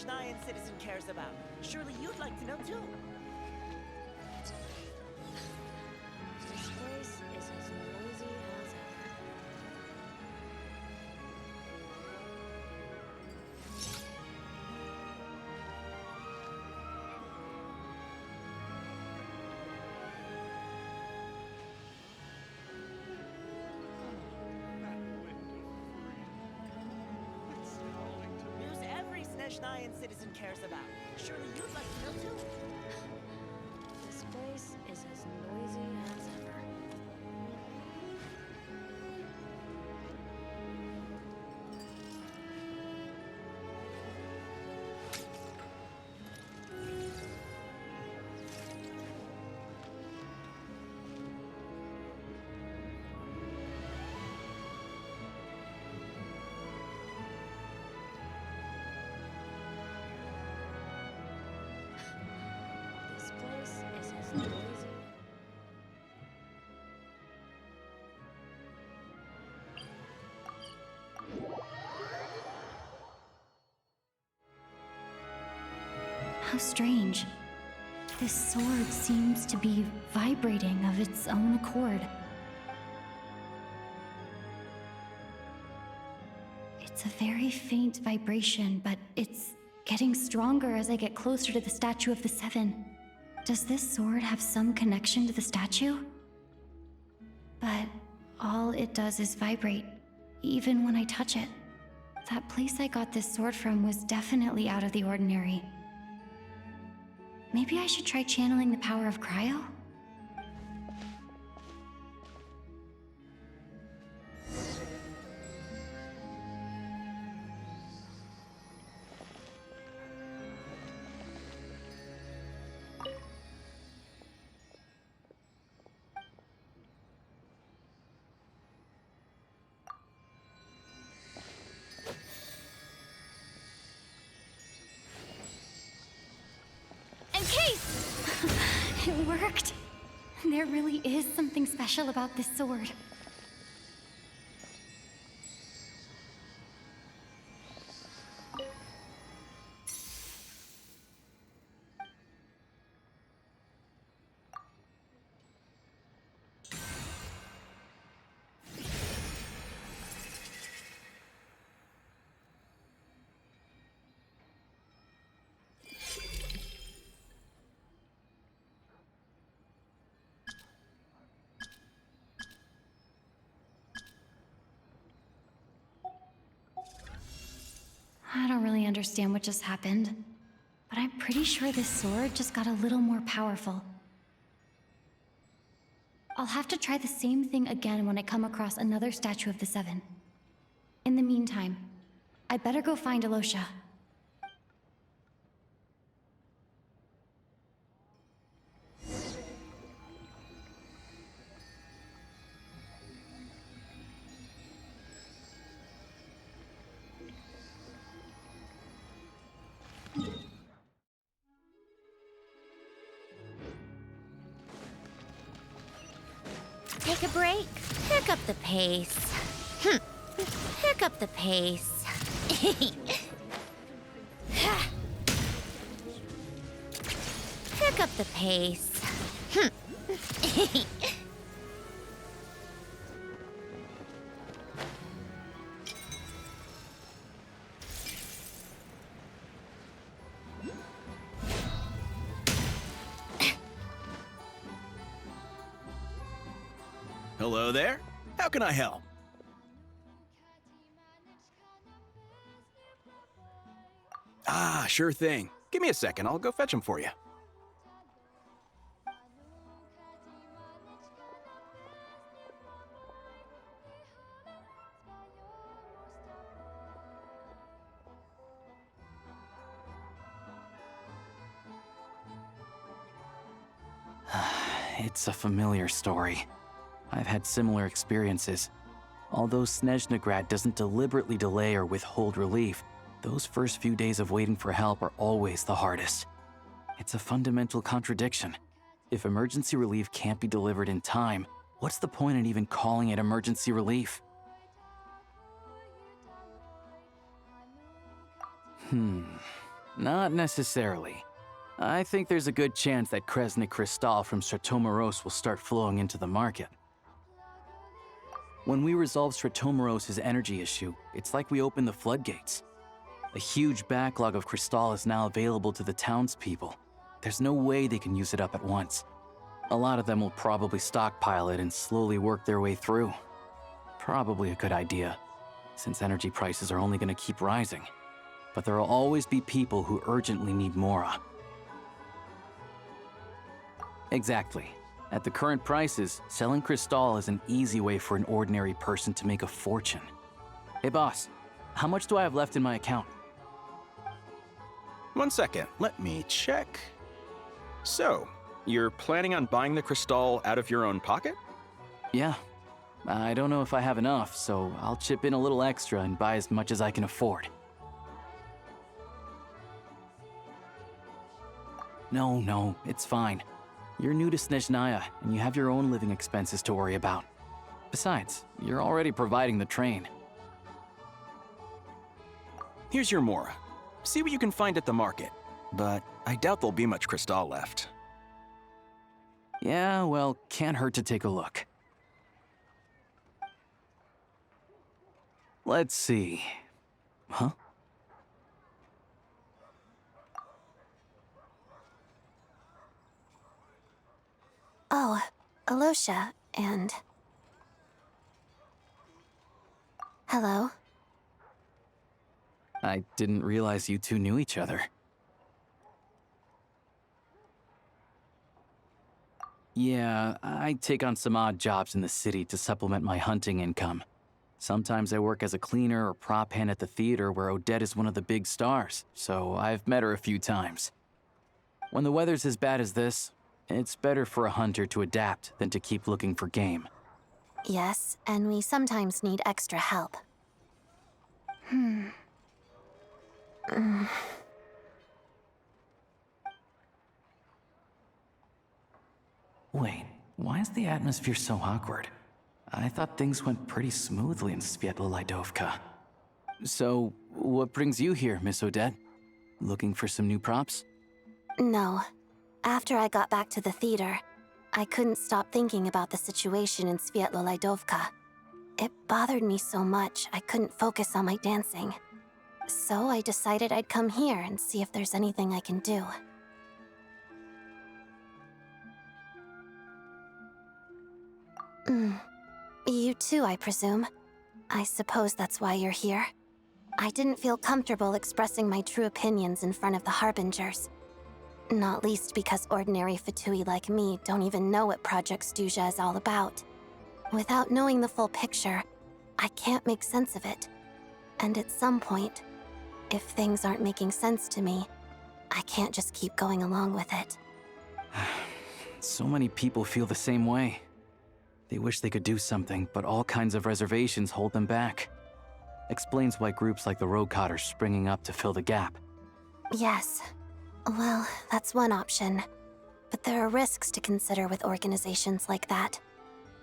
Snezhnayan citizen cares about. Surely you'd like to know too. This place is as noisy as ever. News every Snezhnayan citizen cares about. Surely you'd like to know too. This place is as noisy as ever. This place is as noisy. How strange. This sword seems to be vibrating of its own accord. It's a very faint vibration, but it's getting stronger as I get closer to the statue of the Seven. Does this sword have some connection to the statue? But all it does is vibrate, even when I touch it. That place I got this sword from was definitely out of the ordinary. Maybe I should try channeling the power of cryo? It worked! There really is something special about this sword. I don't really understand what just happened, but I'm pretty sure this sword just got a little more powerful. I'll have to try the same thing again when I come across another statue of the Seven. In the meantime, I better go find Alosha. Take a break. Pick up the pace. Pick up the pace. Pick up the pace. Hello there. How can I help? Ah, sure thing. Give me a second. I'll go fetch them for you. It's a familiar story. I've had similar experiences. Although Snezhnagrad doesn't deliberately delay or withhold relief, those first few days of waiting for help are always the hardest. It's a fundamental contradiction. If emergency relief can't be delivered in time, what's the point in even calling it emergency relief? Not necessarily. I think there's a good chance that Kresnik Crystal from Stratomeros will start flowing into the market. When we resolve Stratomeros' energy issue, it's like we open the floodgates. A huge backlog of Crystal is now available to the townspeople. There's no way they can use it up at once. A lot of them will probably stockpile it and slowly work their way through. Probably a good idea, since energy prices are only going to keep rising. But there will always be people who urgently need Mora. Exactly. At the current prices, selling Crystal is an easy way for an ordinary person to make a fortune. Hey boss, how much do I have left in my account? 1 second, let me check. So, you're planning on buying the Crystal out of your own pocket? Yeah. I don't know if I have enough, so I'll chip in a little extra and buy as much as I can afford. No, it's fine. You're new to Snezhnaya, and you have your own living expenses to worry about. Besides, you're already providing the train. Here's your Mora. See what you can find at the market. But I doubt there'll be much Crystal left. Yeah, well, can't hurt to take a look. Let's see. Huh? Oh, Alosha, and... Hello? I didn't realize you two knew each other. Yeah, I take on some odd jobs in the city to supplement my hunting income. Sometimes I work as a cleaner or prop hand at the theater where Odette is one of the big stars, so I've met her a few times. When the weather's as bad as this, it's better for a hunter to adapt than to keep looking for game. Yes, and we sometimes need extra help. Wait, why is the atmosphere so awkward? I thought things went pretty smoothly in Sviatlo-Lidovka. So, what brings you here, Miss Odette? Looking for some new props? No. After I got back to the theater, I couldn't stop thinking about the situation in Sviatlo-Lidovka. It bothered me so much, I couldn't focus on my dancing. So I decided I'd come here and see if there's anything I can do. You too, I presume. I suppose that's why you're here. I didn't feel comfortable expressing my true opinions in front of the Harbingers. Not least because ordinary Fatui like me don't even know what Project Stuja is all about. Without knowing the full picture, I can't make sense of it. And at some point, if things aren't making sense to me, I can't just keep going along with it. So many people feel the same way. They wish they could do something, but all kinds of reservations hold them back. Explains why groups like the Roadcott are springing up to fill the gap. Yes. Well, that's one option. But there are risks to consider with organizations like that.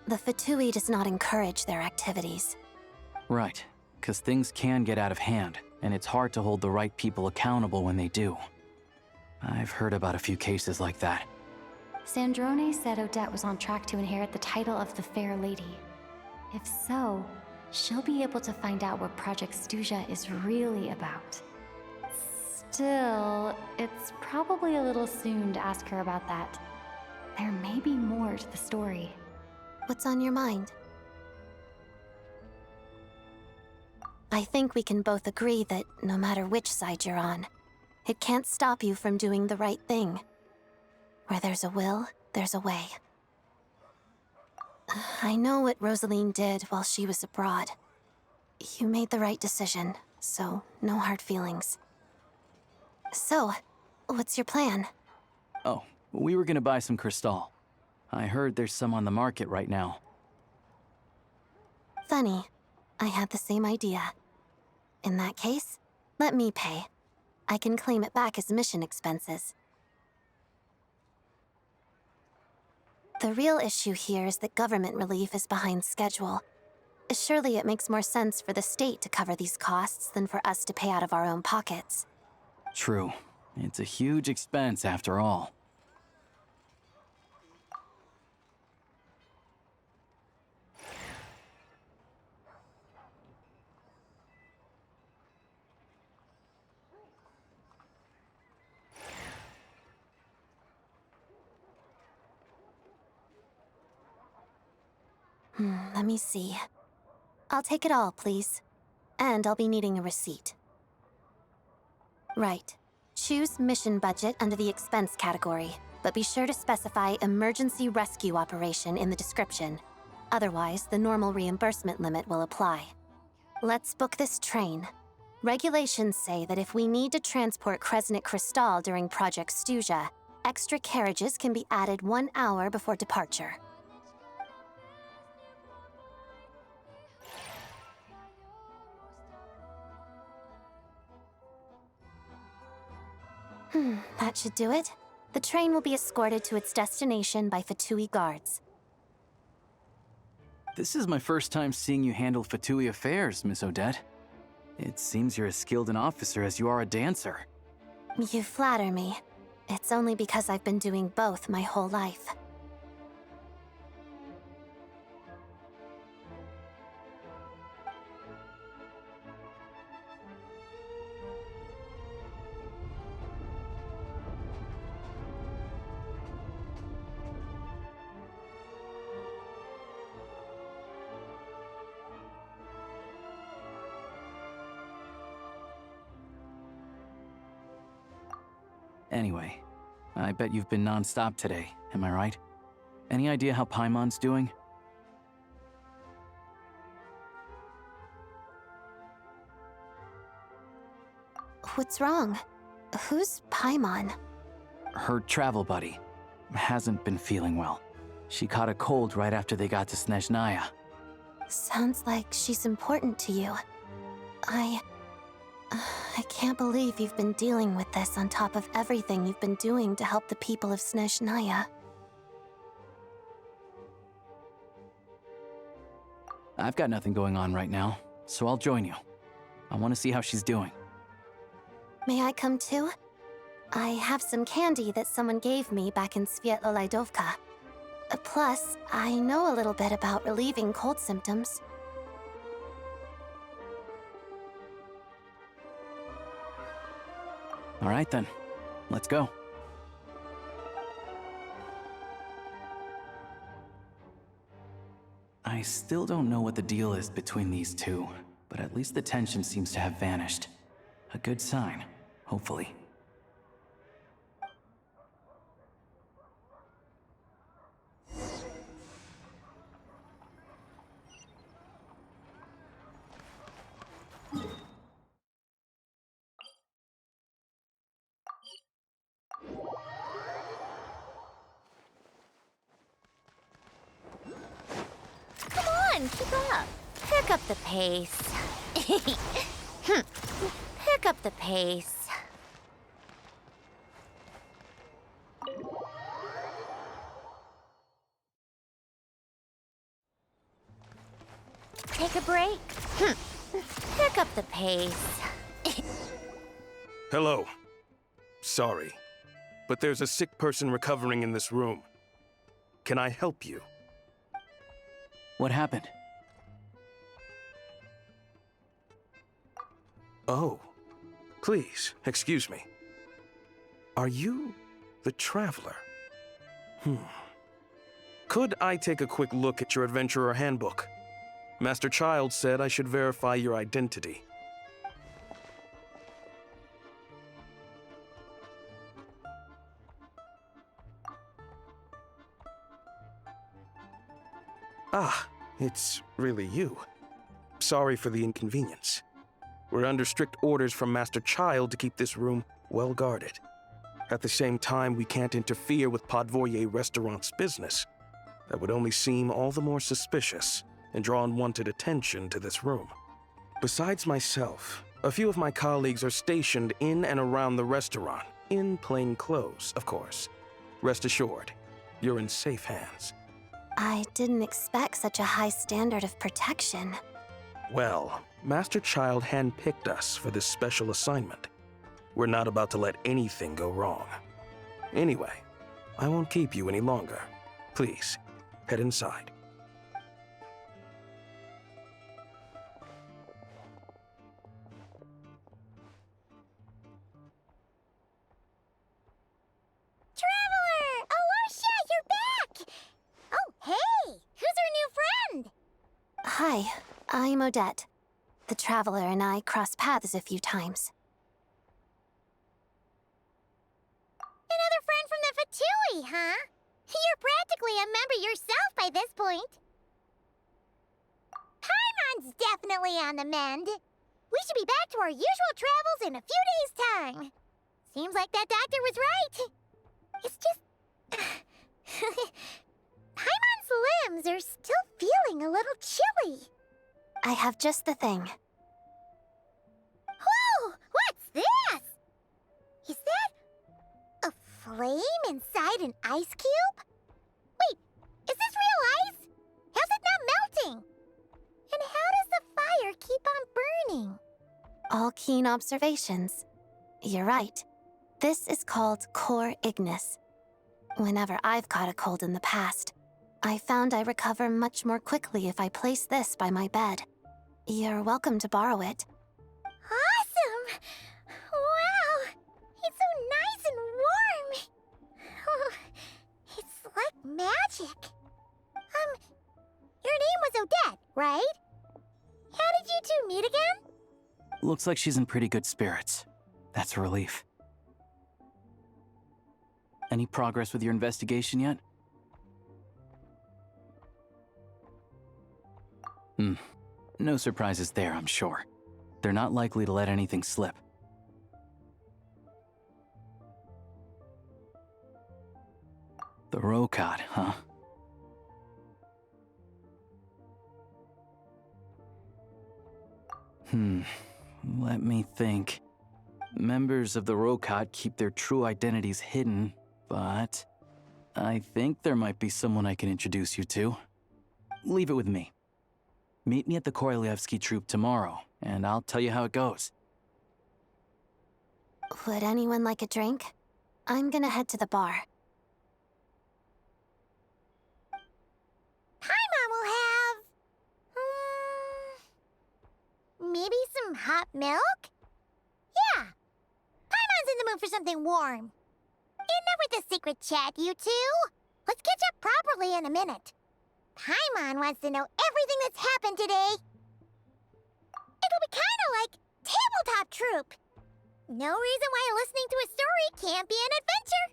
The Fatui does not encourage their activities. Right, because things can get out of hand, and it's hard to hold the right people accountable when they do. I've heard about a few cases like that. Sandrone said Odette was on track to inherit the title of the Fair Lady. If so, she'll be able to find out what Project Stuja is really about. Still, it's probably a little soon to ask her about that. There may be more to the story. What's on your mind? I think we can both agree that no matter which side you're on, it can't stop you from doing the right thing. Where there's a will, there's a way. I know what Rosaline did while she was abroad. You made the right decision, so no hard feelings. So, what's your plan? Oh, we were gonna buy some Crystal. I heard there's some on the market right now. Funny. I had the same idea. In that case, let me pay. I can claim it back as mission expenses. The real issue here is that government relief is behind schedule. Surely it makes more sense for the state to cover these costs than for us to pay out of our own pockets. True. It's a huge expense after all. Let me see. I'll take it all, please. And I'll be needing a receipt. Right. Choose mission budget under the expense category, but be sure to specify emergency rescue operation in the description. Otherwise, the normal reimbursement limit will apply. Let's book this train. Regulations say that if we need to transport Kresnik Crystal during Project Stuja, extra carriages can be added 1 hour before departure. That should do it. The train will be escorted to its destination by Fatui guards. This is my first time seeing you handle Fatui affairs, Miss Odette. It seems you're as skilled an officer as you are a dancer. You flatter me. It's only because I've been doing both my whole life. Anyway, I bet you've been non-stop today, am I right? Any idea how Paimon's doing? What's wrong? Who's Paimon? Her travel buddy hasn't been feeling well. She caught a cold right after they got to Snezhnaya. Sounds like she's important to you. I can't believe you've been dealing with this on top of everything you've been doing to help the people of Snezhnaya. I've got nothing going on right now, so I'll join you. I want to see how she's doing. May I come too? I have some candy that someone gave me back in Svietlolaidovka. Plus, I know a little bit about relieving cold symptoms. All right then, let's go. I still don't know what the deal is between these two, but at least the tension seems to have vanished. A good sign, hopefully. Keep up. Pick up the pace. Pick up the pace. Take a break. Pick up the pace. Hello. Sorry, but there's a sick person recovering in this room. Can I help you? What happened? Oh, please, excuse me. Are you the Traveler? Could I take a quick look at your Adventurer Handbook? Master Child said I should verify your identity. Ah, it's really you. Sorry for the inconvenience. We're under strict orders from Master Child to keep this room well guarded. At the same time, we can't interfere with Podvoye Restaurant's business. That would only seem all the more suspicious and draw unwanted attention to this room. Besides myself, a few of my colleagues are stationed in and around the restaurant, in plain clothes, of course. Rest assured, you're in safe hands. I didn't expect such a high standard of protection. Well, Master Child handpicked us for this special assignment. We're not about to let anything go wrong. Anyway, I won't keep you any longer. Please, head inside. Traveler! Alosha, you're back! Oh, hey! Who's our new friend? Hi, I'm Odette. The Traveler and I crossed paths a few times. Another friend from the Fatui, huh? You're practically a member yourself by this point. Paimon's definitely on the mend. We should be back to our usual travels in a few days' time. Seems like that doctor was right. It's just... Paimon's limbs are still feeling a little chilly. I have just the thing. Whoa! What's this? Is that a flame inside an ice cube? Wait, is this real ice? How's it not melting? And how does the fire keep on burning? All keen observations. You're right. This is called core ignis. Whenever I've caught a cold in the past, I found I recover much more quickly if I place this by my bed. You're welcome to borrow it. Awesome! Wow! It's so nice and warm! Oh, it's like magic. Your name was Odette, right? How did you two meet again? Looks like she's in pretty good spirits. That's a relief. Any progress with your investigation yet? No surprises there, I'm sure. They're not likely to let anything slip. The Rokad, huh? Let me think. Members of the Rokad keep their true identities hidden, but I think there might be someone I can introduce you to. Leave it with me. Meet me at the Korolyevsky troop tomorrow, and I'll tell you how it goes. Would anyone like a drink? I'm gonna head to the bar. Paimon will have... maybe some hot milk? Yeah. Paimon's in the mood for something warm. Enough with the secret chat, you two. Let's catch up properly in a minute. Paimon wants to know everything that's happened today. It'll be kind of like tabletop troop. No reason why listening to a story can't be an adventure.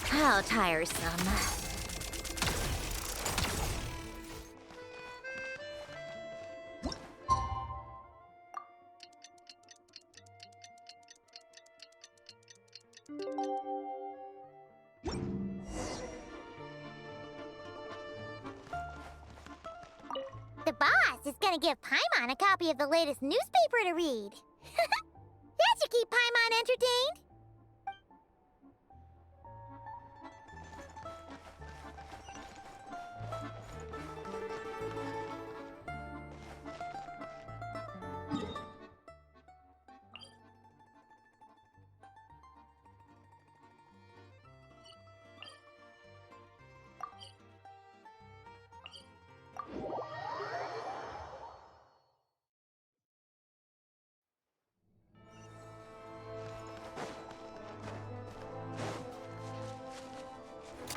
How tiresome. The boss is gonna give Paimon a copy of the latest newspaper to read. That should keep Paimon entertained.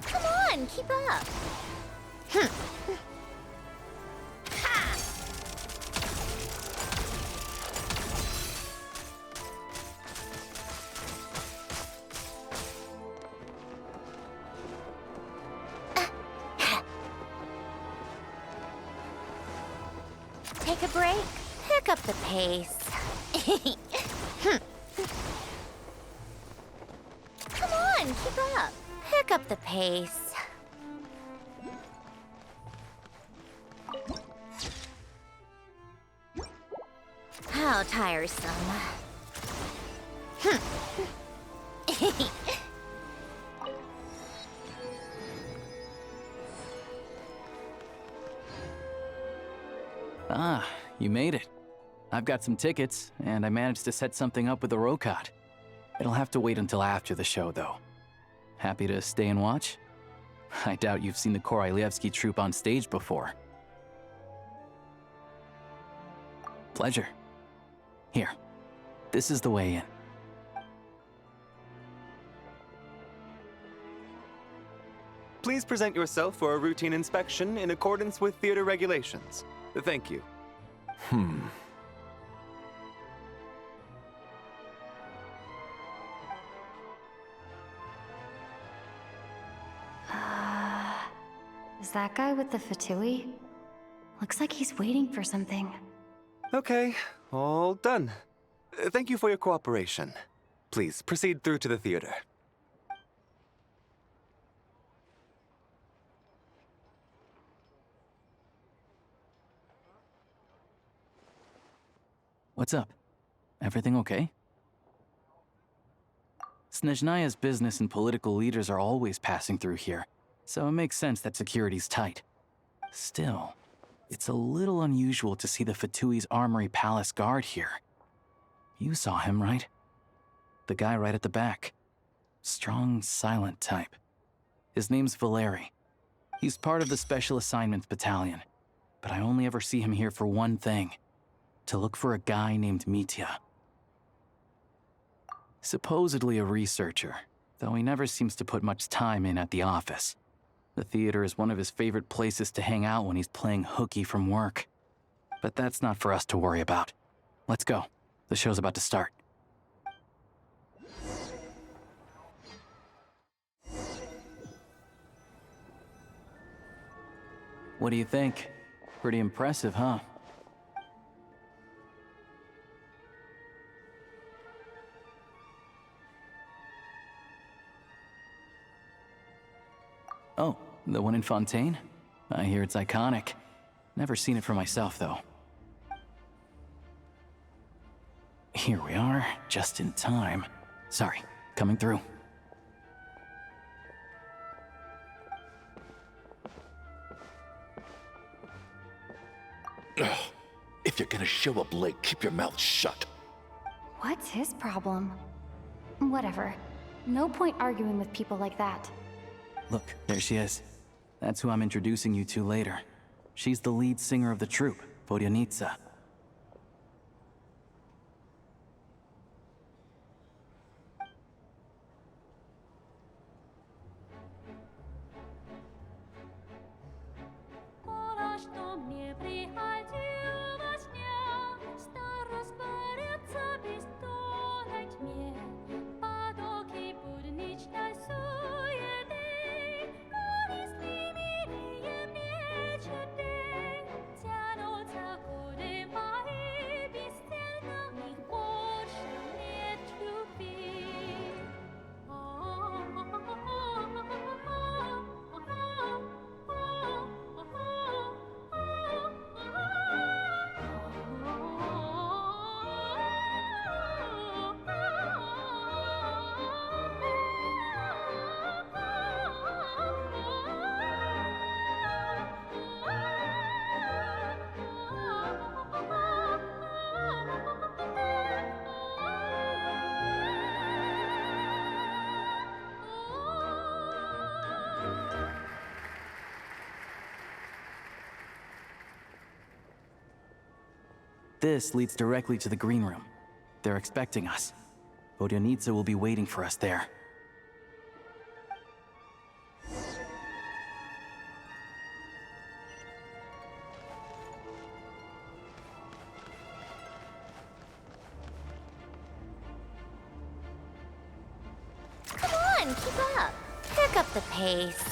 Come on, keep up. Ha! Take a break, pick up the pace. Come on, keep up. Pick up the pace. How tiresome. Ah, you made it. I've got some tickets, and I managed to set something up with the Rokat. It'll have to wait until after the show, though. Happy to stay and watch? I doubt you've seen the Korolyevsky troupe on stage before. Pleasure. Here, this is the way in. Please present yourself for a routine inspection in accordance with theater regulations. Thank you. Is that guy with the fatui? Looks like he's waiting for something. Okay, all done. Thank you for your cooperation. Please proceed through to the theater. What's up? Everything okay? Snezhnaya's business and political leaders are always passing through here, so it makes sense that security's tight. Still, it's a little unusual to see the Fatui's Armory Palace guard here. You saw him, right? The guy right at the back. Strong, silent type. His name's Valeri. He's part of the Special Assignments Battalion, but I only ever see him here for one thing: to look for a guy named Mitya. Supposedly a researcher, though he never seems to put much time in at the office. The theater is one of his favorite places to hang out when he's playing hooky from work. But that's not for us to worry about. Let's go. The show's about to start. What do you think? Pretty impressive, huh? Oh, the one in Fontaine? I hear it's iconic. Never seen it for myself, though. Here we are, just in time. Sorry, coming through. Ugh. If you're gonna show up late, keep your mouth shut. What's his problem? Whatever. No point arguing with people like that. Look, there she is. That's who I'm introducing you to later. She's the lead singer of the troupe, Vodyanitsa. This leads directly to the green room. They're expecting us. Vodyanitsa will be waiting for us there. Come on, keep up. Pick up the pace.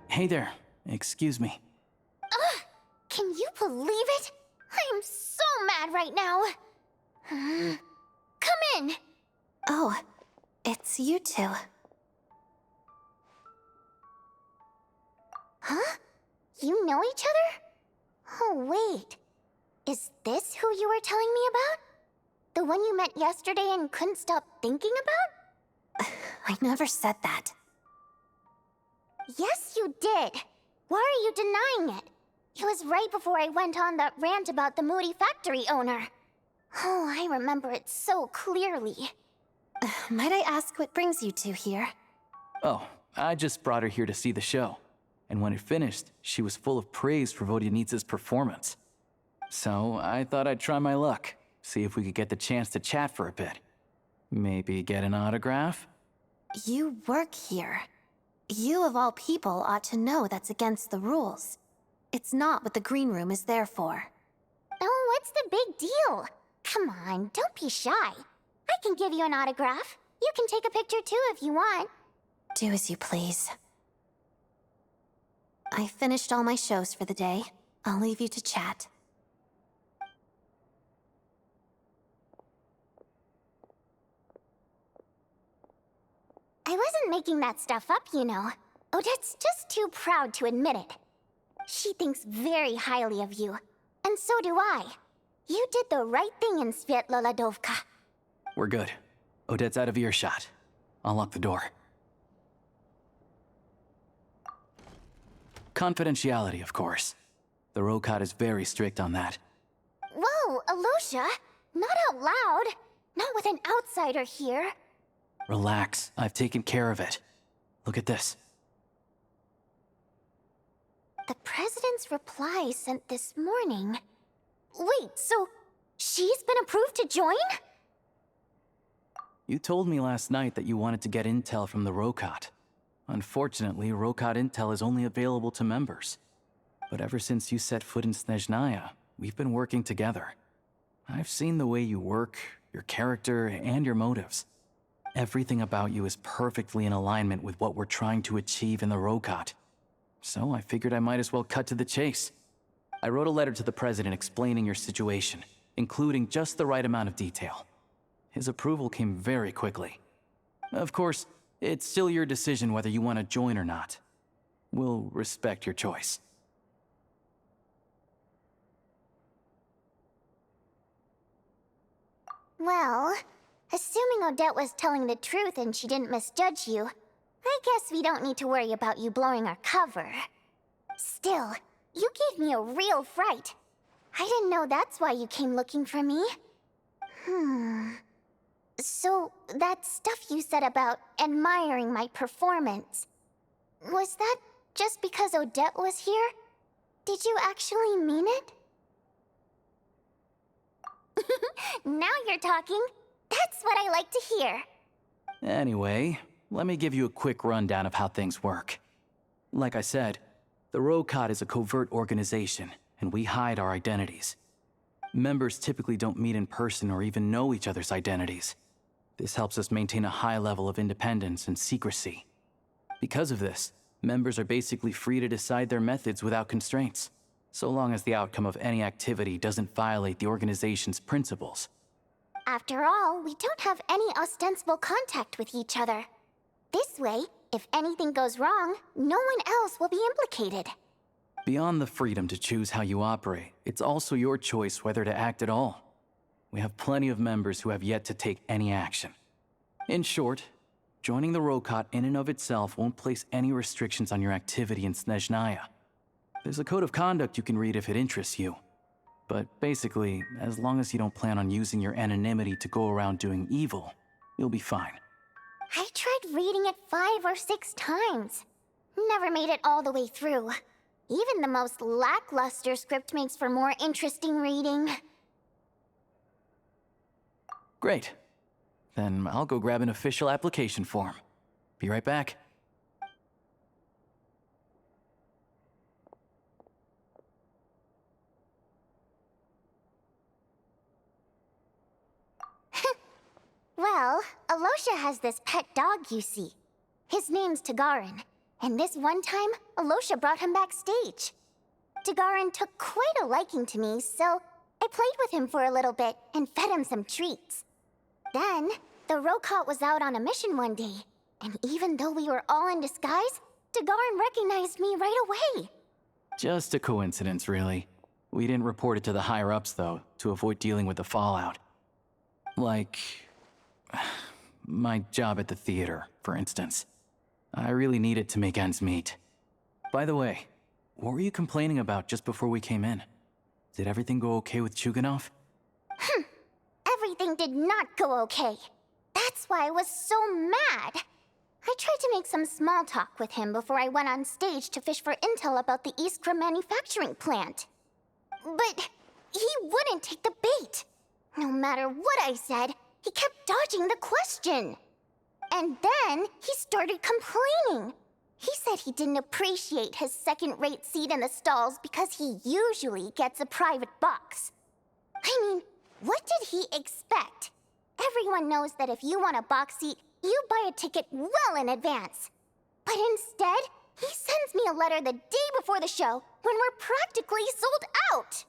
Hey there, excuse me. Can you believe it? I am so mad right now. Come in. Oh, it's you two. Huh? You know each other? Oh, wait. Is this who you were telling me about? The one you met yesterday and couldn't stop thinking about? I never said that. Yes, you did. Why are you denying it? It was right before I went on that rant about the moody factory owner. Oh, I remember it so clearly. Might I ask what brings you two here? Oh, I just brought her here to see the show. And when it finished, she was full of praise for Vodyanitsa's performance. So I thought I'd try my luck, see if we could get the chance to chat for a bit. Maybe get an autograph? You work here. You of all people ought to know that's against the rules. It's not what the green room is there for. Oh, what's the big deal? Come on, don't be shy. I can give you an autograph. You can take a picture too if you want. Do as you please. I finished all my shows for the day. I'll leave you to chat. I wasn't making that stuff up, you know. Odette's just too proud to admit it. She thinks very highly of you. And so do I. You did the right thing in Svietloladovka. We're good. Odette's out of earshot. I'll lock the door. Confidentiality, of course. The Rokot is very strict on that. Whoa, Alosha! Not out loud! Not with an outsider here! Relax, I've taken care of it. Look at this. The President's reply sent this morning. Wait, so she's been approved to join? You told me last night that you wanted to get intel from the Rokot. Unfortunately, Rokot intel is only available to members. But ever since you set foot in Snezhnaya, we've been working together. I've seen the way you work, your character, and your motives. Everything about you is perfectly in alignment with what we're trying to achieve in the Rokot. So I figured I might as well cut to the chase. I wrote a letter to the President explaining your situation, including just the right amount of detail. His approval came very quickly. Of course, it's still your decision whether you want to join or not. We'll respect your choice. Well, assuming Odette was telling the truth and she didn't misjudge you, I guess we don't need to worry about you blowing our cover. Still, you gave me a real fright. I didn't know that's why you came looking for me. So, that stuff you said about admiring my performance, was that just because Odette was here? Did you actually mean it? Now you're talking. That's what I like to hear. Anyway, let me give you a quick rundown of how things work. Like I said, the Rokot is a covert organization, and we hide our identities. Members typically don't meet in person or even know each other's identities. This helps us maintain a high level of independence and secrecy. Because of this, members are basically free to decide their methods without constraints, so long as the outcome of any activity doesn't violate the organization's principles. After all, we don't have any ostensible contact with each other. This way, if anything goes wrong, no one else will be implicated. Beyond the freedom to choose how you operate, it's also your choice whether to act at all. We have plenty of members who have yet to take any action. In short, joining the Rokot in and of itself won't place any restrictions on your activity in Snezhnaya. There's a code of conduct you can read if it interests you. But basically, as long as you don't plan on using your anonymity to go around doing evil, you'll be fine. I tried reading it 5 or 6 times. Never made it all the way through. Even the most lackluster script makes for more interesting reading. Great. Then I'll go grab an official application form. Be right back. Well, Alosha has this pet dog, you see. His name's Tagarin, and this one time, Alosha brought him backstage. Tagarin took quite a liking to me, so I played with him for a little bit and fed him some treats. Then, the Rokot was out on a mission one day, and even though we were all in disguise, Tagarin recognized me right away. Just a coincidence, really. We didn't report it to the higher-ups, though, to avoid dealing with the fallout. Like, My job at the theater, for instance. I really need it to make ends meet. By the way, what were you complaining about just before we came in? Did everything go okay with Chuganov? Everything did not go okay. That's why I was so mad. I tried to make some small talk with him before I went on stage to fish for intel about the Iskra manufacturing plant. But he wouldn't take the bait. No matter what I said, he kept dodging the question. And then he started complaining. He said he didn't appreciate his second-rate seat in the stalls because he usually gets a private box. I mean, what did he expect? Everyone knows that if you want a box seat, you buy a ticket well in advance. But instead, he sends me a letter the day before the show when we're practically sold out.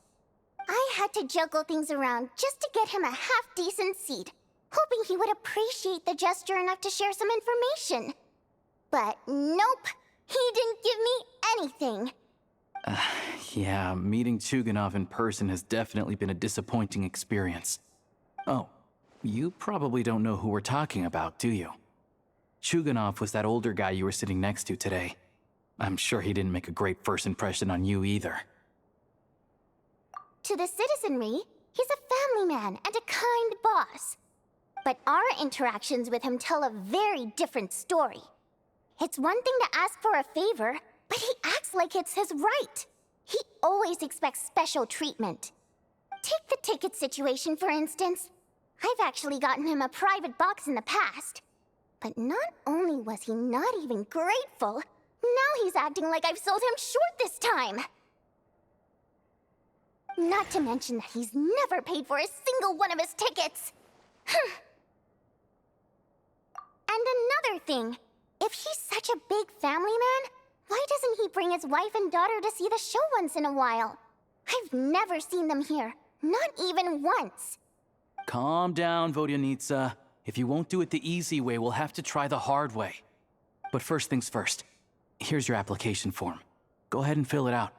I had to juggle things around just to get him a half-decent seat, hoping he would appreciate the gesture enough to share some information. But nope, he didn't give me anything. Yeah, meeting Chuganov in person has definitely been a disappointing experience. Oh, you probably don't know who we're talking about, do you? Chuganov was that older guy you were sitting next to today. I'm sure he didn't make a great first impression on you either. To the citizenry, he's a family man and a kind boss. But our interactions with him tell a very different story. It's one thing to ask for a favor, but he acts like it's his right. He always expects special treatment. Take the ticket situation, for instance. I've actually gotten him a private box in the past. But not only was he not even grateful, now he's acting like I've sold him short this time. Not to mention that he's never paid for a single one of his tickets. And another thing, if he's such a big family man, why doesn't he bring his wife and daughter to see the show once in a while? I've never seen them here, not even once. Calm down, Vodyanitsa. If you won't do it the easy way, we'll have to try the hard way. But first things first. Here's your application form. Go ahead and fill it out.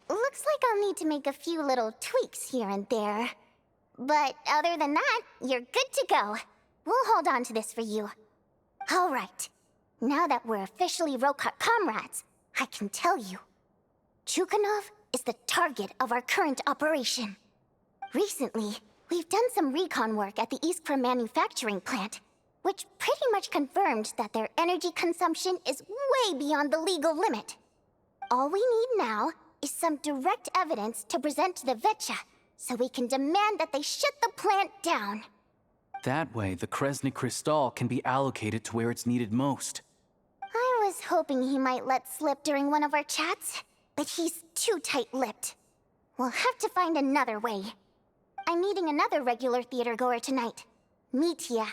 Looks like I'll need to make a few little tweaks here and there. But other than that, you're good to go. We'll hold on to this for you. All right. Now that we're officially Rokot comrades, I can tell you. Chuganov is the target of our current operation. Recently, we've done some recon work at the Iskra manufacturing plant, which pretty much confirmed that their energy consumption is way beyond the legal limit. All we need now is some direct evidence to present to the Vetcha, so we can demand that they shut the plant down. That way, the Kresny Crystal can be allocated to where it's needed most. I was hoping he might let slip during one of our chats, but he's too tight-lipped. We'll have to find another way. I'm meeting another regular theater-goer tonight, Mitya.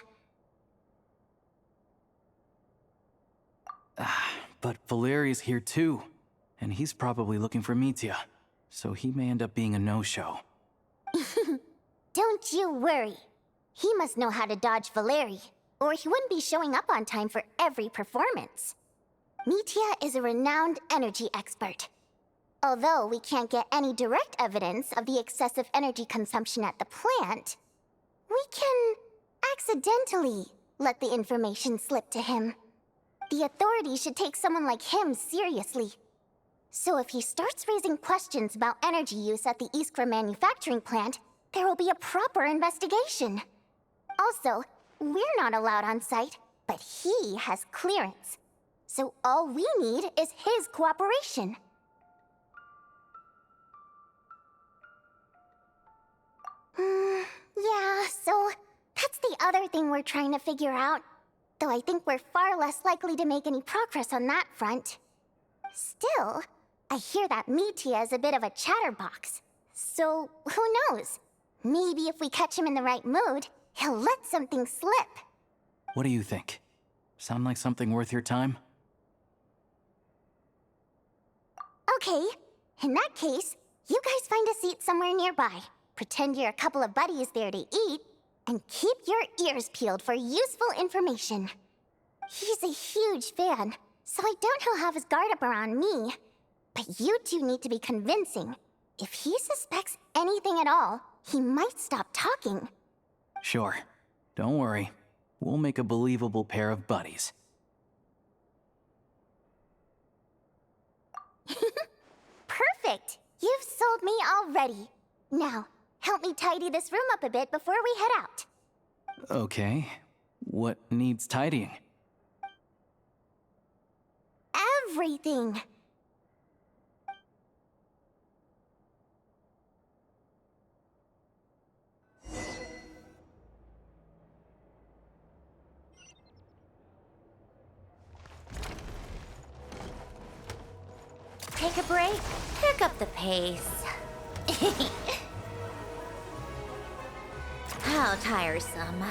But Valeri's here too, and he's probably looking for Mitya, so he may end up being a no-show. Don't you worry. He must know how to dodge Valeri, or he wouldn't be showing up on time for every performance. Mitya is a renowned energy expert. Although we can't get any direct evidence of the excessive energy consumption at the plant, we can accidentally let the information slip to him. The authorities should take someone like him seriously. So if he starts raising questions about energy use at the Iskra manufacturing plant, there will be a proper investigation. Also, we're not allowed on site, but he has clearance. So all we need is his cooperation. Yeah, so that's the other thing we're trying to figure out. Though I think we're far less likely to make any progress on that front. Still, I hear that Mitya is a bit of a chatterbox. So, who knows? Maybe if we catch him in the right mood, he'll let something slip. What do you think? Sound like something worth your time? Okay, in that case, you guys find a seat somewhere nearby. Pretend you're a couple of buddies there to eat, and keep your ears peeled for useful information. He's a huge fan, so I doubt he'll have his guard up around me. But you two need to be convincing. If he suspects anything at all, he might stop talking. Sure. Don't worry. We'll make a believable pair of buddies. Perfect! You've sold me already. Now, help me tidy this room up a bit before we head out. Okay. What needs tidying? Everything! Take a break, pick up the pace. How tiresome.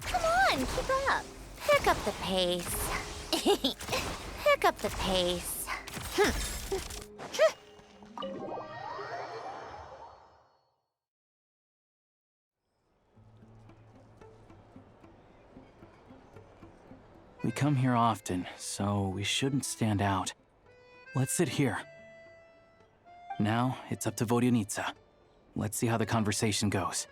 Come on, keep up. Pick up the pace. Pick up the pace. We come here often, so we shouldn't stand out. Let's sit here. Now, it's up to Vodyanitsa. Let's see how the conversation goes.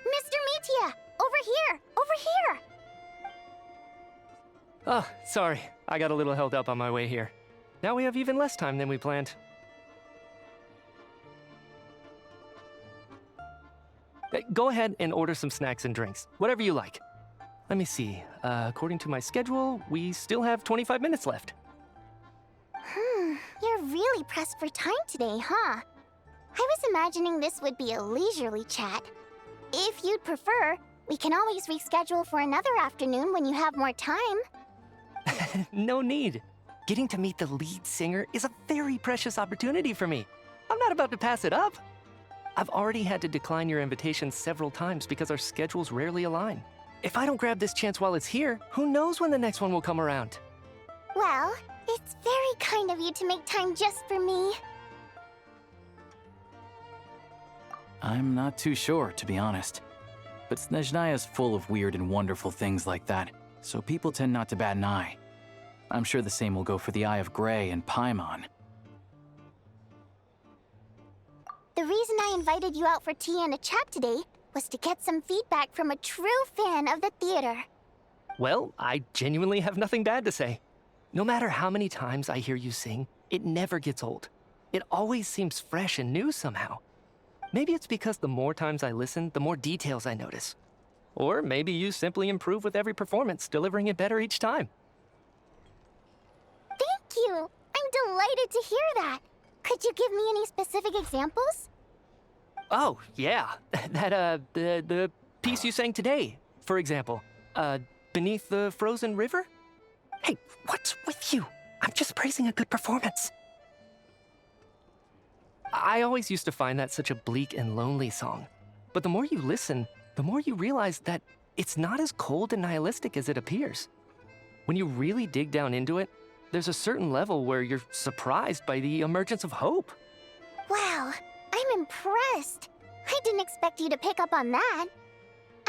Mr. Mitya! Over here! Over here! Oh, sorry. I got a little held up on my way here. Now we have even less time than we planned. Go ahead and order some snacks and drinks. Whatever you like. Let me see. According to my schedule, we still have 25 minutes left. You're really pressed for time today, huh? I was imagining this would be a leisurely chat. If you'd prefer, we can always reschedule for another afternoon when you have more time. No need. Getting to meet the lead singer is a very precious opportunity for me. I'm not about to pass it up. I've already had to decline your invitation several times because our schedules rarely align. If I don't grab this chance while it's here, who knows when the next one will come around? Well, it's very kind of you to make time just for me. I'm not too sure, to be honest. But Snezhnaya's full of weird and wonderful things like that, so people tend not to bat an eye. I'm sure the same will go for the Eye of Grey and Paimon. invited you out for tea and a chat today was to get some feedback from a true fan of the theater. Well, I genuinely have nothing bad to say. No matter how many times I hear you sing, it never gets old. It always seems fresh and new somehow. Maybe it's because the more times I listen, the more details I notice. Or maybe you simply improve with every performance, delivering it better each time. Thank you! I'm delighted to hear that. Could you give me any specific examples? Oh, yeah. The piece you sang today, for example. Beneath the Frozen River? Hey, what's with you? I'm just praising a good performance. I always used to find that such a bleak and lonely song. But the more you listen, the more you realize that it's not as cold and nihilistic as it appears. When you really dig down into it, there's a certain level where you're surprised by the emergence of hope. Wow, I'm impressed. I didn't expect you to pick up on that.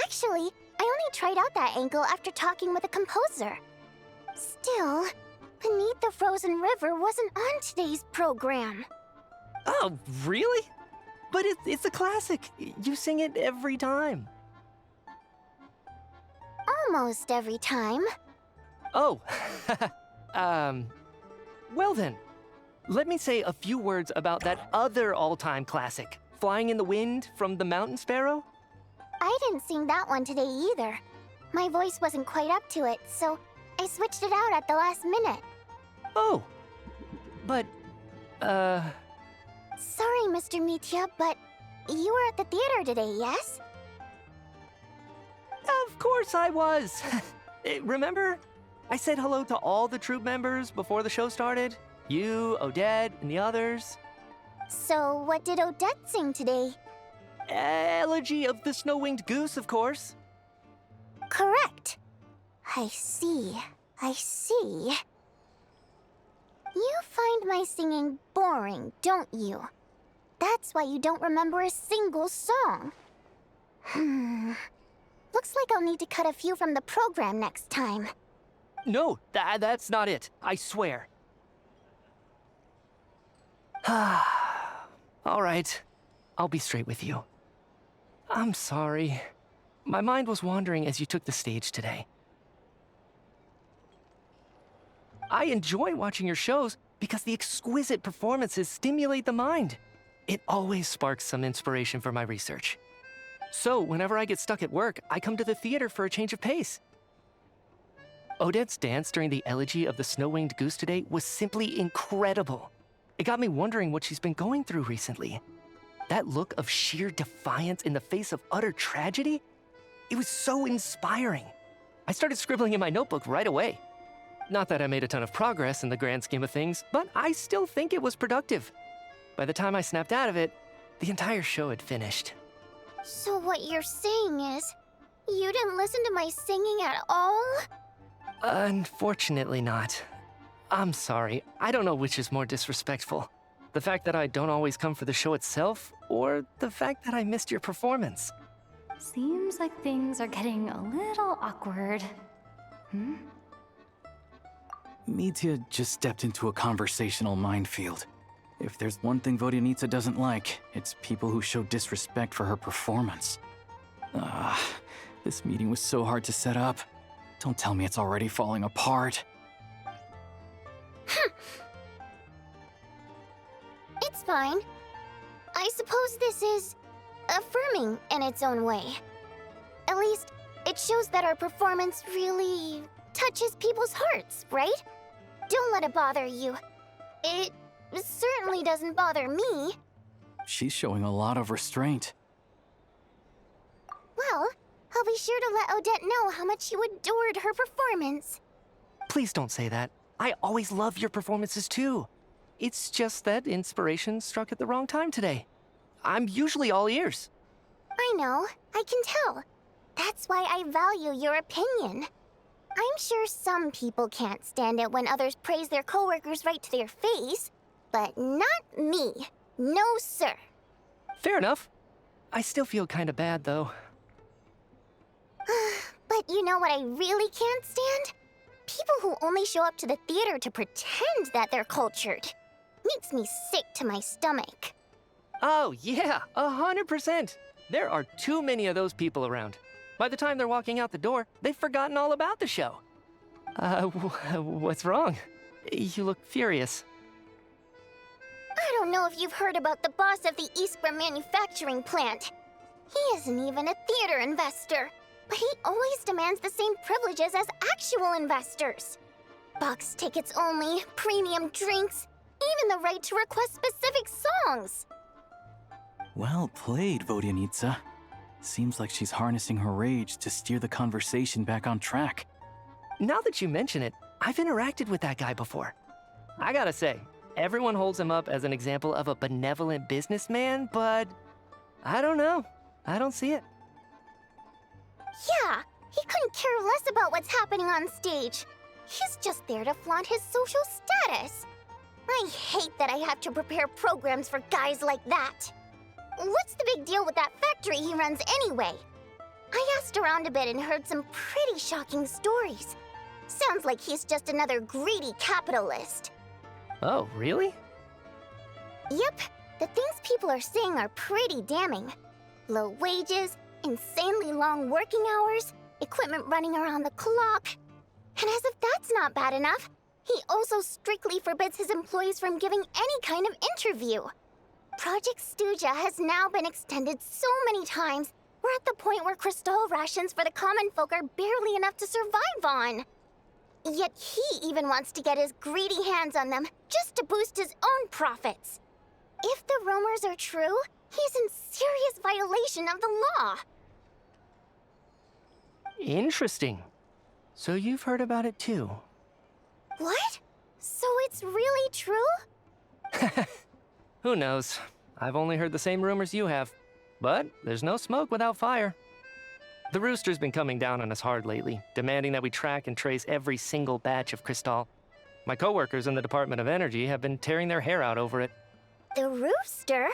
Actually, I only tried out that angle after talking with a composer. Still, Beneath the Frozen River wasn't on today's program. Oh, really? But it's a classic. You sing it every time. Almost every time. Oh, well then. Let me say a few words about that other all-time classic, Flying in the Wind from the Mountain Sparrow. I didn't sing that one today either. My voice wasn't quite up to it, so I switched it out at the last minute. Oh, but, Sorry, Mr. Mitya, but you were at the theater today, yes? Of course I was. Remember? I said hello to all the troupe members before the show started. You, Odette, and the others. So what did Odette sing today? Elegy of the Snow-Winged Goose, of course. Correct. I see. I see. You find my singing boring, don't you? That's why you don't remember a single song. Looks like I'll need to cut a few from the program next time. No, that's not it. I swear. All right. I'll be straight with you. I'm sorry. My mind was wandering as you took the stage today. I enjoy watching your shows because the exquisite performances stimulate the mind. It always sparks some inspiration for my research. So whenever I get stuck at work, I come to the theater for a change of pace. Odette's dance during the elegy of the Snow-Winged Goose today was simply incredible. It got me wondering what she's been going through recently. That look of sheer defiance in the face of utter tragedy, it was so inspiring. I started scribbling in my notebook right away. Not that I made a ton of progress in the grand scheme of things, but I still think it was productive. By the time I snapped out of it, the entire show had finished. So what you're saying is, you didn't listen to my singing at all? Unfortunately not. I'm sorry, I don't know which is more disrespectful. The fact that I don't always come for the show itself, or the fact that I missed your performance. Seems like things are getting a little awkward. Mitya just stepped into a conversational minefield. If there's one thing Vodyanitsa doesn't like, it's people who show disrespect for her performance. This meeting was so hard to set up. Don't tell me it's already falling apart. It's fine. I suppose this is affirming in its own way. At least, it shows that our performance really touches people's hearts, right? Don't let it bother you. It certainly doesn't bother me. She's showing a lot of restraint. Well, I'll be sure to let Odette know how much you adored her performance. Please don't say that. I always love your performances too. It's just that inspiration struck at the wrong time today. I'm usually all ears. I know, I can tell. That's why I value your opinion. I'm sure some people can't stand it when others praise their coworkers right to their face, but not me. No, sir. Fair enough. I still feel kinda bad, though. But you know what I really can't stand? People who only show up to the theater to pretend that they're cultured. Makes me sick to my stomach. Oh, yeah, 100%. There are too many of those people around. By the time they're walking out the door, they've forgotten all about the show. What's wrong? You look furious. I don't know if you've heard about the boss of the Eastborough manufacturing plant. He isn't even a theater investor, but he always demands the same privileges as actual investors. Box tickets only, premium drinks, even the right to request specific songs. Well played, Vodyanitsa. Seems like she's harnessing her rage to steer the conversation back on track. Now that you mention it, I've interacted with that guy before. I gotta say, everyone holds him up as an example of a benevolent businessman, but I don't know. I don't see it. Yeah, he couldn't care less about what's happening on stage. He's just there to flaunt his social status. I hate that I have to prepare programs for guys like that. What's the big deal with that factory he runs anyway? I asked around a bit and heard some pretty shocking stories. Sounds like he's just another greedy capitalist. Oh, really? Yep, the things people are saying are pretty damning. Low wages, insanely long working hours, equipment running around the clock. And as if that's not bad enough, he also strictly forbids his employees from giving any kind of interview. Project Stuja has now been extended so many times, we're at the point where crystal rations for the common folk are barely enough to survive on. Yet he even wants to get his greedy hands on them just to boost his own profits. If the rumors are true, he's in serious violation of the law. Interesting. So you've heard about it too. What? So it's really true? Who knows? I've only heard the same rumors you have. But there's no smoke without fire. The Rooster's been coming down on us hard lately, demanding that we track and trace every single batch of Crystal. My coworkers in the Department of Energy have been tearing their hair out over it. The Rooster?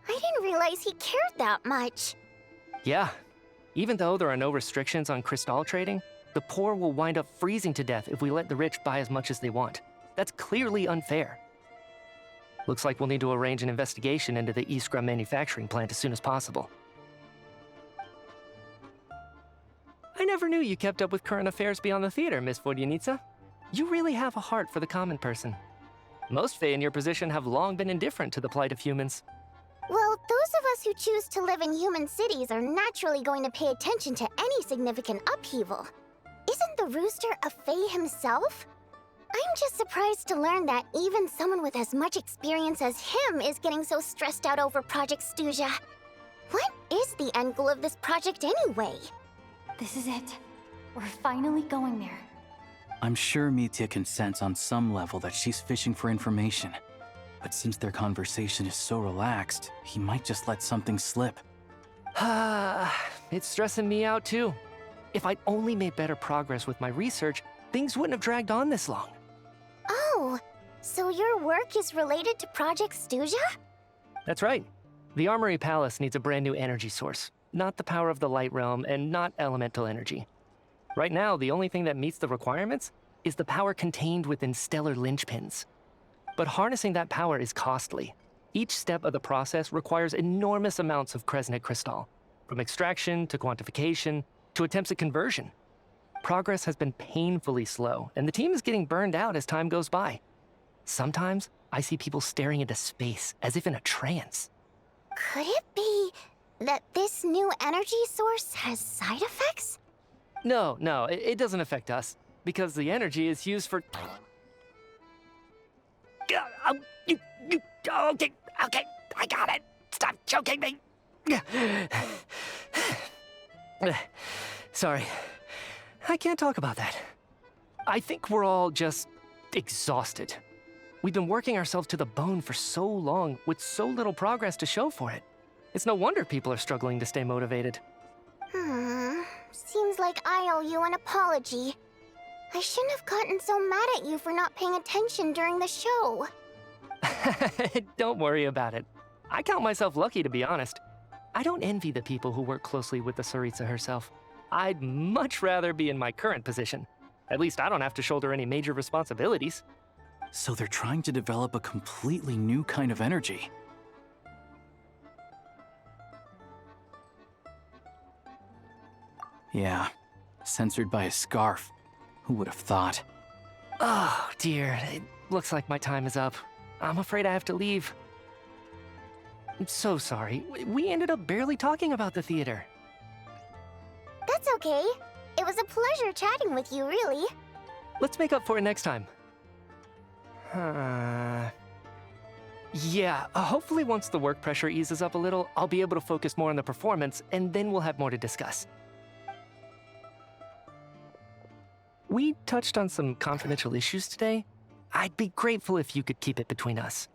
I didn't realize he cared that much. Yeah. Even though there are no restrictions on Crystal trading, the poor will wind up freezing to death if we let the rich buy as much as they want. That's clearly unfair. Looks like we'll need to arrange an investigation into the Iskra manufacturing plant as soon as possible. I never knew you kept up with current affairs beyond the theater, Miss Vodyanitsa. You really have a heart for the common person. Most Fae in your position have long been indifferent to the plight of humans. Well, those of us who choose to live in human cities are naturally going to pay attention to any significant upheaval. Isn't the Rooster a Fae himself? I'm just surprised to learn that even someone with as much experience as him is getting so stressed out over Project Stuja. What is the end goal of this project anyway? This is it. We're finally going there. I'm sure Mitya can sense on some level that she's fishing for information. But since their conversation is so relaxed, he might just let something slip. It's stressing me out too. If I'd only made better progress with my research, things wouldn't have dragged on this long. Oh, so your work is related to Project Stuja? That's right. The Armory Palace needs a brand new energy source. Not the power of the Light Realm, and not elemental energy. Right now, the only thing that meets the requirements is the power contained within stellar linchpins. But harnessing that power is costly. Each step of the process requires enormous amounts of Kresnik crystal, from extraction to quantification to attempts at conversion. Progress has been painfully slow, and the team is getting burned out as time goes by. Sometimes, I see people staring into space as if in a trance. Could it be that this new energy source has side effects? No, it doesn't affect us, because the energy is used for... Okay, I got it. Stop choking me. Sorry, I can't talk about that. I think we're all just exhausted. We've been working ourselves to the bone for so long with so little progress to show for it. It's no wonder people are struggling to stay motivated. Seems like I owe you an apology. I shouldn't have gotten so mad at you for not paying attention during the show. Don't worry about it. I count myself lucky, to be honest. I don't envy the people who work closely with the Tsaritsa herself. I'd much rather be in my current position. At least I don't have to shoulder any major responsibilities. So they're trying to develop a completely new kind of energy. Yeah, censored by a scarf. Who would have thought? Oh, dear. It looks like my time is up. I'm afraid I have to leave. I'm so sorry. We ended up barely talking about the theater. That's okay. It was a pleasure chatting with you, really. Let's make up for it next time. Yeah, hopefully once the work pressure eases up a little, I'll be able to focus more on the performance, and then we'll have more to discuss. We touched on some confidential issues today. I'd be grateful if you could keep it between us.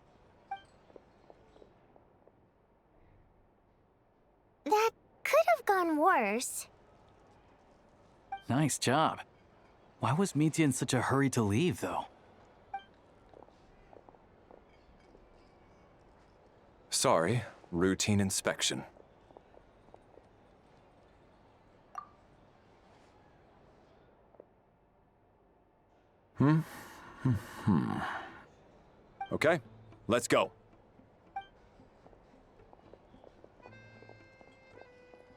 That could have gone worse. Nice job. Why was Mitya in such a hurry to leave, though? Sorry, routine inspection. Okay, let's go.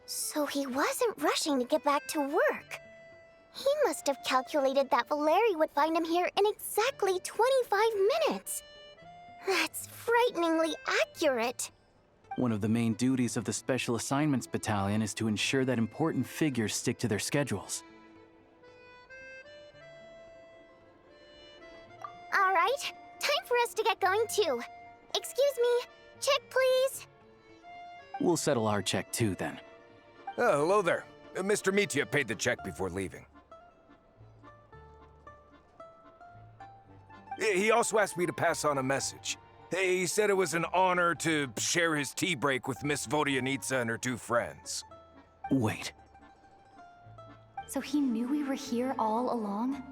So he wasn't rushing to get back to work. He must have calculated that Valeri would find him here in exactly 25 minutes. That's frighteningly accurate. One of the main duties of the Special Assignments Battalion is to ensure that important figures stick to their schedules. All right, time for us to get going too. Excuse me, check please. We'll settle our check too, then. Oh, hello there. Mr. Mitya paid the check before leaving. He also asked me to pass on a message. He said it was an honor to share his tea break with Miss Vodyanitsa and her two friends. Wait. So he knew we were here all along?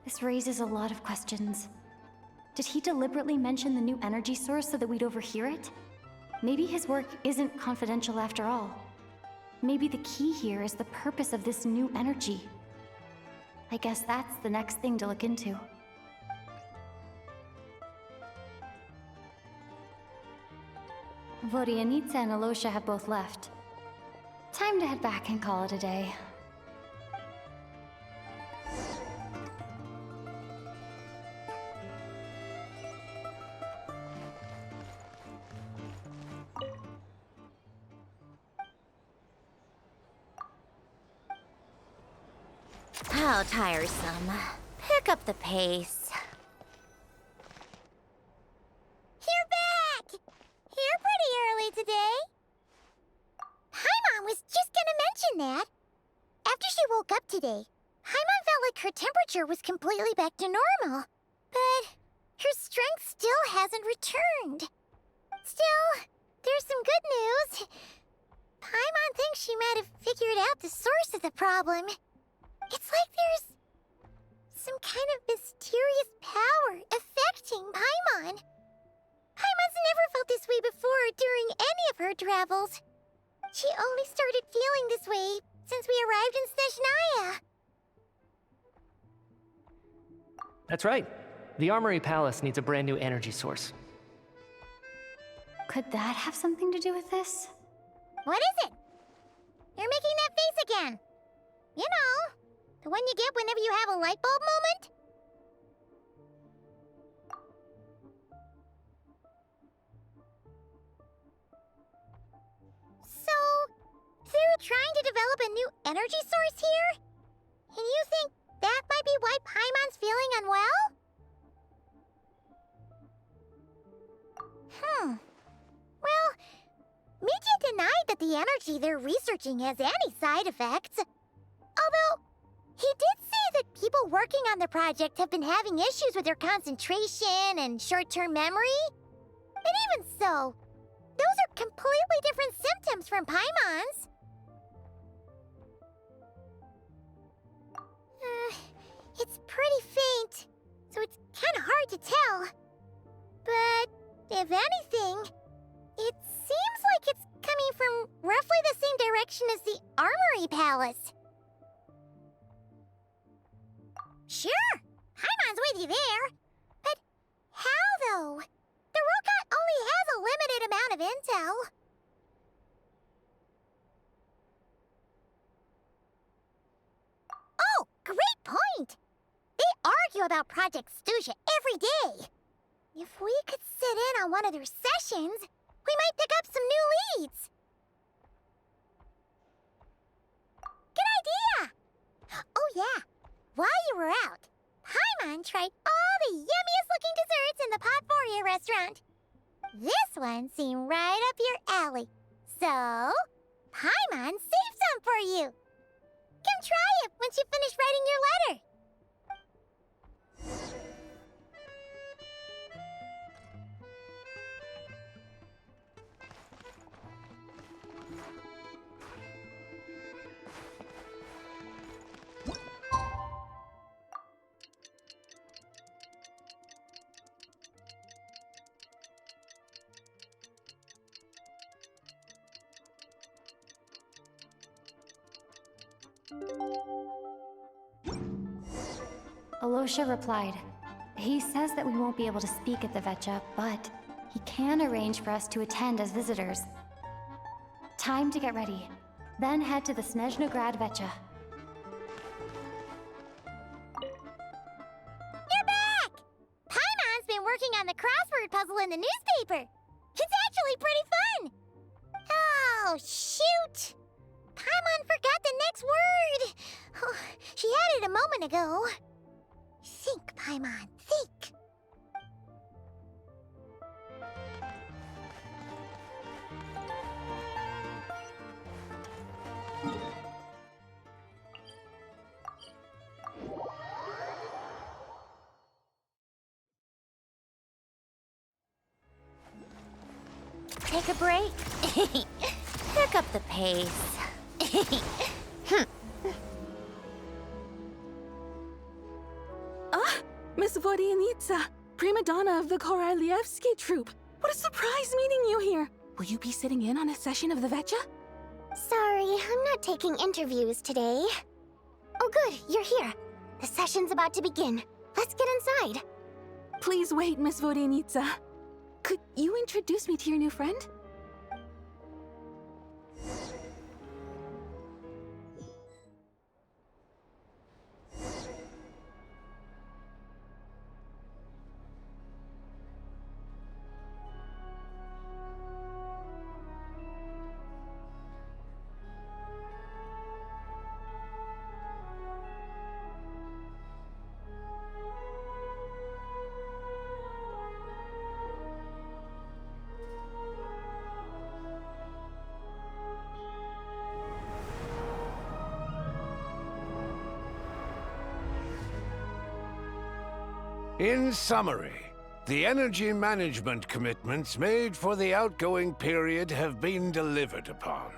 This raises a lot of questions. Did he deliberately mention the new energy source so that we'd overhear it? Maybe his work isn't confidential after all. Maybe the key here is the purpose of this new energy. I guess that's the next thing to look into. Vodyanitsa and Alosha have both left. Time to head back and call it a day. How tiresome. Pick up the pace. You're back! Here pretty early today. Paimon was just gonna mention that. After she woke up today, Paimon felt like her temperature was completely back to normal. But her strength still hasn't returned. Still, there's some good news. Paimon thinks she might have figured out the source of the problem. It's like there's some kind of mysterious power affecting Paimon. Paimon's never felt this way before during any of her travels. She only started feeling this way since we arrived in Snezhnaya. That's right. The Armory Palace needs a brand new energy source. Could that have something to do with this? What is it? You're making that face again. You know, the one you get whenever you have a light bulb moment? So, they're trying to develop a new energy source here? And you think that might be why Paimon's feeling unwell? Well, Mitya denied that the energy they're researching has any side effects. Although, he did say that people working on the project have been having issues with their concentration and short-term memory. And even so, those are completely different symptoms from Paimon's. It's pretty faint, so it's kind of hard to tell. But, if anything, it seems like it's coming from roughly the same direction as the Armory Palace. Sure, Paimon's with you there. But how, though? The robot only has a limited amount of intel. you about Project Stuja every day. If we could sit in on one of their sessions, we might pick up some new leads. Good idea! Oh yeah, while you were out, Paimon tried all the yummiest looking desserts in the Potforia restaurant. This one seemed right up your alley. So, Paimon saved some for you. Come try it once you finish writing your letter. Alosha replied. He says that we won't be able to speak at the Vetcha, but he can arrange for us to attend as visitors. Time to get ready. Then head to the Snezhnograd Vetcha. You're back! Paimon's been working on the crossword puzzle in the newspaper. It's actually pretty fun. Oh, shoot! Paimon forgot the next word. Oh, she had it a moment ago. Think, Paimon, think. Take a break. Pick up the pace. Miss Vodyanitsa, prima donna of the Korolievsky troupe. What a surprise meeting you here. Will you be sitting in on a session of the Vetcha? Sorry, I'm not taking interviews today. Oh good, you're here. The session's about to begin. Let's get inside. Please wait, Miss Vodyanitsa. Could you introduce me to your new friend? In summary, the energy management commitments made for the outgoing period have been delivered upon.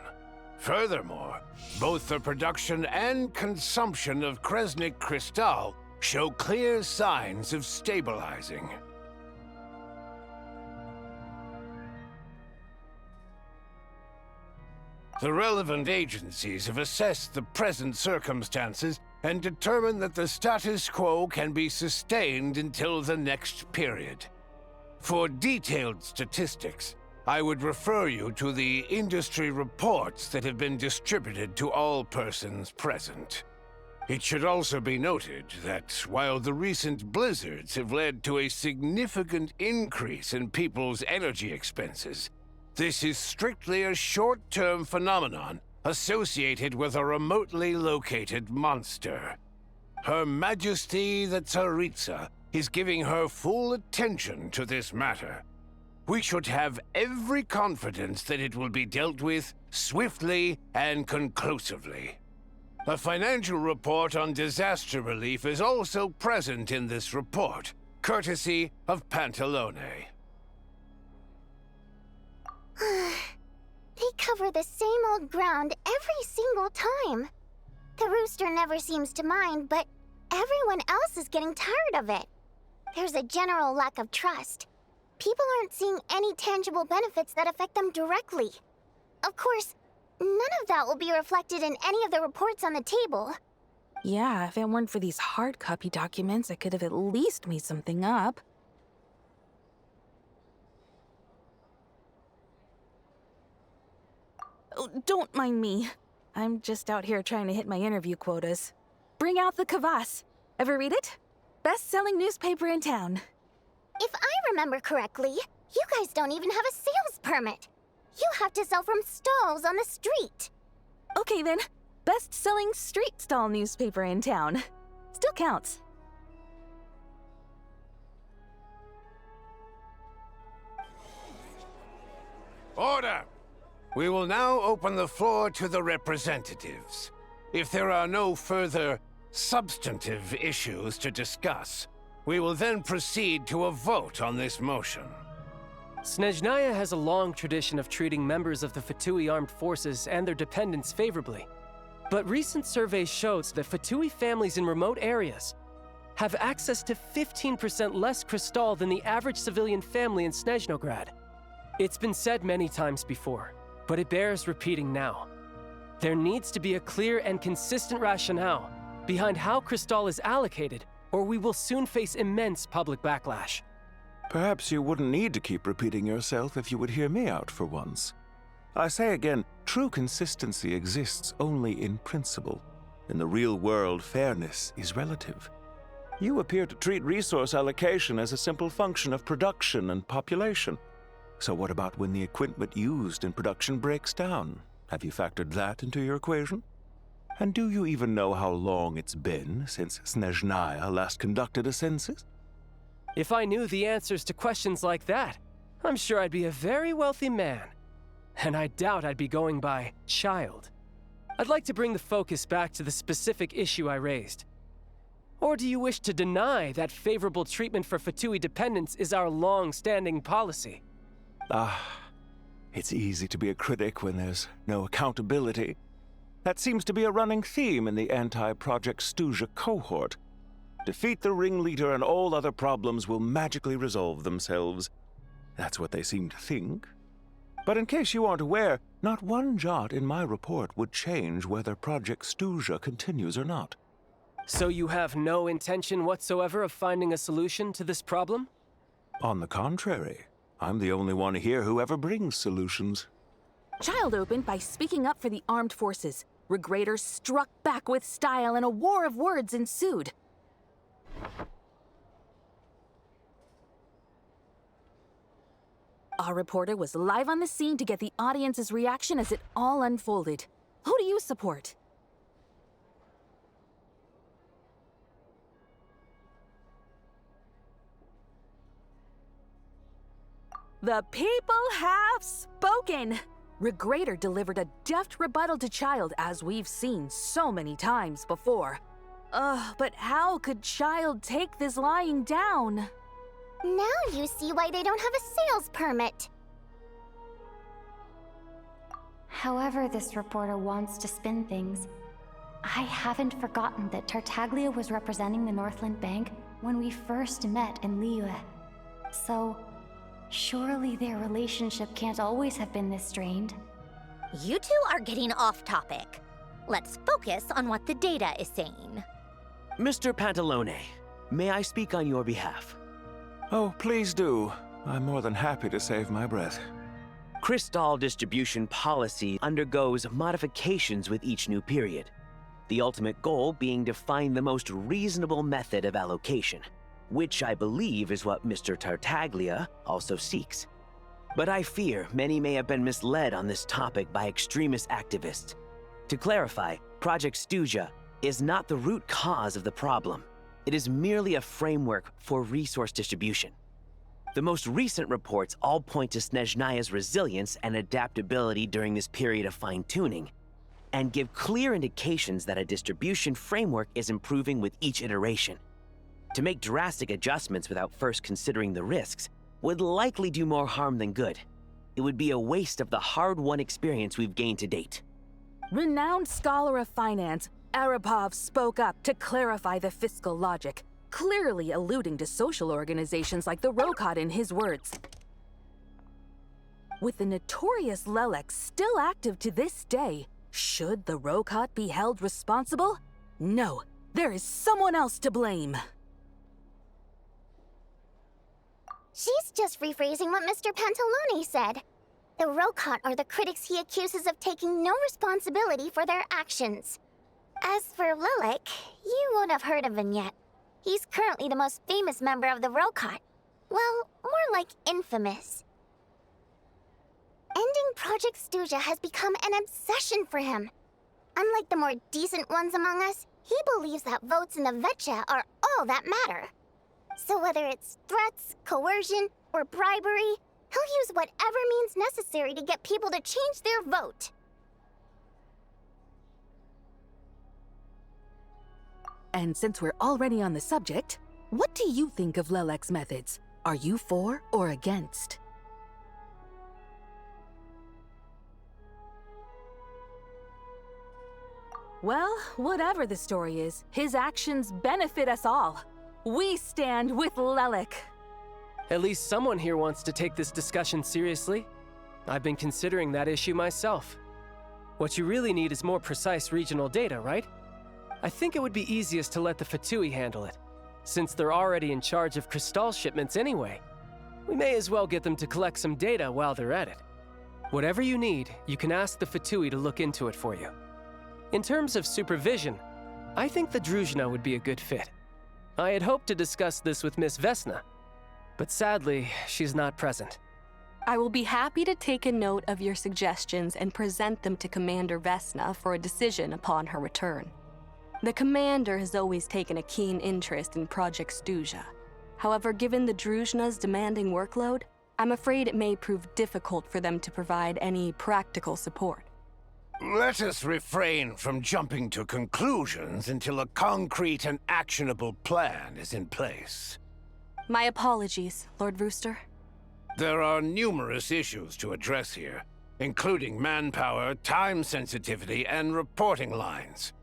Furthermore, both the production and consumption of Kresnik Crystal show clear signs of stabilizing. The relevant agencies have assessed the present circumstances and determined that the status quo can be sustained until the next period. For detailed statistics, I would refer you to the industry reports that have been distributed to all persons present. It should also be noted that while the recent blizzards have led to a significant increase in people's energy expenses, this is strictly a short-term phenomenon associated with a remotely located monster. Her Majesty the Tsaritsa is giving her full attention to this matter. We should have every confidence that it will be dealt with swiftly and conclusively. A financial report on disaster relief is also present in this report, courtesy of Pantalone. They cover the same old ground every single time. The rooster never seems to mind, but everyone else is getting tired of it. There's a general lack of trust. People aren't seeing any tangible benefits that affect them directly. Of course, none of that will be reflected in any of the reports on the table. Yeah, if it weren't for these hard copy documents, I could have at least made something up. Oh, don't mind me. I'm just out here trying to hit my interview quotas. Bring out the kvass. Ever read it? best-selling newspaper in town. If I remember correctly, you guys don't even have a sales permit. You have to sell from stalls on the street. Okay then, best-selling street stall newspaper in town. Still counts. Order! We will now open the floor to the representatives. If there are no further substantive issues to discuss, we will then proceed to a vote on this motion. Snezhnaya has a long tradition of treating members of the Fatui armed forces and their dependents favorably. But recent surveys shows that Fatui families in remote areas have access to 15% less crystal than the average civilian family in Snezhnograd. It's been said many times before, but it bears repeating now. There needs to be a clear and consistent rationale behind how crystal is allocated, or we will soon face immense public backlash. Perhaps you wouldn't need to keep repeating yourself if you would hear me out for once. I say again, true consistency exists only in principle. In the real world, fairness is relative. You appear to treat resource allocation as a simple function of production and population. So what about when the equipment used in production breaks down? Have you factored that into your equation? And do you even know how long it's been since Snezhnaya last conducted a census? If I knew the answers to questions like that, I'm sure I'd be a very wealthy man. And I doubt I'd be going by child. I'd like to bring the focus back to the specific issue I raised. Or do you wish to deny that favorable treatment for Fatui dependents is our long-standing policy? It's easy to be a critic when there's no accountability. That seems to be a running theme in the anti-Project Stuja cohort. Defeat the ringleader and all other problems will magically resolve themselves. That's what they seem to think. But in case you aren't aware, not one jot in my report would change whether Project Stuja continues or not. So you have no intention whatsoever of finding a solution to this problem? On the contrary, I'm the only one here who ever brings solutions. Child opened by speaking up for the armed forces. Regrator struck back with style and a war of words ensued. Our reporter was live on the scene to get the audience's reaction as it all unfolded. Who do you support? The people have spoken! Regrator delivered a deft rebuttal to Child, as we've seen so many times before. But how could Child take this lying down? Now you see why they don't have a sales permit. However this reporter wants to spin things, I haven't forgotten that Tartaglia was representing the Northland Bank when we first met in Liyue. So, surely their relationship can't always have been this strained. You two are getting off topic. Let's focus on what the data is saying. Mr. Pantalone, may I speak on your behalf? Oh, please do. I'm more than happy to save my breath. Crystal distribution policy undergoes modifications with each new period. The ultimate goal being to find the most reasonable method of allocation, which I believe is what Mr. Tartaglia also seeks. But I fear many may have been misled on this topic by extremist activists. To clarify, Project Stuja is not the root cause of the problem. It is merely a framework for resource distribution. The most recent reports all point to Snezhnaya's resilience and adaptability during this period of fine-tuning, and give clear indications that a distribution framework is improving with each iteration. To make drastic adjustments without first considering the risks would likely do more harm than good. It would be a waste of the hard-won experience we've gained to date. Renowned scholar of finance, Arapov spoke up to clarify the fiscal logic, clearly alluding to social organizations like the Rokot in his words. With the notorious Lelek still active to this day, should the Rokot be held responsible? No, there is someone else to blame. She's just rephrasing what Mr. Pantalone said. The Rokot are the critics he accuses of taking no responsibility for their actions. As for Lilek, you won't have heard of him yet. He's currently the most famous member of the Rokot. Well, more like infamous. Ending Project Stuja has become an obsession for him. Unlike the more decent ones among us, he believes that votes in the Vetcha are all that matter. So whether it's threats, coercion, or bribery, he'll use whatever means necessary to get people to change their vote. And since we're already on the subject, what do you think of Lelek's methods? Are you for or against? Well, whatever the story is, his actions benefit us all. We stand with Lelek. At least someone here wants to take this discussion seriously. I've been considering that issue myself. What you really need is more precise regional data, right? I think it would be easiest to let the Fatui handle it, since they're already in charge of Crystal shipments anyway. We may as well get them to collect some data while they're at it. Whatever you need, you can ask the Fatui to look into it for you. In terms of supervision, I think the Druzhna would be a good fit. I had hoped to discuss this with Miss Vesna, but sadly, she's not present. I will be happy to take a note of your suggestions and present them to Commander Vesna for a decision upon her return. The Commander has always taken a keen interest in Project Stuja. However, given the Druzhna's demanding workload, I'm afraid it may prove difficult for them to provide any practical support. Let us refrain from jumping to conclusions until a concrete and actionable plan is in place. My apologies, Lord Rooster. There are numerous issues to address here, including manpower, time sensitivity, and reporting lines.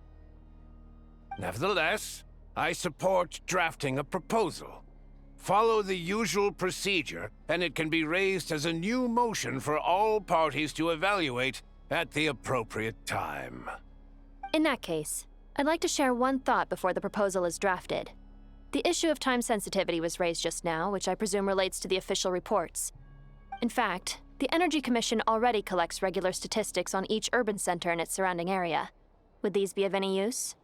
Nevertheless, I support drafting a proposal. Follow the usual procedure, and it can be raised as a new motion for all parties to evaluate at the appropriate time. In that case, I'd like to share one thought before the proposal is drafted. The issue of time sensitivity was raised just now, which I presume relates to the official reports. In fact, the Energy Commission already collects regular statistics on each urban center and its surrounding area. Would these be of any use?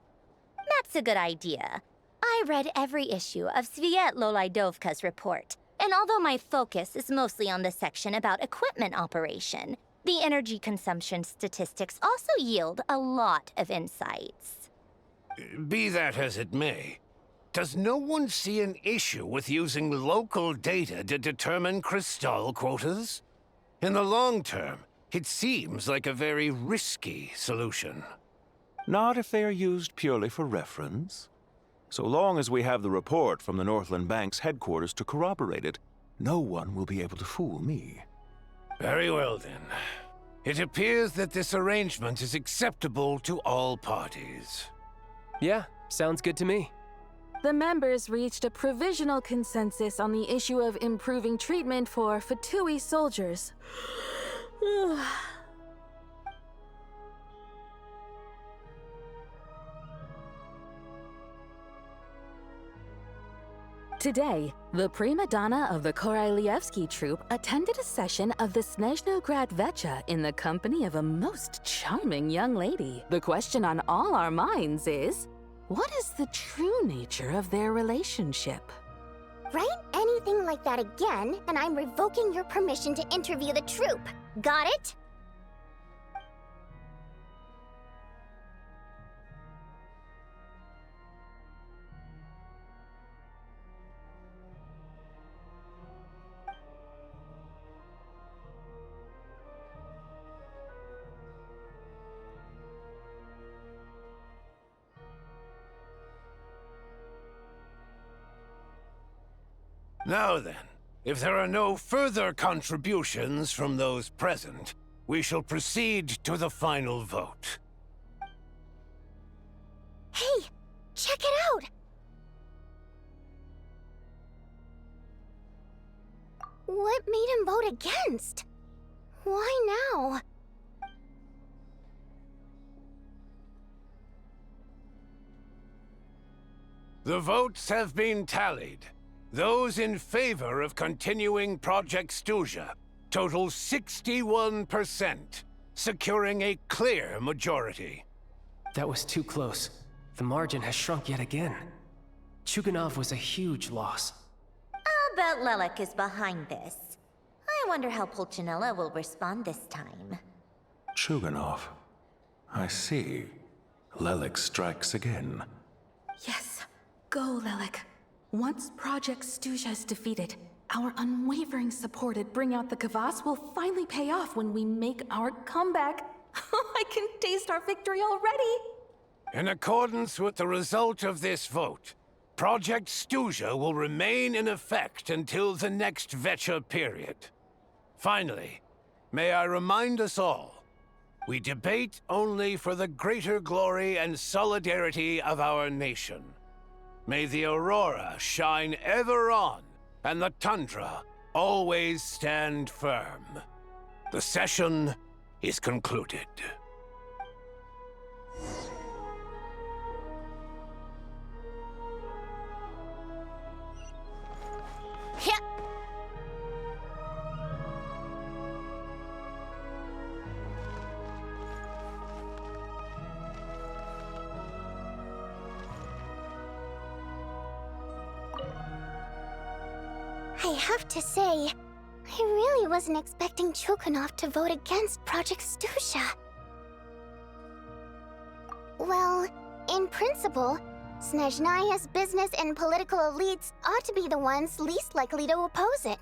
That's a good idea. I read every issue of Sviet-Lolaidovka's report, and although my focus is mostly on the section about equipment operation, the energy consumption statistics also yield a lot of insights. Be that as it may, does no one see an issue with using local data to determine Crystal quotas? In the long term, it seems like a very risky solution. Not if they are used purely for reference. So long as we have the report from the Northland Bank's headquarters to corroborate it, no one will be able to fool me. Very well, then. It appears that this arrangement is acceptable to all parties. Yeah, sounds good to me. The members reached a provisional consensus on the issue of improving treatment for Fatui soldiers. Today, the prima donna of the Korailievsky troupe attended a session of the Snezhnograd Vetcha in the company of a most charming young lady. The question on all our minds is, what is the true nature of their relationship? Write anything like that again, and I'm revoking your permission to interview the troupe. Got it? Now then, if there are no further contributions from those present, we shall proceed to the final vote. Hey, check it out! What made him vote against? Why now? The votes have been tallied. Those in favor of continuing Project Stuja total 61%, securing a clear majority. That was too close. The margin has shrunk yet again. Chuganov was a huge loss. I'll bet Lelek is behind this. I wonder how Pulcinella will respond this time. Chuganov. I see. Lelek strikes again. Yes. Go, Lelek. Once Project Stuja is defeated, our unwavering support at Bring Out the Kvass will finally pay off when we make our comeback. I can taste our victory already! In accordance with the result of this vote, Project Stuja will remain in effect until the next Vecha period. Finally, may I remind us all, we debate only for the greater glory and solidarity of our nation. May the aurora shine ever on, and the tundra always stand firm. The session is concluded. I have to say, I really wasn't expecting Chuganov to vote against Project Stuja. Well, in principle, Snezhnaya's business and political elites ought to be the ones least likely to oppose it.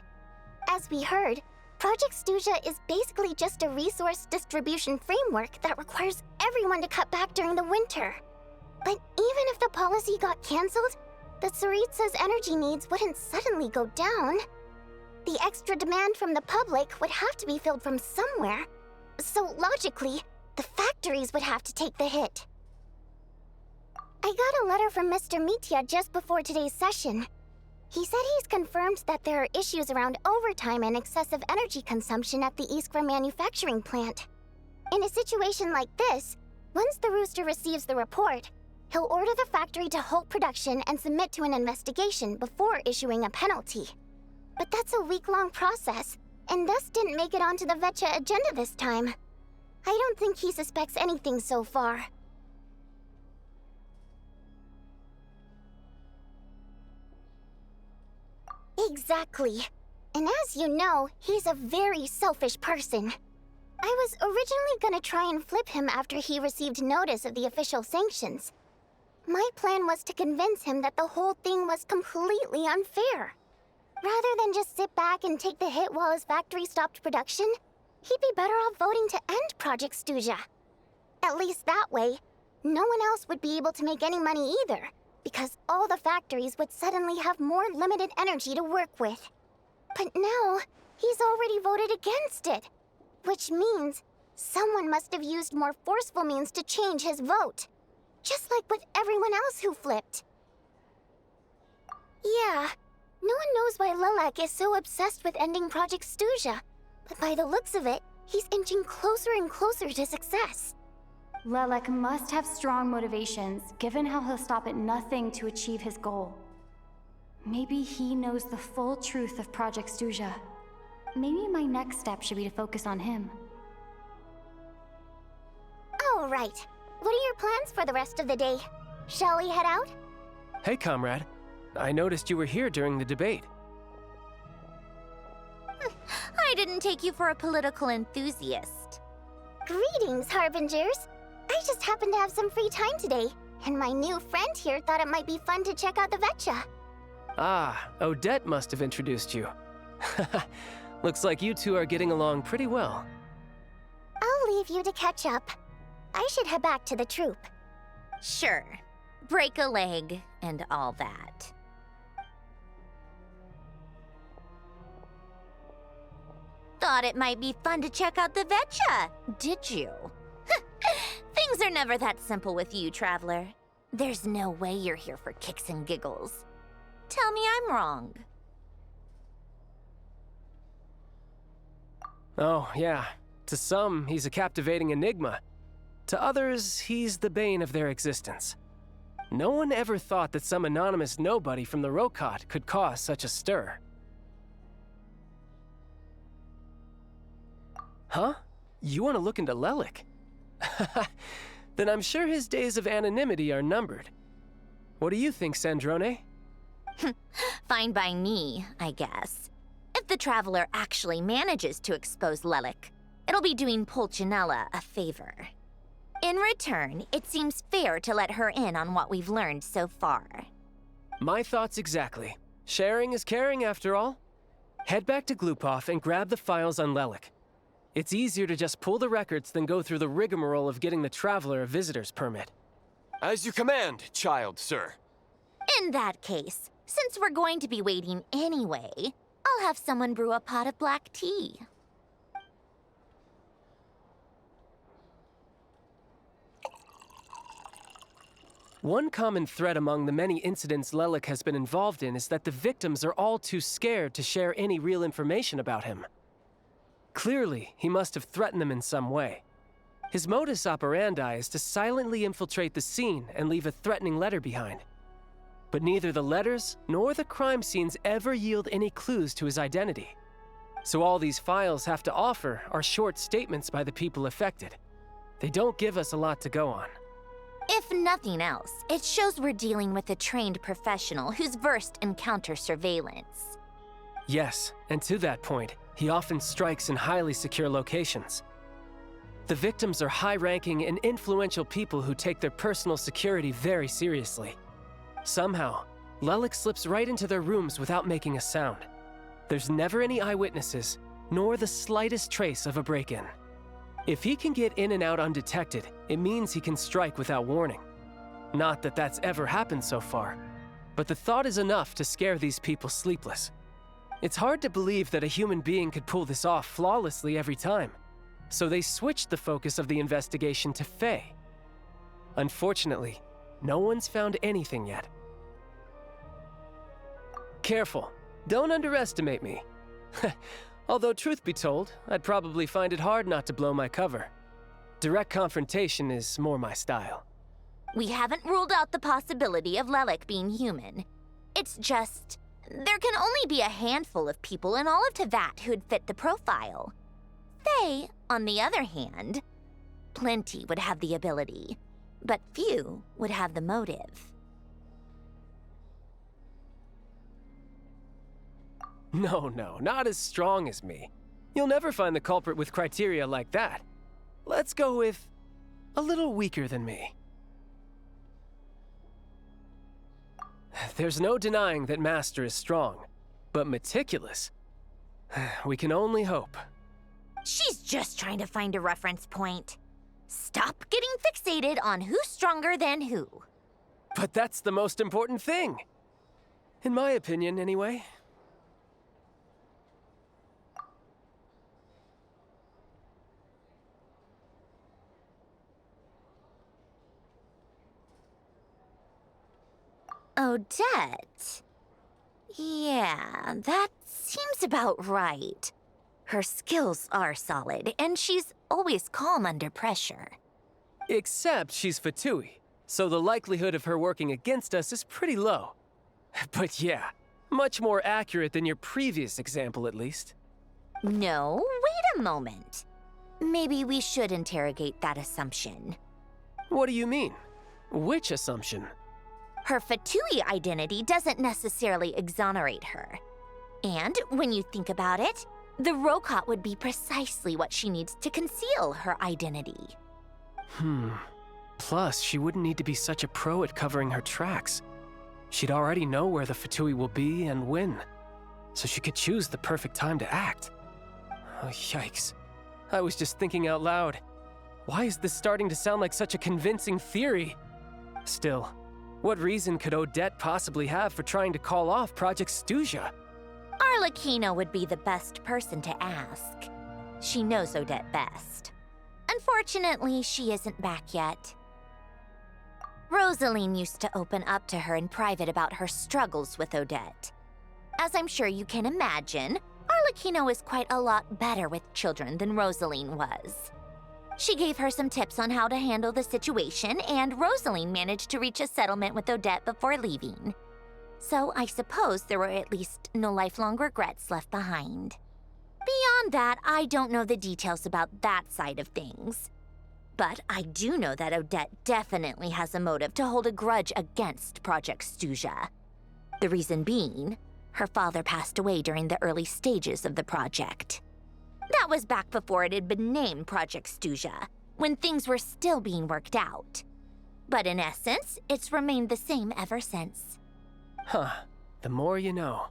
As we heard, Project Stuja is basically just a resource distribution framework that requires everyone to cut back during the winter. But even if the policy got cancelled, the Tsaritsa's energy needs wouldn't suddenly go down. The extra demand from the public would have to be filled from somewhere. So logically, the factories would have to take the hit. I got a letter from Mr. Mitya just before today's session. He said he's confirmed that there are issues around overtime and excessive energy consumption at the Iskra manufacturing plant. In a situation like this, once the Rooster receives the report, he'll order the factory to halt production and submit to an investigation before issuing a penalty. But that's a week-long process, and thus didn't make it onto the Vecha agenda this time. I don't think he suspects anything so far. Exactly. And as you know, he's a very selfish person. I was originally gonna try and flip him after he received notice of the official sanctions. My plan was to convince him that the whole thing was completely unfair. Rather than just sit back and take the hit while his factory stopped production, he'd be better off voting to end Project Stuja. At least that way, no one else would be able to make any money either, because all the factories would suddenly have more limited energy to work with. But now, he's already voted against it, which means someone must have used more forceful means to change his vote. Just like with everyone else who flipped. Yeah, no one knows why Lelek is so obsessed with ending Project Stuja, but by the looks of it, he's inching closer and closer to success. Lelek must have strong motivations, given how he'll stop at nothing to achieve his goal. Maybe he knows the full truth of Project Stuja. Maybe my next step should be to focus on him. All right. What are your plans for the rest of the day? Shall we head out? Hey, comrade. I noticed you were here during the debate. I didn't take you for a political enthusiast. Greetings, Harbingers. I just happened to have some free time today, and my new friend here thought it might be fun to check out the Vecha. Ah, Odette must have introduced you. Looks like you two are getting along pretty well. I'll leave you to catch up. I should head back to the troop. Sure. Break a leg and all that. Thought it might be fun to check out the Vecha, did you? Things are never that simple with you, Traveler. There's no way you're here for kicks and giggles. Tell me I'm wrong. Oh, yeah. To some, he's a captivating enigma. To others, he's the bane of their existence. No one ever thought that some anonymous nobody from the Rokot could cause such a stir. Huh? You want to look into Lelek? Then I'm sure his days of anonymity are numbered. What do you think, Sandrone? Fine by me, I guess. If the Traveler actually manages to expose Lelik, it'll be doing Pulcinella a favor. In return, it seems fair to let her in on what we've learned so far. My thoughts exactly. Sharing is caring, after all. Head back to Glupov and grab the files on Lelik. It's easier to just pull the records than go through the rigmarole of getting the Traveler a visitor's permit. As you command, child, sir. In that case, since we're going to be waiting anyway, I'll have someone brew a pot of black tea. One common thread among the many incidents Lelik has been involved in is that the victims are all too scared to share any real information about him. Clearly, he must have threatened them in some way. His modus operandi is to silently infiltrate the scene and leave a threatening letter behind. But neither the letters nor the crime scenes ever yield any clues to his identity. So all these files have to offer are short statements by the people affected. They don't give us a lot to go on. If nothing else, it shows we're dealing with a trained professional who's versed in counter-surveillance. Yes, and to that point, he often strikes in highly secure locations. The victims are high-ranking and influential people who take their personal security very seriously. Somehow, Lelik slips right into their rooms without making a sound. There's never any eyewitnesses, nor the slightest trace of a break-in. If he can get in and out undetected, it means he can strike without warning. Not that that's ever happened so far, but the thought is enough to scare these people sleepless. It's hard to believe that a human being could pull this off flawlessly every time, so they switched the focus of the investigation to Faye. Unfortunately, no one's found anything yet. Careful, don't underestimate me. Although truth be told, I'd probably find it hard not to blow my cover. Direct confrontation is more my style. We haven't ruled out the possibility of Lelik being human. It's just, there can only be a handful of people in all of Teyvat who'd fit the profile. Faye, on the other hand, plenty would have the ability, but few would have the motive. No, not as strong as me. You'll never find the culprit with criteria like that. Let's go with a little weaker than me. There's no denying that Master is strong, but meticulous. We can only hope. She's just trying to find a reference point. Stop getting fixated on who's stronger than who. But that's the most important thing. In my opinion, anyway. Odette? Yeah, that seems about right. Her skills are solid, and she's always calm under pressure. Except she's Fatui, so the likelihood of her working against us is pretty low. But yeah, much more accurate than your previous example, at least. No, wait a moment. Maybe we should interrogate that assumption. What do you mean? Which assumption? Her Fatui identity doesn't necessarily exonerate her. And when you think about it, the Rokot would be precisely what she needs to conceal her identity. Plus, she wouldn't need to be such a pro at covering her tracks. She'd already know where the Fatui will be and when, so she could choose the perfect time to act. Oh, yikes. I was just thinking out loud. Why is this starting to sound like such a convincing theory? Still, what reason could Odette possibly have for trying to call off Project Stuja? Arlecchino would be the best person to ask. She knows Odette best. Unfortunately, she isn't back yet. Rosaline used to open up to her in private about her struggles with Odette. As I'm sure you can imagine, Arlecchino is quite a lot better with children than Rosaline was. She gave her some tips on how to handle the situation, and Rosaline managed to reach a settlement with Odette before leaving. So I suppose there were at least no lifelong regrets left behind. Beyond that, I don't know the details about that side of things. But I do know that Odette definitely has a motive to hold a grudge against Project Stuja. The reason being, her father passed away during the early stages of the project. That was back before it had been named Project Stuja, when things were still being worked out. But in essence, it's remained the same ever since. Huh. The more you know.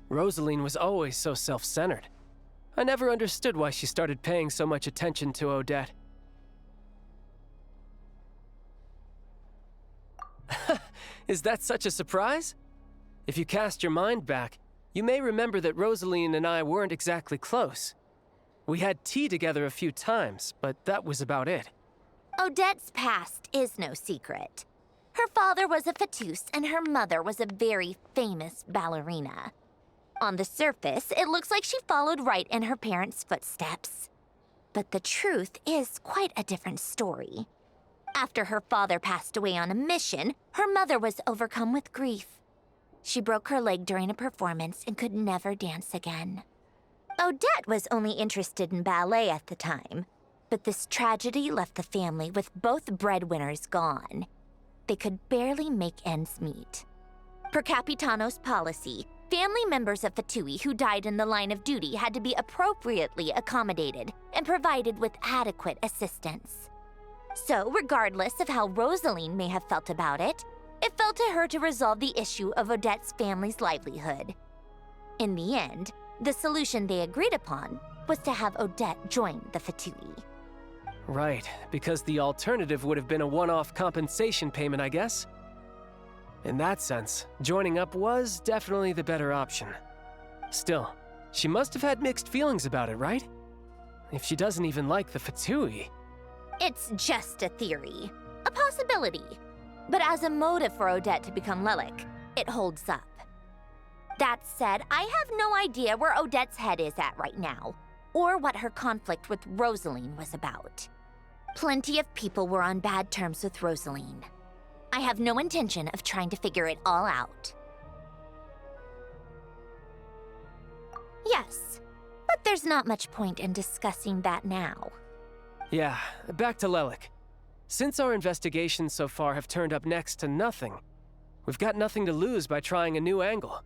Rosaline was always so self-centered. I never understood why she started paying so much attention to Odette. Is that such a surprise? If you cast your mind back, you may remember that Rosaline and I weren't exactly close. We had tea together a few times, but that was about it. Odette's past is no secret. Her father was a fatus and her mother was a very famous ballerina. On the surface, it looks like she followed right in her parents' footsteps. But the truth is quite a different story. After her father passed away on a mission, her mother was overcome with grief. She broke her leg during a performance and could never dance again. Odette was only interested in ballet at the time, but this tragedy left the family with both breadwinners gone. They could barely make ends meet. Per Capitano's policy, family members of Fatui who died in the line of duty had to be appropriately accommodated and provided with adequate assistance. So, regardless of how Rosaline may have felt about it, it fell to her to resolve the issue of Odette's family's livelihood. In the end, the solution they agreed upon was to have Odette join the Fatui. Right, because the alternative would have been a one-off compensation payment, I guess. In that sense, joining up was definitely the better option. Still, she must have had mixed feelings about it, right? If she doesn't even like the Fatui. It's just a theory, a possibility. But as a motive for Odette to become Lelik, it holds up. That said, I have no idea where Odette's head is at right now, or what her conflict with Rosaline was about. Plenty of people were on bad terms with Rosaline. I have no intention of trying to figure it all out. Yes, but there's not much point in discussing that now. Yeah, back to Lelik. Since our investigations so far have turned up next to nothing, we've got nothing to lose by trying a new angle.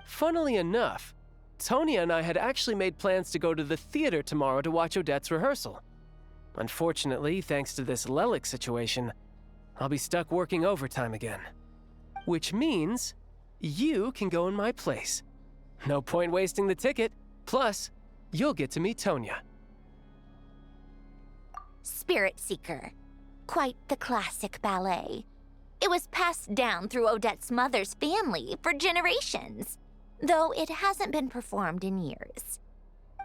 Funnily enough, Tonya and I had actually made plans to go to the theater tomorrow to watch Odette's rehearsal. Unfortunately, thanks to this Lelik situation, I'll be stuck working overtime again. Which means you can go in my place. No point wasting the ticket, plus you'll get to meet Tonya. Spirit Seeker. Quite the classic ballet. It was passed down through Odette's mother's family for generations, though it hasn't been performed in years.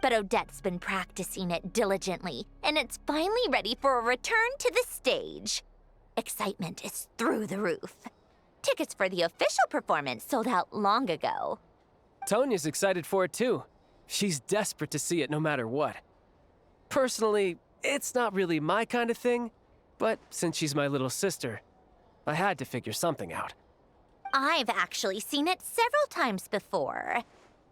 But Odette's been practicing it diligently, and it's finally ready for a return to the stage. Excitement is through the roof. Tickets for the official performance sold out long ago. Tonya's excited for it too. She's desperate to see it no matter what. Personally, it's not really my kind of thing, but since she's my little sister, I had to figure something out. I've actually seen it several times before.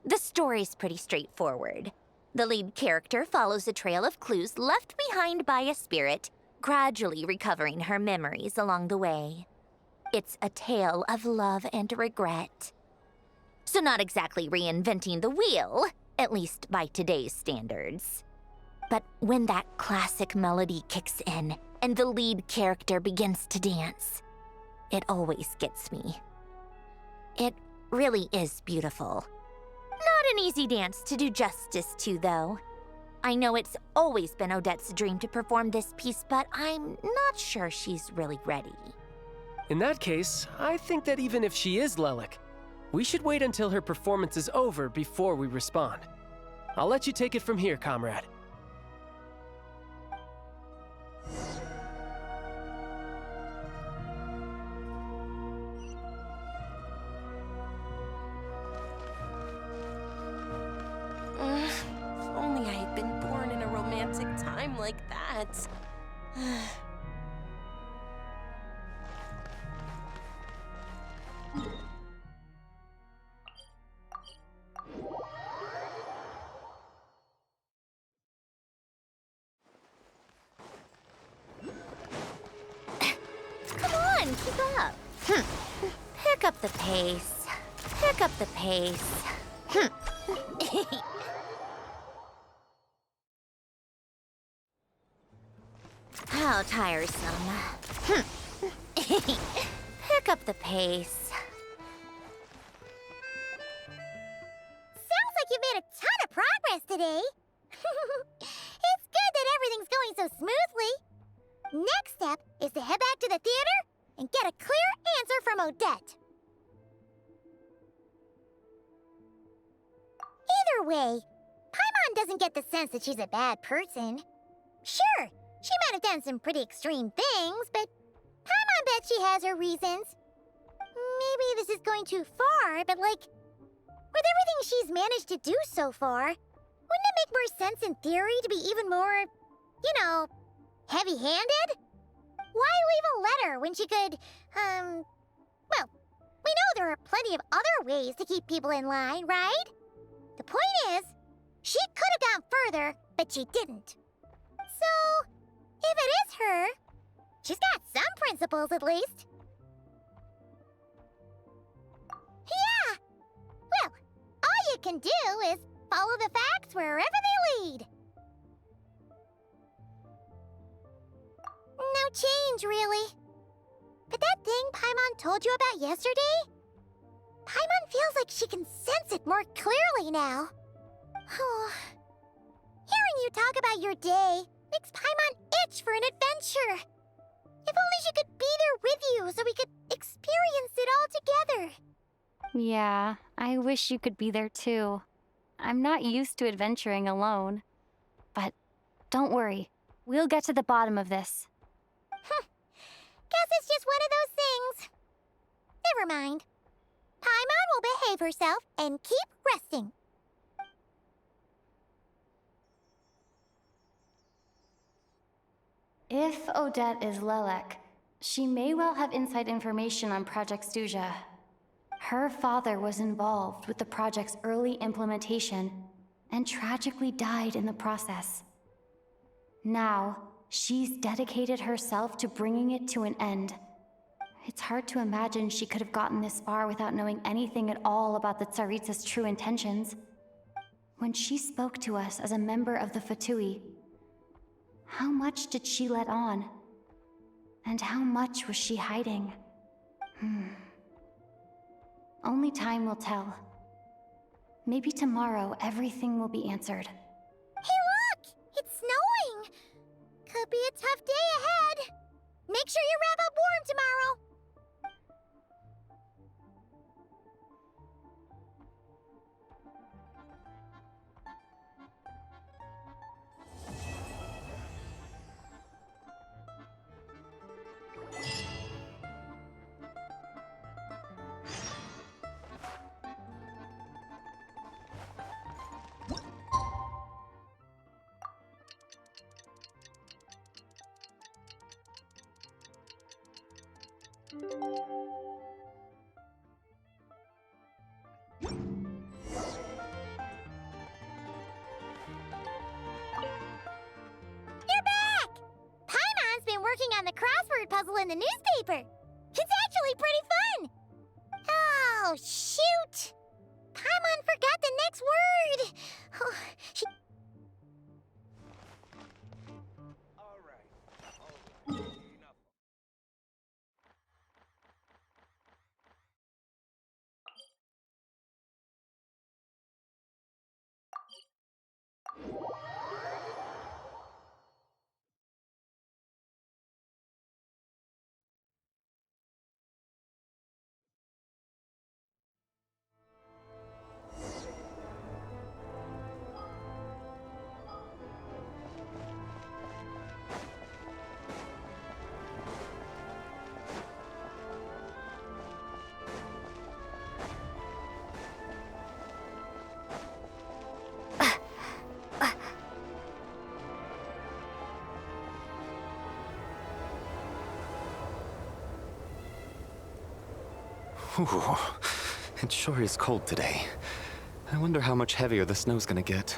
The story's pretty straightforward. The lead character follows a trail of clues left behind by a spirit, gradually recovering her memories along the way. It's a tale of love and regret. So not exactly reinventing the wheel, at least by today's standards. But when that classic melody kicks in and the lead character begins to dance, it always gets me. It really is beautiful. Not an easy dance to do justice to, though. I know it's always been Odette's dream to perform this piece, but I'm not sure she's really ready. In that case, I think that even if she is Lelik, we should wait until her performance is over before we respond. I'll let you take it from here, comrade. If only I had been born in a romantic time like that. Come on, keep up. Pick up the pace. Pick up the pace. How tiresome. Pick up the pace. Sounds like you made a ton of progress today. It's good that everything's going so smoothly. Next step is to head back to the theater and get a clear answer from Odette. Either way, Paimon doesn't get the sense that she's a bad person. Sure, she might have done some pretty extreme things, but Paimon bet she has her reasons. Maybe this is going too far, but like, with everything she's managed to do so far, wouldn't it make more sense in theory to be even more, you know, heavy-handed? Why leave a letter when she could, well, we know there are plenty of other ways to keep people in line, right? The point is, she could have gone further, but she didn't. So, if it is her, she's got some principles at least. Yeah! Well, all you can do is follow the facts wherever they lead. No change, really. But that thing Paimon told you about yesterday? Paimon feels like she can sense it more clearly now. Hearing you talk about your day makes Paimon itch for an adventure. If only she could be there with you so we could experience it all together. Yeah, I wish you could be there too. I'm not used to adventuring alone. But don't worry, we'll get to the bottom of this. Guess it's just one of those things. Never mind. Paimon will behave herself and keep resting. If Odette is Lelek, she may well have inside information on Project Stuja. Her father was involved with the project's early implementation and tragically died in the process. Now, she's dedicated herself to bringing it to an end. It's hard to imagine she could have gotten this far without knowing anything at all about the Tsaritsa's true intentions. When she spoke to us as a member of the Fatui, how much did she let on? And how much was she hiding? Only time will tell. Maybe tomorrow everything will be answered. Hey look! It's snowing! Could be a tough day ahead. Make sure you wrap up warm tomorrow. You're back! Paimon's been working on the crossword puzzle in the newspaper. It's actually pretty fun. Oh, shoot! Paimon forgot the next word. Oh, she... Ooh, it sure is cold today. I wonder how much heavier the snow's gonna get.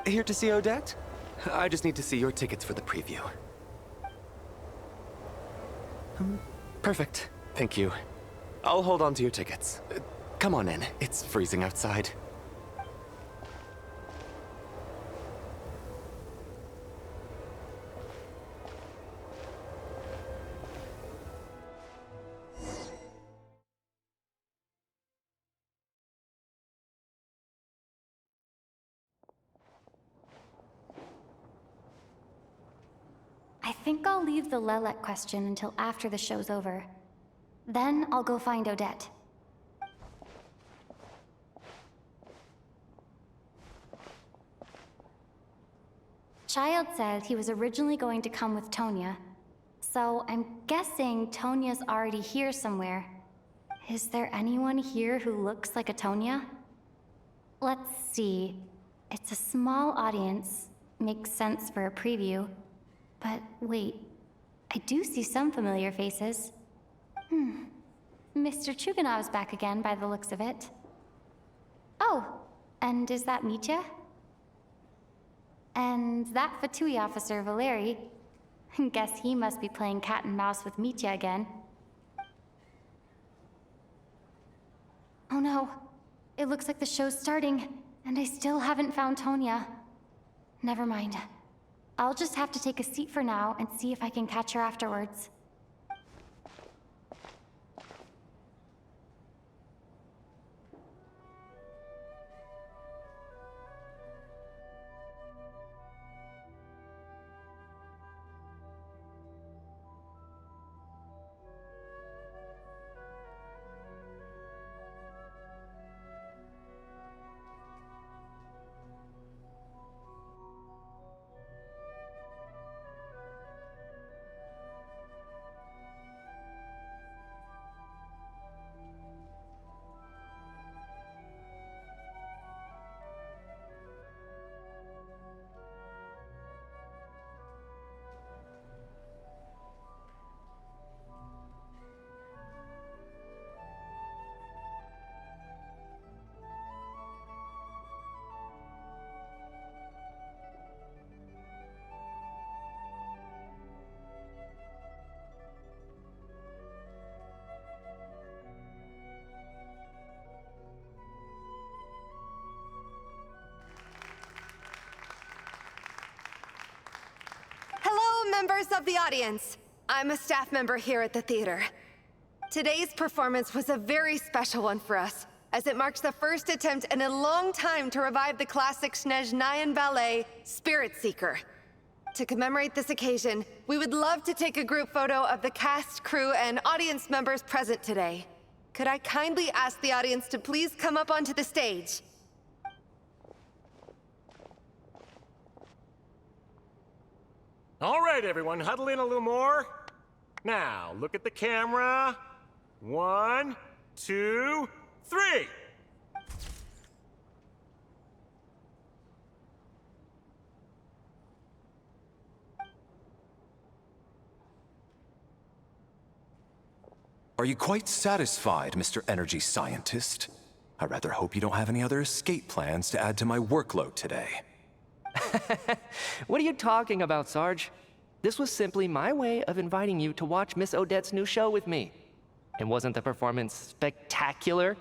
Here to see Odette? I just need to see your tickets for the preview. Perfect. Thank you. I'll hold on to your tickets. Come on in. It's freezing outside. I think I'll leave the Lelek question until after the show's over. Then I'll go find Odette. Child said he was originally going to come with Tonya, so I'm guessing Tonya's already here somewhere. Is there anyone here who looks like a Tonya? Let's see. It's a small audience. Makes sense for a preview. But wait, I do see some familiar faces. Mr. Chuganov's back again by the looks of it. Oh, and is that Mitya? And that Fatui officer, Valeri. Guess he must be playing cat and mouse with Mitya again. Oh no, it looks like the show's starting, and I still haven't found Tonya. Never mind. I'll just have to take a seat for now and see if I can catch her afterwards. Members of the audience, I'm a staff member here at the theater. Today's performance was a very special one for us, as it marks the first attempt in a long time to revive the classic Snezhnayan ballet, Spirit Seeker. To commemorate this occasion, we would love to take a group photo of the cast, crew, and audience members present today. Could I kindly ask the audience to please come up onto the stage? All right, everyone, huddle in a little more. Now, look at the camera. 1, 2, 3. Are you quite satisfied, Mr. Energy Scientist? I rather hope you don't have any other escape plans to add to my workload today. What are you talking about, Sarge? This was simply my way of inviting you to watch Miss Odette's new show with me. And wasn't the performance spectacular?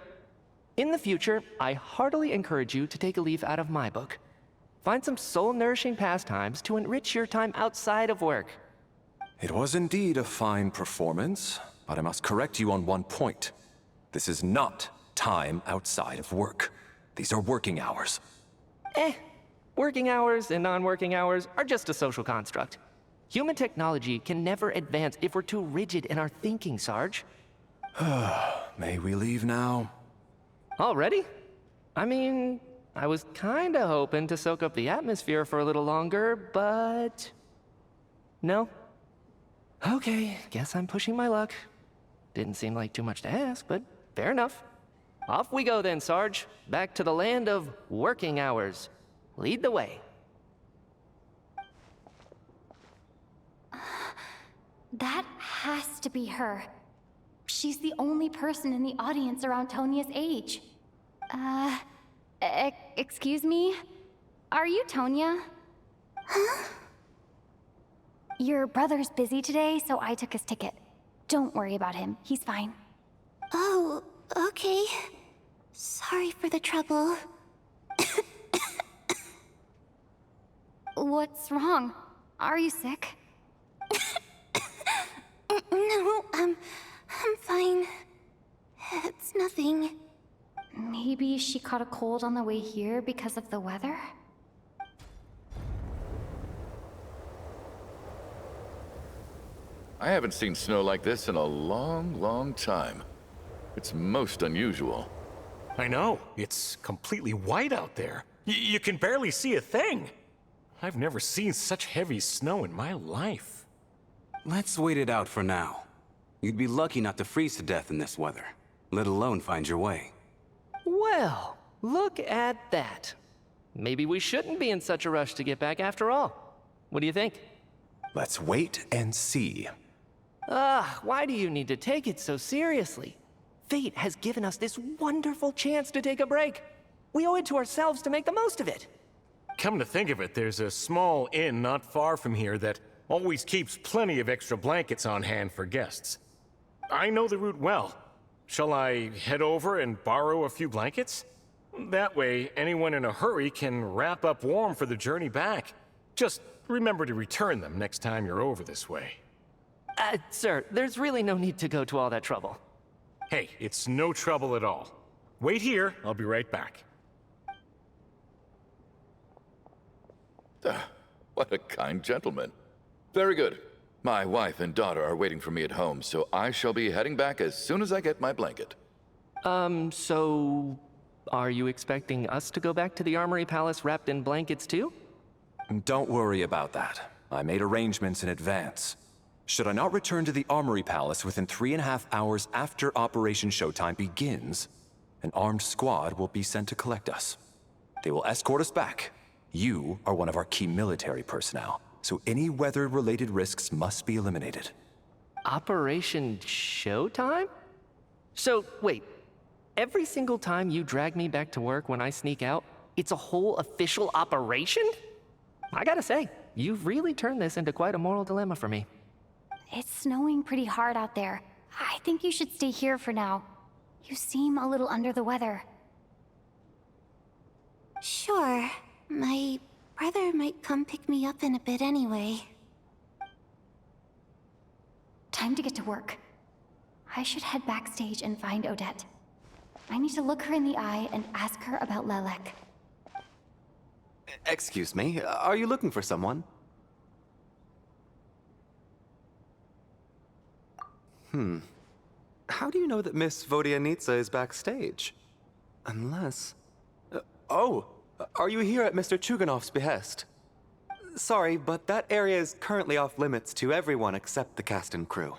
In the future, I heartily encourage you to take a leaf out of my book. Find some soul-nourishing pastimes to enrich your time outside of work. It was indeed a fine performance, but I must correct you on one point. This is not time outside of work. These are working hours. Working hours and non-working hours are just a social construct. Human technology can never advance if we're too rigid in our thinking, Sarge. May we leave now? Already? I mean, I was kinda hoping to soak up the atmosphere for a little longer, but... No? Okay, guess I'm pushing my luck. Didn't seem like too much to ask, but fair enough. Off we go then, Sarge. Back to the land of working hours. Lead the way. That has to be her. She's the only person in the audience around Tonya's age. Excuse me? Are you Tonya? Huh? Your brother's busy today, so I took his ticket. Don't worry about him. He's fine. Oh, okay. Sorry for the trouble. What's wrong? Are you sick? No, I'm fine. It's nothing. Maybe she caught a cold on the way here because of the weather? I haven't seen snow like this in a long, long time. It's most unusual. I know. It's completely white out there. You can barely see a thing. I've never seen such heavy snow in my life. Let's wait it out for now. You'd be lucky not to freeze to death in this weather, let alone find your way. Well, look at that. Maybe we shouldn't be in such a rush to get back after all. What do you think? Let's wait and see. Why do you need to take it so seriously? Fate has given us this wonderful chance to take a break. We owe it to ourselves to make the most of it. Come to think of it, there's a small inn not far from here that always keeps plenty of extra blankets on hand for guests. I know the route well. Shall I head over and borrow a few blankets? That way, anyone in a hurry can wrap up warm for the journey back. Just remember to return them next time you're over this way. Sir, there's really no need to go to all that trouble. Hey, it's no trouble at all. Wait here, I'll be right back. What a kind gentleman. Very good. My wife and daughter are waiting for me at home, so I shall be heading back as soon as I get my blanket. So... are you expecting us to go back to the Armory Palace wrapped in blankets too? Don't worry about that. I made arrangements in advance. Should I not return to the Armory Palace within 3.5 hours after Operation Showtime begins, an armed squad will be sent to collect us. They will escort us back. You are one of our key military personnel, so any weather-related risks must be eliminated. Operation Showtime? So, wait. Every single time you drag me back to work when I sneak out, it's a whole official operation? I gotta say, you've really turned this into quite a moral dilemma for me. It's snowing pretty hard out there. I think you should stay here for now. You seem a little under the weather. Sure. My brother might come pick me up in a bit anyway. Time to get to work. I should head backstage and find Odette. I need to look her in the eye and ask her about Lelek. Excuse me, are you looking for someone? How do you know that Miss Vodyanitsa is backstage? Unless... are you here at Mr. Chuganov's behest? Sorry, but that area is currently off limits to everyone except the cast and crew.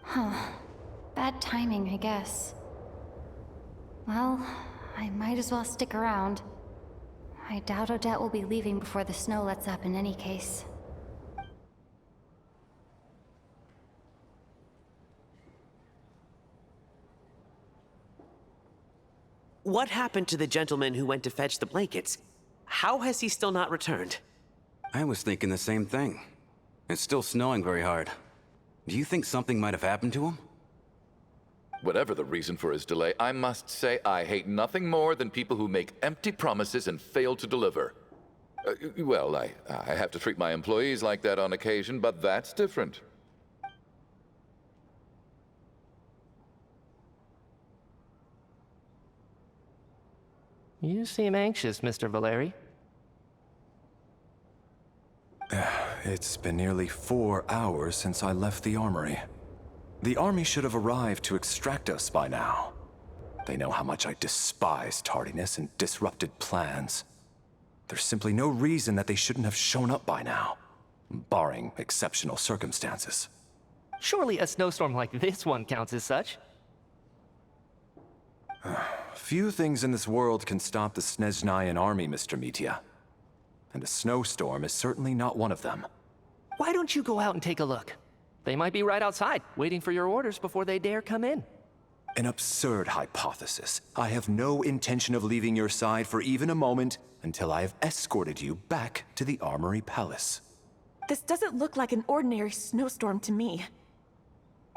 Huh. Bad timing, I guess. Well, I might as well stick around. I doubt Odette will be leaving before the snow lets up in any case. What happened to the gentleman who went to fetch the blankets? How has he still not returned? I was thinking the same thing. It's still snowing very hard. Do you think something might have happened to him? Whatever the reason for his delay, I must say I hate nothing more than people who make empty promises and fail to deliver. Well, I have to treat my employees like that on occasion, but that's different. You seem anxious, Mr. Valeri. It's been nearly 4 hours since I left the armory. The army should have arrived to extract us by now. They know how much I despise tardiness and disrupted plans. There's simply no reason that they shouldn't have shown up by now, barring exceptional circumstances. Surely a snowstorm like this one counts as such. Few things in this world can stop the Snezhnayan army, Mr. Mitya. And a snowstorm is certainly not one of them. Why don't you go out and take a look? They might be right outside, waiting for your orders before they dare come in. An absurd hypothesis. I have no intention of leaving your side for even a moment until I have escorted you back to the Armory Palace. This doesn't look like an ordinary snowstorm to me.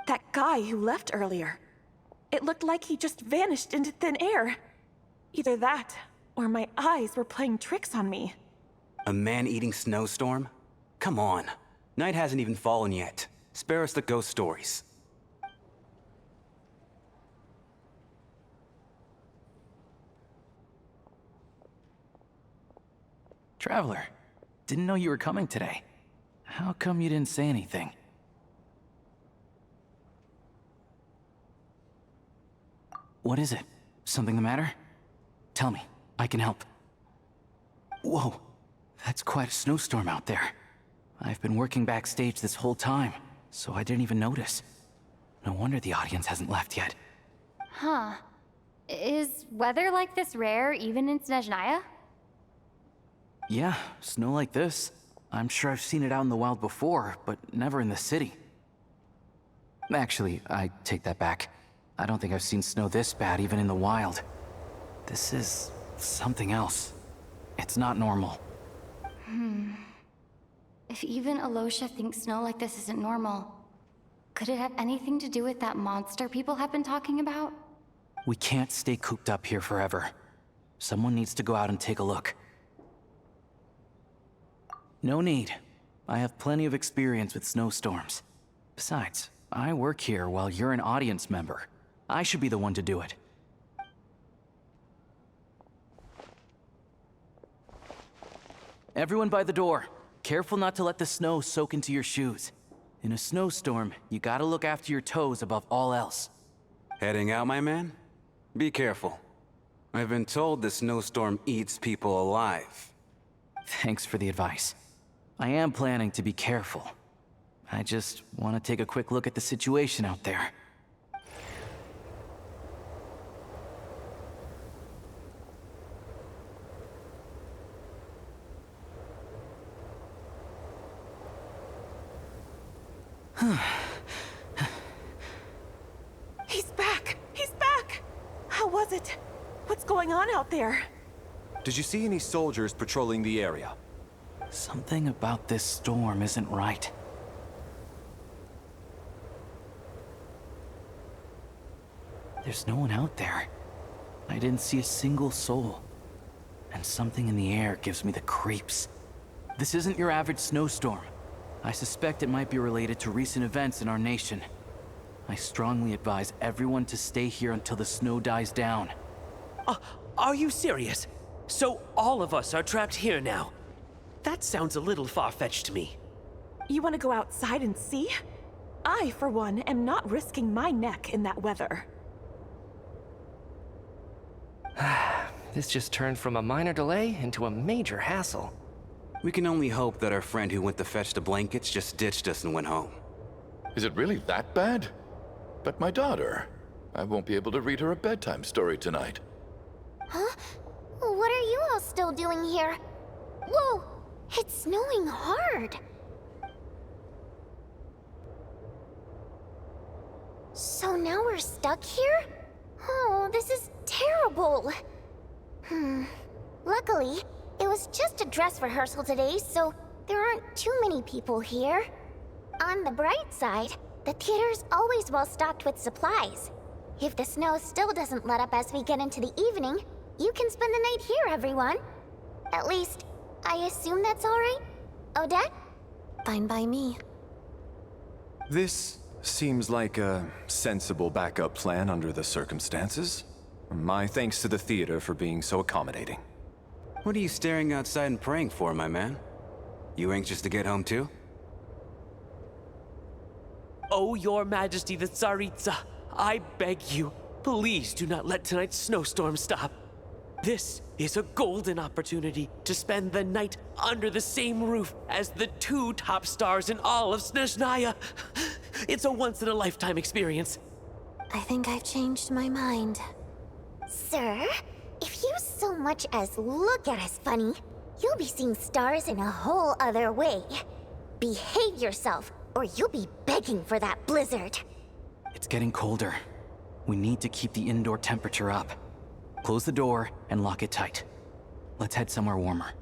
That guy who left earlier. It looked like he just vanished into thin air. Either that, or my eyes were playing tricks on me. A man-eating snowstorm? Come on. Night hasn't even fallen yet. Spare us the ghost stories. Traveler, didn't know you were coming today. How come you didn't say anything? What is it? Something the matter? Tell me, I can help. Whoa, that's quite a snowstorm out there. I've been working backstage this whole time, so I didn't even notice. No wonder the audience hasn't left yet. Huh. Is weather like this rare even in Snezhnaya? Yeah, snow like this. I'm sure I've seen it out in the wild before, but never in the city. Actually, I take that back. I don't think I've seen snow this bad even in the wild. This is something else. It's not normal. If even Alosha thinks snow like this isn't normal, could it have anything to do with that monster people have been talking about? We can't stay cooped up here forever. Someone needs to go out and take a look. No need. I have plenty of experience with snowstorms. Besides, I work here while you're an audience member. I should be the one to do it. Everyone by the door. Careful not to let the snow soak into your shoes. In a snowstorm, you gotta look after your toes above all else. Heading out, my man? Be careful. I've been told the snowstorm eats people alive. Thanks for the advice. I am planning to be careful. I just want to take a quick look at the situation out there. He's back! He's back! How was it? What's going on out there? Did you see any soldiers patrolling the area? Something about this storm isn't right. There's no one out there. I didn't see a single soul. And something in the air gives me the creeps. This isn't your average snowstorm. I suspect it might be related to recent events in our nation. I strongly advise everyone to stay here until the snow dies down. Are you serious? So all of us are trapped here now? That sounds a little far-fetched to me. You want to go outside and see? I, for one, am not risking my neck in that weather. This just turned from a minor delay into a major hassle. We can only hope that our friend who went to fetch the blankets just ditched us and went home. Is it really that bad? But my daughter, I won't be able to read her a bedtime story tonight. Huh? What are you all still doing here? Whoa! It's snowing hard! So now we're stuck here? Oh, this is terrible! Luckily, it was just a dress rehearsal today, so there aren't too many people here. On the bright side, the theater's always well stocked with supplies. If the snow still doesn't let up as we get into the evening, you can spend the night here, everyone. At least, I assume that's all right? Odette? Fine by me. This seems like a sensible backup plan under the circumstances. My thanks to the theater for being so accommodating. What are you staring outside and praying for, my man? You anxious to get home too? Oh, Your Majesty the Tsaritsa, I beg you, please do not let tonight's snowstorm stop. This is a golden opportunity to spend the night under the same roof as the two top stars in all of Snezhnaya. It's a once-in-a-lifetime experience. I think I've changed my mind. Sir, if you so much as look at us funny, you'll be seeing stars in a whole other way. Behave yourself, or you'll be begging for that blizzard. It's getting colder. We need to keep the indoor temperature up. Close the door and lock it tight. Let's head somewhere warmer.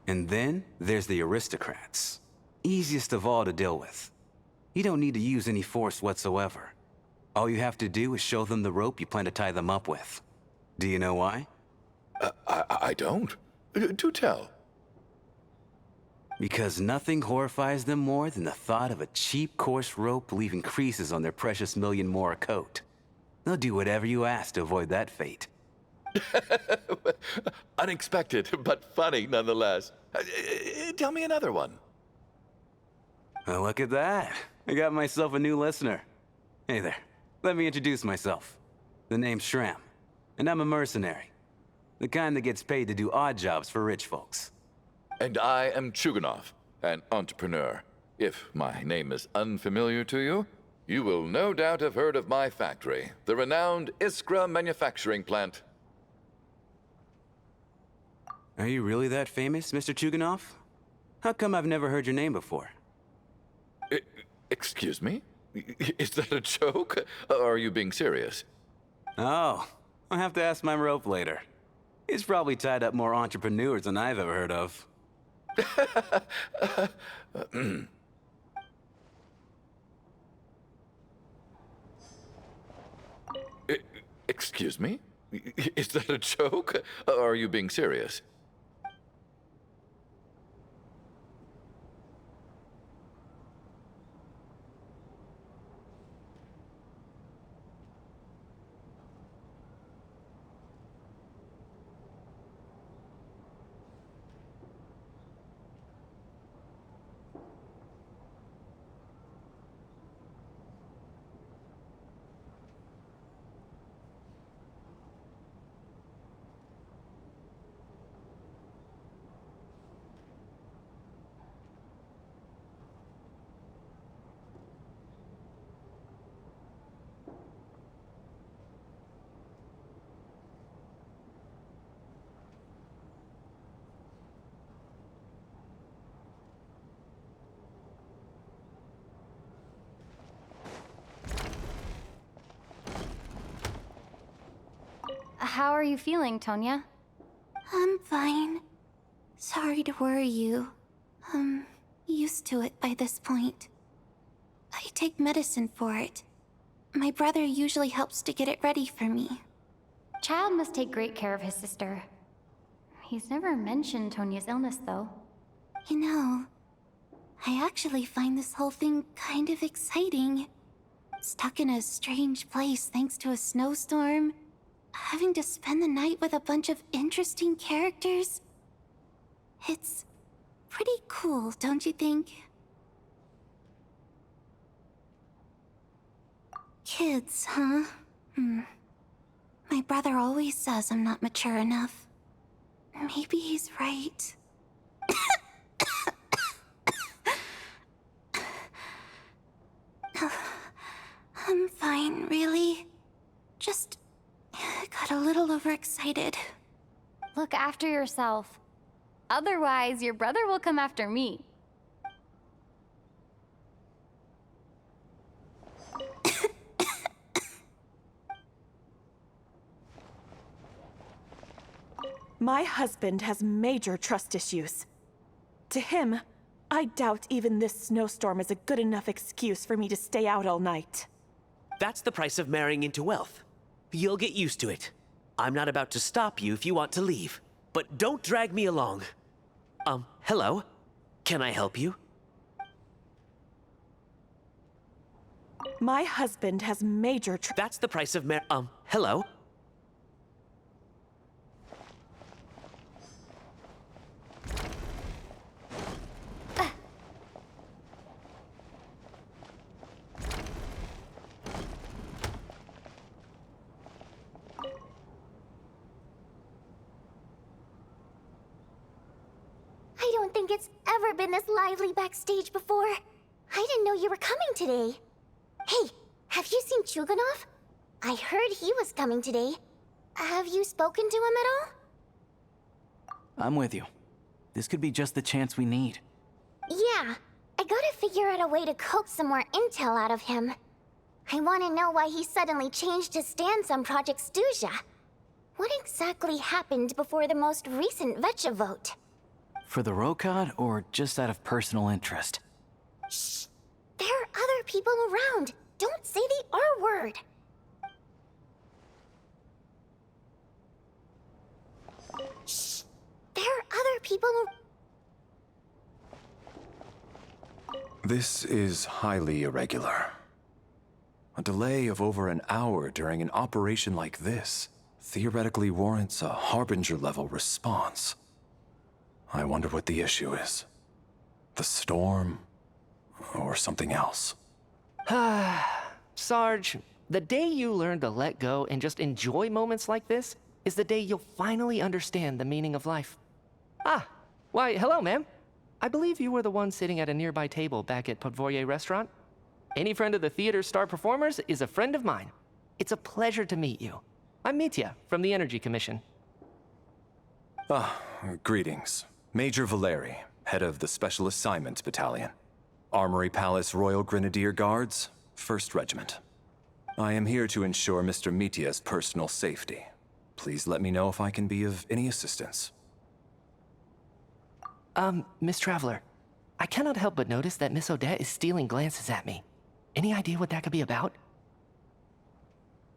And then there's the aristocrats. Easiest of all to deal with. You don't need to use any force whatsoever. All you have to do is show them the rope you plan to tie them up with. Do you know why? I don't. Do tell. Because nothing horrifies them more than the thought of a cheap, coarse rope leaving creases on their precious million more coat. They'll do whatever you ask to avoid that fate. Unexpected, but funny nonetheless. Tell me another one. Well, look at that. I got myself a new listener. Hey there. Let me introduce myself. The name's Shram, and I'm a mercenary. The kind that gets paid to do odd jobs for rich folks. And I am Chuganov, an entrepreneur. If my name is unfamiliar to you, you will no doubt have heard of my factory, the renowned Iskra manufacturing plant. Are you really that famous, Mr. Chuganov? How come I've never heard your name before? Excuse me? Is that a joke? Or are you being serious? Oh, I'll have to ask my rope later. It's probably tied up more entrepreneurs than I've ever heard of. Excuse me? Is that a joke? Or are you being serious? How are you feeling, Tonya? I'm fine. Sorry to worry you. I'm used to it by this point. I take medicine for it. My brother usually helps to get it ready for me. Child must take great care of his sister. He's never mentioned Tonya's illness, though. You know, I actually find this whole thing kind of exciting. Stuck in a strange place thanks to a snowstorm. Having to spend the night with a bunch of interesting characters. It's pretty cool, don't you think? Kids, huh? My brother always says I'm not mature enough. Maybe he's right. I'm fine, really. Just got a little overexcited. Look after yourself. Otherwise, your brother will come after me. My husband has major trust issues. To him, I doubt even this snowstorm is a good enough excuse for me to stay out all night. That's the price of marrying into wealth. You'll get used to it. I'm not about to stop you if you want to leave. But don't drag me along. Hello? Can I help you? My husband has major That's the price of hello? I don't think it's ever been this lively backstage before. I didn't know you were coming today. Hey, have you seen Chuganov? I heard he was coming today. Have you spoken to him at all? I'm with you. This could be just the chance we need. Yeah, I gotta figure out a way to coax some more intel out of him. I want to know why he suddenly changed his stance on Project Stuja. What exactly happened before the most recent Vetcha vote? For the Rokad, or just out of personal interest? Shh! There are other people around. Don't say the R word. Shh! There are other people. This is highly irregular. A delay of over an hour during an operation like this theoretically warrants a Harbinger-level response. I wonder what the issue is. The storm, or something else. Sarge, the day you learn to let go and just enjoy moments like this is the day you'll finally understand the meaning of life. Why, hello, ma'am. I believe you were the one sitting at a nearby table back at Podvorye Restaurant. Any friend of the theater's star performers is a friend of mine. It's a pleasure to meet you. I'm Mitya from the Energy Commission. Greetings. Major Valeri, head of the Special Assignments Battalion. Armory Palace Royal Grenadier Guards, 1st Regiment. I am here to ensure Mr. Mitya's personal safety. Please let me know if I can be of any assistance. Miss Traveler, I cannot help but notice that Miss Odette is stealing glances at me. Any idea what that could be about?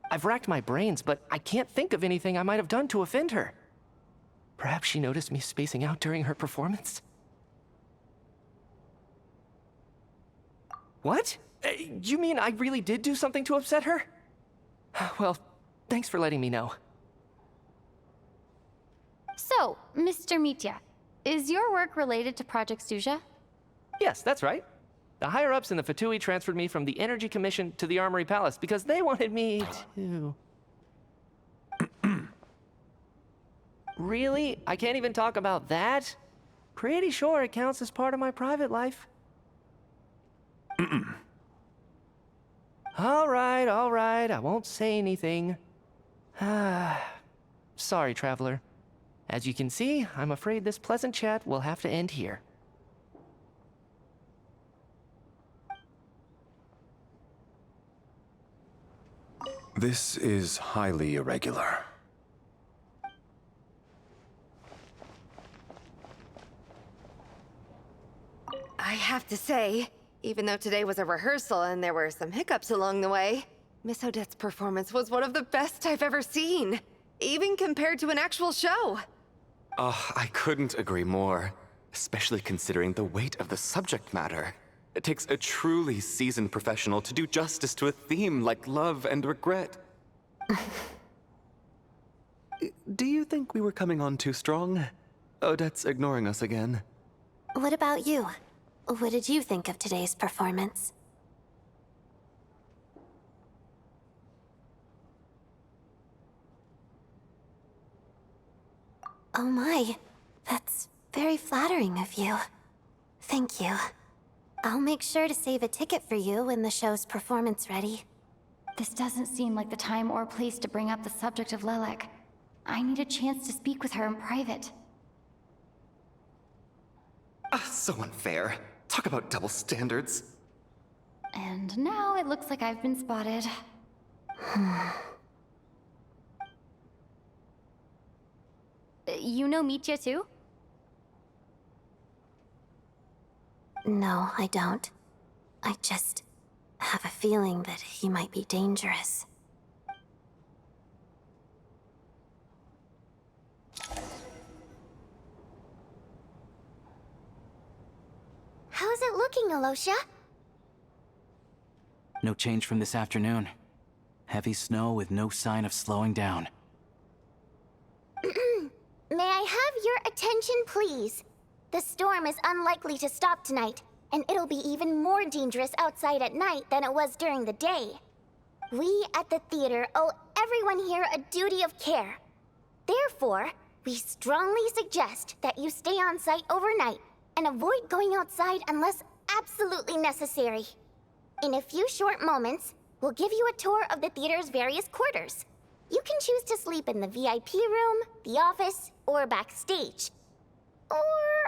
I've racked my brains, but I can't think of anything I might have done to offend her. Perhaps she noticed me spacing out during her performance? What? You mean I really did do something to upset her? Well, thanks for letting me know. So, Mr. Mitya, is your work related to Project Suja? Yes, that's right. The higher-ups in the Fatui transferred me from the Energy Commission to the Armory Palace because they wanted me to... Really? I can't even talk about that? Pretty sure it counts as part of my private life. All right, I won't say anything. Sorry, Traveler. As you can see, I'm afraid this pleasant chat will have to end here. This is highly irregular. I have to say, even though today was a rehearsal and there were some hiccups along the way, Miss Odette's performance was one of the best I've ever seen, even compared to an actual show. I couldn't agree more, especially considering the weight of the subject matter. It takes a truly seasoned professional to do justice to a theme like love and regret. Do you think we were coming on too strong? Odette's ignoring us again. What about you? What did you think of today's performance? Oh my, that's very flattering of you. Thank you. I'll make sure to save a ticket for you when the show's performance ready. This doesn't seem like the time or place to bring up the subject of Lelek. I need a chance to speak with her in private. So unfair. Talk about double standards. And now it looks like I've been spotted. You know Mitya too? No, I don't. I just have a feeling that he might be dangerous. How's it looking, Alosha? No change from this afternoon. Heavy snow with no sign of slowing down. May I have your attention, please? The storm is unlikely to stop tonight, and it'll be even more dangerous outside at night than it was during the day. We at the theater owe everyone here a duty of care. Therefore, we strongly suggest that you stay on site overnight and avoid going outside unless absolutely necessary. In a few short moments, we'll give you a tour of the theater's various quarters. You can choose to sleep in the VIP room, the office, or backstage. Or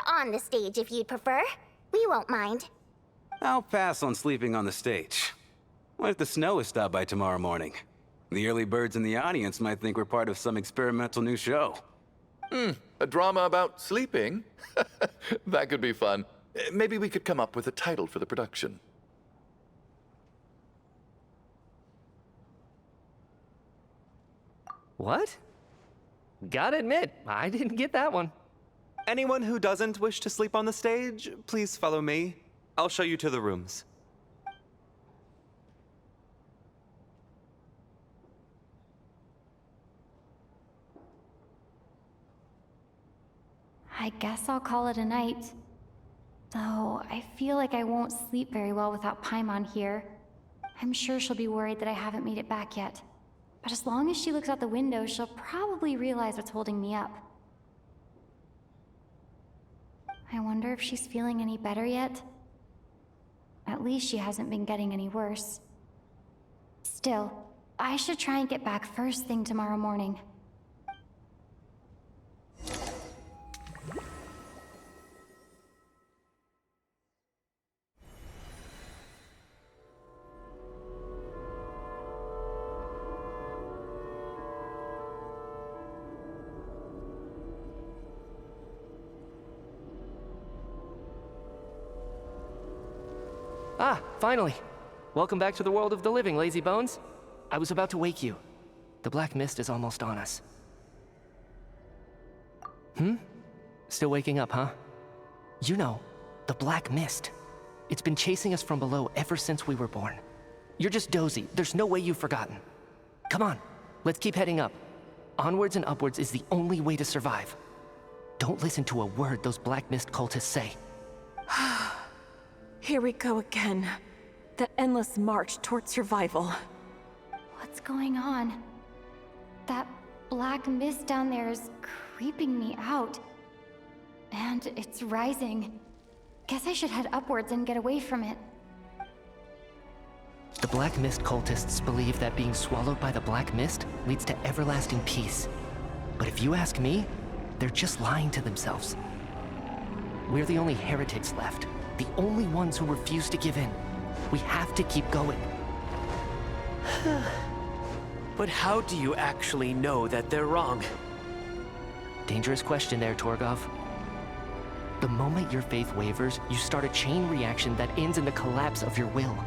on the stage if you'd prefer. We won't mind. I'll pass on sleeping on the stage. What if the snow is stopped by tomorrow morning? The early birds in the audience might think we're part of some experimental new show. A drama about sleeping? That could be fun. Maybe we could come up with a title for the production. What? Gotta admit, I didn't get that one. Anyone who doesn't wish to sleep on the stage, please follow me. I'll show you to the rooms. I guess I'll call it a night. Though I feel like I won't sleep very well without Paimon here. I'm sure she'll be worried that I haven't made it back yet. But as long as she looks out the window, she'll probably realize what's holding me up. I wonder if she's feeling any better yet? At least she hasn't been getting any worse. Still, I should try and get back first thing tomorrow morning. Ah, finally. Welcome back to the world of the living, lazy bones. I was about to wake you. The black mist is almost on us. Still waking up, huh? You know, the black mist. It's been chasing us from below ever since we were born. You're just dozy. There's no way you've forgotten. Come on, let's keep heading up. Onwards and upwards is the only way to survive. Don't listen to a word those black mist cultists say. Here we go again. The endless march toward survival. What's going on? That black mist down there is creeping me out. And it's rising. Guess I should head upwards and get away from it. The black mist cultists believe that being swallowed by the black mist leads to everlasting peace. But if you ask me, they're just lying to themselves. We're the only heretics left. The only ones who refuse to give in. We have to keep going. But how do you actually know that they're wrong? Dangerous question there, Torgov. The moment your faith wavers, you start a chain reaction that ends in the collapse of your will.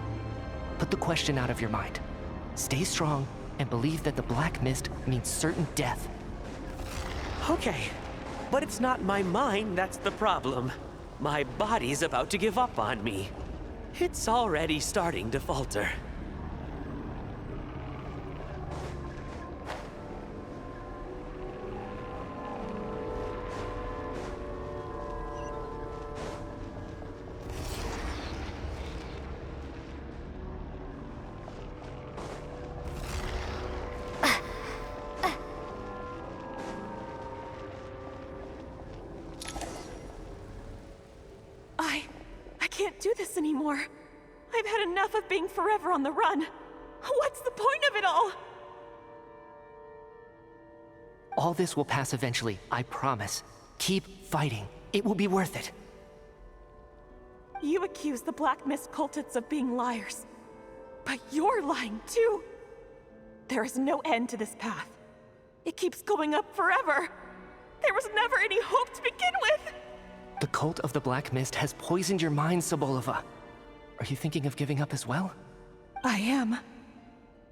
Put the question out of your mind. Stay strong and believe that the black mist means certain death. Okay, but it's not my mind that's the problem. My body's about to give up on me. It's already starting to falter. I can't do this anymore. I've had enough of being forever on the run. What's the point of it all? All this will pass eventually, I promise. Keep fighting. It will be worth it. You accuse the Black Mist cultists of being liars. But you're lying too. There is no end to this path. It keeps going up forever. There was never any hope to begin with. The cult of the Black Mist has poisoned your mind, Sobolova. Are you thinking of giving up as well? I am.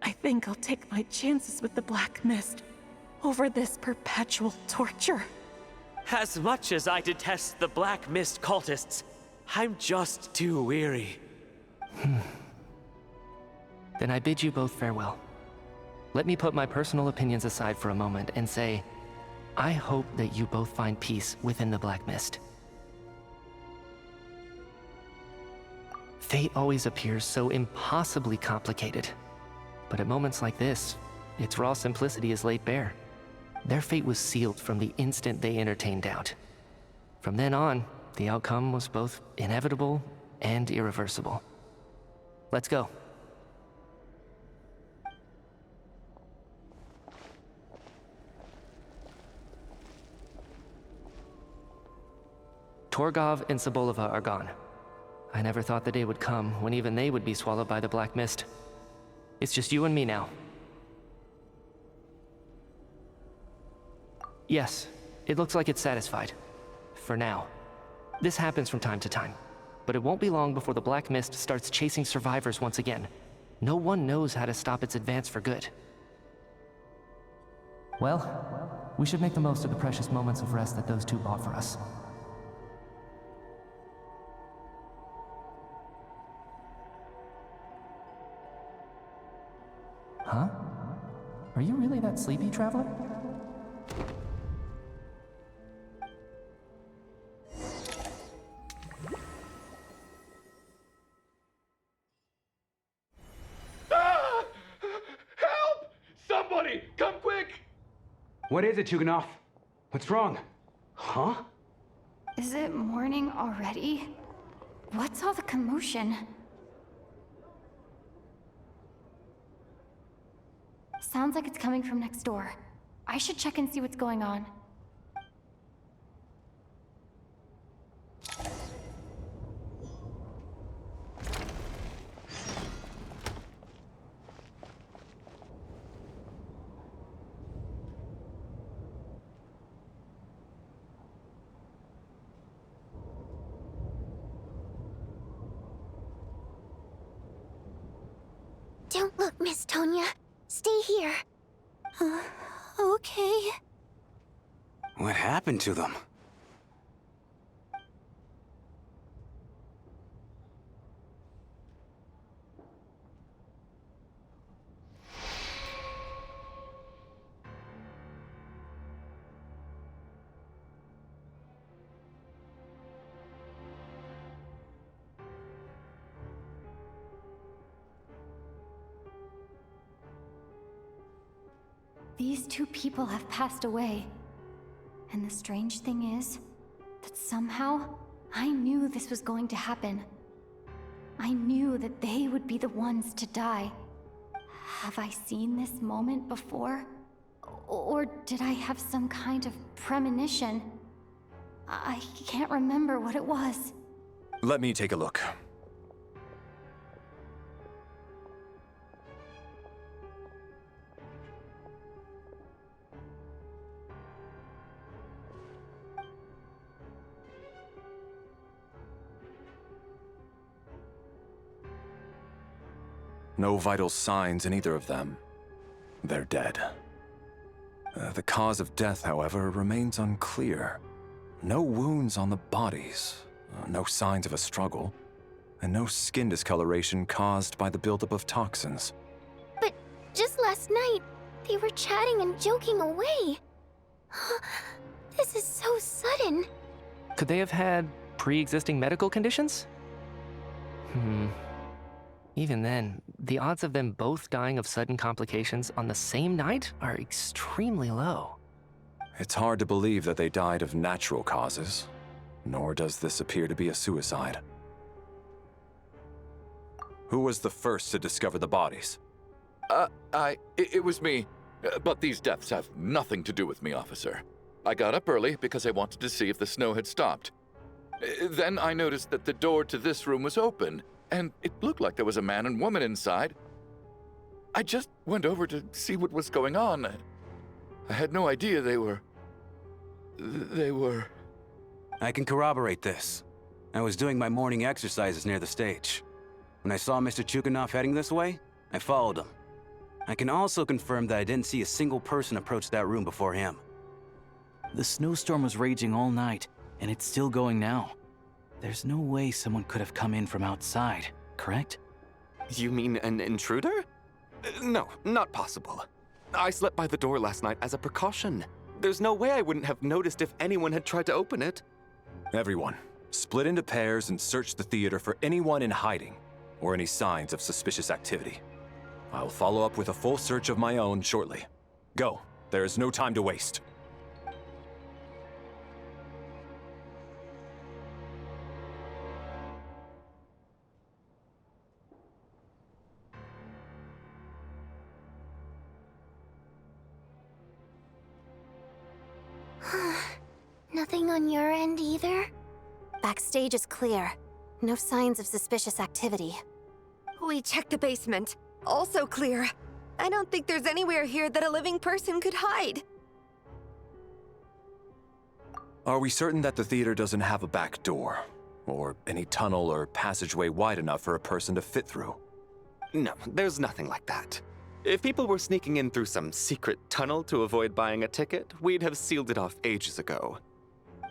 I think I'll take my chances with the Black Mist over this perpetual torture. As much as I detest the Black Mist cultists, I'm just too weary. Then I bid you both farewell. Let me put my personal opinions aside for a moment and say, I hope that you both find peace within the Black Mist. Fate always appears so impossibly complicated. But at moments like this, its raw simplicity is laid bare. Their fate was sealed from the instant they entertained doubt. From then on, the outcome was both inevitable and irreversible. Let's go. Torgov and Sobolova are gone. I never thought the day would come when even they would be swallowed by the Black Mist. It's just you and me now. Yes, It looks like it's satisfied. For now. This happens from time to time. But it won't be long before the Black Mist starts chasing survivors once again. No one knows how to stop its advance for good. Well, we should make the most of the precious moments of rest that those two bought for us. Huh? Are you really that sleepy, traveler? Help! Somebody, come quick! What is it, Chuganov? What's wrong? Huh? Is it morning already? What's all the commotion? Sounds like it's coming from next door. I should check and see what's going on. Don't look, Miss Tonya. Stay here. Okay. What happened to them? These two people have passed away. And the strange thing is that somehow I knew this was going to happen. I knew that they would be the ones to die. Have I seen this moment before? Or did I have some kind of premonition? I can't remember what it was. Let me take a look. No vital signs in either of them. They're dead. The cause of death, however, remains unclear. No wounds on the bodies, no signs of a struggle, and no skin discoloration caused by the buildup of toxins. But just last night, they were chatting and joking away. This is so sudden. Could they have had pre-existing medical conditions? Even then, the odds of them both dying of sudden complications on the same night are extremely low. It's hard to believe that they died of natural causes, nor does this appear to be a suicide. Who was the first to discover the bodies? It was me. But these deaths have nothing to do with me, officer. I got up early because I wanted to see if the snow had stopped. Then I noticed that the door to this room was open, and it looked like there was a man and woman inside. I just went over to see what was going on. I had no idea they were... I can corroborate this. I was doing my morning exercises near the stage. When I saw Mr. Chuganov heading this way, I followed him. I can also confirm that I didn't see a single person approach that room before him. The snowstorm was raging all night, and it's still going now. There's no way someone could have come in from outside, correct? You mean an intruder? No, not possible. I slept by the door last night as a precaution. There's no way I wouldn't have noticed if anyone had tried to open it. Everyone, split into pairs and search the theater for anyone in hiding or any signs of suspicious activity. I'll follow up with a full search of my own shortly. Go. There is no time to waste. Nothing on your end either? Backstage is clear. No signs of suspicious activity. We checked the basement. Also clear. I don't think there's anywhere here that a living person could hide. Are we certain that the theater doesn't have a back door? Or any tunnel or passageway wide enough for a person to fit through? No, there's nothing like that. If people were sneaking in through some secret tunnel to avoid buying a ticket, we'd have sealed it off ages ago.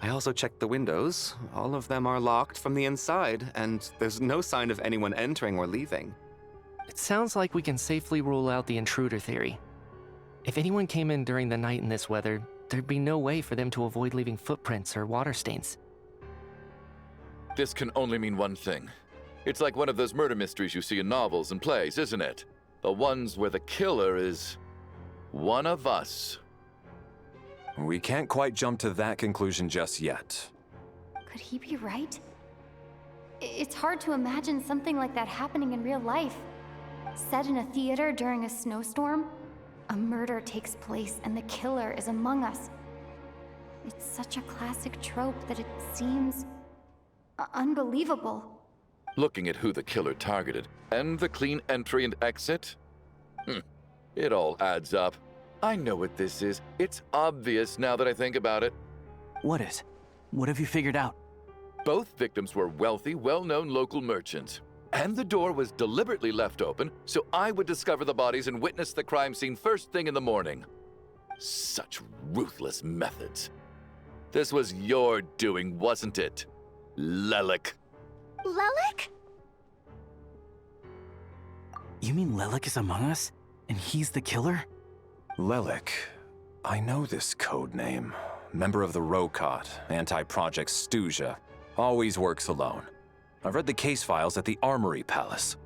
I also checked the windows. All of them are locked from the inside, and there's no sign of anyone entering or leaving. It sounds like we can safely rule out the intruder theory. If anyone came in during the night in this weather, there'd be no way for them to avoid leaving footprints or water stains. This can only mean one thing. It's like one of those murder mysteries you see in novels and plays, isn't it? The ones where the killer is one of us. We can't quite jump to that conclusion just yet. Could he be right? It's hard to imagine something like that happening in real life. Set in a theater during a snowstorm, a murder takes place and the killer is among us. It's such a classic trope that it seems unbelievable. Looking at who the killer targeted and the clean entry and exit, it all adds up. I know what this is. It's obvious now that I think about it. What is? What have you figured out? Both victims were wealthy, well-known local merchants. And the door was deliberately left open so I would discover the bodies and witness the crime scene first thing in the morning. Such ruthless methods. This was your doing, wasn't it, Lelik? Lelik? You mean Lelik is among us? And he's the killer? Lelik. I know this code name. Member of the Rokot, anti-Project Stuja. Always works alone. I've read the case files at the Armory Palace.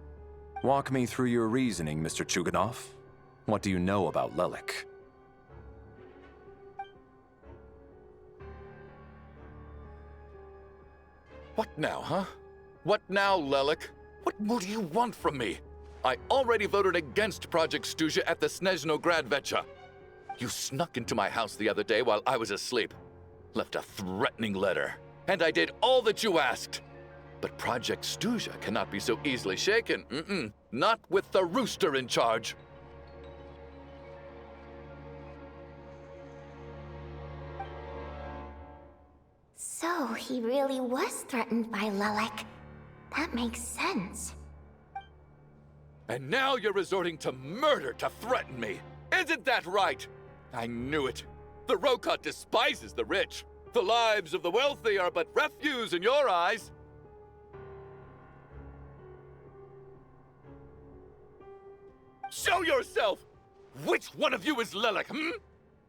Walk me through your reasoning, Mr. Chuganov. What do you know about Lelik? What now, huh? What now, Lelik? What more do you want from me? I already voted against Project Stuja at the Snezhno Gradvecha. You snuck into my house the other day while I was asleep. Left a threatening letter. And I did all that you asked. But Project Stuja cannot be so easily shaken. Not with the rooster in charge. So he really was threatened by Lelik. That makes sense. And now you're resorting to murder to threaten me. Isn't that right? I knew it. The Rokot despises the rich. The lives of the wealthy are but refuse in your eyes. Show yourself! Which one of you is Lelik,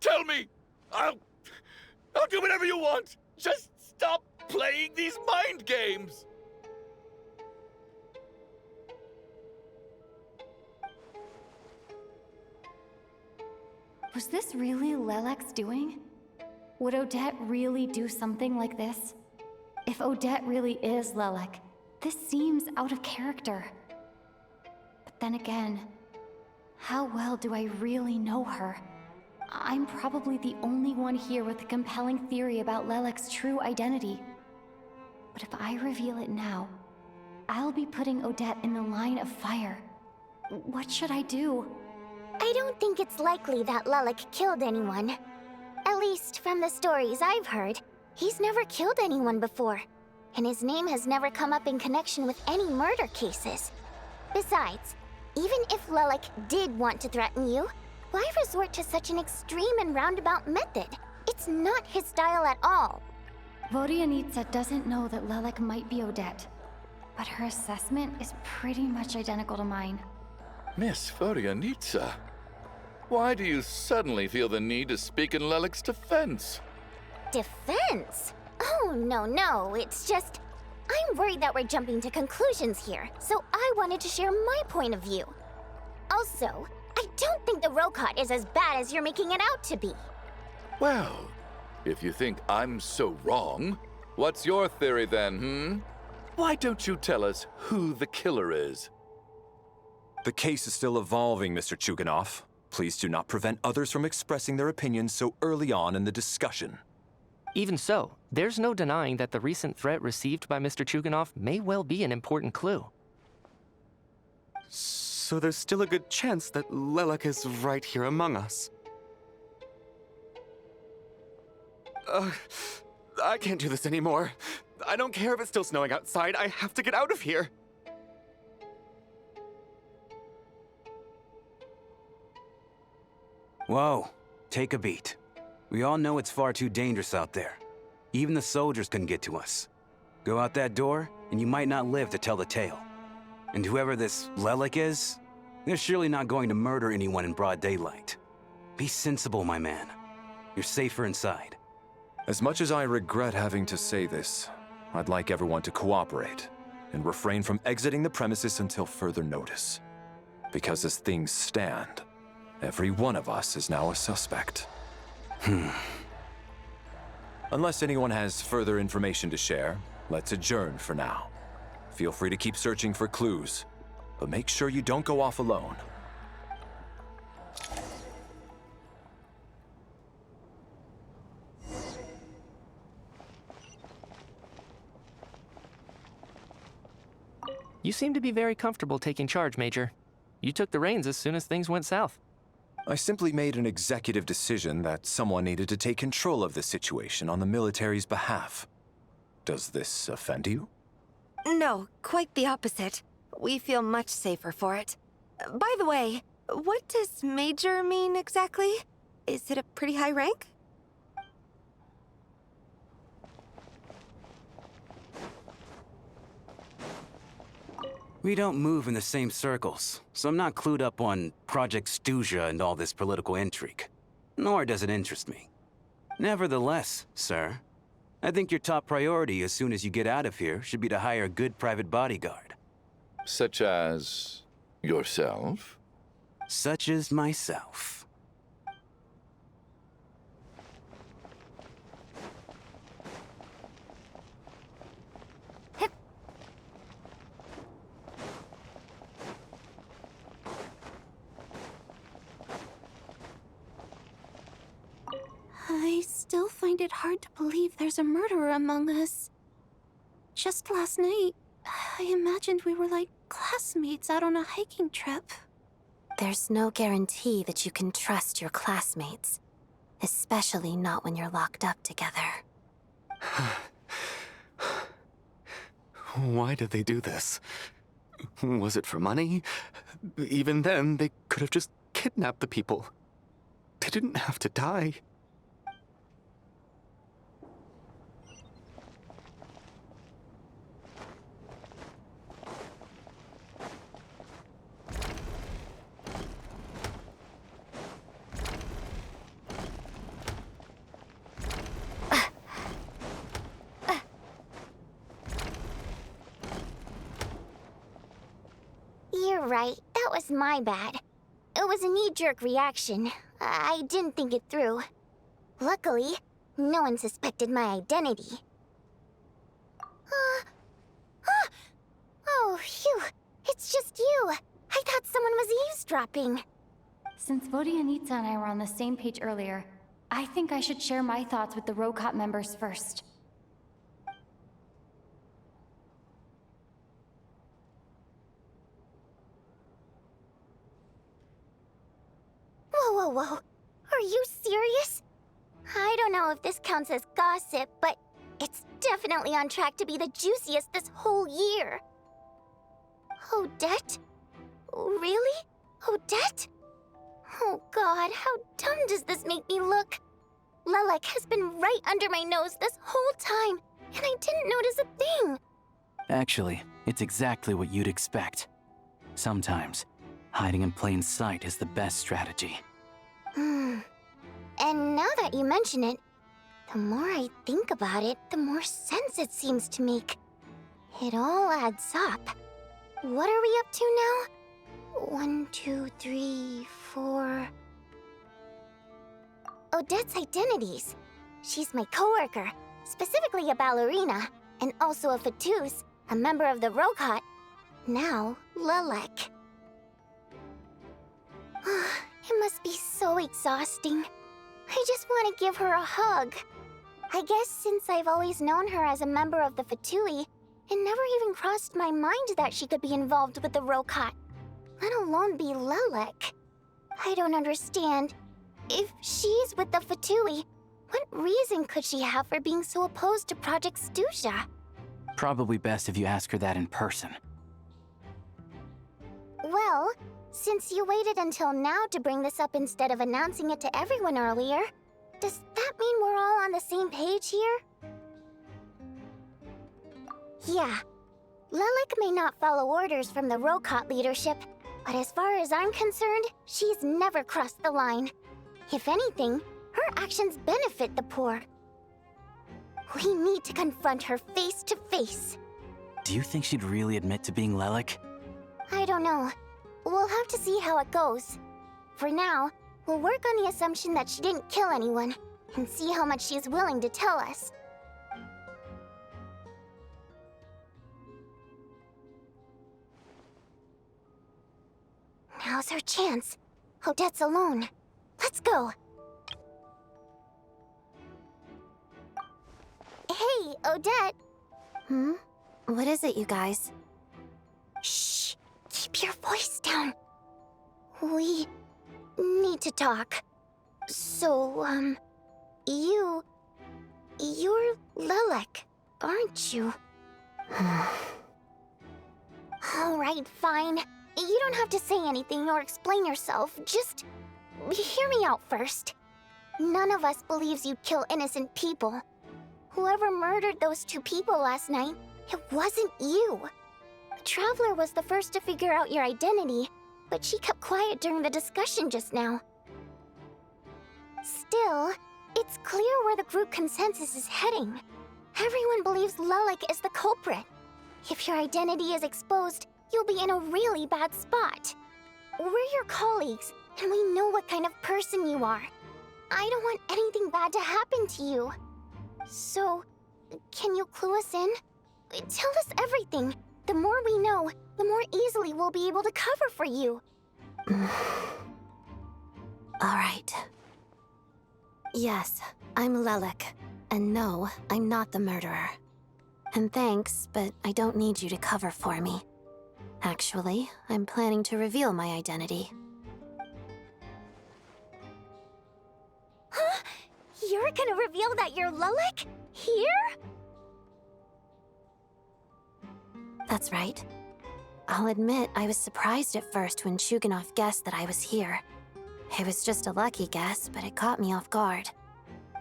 Tell me! I'll do whatever you want! Just stop playing these mind games! Was this really Lelik's doing? Would Odette really do something like this? If Odette really is Lelik, this seems out of character. But then again, how well do I really know her? I'm probably the only one here with a compelling theory about Lelik's true identity. But if I reveal it now, I'll be putting Odette in the line of fire. What should I do? I don't think it's likely that Lelik killed anyone. At least from the stories I've heard, he's never killed anyone before. And his name has never come up in connection with any murder cases. Besides, even if Lelik did want to threaten you, why resort to such an extreme and roundabout method? It's not his style at all. Vodianitsa doesn't know that Lelik might be Odette, but her assessment is pretty much identical to mine. Miss Vodianitsa, why do you suddenly feel the need to speak in Lelik's defense? Defense? Oh, no, it's just... I'm worried that we're jumping to conclusions here, so I wanted to share my point of view. Also, I don't think the Rokot is as bad as you're making it out to be. Well, if you think I'm so wrong, what's your theory then, Why don't you tell us who the killer is? The case is still evolving, Mr. Chuganov. Please do not prevent others from expressing their opinions so early on in the discussion. Even so, there's no denying that the recent threat received by Mr. Chuganov may well be an important clue. So there's still a good chance that Lelik is right here among us. I can't do this anymore. I don't care if it's still snowing outside. I have to get out of here. Whoa, take a beat. We all know it's far too dangerous out there. Even the soldiers couldn't get to us. Go out that door, and you might not live to tell the tale. And whoever this Lelik is, they're surely not going to murder anyone in broad daylight. Be sensible, my man. You're safer inside. As much as I regret having to say this, I'd like everyone to cooperate and refrain from exiting the premises until further notice. Because as things stand, every one of us is now a suspect. Unless anyone has further information to share, let's adjourn for now. Feel free to keep searching for clues, but make sure you don't go off alone. You seem to be very comfortable taking charge, Major. You took the reins as soon as things went south. I simply made an executive decision that someone needed to take control of the situation on the military's behalf. Does this offend you? No, quite the opposite. We feel much safer for it. By the way, what does Major mean exactly? Is it a pretty high rank? We don't move in the same circles, so I'm not clued up on Project Stuja and all this political intrigue. Nor does it interest me. Nevertheless, sir, I think your top priority as soon as you get out of here should be to hire a good private bodyguard. Such as yourself? Such as myself. I still find it hard to believe there's a murderer among us. Just last night, I imagined we were like classmates out on a hiking trip. There's no guarantee that you can trust your classmates, especially not when you're locked up together. Why did they do this? Was it for money? Even then, they could have just kidnapped the people. They didn't have to die. You're right. That was my bad. It was a knee-jerk reaction. I didn't think it through. Luckily, no one suspected my identity. Oh, phew. It's just you. I thought someone was eavesdropping. Since Vodianitsa and I were on the same page earlier, I think I should share my thoughts with the Rokot members first. Whoa. Are you serious? I don't know if this counts as gossip, but it's definitely on track to be the juiciest this whole year. Odette? Really? Odette? Oh god, how dumb does this make me look? Lelik has been right under my nose this whole time, and I didn't notice a thing. Actually, it's exactly what you'd expect. Sometimes, hiding in plain sight is the best strategy. And now that you mention it, the more I think about it, the more sense it seems to make. It all adds up. What are we up to now? 1, 2, 3, 4... Odette's identities. She's my coworker, specifically a ballerina, and also a Fatous, a member of the Rokot. Now, Lelik. It must be so exhausting. I just want to give her a hug. I guess since I've always known her as a member of the Fatui, it never even crossed my mind that she could be involved with the Rokot, let alone be Lelik. I don't understand. If she's with the Fatui, What reason could she have for being so opposed to Project Stusha? Probably best if you ask her that in person. Well, since you waited until now to bring this up instead of announcing it to everyone earlier, does that mean we're all on the same page here? Yeah. Lilac may not follow orders from the Rokot leadership, but as far as I'm concerned, she's never crossed the line. If anything, her actions benefit the poor. We need to confront her face to face. Do you think she'd really admit to being Lilac? I don't know. We'll have to see how it goes. For now, we'll work on the assumption that she didn't kill anyone, and see how much she's willing to tell us. Now's our chance. Odette's alone. Let's go. Hey, Odette. What is it, you guys? Shh. Keep your voice down. We need to talk. So, you're Lilac, aren't you? Alright, fine. You don't have to say anything or explain yourself. Just hear me out first. None of us believes you kill innocent people. Whoever murdered those 2 people last night, it wasn't you. The Traveler was the first to figure out your identity, but she kept quiet during the discussion just now. Still, it's clear where the group consensus is heading. Everyone believes Lilac is the culprit. If your identity is exposed, you'll be in a really bad spot. We're your colleagues, and we know what kind of person you are. I don't want anything bad to happen to you. So, can you clue us in? Tell us everything. The more we know, the more easily we'll be able to cover for you. Alright. Yes, I'm Lilac. And no, I'm not the murderer. And thanks, but I don't need you to cover for me. Actually, I'm planning to reveal my identity. Huh? You're gonna reveal that you're Lilac? Here? That's right. I'll admit I was surprised at first when Chuganov guessed that I was here. It was just a lucky guess, but it caught me off guard.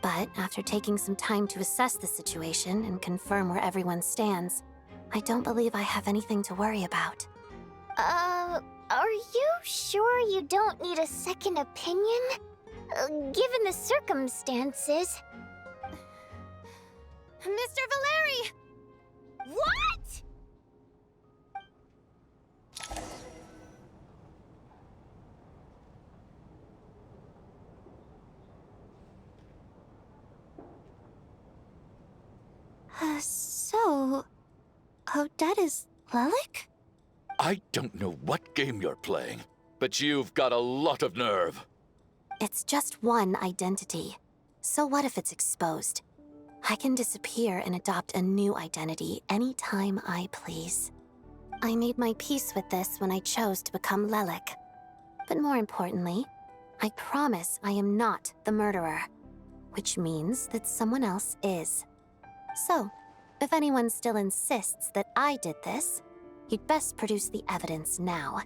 But after taking some time to assess the situation and confirm where everyone stands, I don't believe I have anything to worry about. Are you sure you don't need a second opinion? Given the circumstances. Mr. Valeri! What?! So... Odette is Lilac? I don't know what game you're playing, but you've got a lot of nerve. It's just one identity. So what if it's exposed? I can disappear and adopt a new identity anytime I please. I made my peace with this when I chose to become Lilac. But more importantly, I promise I am not the murderer, which means that someone else is. So, if anyone still insists that I did this, you'd best produce the evidence now.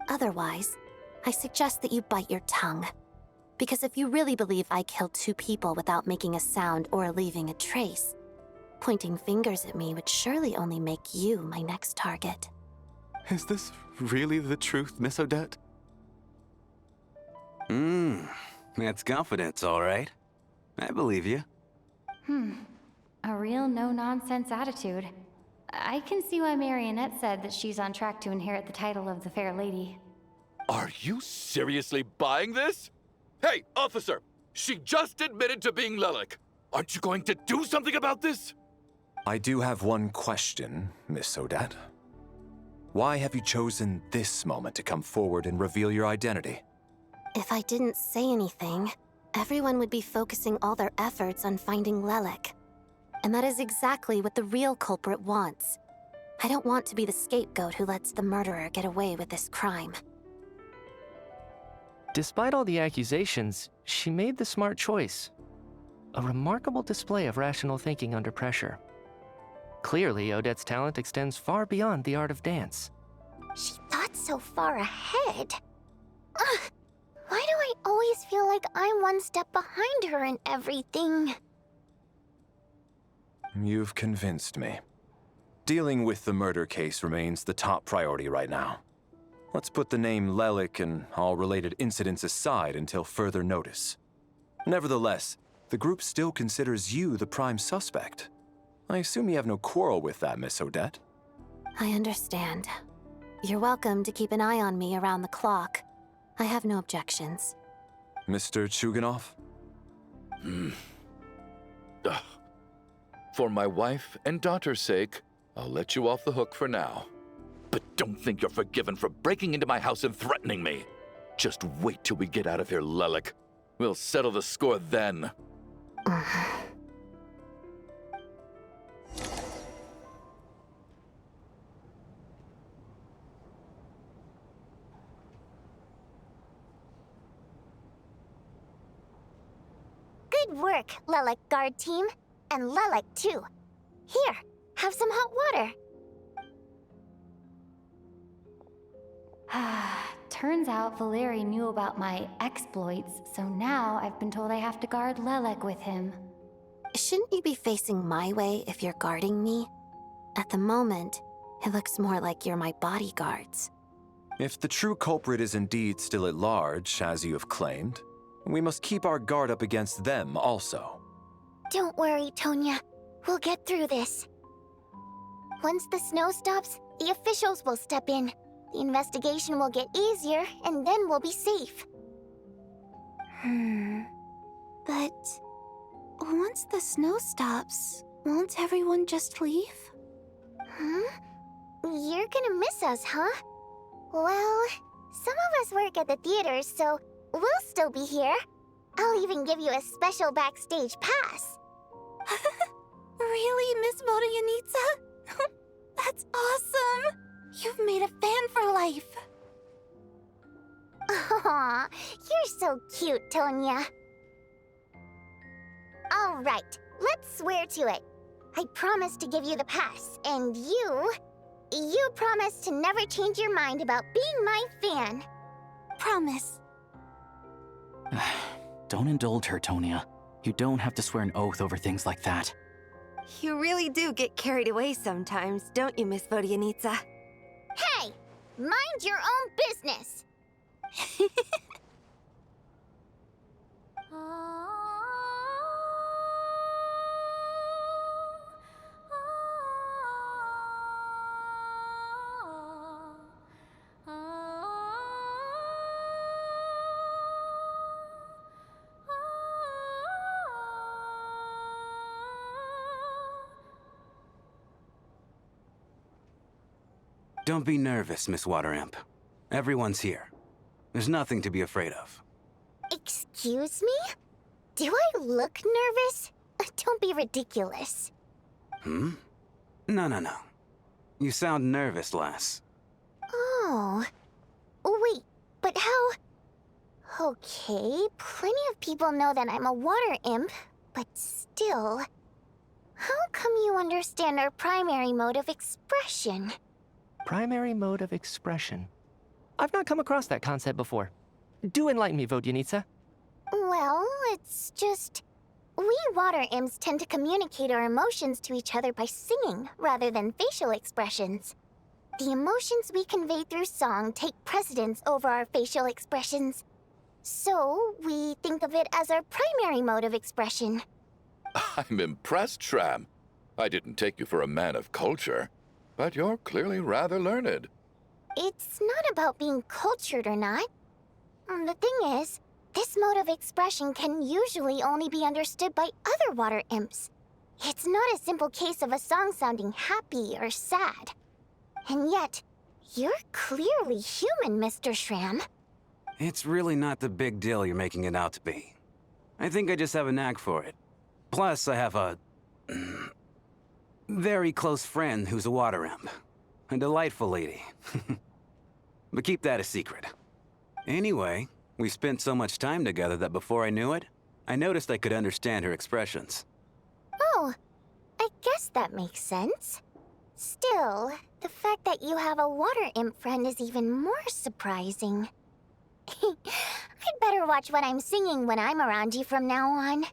Otherwise, I suggest that you bite your tongue. Because if you really believe I killed 2 people without making a sound or leaving a trace, pointing fingers at me would surely only make you my next target. Is this really the truth, Miss Odette? That's confidence, all right. I believe you. A real no-nonsense attitude. I can see why Marionette said that she's on track to inherit the title of the Fair Lady. Are you seriously buying this? Hey, officer! She just admitted to being Lilac. Aren't you going to do something about this? I do have one question, Miss Odette. Why have you chosen this moment to come forward and reveal your identity? If I didn't say anything, everyone would be focusing all their efforts on finding Lilac. And that is exactly what the real culprit wants. I don't want to be the scapegoat who lets the murderer get away with this crime. Despite all the accusations, she made the smart choice. A remarkable display of rational thinking under pressure. Clearly, Odette's talent extends far beyond the art of dance. She thought so far ahead. Ugh, why do I always feel like I'm one step behind her in everything? You've convinced me. Dealing with the murder case remains the top priority right now. Let's put the name Lelik and all related incidents aside until further notice. Nevertheless, the group still considers you the prime suspect. I assume you have no quarrel with that, Miss Odette? I understand. You're welcome to keep an eye on me around the clock. I have no objections. Mr. Chuganov? For my wife and daughter's sake, I'll let you off the hook for now. But don't think you're forgiven for breaking into my house and threatening me. Just wait till we get out of here, Lelik. We'll settle the score then. Good work, Lelik guard team. And Lelik, too. Here, have some hot water. Turns out Valeri knew about my exploits, so now I've been told I have to guard Lelek with him. Shouldn't you be facing my way if you're guarding me? At the moment, it looks more like you're my bodyguards. If the true culprit is indeed still at large, as you have claimed, we must keep our guard up against them also. Don't worry, Tonya. We'll get through this. Once the snow stops, the officials will step in. The investigation will get easier, and then we'll be safe. But once the snow stops, won't everyone just leave? You're gonna miss us, huh? Well, some of us work at the theaters, so we'll still be here. I'll even give you a special backstage pass. Really, Miss Vodyanitsa? That's awesome! You've made a fan for life. Aw, you're so cute, Tonya. All right, let's swear to it. I promise to give you the pass, and you promise to never change your mind about being my fan. Promise. Don't indulge her, Tonya. You don't have to swear an oath over things like that. You really do get carried away sometimes, don't you, Miss Vodyanitsa? Hey! Mind your own business! Don't be nervous, Miss Water Imp. Everyone's here. There's nothing to be afraid of. Excuse me? Do I look nervous? Don't be ridiculous. No. You sound nervous, lass. Oh. Wait, but how... Okay, plenty of people know that I'm a water imp, but still... How come you understand our primary mode of expression? Primary mode of expression. I've not come across that concept before. Do enlighten me, Vodyanitsa. Well, it's just... We water imps tend to communicate our emotions to each other by singing, rather than facial expressions. The emotions we convey through song take precedence over our facial expressions. So, we think of it as our primary mode of expression. I'm impressed, Shram. I didn't take you for a man of culture, but you're clearly rather learned. It's not about being cultured or not. The thing is, this mode of expression can usually only be understood by other water imps. It's not a simple case of a song sounding happy or sad. And yet, you're clearly human, Mr. Shram. It's really not the big deal you're making it out to be. I think I just have a knack for it. Plus, I have a... very close friend who's a water imp. A delightful lady. But keep that a secret. Anyway, we spent so much time together that before I knew it, I noticed I could understand her expressions. Oh, I guess that makes sense. Still, the fact that you have a water imp friend is even more surprising. I'd better watch what I'm singing when I'm around you from now on.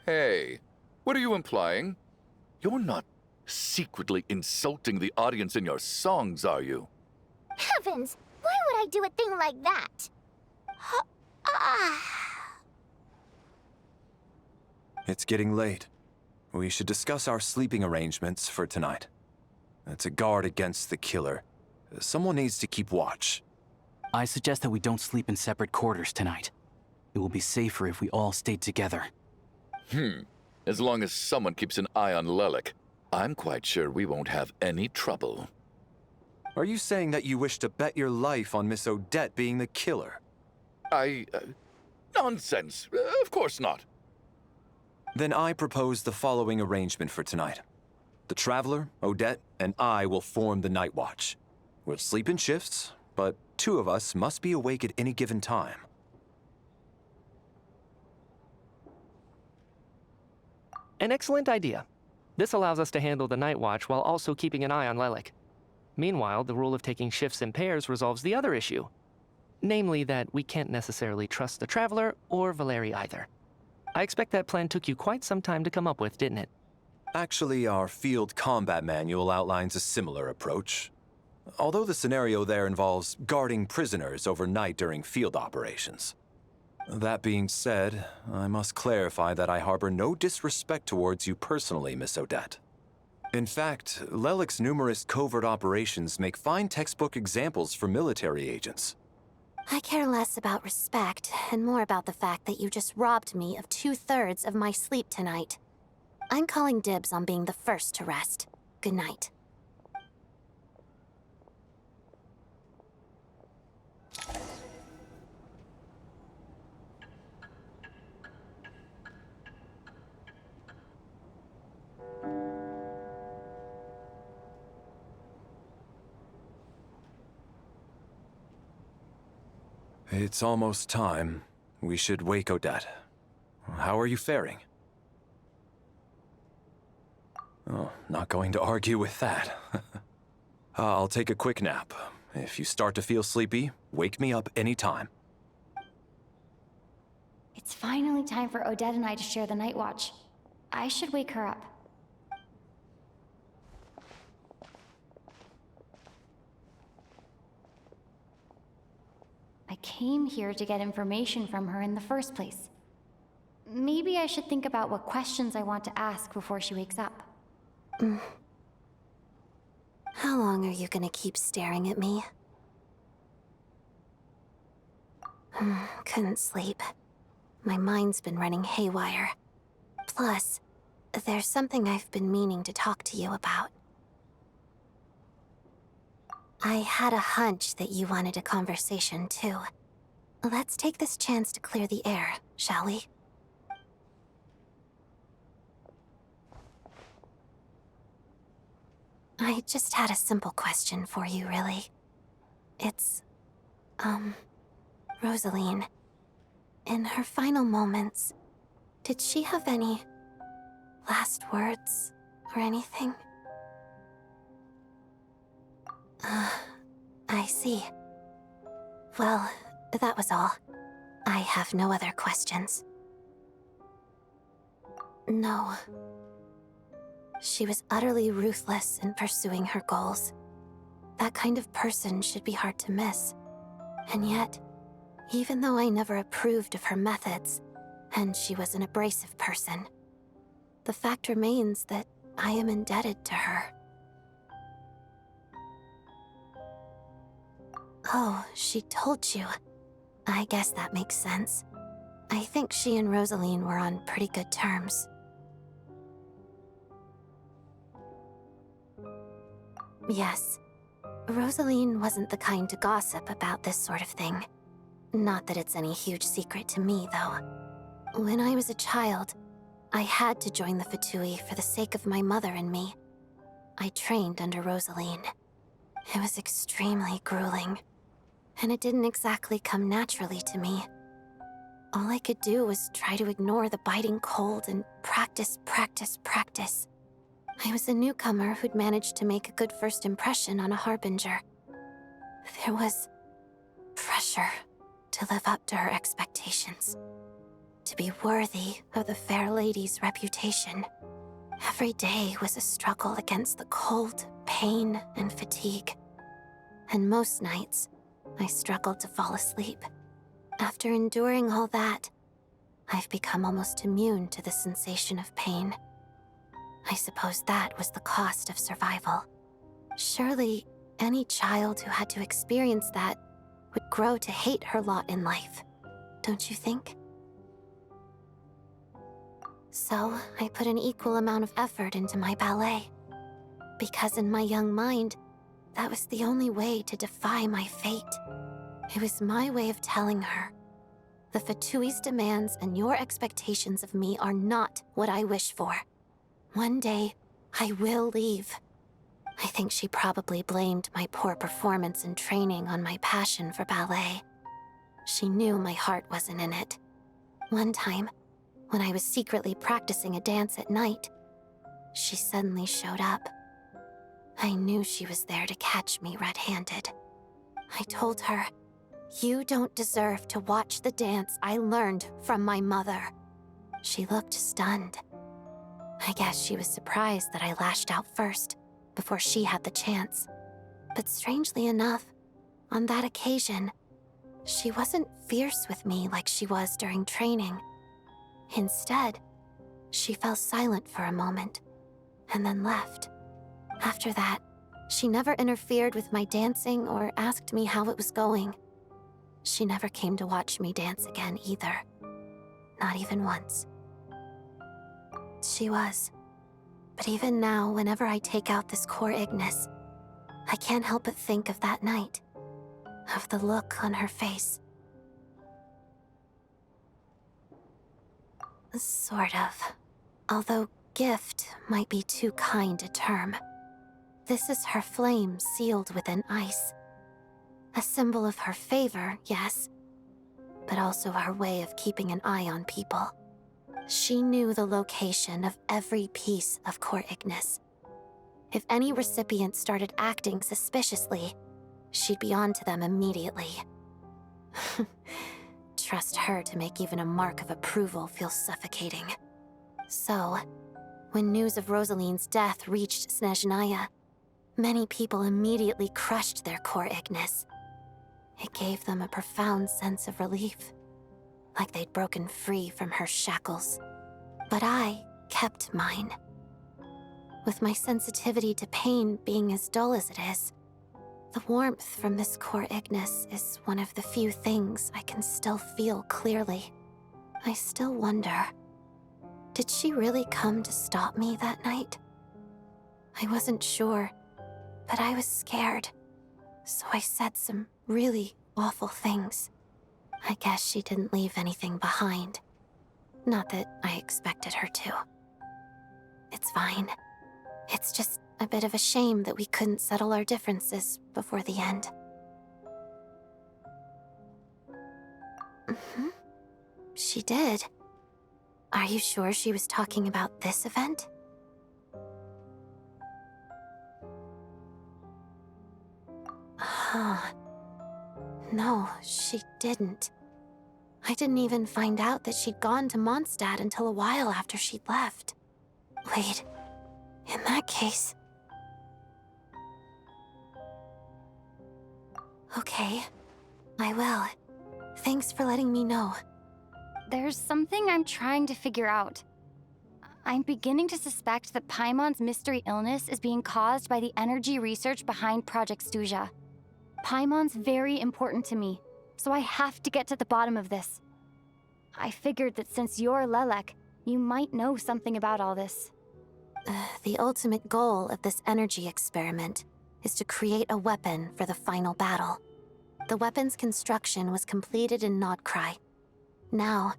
Hey, what are you implying? You're not secretly insulting the audience in your songs, are you? Heavens, why would I do a thing like that? It's getting late. We should discuss our sleeping arrangements for tonight. To guard against the killer, someone needs to keep watch. I suggest that we don't sleep in separate quarters tonight. It will be safer if we all stayed together. As long as someone keeps an eye on Lelik, I'm quite sure we won't have any trouble. Are you saying that you wish to bet your life on Miss Odette being the killer? Nonsense. Of course not. Then I propose the following arrangement for tonight. The Traveler, Odette, and I will form the Night Watch. We'll sleep in shifts, but 2 of us must be awake at any given time. An excellent idea. This allows us to handle the Night Watch while also keeping an eye on Lelik. Meanwhile, the rule of taking shifts in pairs resolves the other issue. Namely that we can't necessarily trust the Traveler or Valeri either. I expect that plan took you quite some time to come up with, didn't it? Actually, our field combat manual outlines a similar approach. Although the scenario there involves guarding prisoners overnight during field operations. That being said, I must clarify that I harbor no disrespect towards you personally, Miss Odette. In fact, Lelik's numerous covert operations make fine textbook examples for military agents. I care less about respect and more about the fact that you just robbed me of 2/3 of my sleep tonight. I'm calling dibs on being the first to rest. Good night. It's almost time. We should wake Odette. How are you faring? Oh, not going to argue with that. I'll take a quick nap. If you start to feel sleepy, wake me up anytime. It's finally time for Odette and I to share the Night Watch. I should wake her up. I came here to get information from her in the first place. Maybe I should think about what questions I want to ask before she wakes up. How long are you gonna keep staring at me? Couldn't sleep. My mind's been running haywire. Plus, there's something I've been meaning to talk to you about. I had a hunch that you wanted a conversation, too. Let's take this chance to clear the air, shall we? I just had a simple question for you, really. It's, Rosaline. In her final moments, did she have any last words or anything? I see. Well, that was all. I have no other questions. No. She was utterly ruthless in pursuing her goals. That kind of person should be hard to miss. And yet, even though I never approved of her methods, and she was an abrasive person, the fact remains that I am indebted to her. Oh, she told you. I guess that makes sense. I think she and Rosaline were on pretty good terms. Yes. Rosaline wasn't the kind to gossip about this sort of thing. Not that it's any huge secret to me, though. When I was a child, I had to join the Fatui for the sake of my mother and me. I trained under Rosaline. It was extremely grueling, and it didn't exactly come naturally to me. All I could do was try to ignore the biting cold and practice, practice, practice. I was a newcomer who'd managed to make a good first impression on a harbinger. There was pressure to live up to her expectations, to be worthy of the fair lady's reputation. Every day was a struggle against the cold, pain, and fatigue. And most nights, I struggled to fall asleep. After enduring all that, I've become almost immune to the sensation of pain. I suppose that was the cost of survival. Surely, any child who had to experience that would grow to hate her lot in life, don't you think? So, I put an equal amount of effort into my ballet. Because in my young mind, that was the only way to defy my fate. It was my way of telling her, the Fatui's demands and your expectations of me are not what I wish for. One day, I will leave. I think she probably blamed my poor performance in training on my passion for ballet. She knew my heart wasn't in it. One time, when I was secretly practicing a dance at night, she suddenly showed up. I knew she was there to catch me red-handed. I told her, "You don't deserve to watch the dance I learned from my mother." She looked stunned. I guess she was surprised that I lashed out first, before she had the chance. But strangely enough, on that occasion, she wasn't fierce with me like she was during training. Instead, she fell silent for a moment, and then left. After that, she never interfered with my dancing or asked me how it was going. She never came to watch me dance again either. Not even once. She was. But even now, whenever I take out this core Ignis, I can't help but think of that night. Of the look on her face. Sort of. Although gift might be too kind a term. This is her flame sealed within ice. A symbol of her favor, yes, but also her way of keeping an eye on people. She knew the location of every piece of core Ignis. If any recipient started acting suspiciously, she'd be on to them immediately. Trust her to make even a mark of approval feel suffocating. So, when news of Rosaline's death reached Snezhnaya, many people immediately crushed their core Ignis. It gave them a profound sense of relief, like they'd broken free from her shackles. But I kept mine. With my sensitivity to pain being as dull as it is, the warmth from this core Ignis is one of the few things I can still feel clearly. I still wonder, did she really come to stop me that night? I wasn't sure, but I was scared, so I said some really awful things. I guess she didn't leave anything behind. Not that I expected her to. It's fine. It's just a bit of a shame that we couldn't settle our differences before the end. She did. Are you sure she was talking about this event? Huh. No, she didn't. I didn't even find out that she'd gone to Mondstadt until a while after she'd left. Wait, in that case... Okay, I will. Thanks for letting me know. There's something I'm trying to figure out. I'm beginning to suspect that Paimon's mystery illness is being caused by the energy research behind Project Stuja. Paimon's very important to me, so I have to get to the bottom of this. I figured that since you're Lelek, you might know something about all this. The ultimate goal of this energy experiment is to create a weapon for the final battle. The weapon's construction was completed in Nodkrai. Now,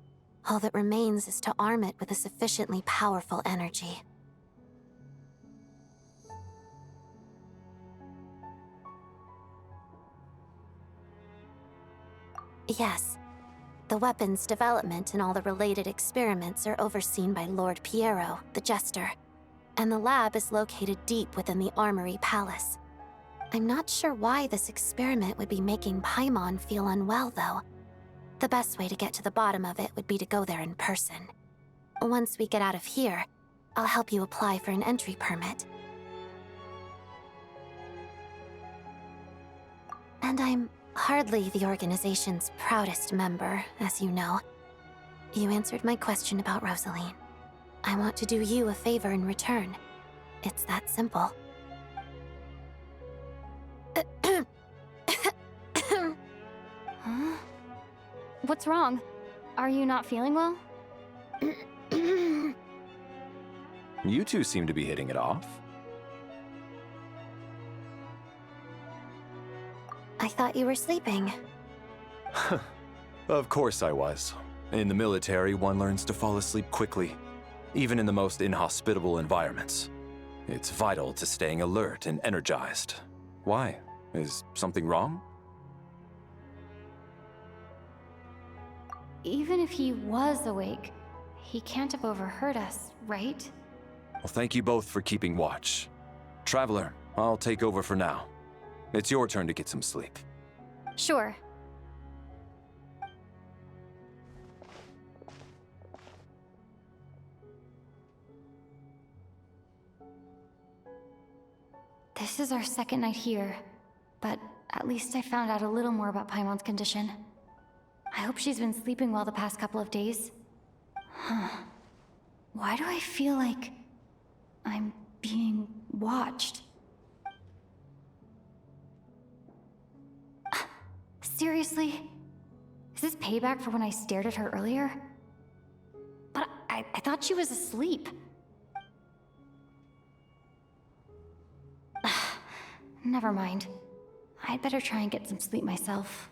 all that remains is to arm it with a sufficiently powerful energy. Yes. The weapons development and all the related experiments are overseen by Lord Piero, the Jester, and the lab is located deep within the Armory Palace. I'm not sure why this experiment would be making Paimon feel unwell, though. The best way to get to the bottom of it would be to go there in person. Once we get out of here, I'll help you apply for an entry permit. And I'm hardly the organization's proudest member, as you know. You answered my question about Rosaline. I want to do you a favor in return. It's that simple. Huh? What's wrong? Are you not feeling well? You two seem to be hitting it off. I thought you were sleeping. Of course I was. In the military, one learns to fall asleep quickly, even in the most inhospitable environments. It's vital to staying alert and energized. Why? Is something wrong? Even if he was awake, he can't have overheard us, right? Well, thank you both for keeping watch. Traveler, I'll take over for now. It's your turn to get some sleep. Sure. This is our second night here, but at least I found out a little more about Paimon's condition. I hope she's been sleeping well the past couple of days. Huh. Why do I feel like I'm being watched? Seriously? Is this payback for when I stared at her earlier? But I thought she was asleep. Never mind. I'd better try and get some sleep myself.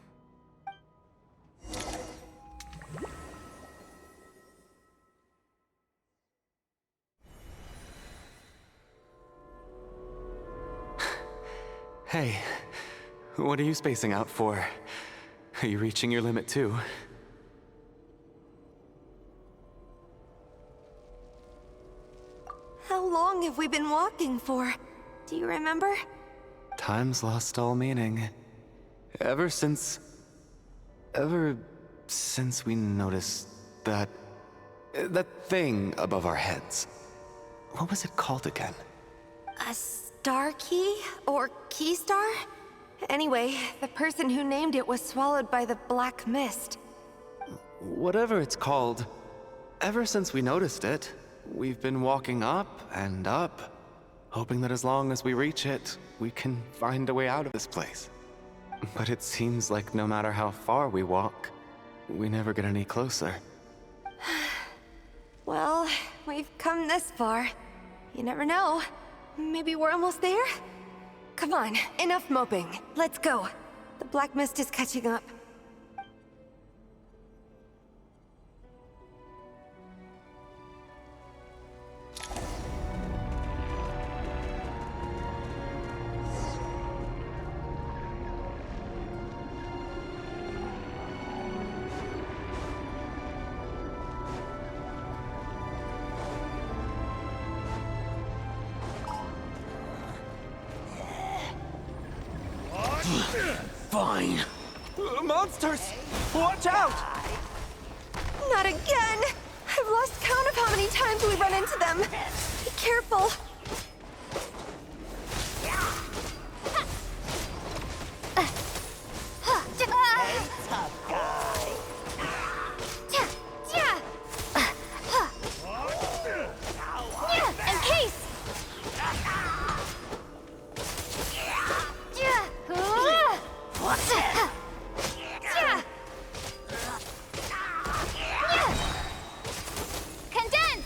Hey, what are you spacing out for? Are you reaching your limit too? How long have we been walking for? Do you remember? Time's lost all meaning. Ever since we noticed that thing above our heads. What was it called again? A star key? Or key star? Anyway, the person who named it was swallowed by the black mist. Whatever it's called, ever since we noticed it, we've been walking up and up, hoping that as long as we reach it, we can find a way out of this place. But it seems like no matter how far we walk, we never get any closer. Well, we've come this far. You never know. Maybe we're almost there? Come on, enough moping. Let's go. The black mist is catching up. Fine. Monsters! Watch out! Not again! I've lost count of how many times we run into them. Be careful. Tough guy. Encase! What's it? Condense!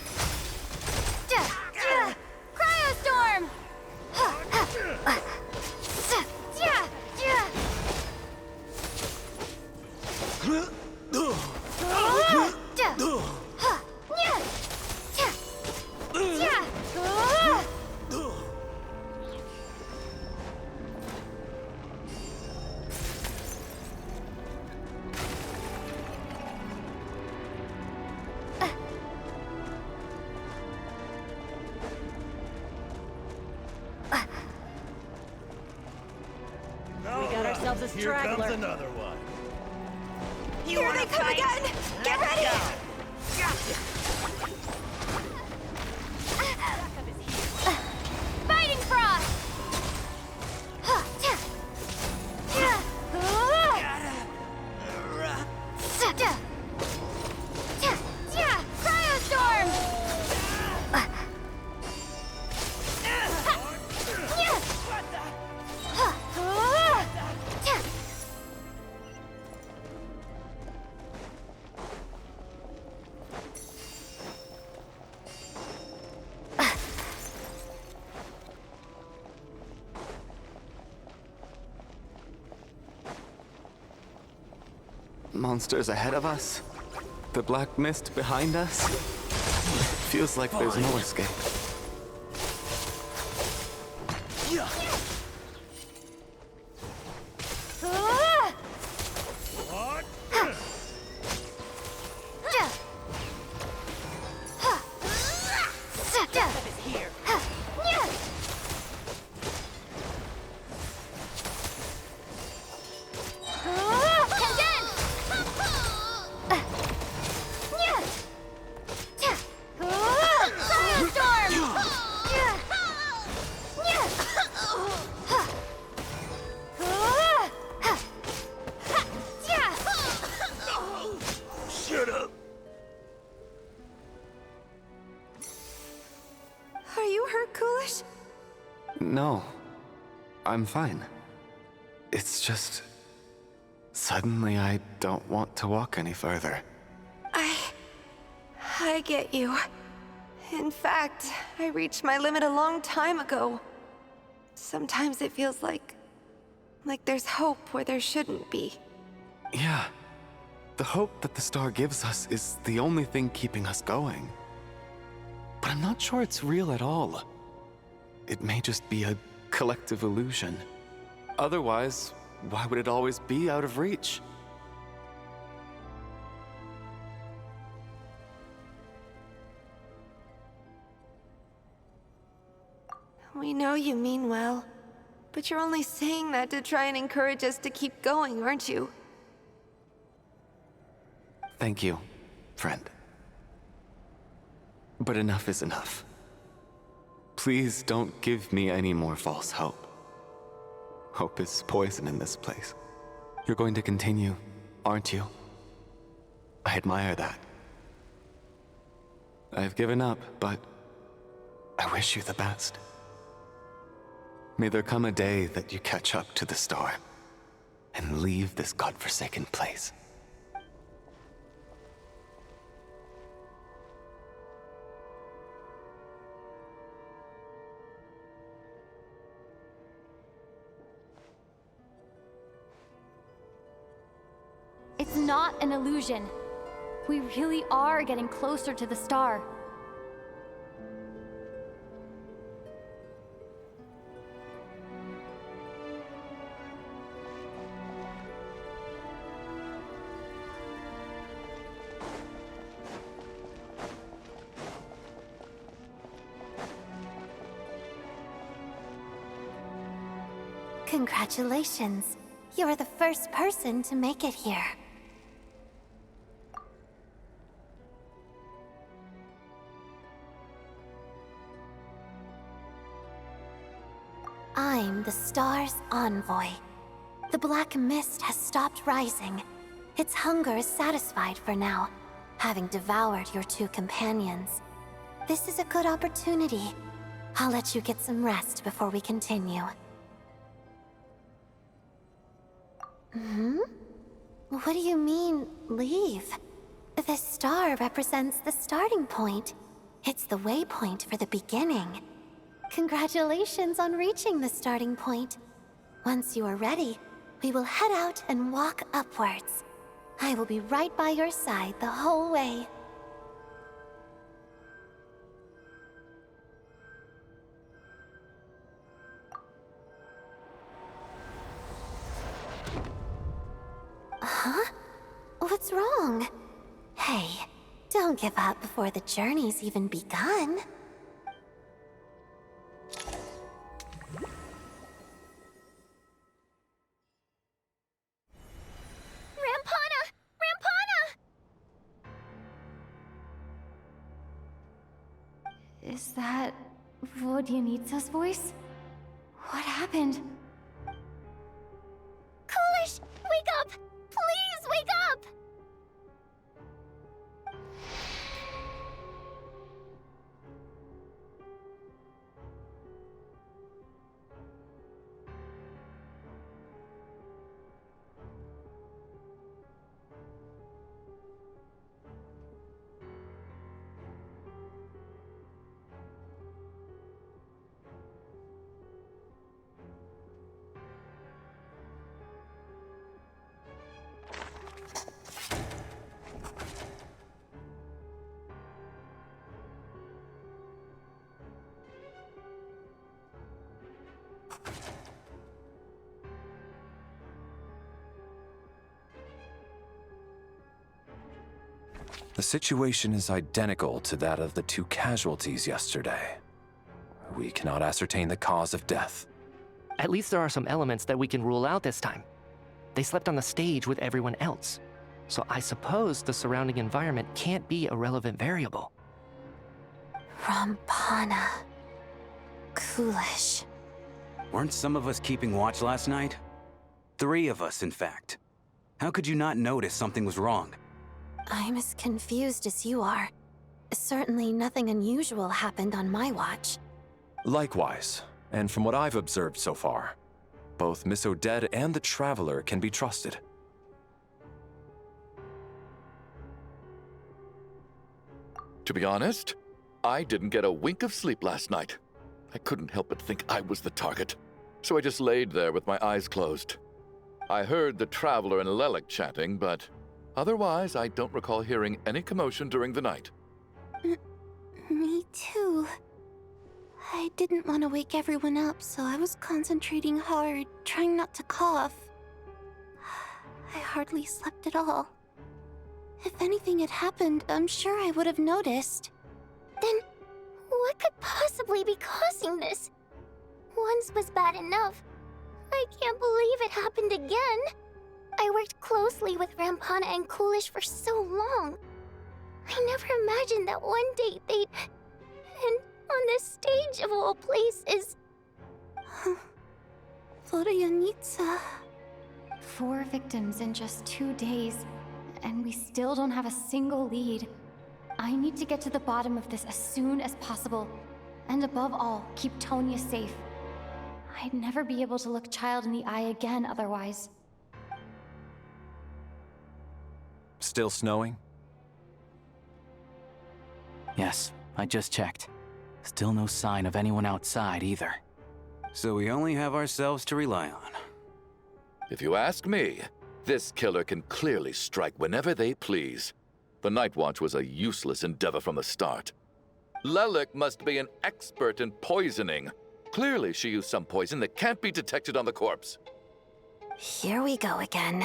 straggler. Here comes another one. Here they come again! Get ready! Fighting Frost! Cryostorm! Monsters ahead of us. The black mist behind us. Feels like there's no escape. Shut up. Are you hurt, Coolish? No. I'm fine. It's just... Suddenly I don't want to walk any further. I get you. In fact, I reached my limit a long time ago. Sometimes it feels like there's hope where there shouldn't be. Yeah. The hope that the star gives us is the only thing keeping us going. But I'm not sure it's real at all. It may just be a collective illusion. Otherwise, why would it always be out of reach? We know you mean well, but you're only saying that to try and encourage us to keep going, aren't you? Thank you, friend. But enough is enough. Please don't give me any more false hope. Hope is poison in this place. You're going to continue, aren't you? I admire that. I've given up, but I wish you the best. May there come a day that you catch up to the star and leave this godforsaken place. It's not an illusion. We really are getting closer to the star. Congratulations. You're the first person to make it here. I'm the star's envoy. The black mist has stopped rising. Its hunger is satisfied for now, having devoured your two companions. This is a good opportunity. I'll let you get some rest before we continue. What do you mean, leave? The star represents the starting point. It's the waypoint for the beginning. Congratulations on reaching the starting point. Once you are ready, we will head out and walk upwards. I will be right by your side the whole way. Huh? What's wrong? Hey, don't give up before the journey's even begun. Is that Vodyanitsa's voice? What happened? Coolish, wake up! Please wake up! The situation is identical to that of the 2 casualties yesterday. We cannot ascertain the cause of death. At least there are some elements that we can rule out this time. They slept on the stage with everyone else. So I suppose the surrounding environment can't be a relevant variable. Rampana. Coolish. Weren't some of us keeping watch last night? 3 of us, in fact. How could you not notice something was wrong? I'm as confused as you are. Certainly nothing unusual happened on my watch. Likewise, and from what I've observed so far, both Miss Odette and the Traveler can be trusted. To be honest, I didn't get a wink of sleep last night. I couldn't help but think I was the target, so I just laid there with my eyes closed. I heard the Traveler and Lelik chatting, but otherwise I don't recall hearing any commotion during the night. Me too. I didn't want to wake everyone up, so I was concentrating hard, trying not to cough. I hardly slept at all. If anything had happened, I'm sure I would have noticed. Then, what could possibly be causing this? Once was bad enough. I can't believe it happened again. I worked closely with Rampana and Coolish for so long. I never imagined that one day they'd... And on the stage of all places... Vodyanitsa. 4 victims in just 2 days, and we still don't have a single lead. I need to get to the bottom of this as soon as possible. And above all, keep Tonya safe. I'd never be able to look Child in the eye again otherwise. Still snowing? Yes, I just checked. Still no sign of anyone outside either. So we only have ourselves to rely on. If you ask me, this killer can clearly strike whenever they please. The Night Watch was a useless endeavor from the start. Lelik must be an expert in poisoning. Clearly she used some poison that can't be detected on the corpse. Here we go again.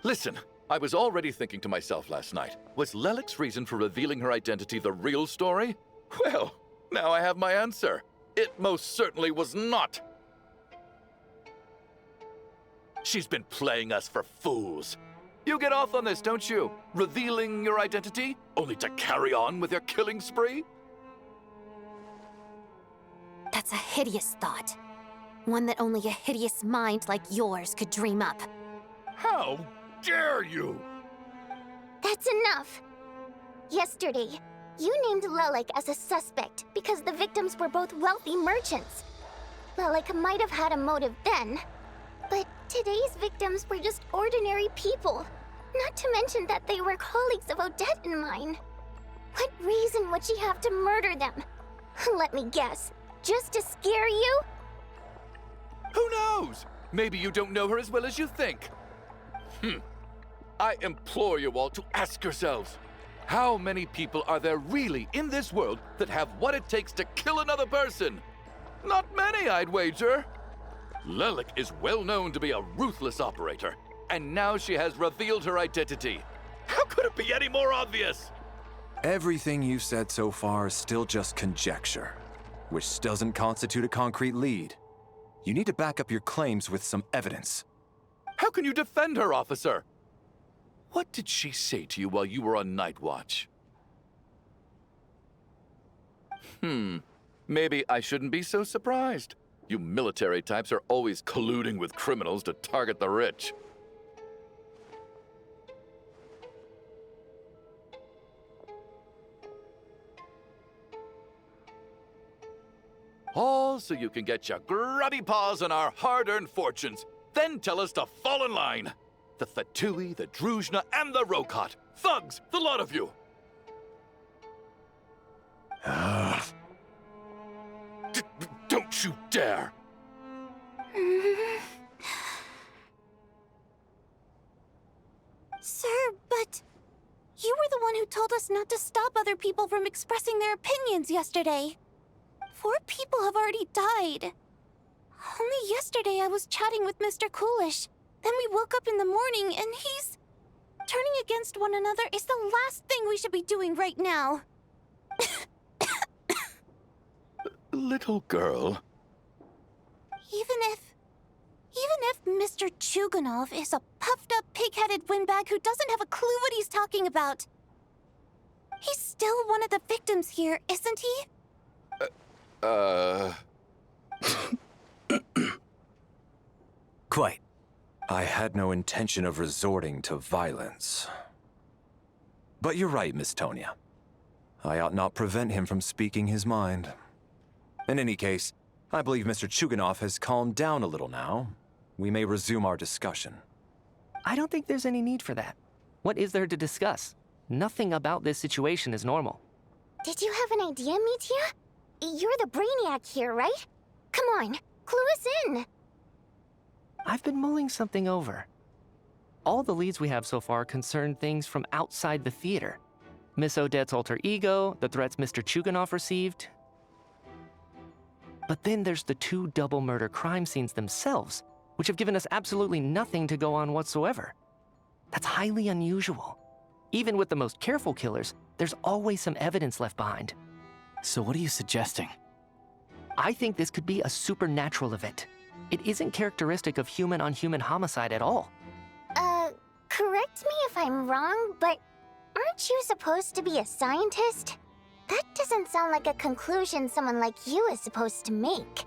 Listen, I was already thinking to myself last night, was Lelik's reason for revealing her identity the real story? Well, now I have my answer. It most certainly was not. She's been playing us for fools. You get off on this, don't you? Revealing your identity, only to carry on with your killing spree? That's a hideous thought. One that only a hideous mind like yours could dream up. How dare you! That's enough! Yesterday, you named Lelik as a suspect because the victims were both wealthy merchants. Lelik might have had a motive then, but today's victims were just ordinary people. Not to mention that they were colleagues of Odette and mine. What reason would she have to murder them? Let me guess. Just to scare you? Who knows? Maybe you don't know her as well as you think. I implore you all to ask yourselves, how many people are there really in this world that have what it takes to kill another person? Not many, I'd wager. Lelik is well known to be a ruthless operator, and now she has revealed her identity. How could it be any more obvious? Everything you've said so far is still just conjecture, which doesn't constitute a concrete lead. You need to back up your claims with some evidence. How can you defend her, officer? What did she say to you while you were on night watch? Maybe I shouldn't be so surprised. You military types are always colluding with criminals to target the rich. All so you can get your grubby paws on our hard-earned fortunes, then tell us to fall in line. The Fatui, the Druzhna, and the Rokot. Thugs, the lot of you! Don't you dare! Sir, but you were the one who told us not to stop other people from expressing their opinions yesterday. 4 people have already died. Only yesterday I was chatting with Mr. Coolish. Then we woke up in the morning and he's... Turning against one another is the last thing we should be doing right now. Little girl. Even if Mr. Chuganov is a puffed-up, pig-headed windbag who doesn't have a clue what he's talking about, he's still one of the victims here, isn't he? Quite. I had no intention of resorting to violence. But you're right, Miss Tonia. I ought not prevent him from speaking his mind. In any case, I believe Mr. Chuganov has calmed down a little now. We may resume our discussion. I don't think there's any need for that. What is there to discuss? Nothing about this situation is normal. Did you have an idea, Mitya? You're the brainiac here, right? Come on, clue us in. I've been mulling something over. All the leads we have so far concern things from outside the theater. Miss Odette's alter ego, the threats Mr. Chuganov received. But then there's the 2 double murder crime scenes themselves, which have given us absolutely nothing to go on whatsoever. That's highly unusual. Even with the most careful killers, there's always some evidence left behind. So what are you suggesting? I think this could be a supernatural event. It isn't characteristic of human-on-human homicide at all. Correct me if I'm wrong, but aren't you supposed to be a scientist? That doesn't sound like a conclusion someone like you is supposed to make.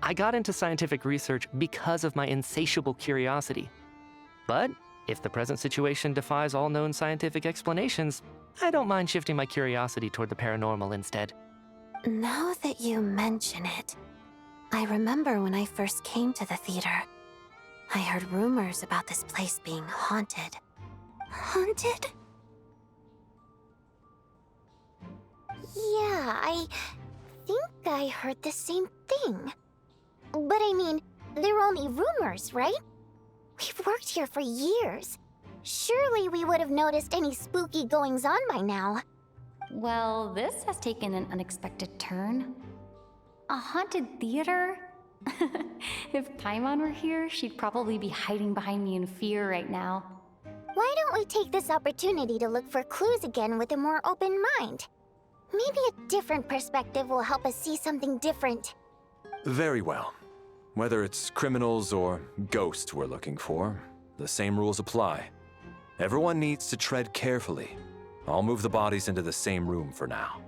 I got into scientific research because of my insatiable curiosity. But if the present situation defies all known scientific explanations, I don't mind shifting my curiosity toward the paranormal instead. Now that you mention it, I remember when I first came to the theater. I heard rumors about this place being haunted. Haunted? Yeah, I think I heard the same thing. But I mean, they're only rumors, right? We've worked here for years. Surely we would have noticed any spooky goings-on by now. Well, this has taken an unexpected turn. A haunted theater? If Paimon were here, she'd probably be hiding behind me in fear right now. Why don't we take this opportunity to look for clues again with a more open mind? Maybe a different perspective will help us see something different. Very well. Whether it's criminals or ghosts we're looking for, the same rules apply. Everyone needs to tread carefully. I'll move the bodies into the same room for now.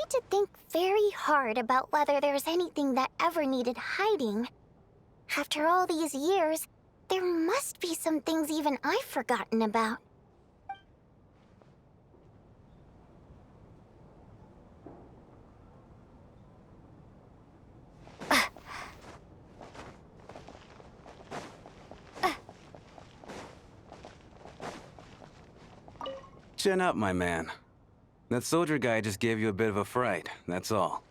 had to think very hard about whether there's anything that ever needed hiding. After all these years, there must be some things even I've forgotten about. Chin up, my man. That soldier guy just gave you a bit of a fright, that's all.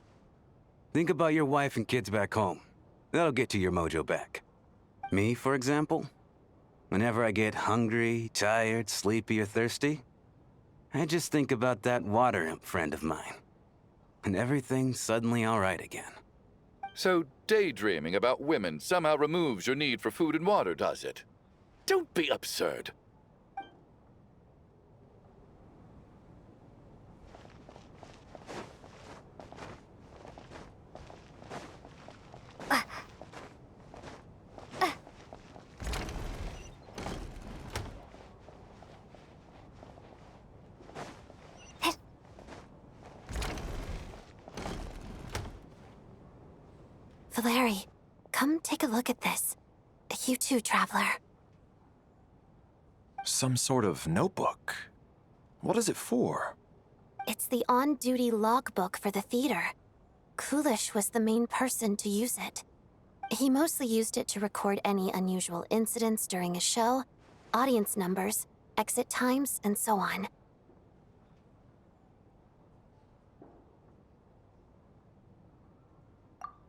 Think about your wife and kids back home. That'll get you your mojo back. Me, for example? Whenever I get hungry, tired, sleepy, or thirsty, I just think about that water imp friend of mine. And everything's suddenly all right again. So daydreaming about women somehow removes your need for food and water, does it? Don't be absurd. Valeri, come take a look at this. You too, Traveler. Some sort of notebook. What is it for? It's the on-duty logbook for the theater. Coolish was the main person to use it. He mostly used it to record any unusual incidents during a show, audience numbers, exit times, and so on.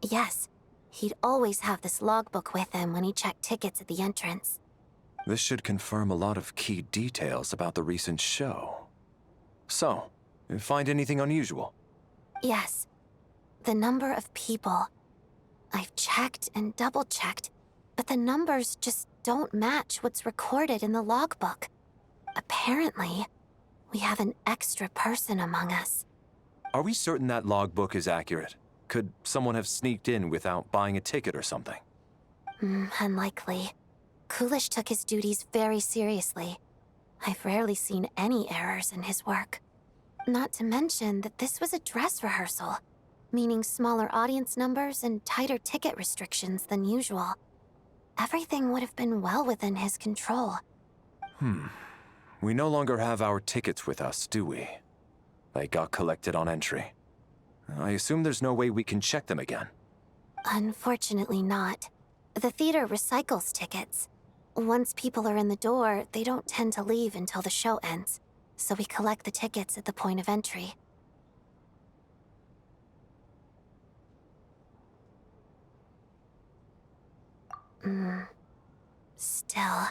Yes, he'd always have this logbook with him when he checked tickets at the entrance. This should confirm a lot of key details about the recent show. So, you find anything unusual? Yes. The number of people. I've checked and double-checked, but the numbers just don't match what's recorded in the logbook. Apparently, we have an extra person among us. Are we certain that logbook is accurate? Could someone have sneaked in without buying a ticket or something? Unlikely. Coolish took his duties very seriously. I've rarely seen any errors in his work. Not to mention that this was a dress rehearsal, meaning smaller audience numbers and tighter ticket restrictions than usual. Everything would have been well within his control. We no longer have our tickets with us, do we? They got collected on entry. I assume there's no way we can check them again. Unfortunately not. The theater recycles tickets. Once people are in the door, they don't tend to leave until the show ends, so we collect the tickets at the point of entry. Still,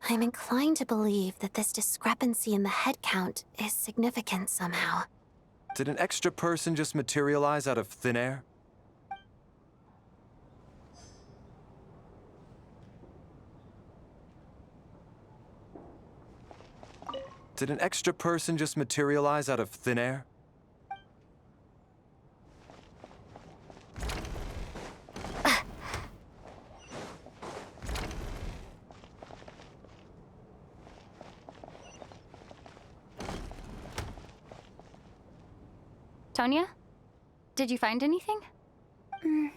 I'm inclined to believe that this discrepancy in the head count is significant somehow. Did an extra person just materialize out of thin air? Did an extra person just materialize out of thin air? Tonya? Did you find anything?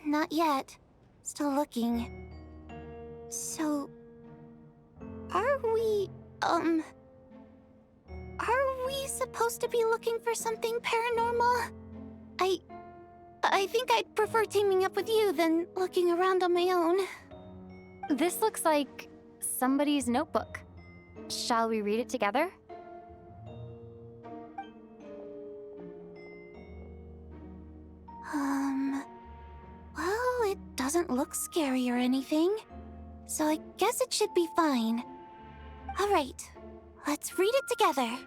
Not yet. Still looking. So... Are we supposed to be looking for something paranormal? I think I'd prefer teaming up with you than looking around on my own. This looks like somebody's notebook. Shall we read it together? Well, it doesn't look scary or anything, so I guess it should be fine. All right, let's read it together.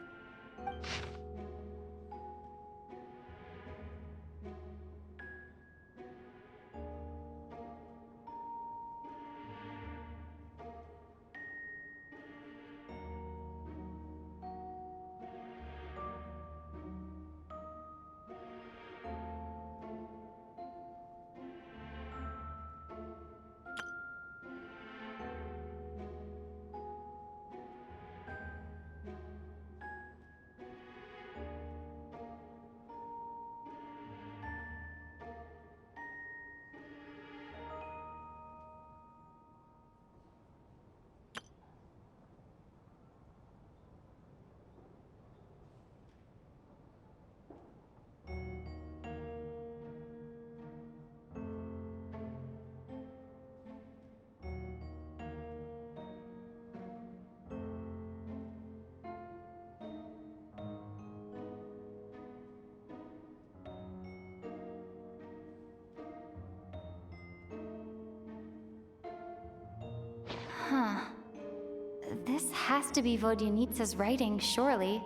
This has to be Vodyanitsa's writing, surely.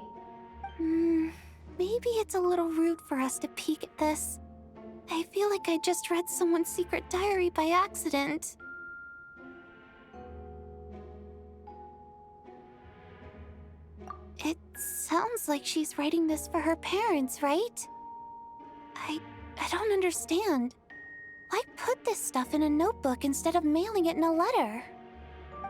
Maybe it's a little rude for us to peek at this. I feel like I just read someone's secret diary by accident. It sounds like she's writing this for her parents, right? I don't understand. Why put this stuff in a notebook instead of mailing it in a letter?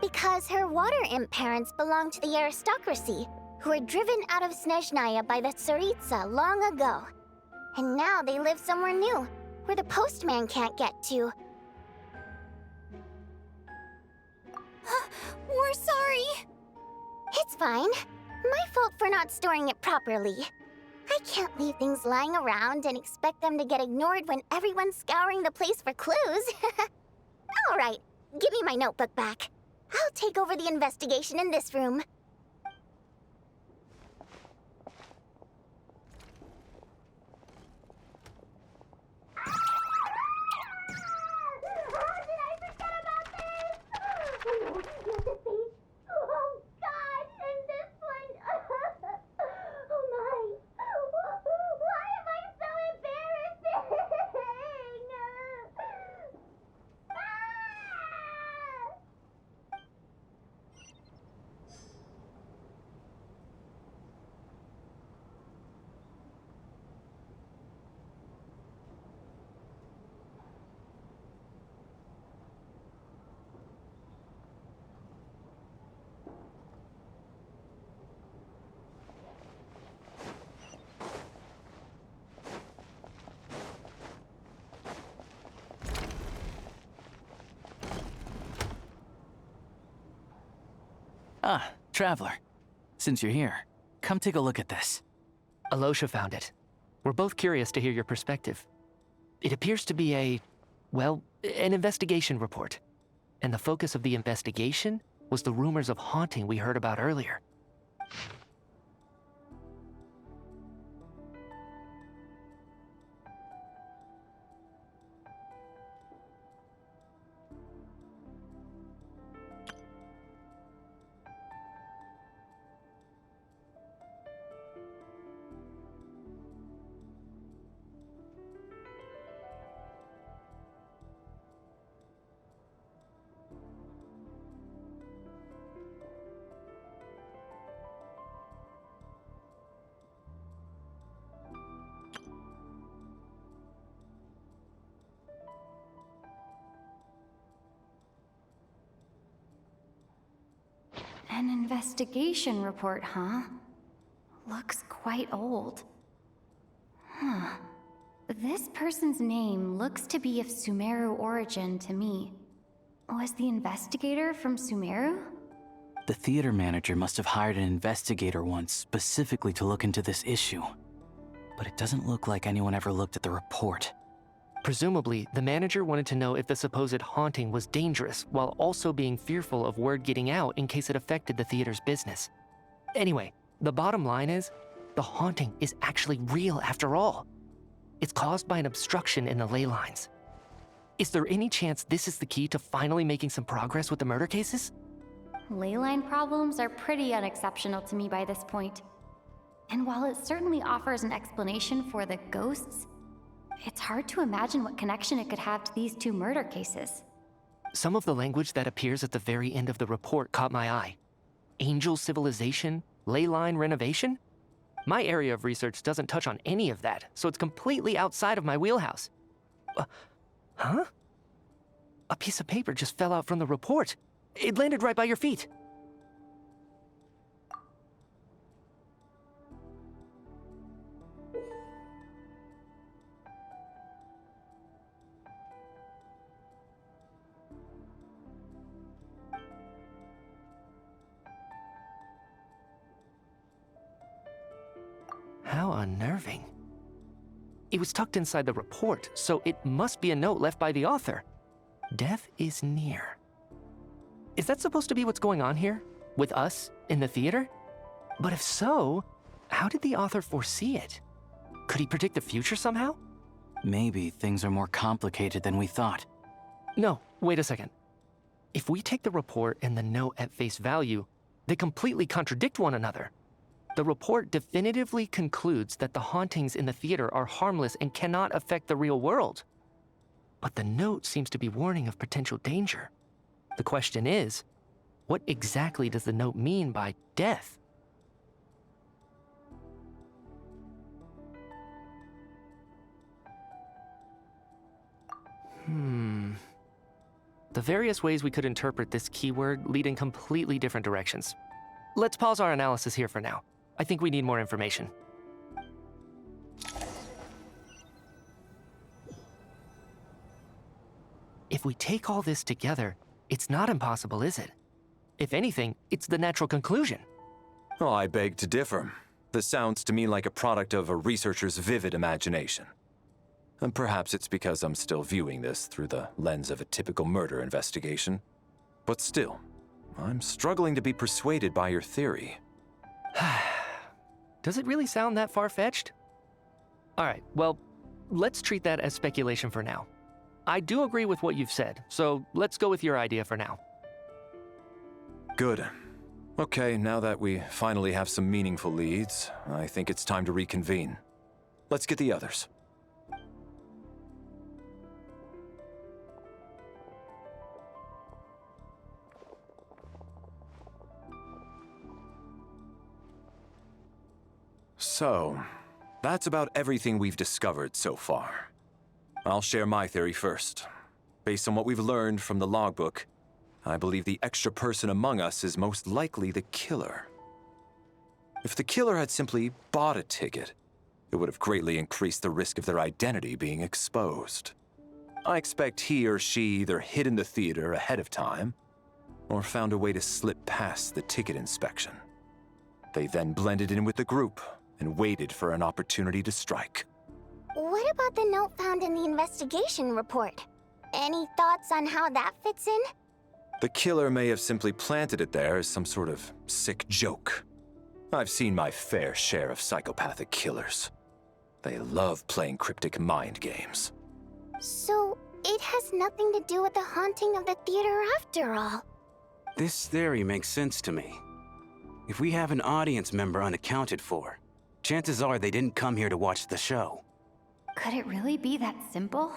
Because her water imp parents belonged to the aristocracy, who were driven out of Snezhnaya by the Tsaritsa long ago. And now they live somewhere new, where the postman can't get to. We're sorry. It's fine. My fault for not storing it properly. I can't leave things lying around and expect them to get ignored when everyone's scouring the place for clues. All right, give me my notebook back. I'll take over the investigation in this room. Ah, Traveler. Since you're here, come take a look at this. Alosha found it. We're both curious to hear your perspective. It appears to be an investigation report. And the focus of the investigation was the rumors of haunting we heard about earlier. An investigation report, huh? Looks quite old. Huh. This person's name looks to be of Sumeru origin to me. Was the investigator from Sumeru? The theater manager must have hired an investigator once specifically to look into this issue. But it doesn't look like anyone ever looked at the report. Presumably, the manager wanted to know if the supposed haunting was dangerous, while also being fearful of word getting out in case it affected the theater's business. Anyway, the bottom line is, the haunting is actually real after all. It's caused by an obstruction in the ley lines. Is there any chance this is the key to finally making some progress with the murder cases? Ley line problems are pretty unexceptional to me by this point. And while it certainly offers an explanation for the ghosts, it's hard to imagine what connection it could have to these two murder cases. Some of the language that appears at the very end of the report caught my eye. Angel civilization, ley line renovation? My area of research doesn't touch on any of that, so it's completely outside of my wheelhouse. Huh? A piece of paper just fell out from the report. It landed right by your feet. How unnerving. It was tucked inside the report, so it must be a note left by the author. Death is near. Is that supposed to be what's going on here? With us, in the theater? But if so, how did the author foresee it? Could he predict the future somehow? Maybe things are more complicated than we thought. No, wait a second. If we take the report and the note at face value, They completely contradict one another. The report definitively concludes that the hauntings in the theater are harmless and cannot affect the real world. But the note seems to be warning of potential danger. The question is, what exactly does the note mean by death? The various ways we could interpret this keyword lead in completely different directions. Let's pause our analysis here for now. I think we need more information. If we take all this together, it's not impossible, is it? If anything, it's the natural conclusion. Oh, I beg to differ. This sounds to me like a product of a researcher's vivid imagination. And perhaps it's because I'm still viewing this through the lens of a typical murder investigation. But still, I'm struggling to be persuaded by your theory. Does it really sound that far-fetched? All right, well, let's treat that as speculation for now. I do agree with what you've said, so let's go with your idea for now. Good. Okay, now that we finally have some meaningful leads, I think it's time to reconvene. Let's get the others. So, that's about everything we've discovered so far. I'll share my theory first. Based on what we've learned from the logbook, I believe the extra person among us is most likely the killer. If the killer had simply bought a ticket, it would have greatly increased the risk of their identity being exposed. I expect he or she either hid in the theater ahead of time, or found a way to slip past the ticket inspection. They then blended in with the group and waited for an opportunity to strike. What about the note found in the investigation report? Any thoughts on how that fits in? The killer may have simply planted it there as some sort of sick joke. I've seen my fair share of psychopathic killers. They love playing cryptic mind games. So, it has nothing to do with the haunting of the theater after all. This theory makes sense to me. If we have an audience member unaccounted for, chances are they didn't come here to watch the show. Could it really be that simple?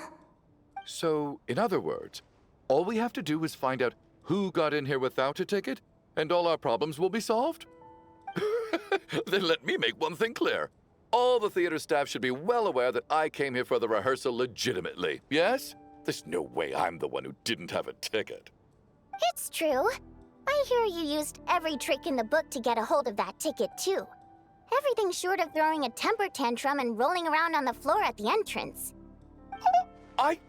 So, in other words, all we have to do is find out who got in here without a ticket, and all our problems will be solved? Then let me make one thing clear. All the theater staff should be well aware that I came here for the rehearsal legitimately, yes? There's no way I'm the one who didn't have a ticket. It's true. I hear you used every trick in the book to get a hold of that ticket, too. Everything short of throwing a temper tantrum and rolling around on the floor at the entrance. I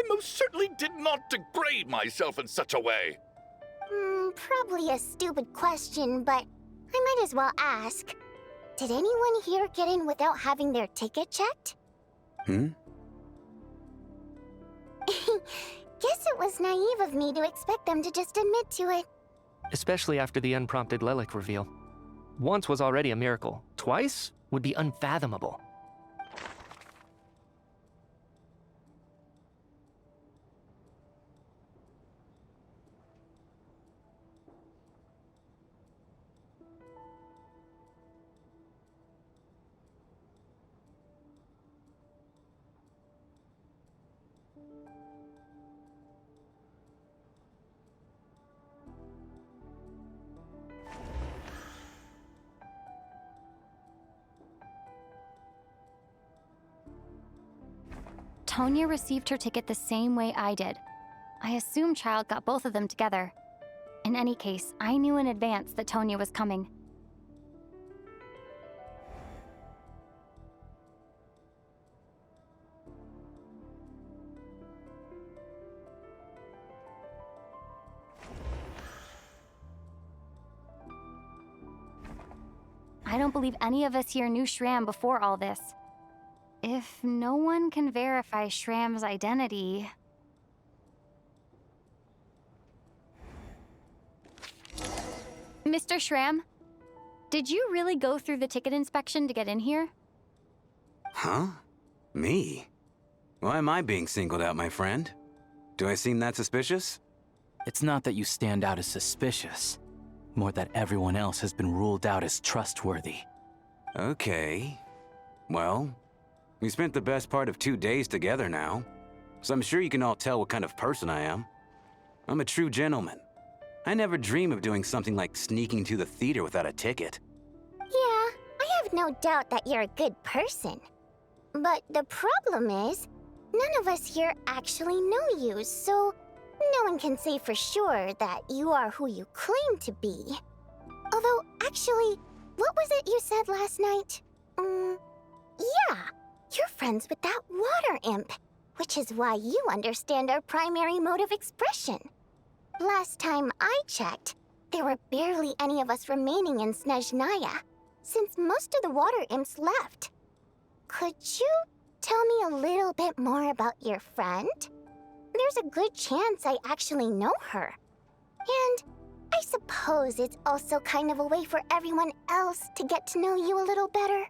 most certainly did not degrade myself in such a way. Probably a stupid question, but I might as well ask. Did anyone here get in without having their ticket checked? Hmm? Guess it was naive of me to expect them to just admit to it. Especially after the unprompted Lelic reveal. Once was already a miracle. Twice would be unfathomable. Tonya received her ticket the same way I did. I assume Child got both of them together. In any case, I knew in advance that Tonya was coming. I don't believe any of us here knew Shram before all this. If no one can verify Shram's identity... Mr. Shram, did you really go through the ticket inspection to get in here? Huh? Me? Why am I being singled out, my friend? Do I seem that suspicious? It's not that you stand out as suspicious. more that everyone else has been ruled out as trustworthy. Okay. Well, we spent the best part of 2 days together now, so I'm sure you can all tell what kind of person I am. I'm a true gentleman. I never dream of doing something like sneaking to the theater without a ticket. Yeah, I have no doubt that you're a good person. But the problem is, none of us here actually know you, so no one can say for sure that you are who you claim to be. Although, actually, what was it you said last night? Yeah, you're friends with that water imp, which is why you understand our primary mode of expression. Last time I checked, there were barely any of us remaining in Snezhnaya, since most of the water imps left. Could you tell me a little bit more about your friend? There's a good chance I actually know her. And I suppose it's also kind of a way for everyone else to get to know you a little better.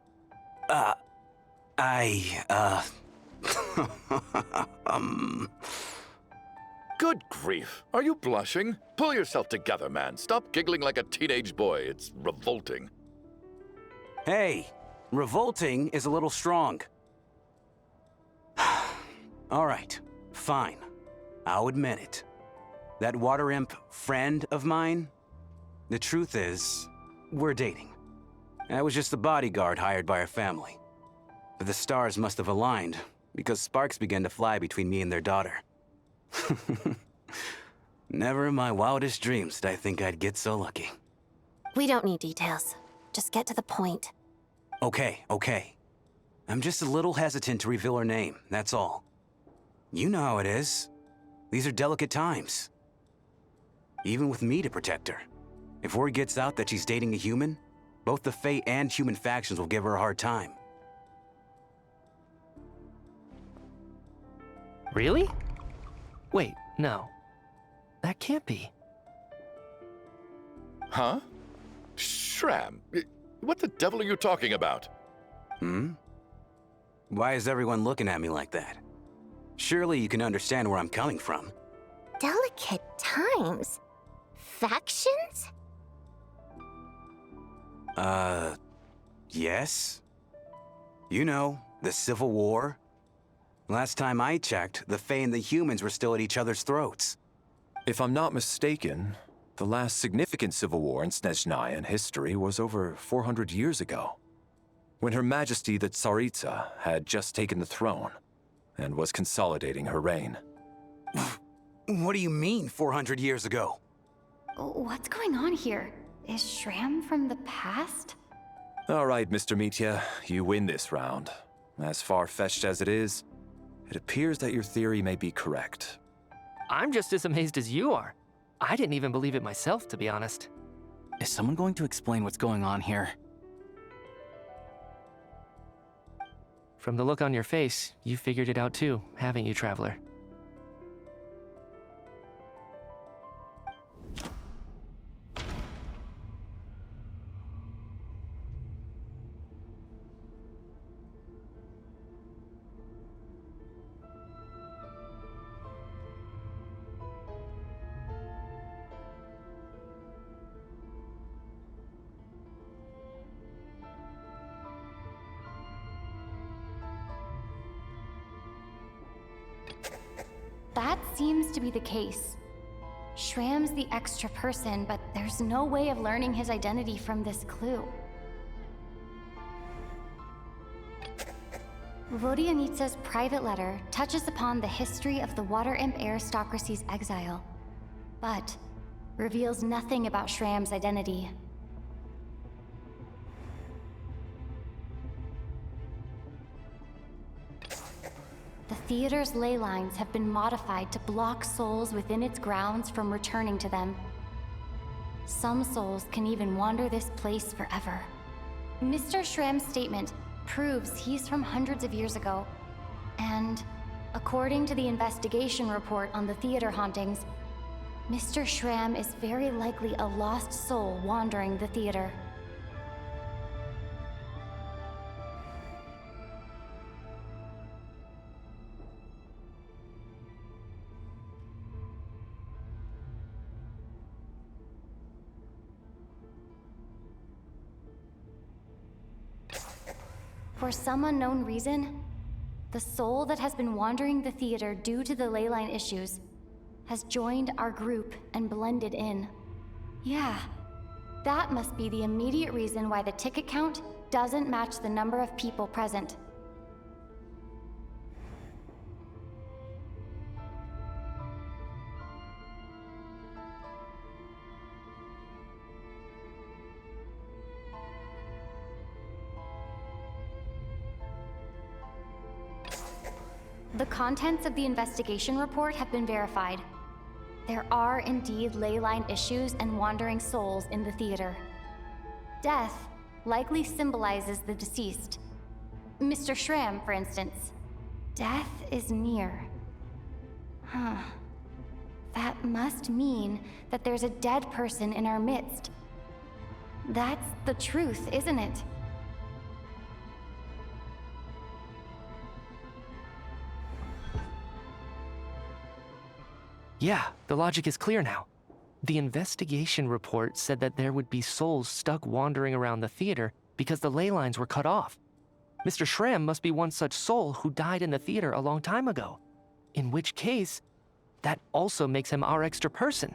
Good grief. Are you blushing? Pull yourself together, man. Stop giggling like a teenage boy. It's revolting. Hey, revolting is a little strong. All right, fine. I'll admit it. That water imp friend of mine, the truth is, we're dating. I was just the bodyguard hired by our family. But the stars must have aligned, because sparks began to fly between me and their daughter. Never in my wildest dreams did I think I'd get so lucky. We don't need details. Just get to the point. Okay. I'm just a little hesitant to reveal her name, that's all. You know how it is. These are delicate times. Even with me to protect her. If word gets out that she's dating a human, both the Fae and human factions will give her a hard time. Really? Wait, no. That can't be. Huh? Shram, what the devil are you talking about? Why is everyone looking at me like that? Surely you can understand where I'm coming from. Delicate times? Factions? Yes? You know, the Civil War? Last time I checked, the Fae and the humans were still at each other's throats. If I'm not mistaken, the last significant civil war in Snezhnayan history was over 400 years ago, when Her Majesty the Tsaritsa had just taken the throne and was consolidating her reign. What do you mean, 400 years ago? What's going on here? Is Shram from the past? All right, Mr. Mitya, you win this round. As far-fetched as it is, it appears that your theory may be correct. I'm just as amazed as you are. I didn't even believe it myself, to be honest. Is someone going to explain what's going on here? From the look on your face, you figured it out too, haven't you, Traveler? That seems to be the case. Shram's the extra person, but there's no way of learning his identity from this clue. Vodyanitsa's private letter touches upon the history of the Water Imp aristocracy's exile, but reveals nothing about Shram's identity. The theater's ley lines have been modified to block souls within its grounds from returning to them. Some souls can even wander this place forever. Mr. Shram's statement proves he's from hundreds of years ago. And according to the investigation report on the theater hauntings, Mr. Shram is very likely a lost soul wandering the theater. For some unknown reason, the soul that has been wandering the theater due to the leyline issues has joined our group and blended in. Yeah, that must be the immediate reason why the ticket count doesn't match the number of people present. The contents of the investigation report have been verified. There are indeed leyline issues and wandering souls in the theater. Death likely symbolizes the deceased. Mr. Schramm, for instance. Death is near. Huh. That must mean that there's a dead person in our midst. That's the truth, isn't it? Yeah, the logic is clear now. The investigation report said that there would be souls stuck wandering around the theater because the ley lines were cut off. Mr. Schramm must be one such soul who died in the theater a long time ago. In which case, that also makes him our extra person.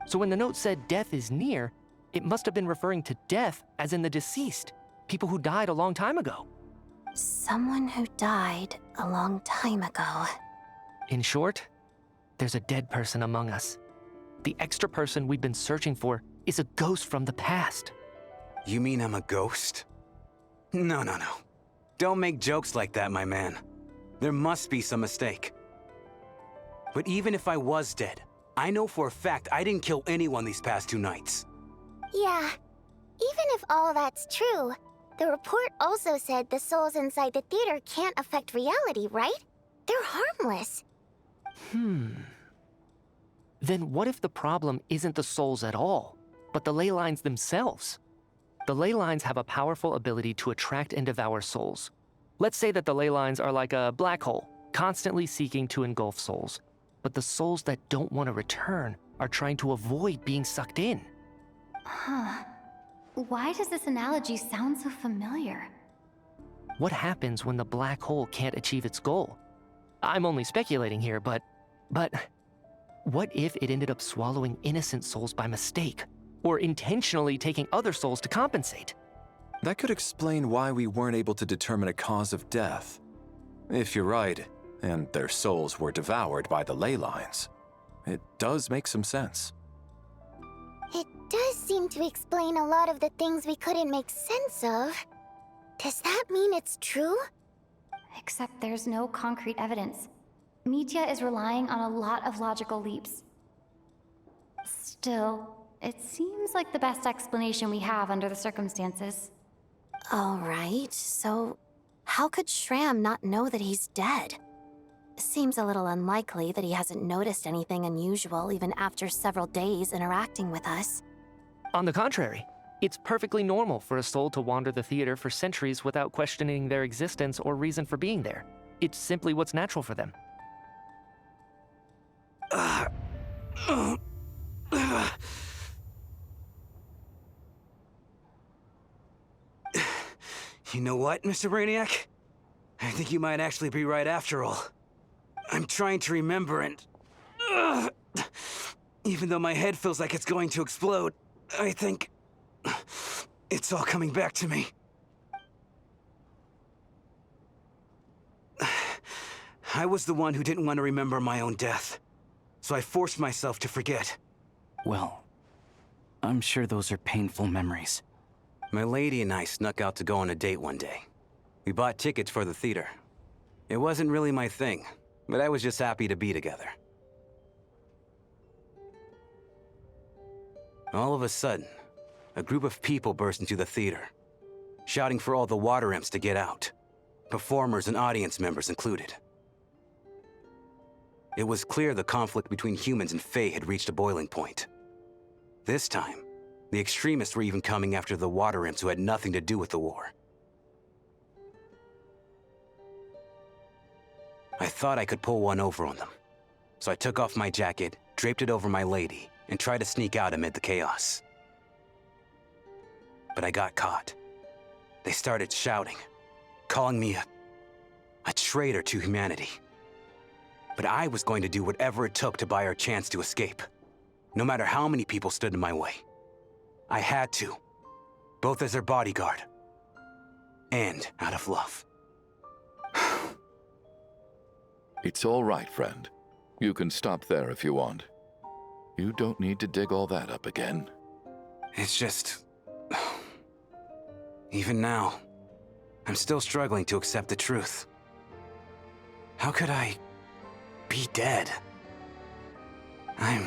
So when the note said death is near, it must have been referring to death as in the deceased, people who died a long time ago. Someone who died a long time ago. In short, there's a dead person among us. The extra person we've been searching for is a ghost from the past. You mean I'm a ghost? No. Don't make jokes like that, my man. There must be some mistake. But even if I was dead, I know for a fact I didn't kill anyone these past 2 nights. Yeah, even if all that's true, the report also said the souls inside the theater can't affect reality, right? They're harmless. Then what if the problem isn't the souls at all, but the ley lines themselves? The ley lines have a powerful ability to attract and devour souls. Let's say that the ley lines are like a black hole, constantly seeking to engulf souls. But the souls that don't want to return are trying to avoid being sucked in. Huh. Why does this analogy sound so familiar? What happens when the black hole can't achieve its goal? I'm only speculating here, but what if it ended up swallowing innocent souls by mistake, or intentionally taking other souls to compensate? That could explain why we weren't able to determine a cause of death. If you're right, and their souls were devoured by the ley lines, it does make some sense. It does seem to explain a lot of the things we couldn't make sense of. Does that mean it's true? Except there's no concrete evidence. Mitya is relying on a lot of logical leaps. Still, it seems like the best explanation we have under the circumstances. All right, so how could Schramm not know that he's dead? Seems a little unlikely that he hasn't noticed anything unusual even after several days interacting with us. On the contrary, it's perfectly normal for a soul to wander the theater for centuries without questioning their existence or reason for being there. It's simply what's natural for them. You know what, Mr. Brainiac? I think you might actually be right after all. I'm trying to remember and... even though my head feels like it's going to explode, I think... it's all coming back to me. I was the one who didn't want to remember my own death, so I forced myself to forget. Well, I'm sure those are painful memories. My lady and I snuck out to go on a date one day. We bought tickets for the theater. It wasn't really my thing, but I was just happy to be together. All of a sudden, a group of people burst into the theater, shouting for all the water imps to get out, performers and audience members included. It was clear the conflict between humans and Fae had reached a boiling point. This time, the extremists were even coming after the water imps who had nothing to do with the war. I thought I could pull one over on them, so I took off my jacket, draped it over my lady, and tried to sneak out amid the chaos. But I got caught. They started shouting, calling me a traitor to humanity. But I was going to do whatever it took to buy her a chance to escape, no matter how many people stood in my way. I had to, both as her bodyguard and out of love. It's all right, friend. You can stop there if you want. You don't need to dig all that up again. It's just... even now, I'm still struggling to accept the truth. How could I be dead? I'm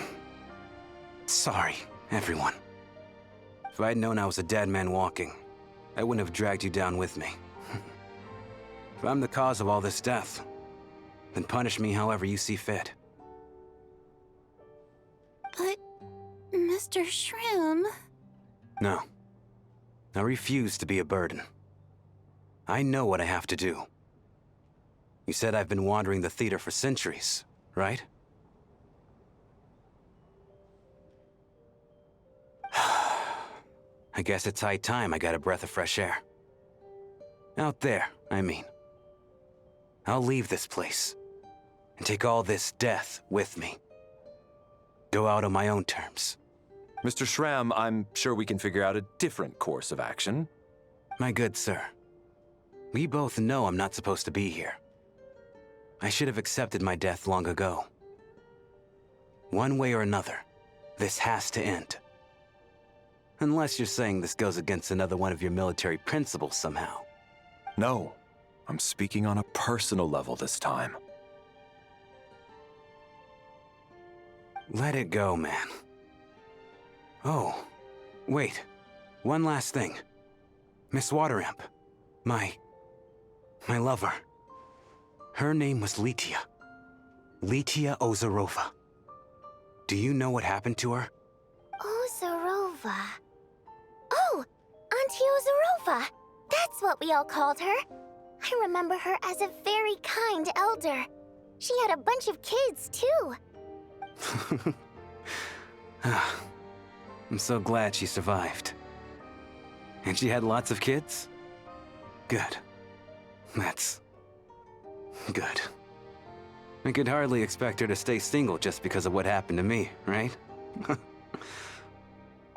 sorry, everyone. If I'd known I was a dead man walking, I wouldn't have dragged you down with me. If I'm the cause of all this death, then punish me however you see fit. But, Mr. Shrim... No. I refuse to be a burden. I know what I have to do. You said I've been wandering the theater for centuries, right? I guess it's high time I got a breath of fresh air. Out there, I mean. I'll leave this place, and take all this death with me. Go out on my own terms. Mr. Shram, I'm sure we can figure out a different course of action. My good sir, we both know I'm not supposed to be here. I should have accepted my death long ago. One way or another, this has to end. Unless you're saying this goes against another one of your military principles somehow. No, I'm speaking on a personal level this time. Let it go, man. Oh, wait. One last thing. Miss Wateramp. My lover. Her name was Litia. Litia Ozarova. Do you know what happened to her? Ozarova. Oh, Auntie Ozarova. That's what we all called her. I remember her as a very kind elder. She had a bunch of kids, too. I'm so glad she survived. And she had lots of kids? Good. That's... good. I could hardly expect her to stay single just because of what happened to me, right?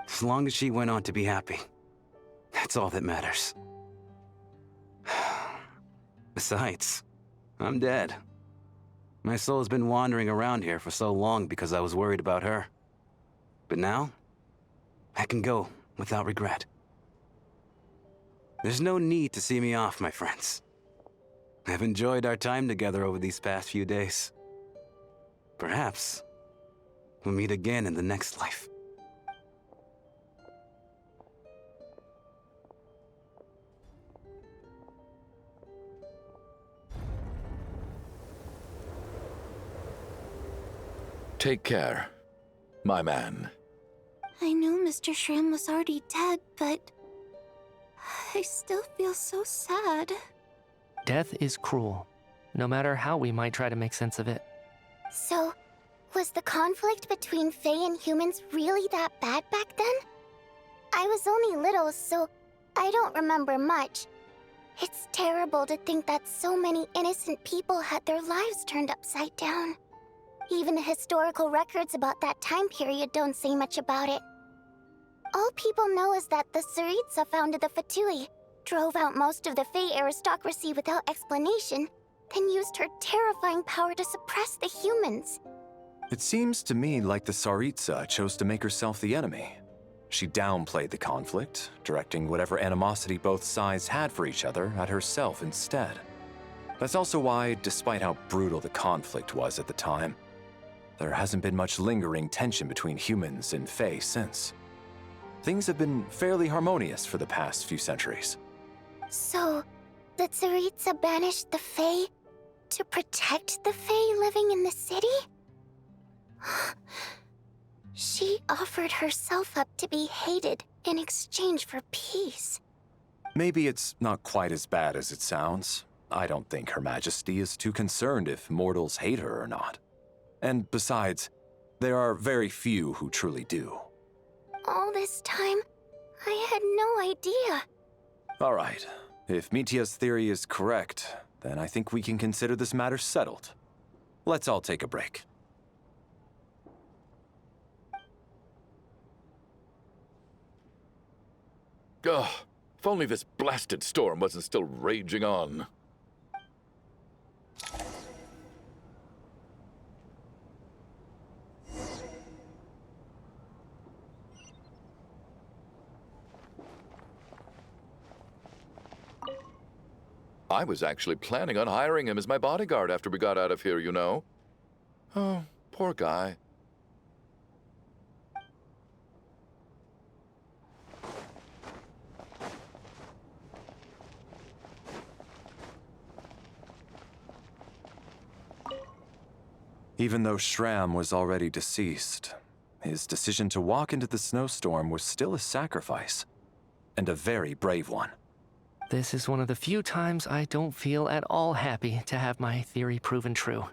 As long as she went on to be happy, that's all that matters. Besides, I'm dead. My soul's been wandering around here for so long because I was worried about her. But now, I can go without regret. There's no need to see me off, my friends. I've enjoyed our time together over these past few days. Perhaps we'll meet again in the next life. Take care, my man. I knew Mr. Shrim was already dead, but... I still feel so sad. Death is cruel, no matter how we might try to make sense of it. So, was the conflict between Fae and humans really that bad back then? I was only little, so I don't remember much. It's terrible to think that so many innocent people had their lives turned upside down. Even the historical records about that time period don't say much about it. All people know is that the Tsaritsa founded the Fatui, drove out most of the Fae aristocracy without explanation, then used her terrifying power to suppress the humans. It seems to me like the Tsaritsa chose to make herself the enemy. She downplayed the conflict, directing whatever animosity both sides had for each other at herself instead. That's also why, despite how brutal the conflict was at the time, there hasn't been much lingering tension between humans and Fae since. Things have been fairly harmonious for the past few centuries. So, the Tsaritsa banished the Fae to protect the Fae living in the city? She offered herself up to be hated in exchange for peace. Maybe it's not quite as bad as it sounds. I don't think Her Majesty is too concerned if mortals hate her or not. And besides, there are very few who truly do. All this time, I had no idea. All right, If Mitia's theory is correct, then I think we can consider this matter settled. Let's all take a break. Ugh, if only this blasted storm wasn't still raging on. I was actually planning on hiring him as my bodyguard after we got out of here, you know. Oh, poor guy. Even though Shram was already deceased, his decision to walk into the snowstorm was still a sacrifice, and a very brave one. This is one of the few times I don't feel at all happy to have my theory proven true.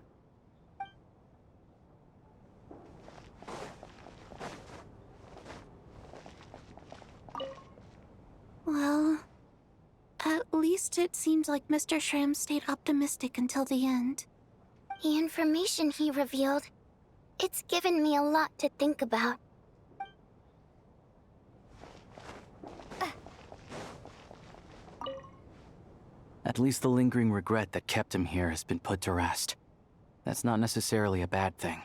Well, at least it seems like Mr. Shram stayed optimistic until the end. The information he revealed, it's given me a lot to think about. At least the lingering regret that kept him here has been put to rest. That's not necessarily a bad thing.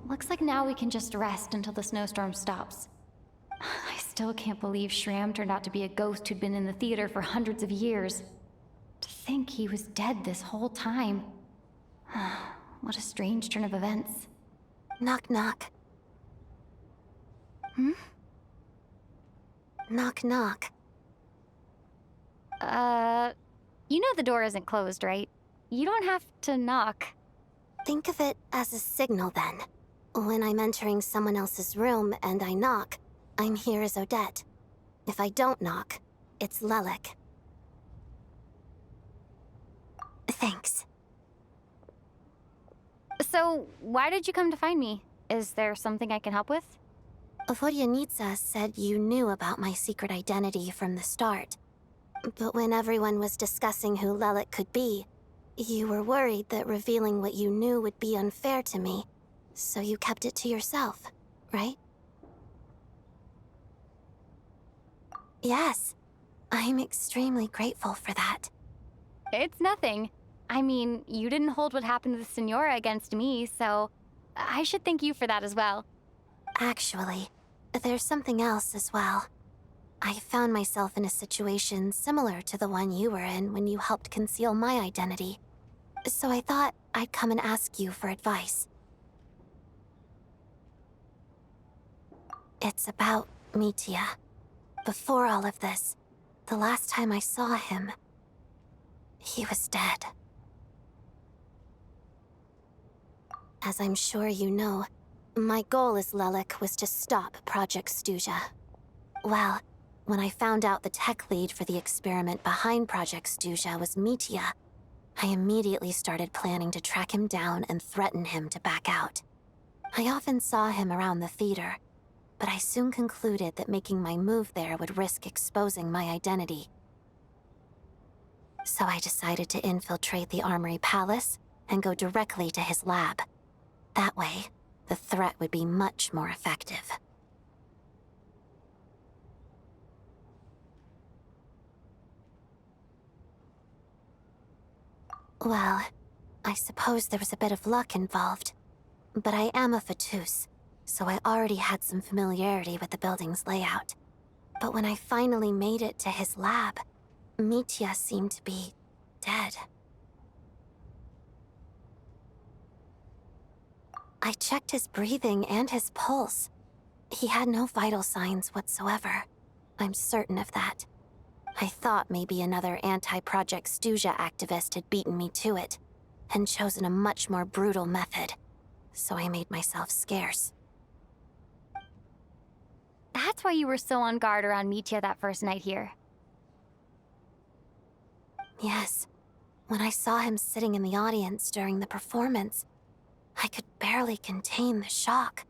Looks like now we can just rest until the snowstorm stops. I still can't believe Shram turned out to be a ghost who'd been in the theater for hundreds of years. To think he was dead this whole time. What a strange turn of events. Knock, knock. Hmm? Knock, knock. You know the door isn't closed, right? You don't have to knock. Think of it as a signal, then. When I'm entering someone else's room and I knock, I'm here as Odette. If I don't knock, it's Lelik. Thanks. So, why did you come to find me? Is there something I can help with? Vodyanitsa said you knew about my secret identity from the start. But when everyone was discussing who Lelik could be, you were worried that revealing what you knew would be unfair to me. So you kept it to yourself, right? Yes. I'm extremely grateful for that. It's nothing. I mean, you didn't hold what happened to the Senora against me, so I should thank you for that as well. Actually, there's something else as well. I found myself in a situation similar to the one you were in when you helped conceal my identity. So I thought I'd come and ask you for advice. It's about Mitia. Before all of this, the last time I saw him, he was dead. As I'm sure you know, my goal as Lelik was to stop Project Stuja. Well, when I found out the tech lead for the experiment behind Project Stuja was Mitia, I immediately started planning to track him down and threaten him to back out. I often saw him around the theater, but I soon concluded that making my move there would risk exposing my identity. So I decided to infiltrate the Armory Palace and go directly to his lab. That way, the threat would be much more effective. Well, I suppose there was a bit of luck involved. But I am a Fatus, so I already had some familiarity with the building's layout. But when I finally made it to his lab, Mitia seemed to be dead. I checked his breathing and his pulse. He had no vital signs whatsoever. I'm certain of that. I thought maybe another anti-Project Stuja activist had beaten me to it, and chosen a much more brutal method. So I made myself scarce. That's why you were so on guard around Mitya that first night here. Yes. When I saw him sitting in the audience during the performance, I could barely contain the shock.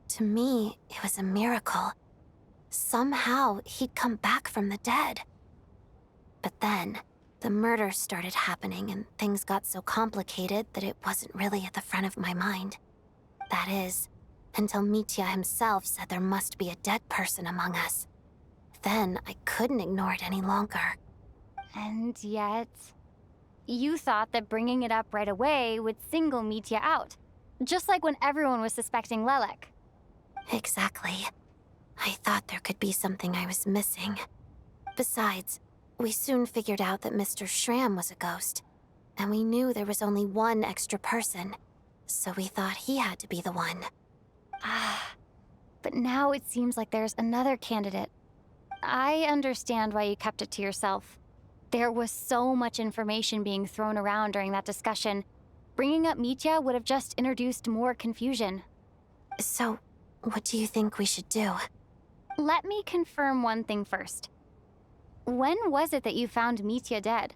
To me, it was a miracle. Somehow, he'd come back from the dead. But then, the murders started happening and things got so complicated that it wasn't really at the front of my mind. That is, until Mitya himself said there must be a dead person among us. Then, I couldn't ignore it any longer. And yet, you thought that bringing it up right away would single Mitya out, just like when everyone was suspecting Lelek. Exactly. I thought there could be something I was missing. Besides, we soon figured out that Mr. Schramm was a ghost, and we knew there was only one extra person, so we thought he had to be the one. But now it seems like there's another candidate. I understand why you kept it to yourself. There was so much information being thrown around during that discussion. Bringing up Mitya would have just introduced more confusion. So, what do you think we should do? Let me confirm one thing first. When was it that you found Mitya dead?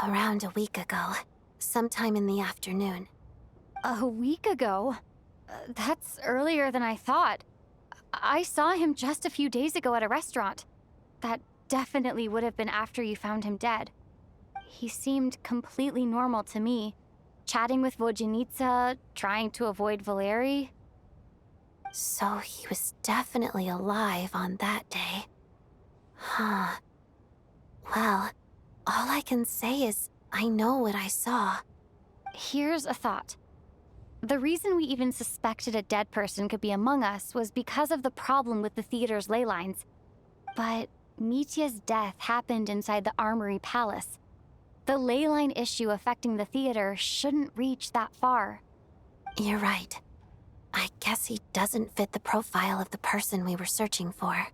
Around a week ago, sometime in the afternoon. A week ago? That's earlier than I thought. I saw him just a few days ago at a restaurant. That definitely would have been after you found him dead. He seemed completely normal to me, chatting with Vodyanitsa, trying to avoid Valeri. So he was definitely alive on that day. Huh. Well, all I can say is I know what I saw. Here's a thought. The reason we even suspected a dead person could be among us was because of the problem with the theater's ley lines. But Mitya's death happened inside the Armory Palace. The ley line issue affecting the theater shouldn't reach that far. You're right. I guess he doesn't fit the profile of the person we were searching for.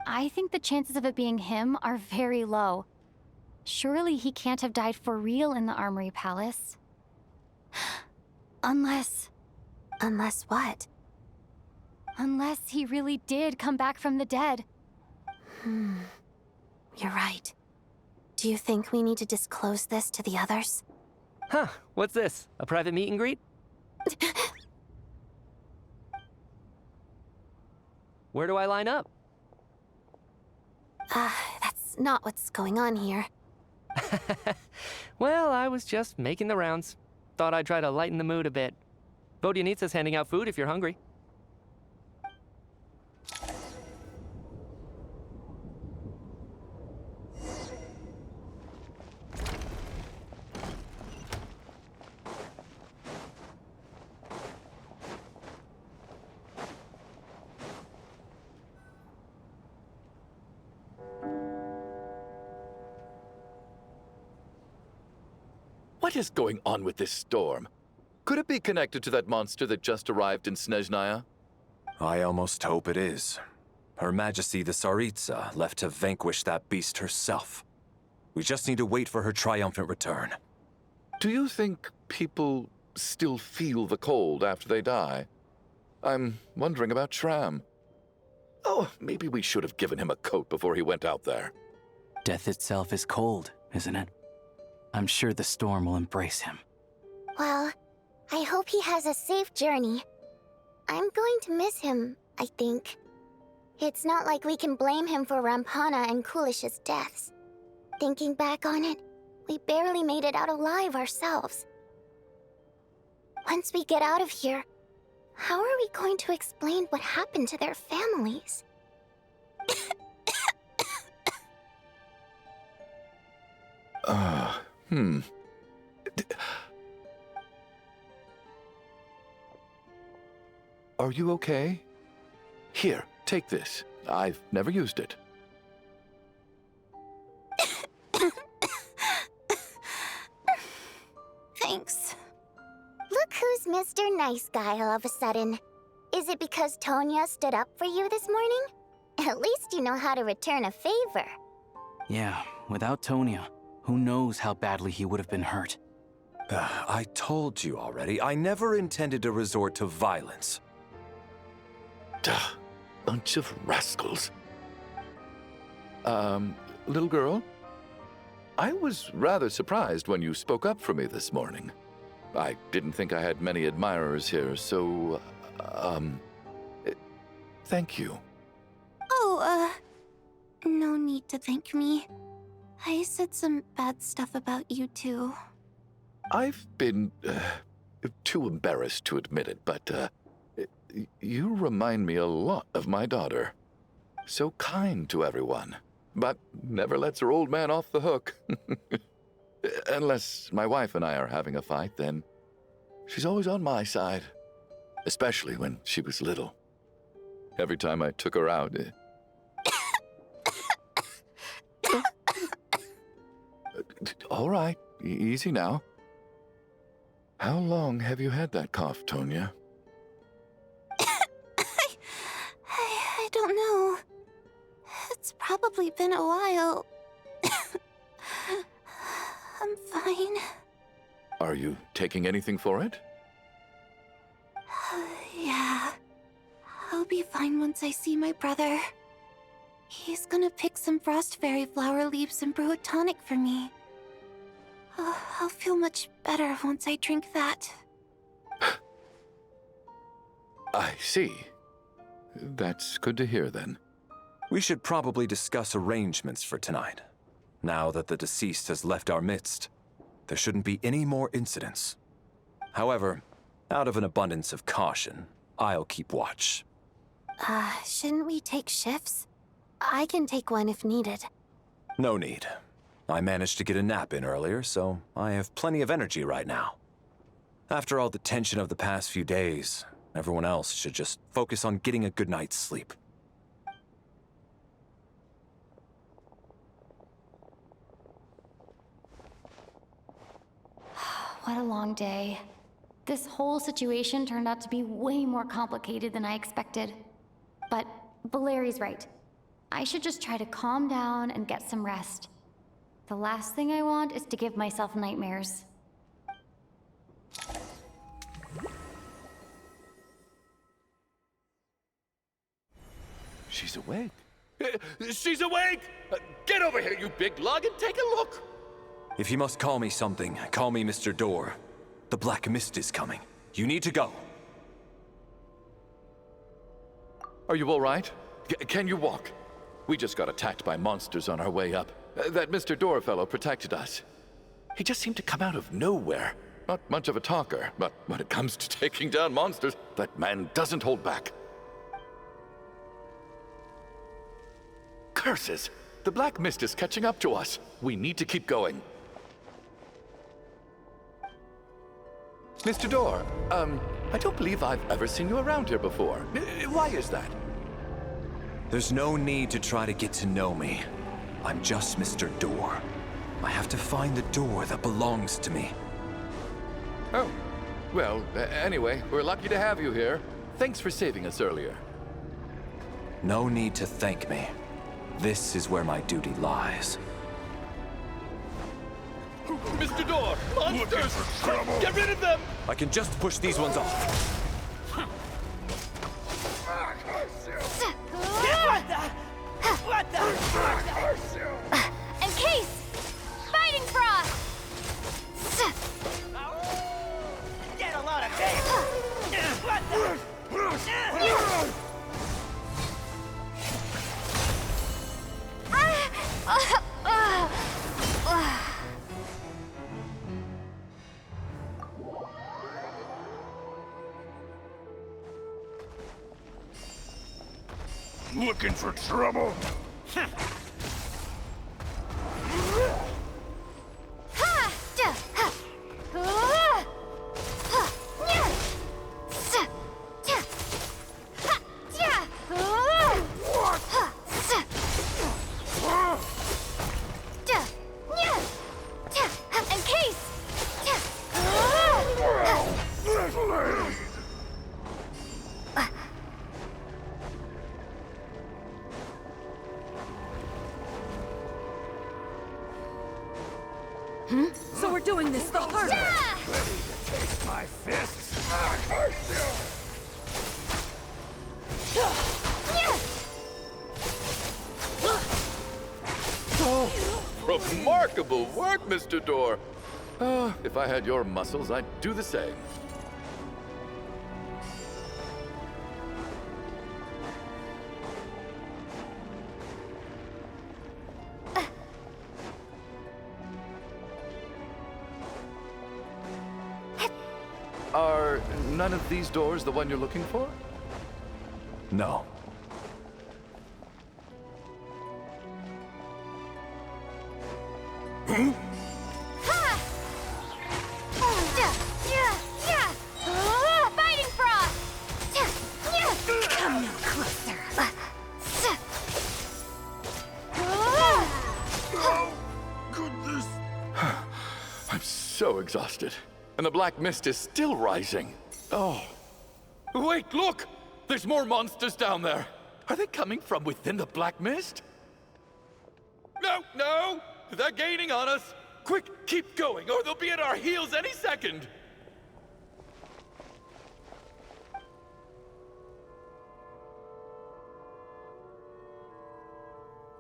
I think the chances of it being him are very low. Surely he can't have died for real in the Armory Palace. Unless what? Unless he really did come back from the dead. You're right. Do you think we need to disclose this to the others? Huh, what's this? A private meet and greet? Where do I line up? That's not what's going on here. Well, I was just making the rounds. Thought I'd try to lighten the mood a bit. Vodyanitsa's handing out food if you're hungry. What is going on with this storm? Could it be connected to that monster that just arrived in Snezhnaya? I almost hope it is. Her Majesty the Tsaritsa left to vanquish that beast herself. We just need to wait for her triumphant return. Do you think people still feel the cold after they die? I'm wondering about Schramm. Oh, maybe we should have given him a coat before he went out there. Death itself is cold, isn't it? I'm sure the storm will embrace him. Well, I hope he has a safe journey. I'm going to miss him, I think. It's not like we can blame him for Rampana and Kulish's deaths. Thinking back on it, we barely made it out alive ourselves. Once we get out of here, how are we going to explain what happened to their families? Are you okay? Here, take this. I've never used it. Thanks. Look who's Mr. Nice Guy all of a sudden. Is it because Tonya stood up for you this morning? At least you know how to return a favor. Yeah, without Tonya, who knows how badly he would have been hurt. I told you already, I never intended to resort to violence. Duh, bunch of rascals. Little girl? I was rather surprised when you spoke up for me this morning. I didn't think I had many admirers here, so, thank you. Oh, no need to thank me. I said some bad stuff about you too. I've been, too embarrassed to admit it, but, you remind me a lot of my daughter. So kind to everyone, but never lets her old man off the hook. Unless my wife and I are having a fight, then she's always on my side. Especially when she was little. Every time I took her out... All right, easy now. How long have you had that cough, Tonya? I don't know. It's probably been a while. I'm fine. Are you taking anything for it? Yeah. I'll be fine once I see my brother. He's gonna pick some frost fairy flower leaves and brew a tonic for me. I'll feel much better once I drink that. I see. That's good to hear, then. We should probably discuss arrangements for tonight. Now that the deceased has left our midst, there shouldn't be any more incidents. However, out of an abundance of caution, I'll keep watch. Shouldn't we take shifts? I can take one if needed. No need. I managed to get a nap in earlier, so I have plenty of energy right now. After all the tension of the past few days, everyone else should just focus on getting a good night's sleep. What a long day. This whole situation turned out to be way more complicated than I expected. But Valeri's right. I should just try to calm down and get some rest. The last thing I want is to give myself nightmares. She's awake. She's awake! Get over here, you big lug, and take a look! If you must call me something, call me Mr. Door. The Black Mist is coming. You need to go. Are you all right? Can you walk? We just got attacked by monsters on our way up. That Mr. Door fellow protected us. He just seemed to come out of nowhere. Not much of a talker, but when it comes to taking down monsters, that man doesn't hold back. Curses! The Black Mist is catching up to us. We need to keep going. Mr. Door, I don't believe I've ever seen you around here before. Why is that? There's no need to try to get to know me. I'm just Mr. Door. I have to find the door that belongs to me. Oh, well, anyway, we're lucky to have you here. Thanks for saving us earlier. No need to thank me. This is where my duty lies. Mr. Door! Monsters! Get rid of them! I can just push these ones off. What the? Encase! Fighting Frost! Get a lot of this! What Looking for trouble? So we're doing this the hard way. Ready to taste my fists? I hurt Oh, remarkable work, Mr. Door. If I had your muscles, I'd do the same. Are none of these doors the one you're looking for? No. Fighting frost! Come no closer. goodness! I'm so exhausted. And the black mist is still rising. Oh. Wait, look! There's more monsters down there. Are they coming from within the black mist? No, no! They're gaining on us! Quick, keep going, or they'll be at our heels any second!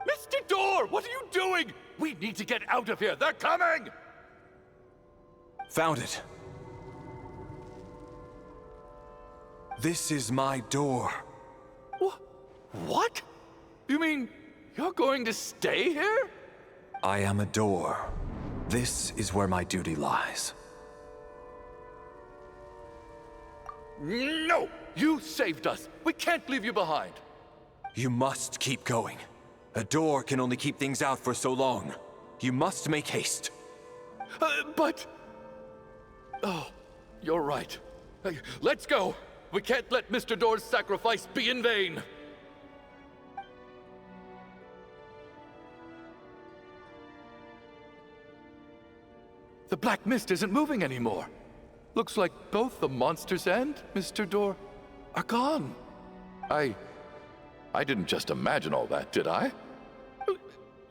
Mr. Door, what are you doing? We need to get out of here. They're coming! Found it. This is my door. What? You mean you're going to stay here? I am a door. This is where my duty lies. No! You saved us. We can't leave you behind. You must keep going. A door can only keep things out for so long. You must make haste. But... Oh, you're right. Let's go. We can't let Mr. Door's sacrifice be in vain. The black mist isn't moving anymore. Looks like both the monsters and Mr. Door are gone. I didn't just imagine all that, did I?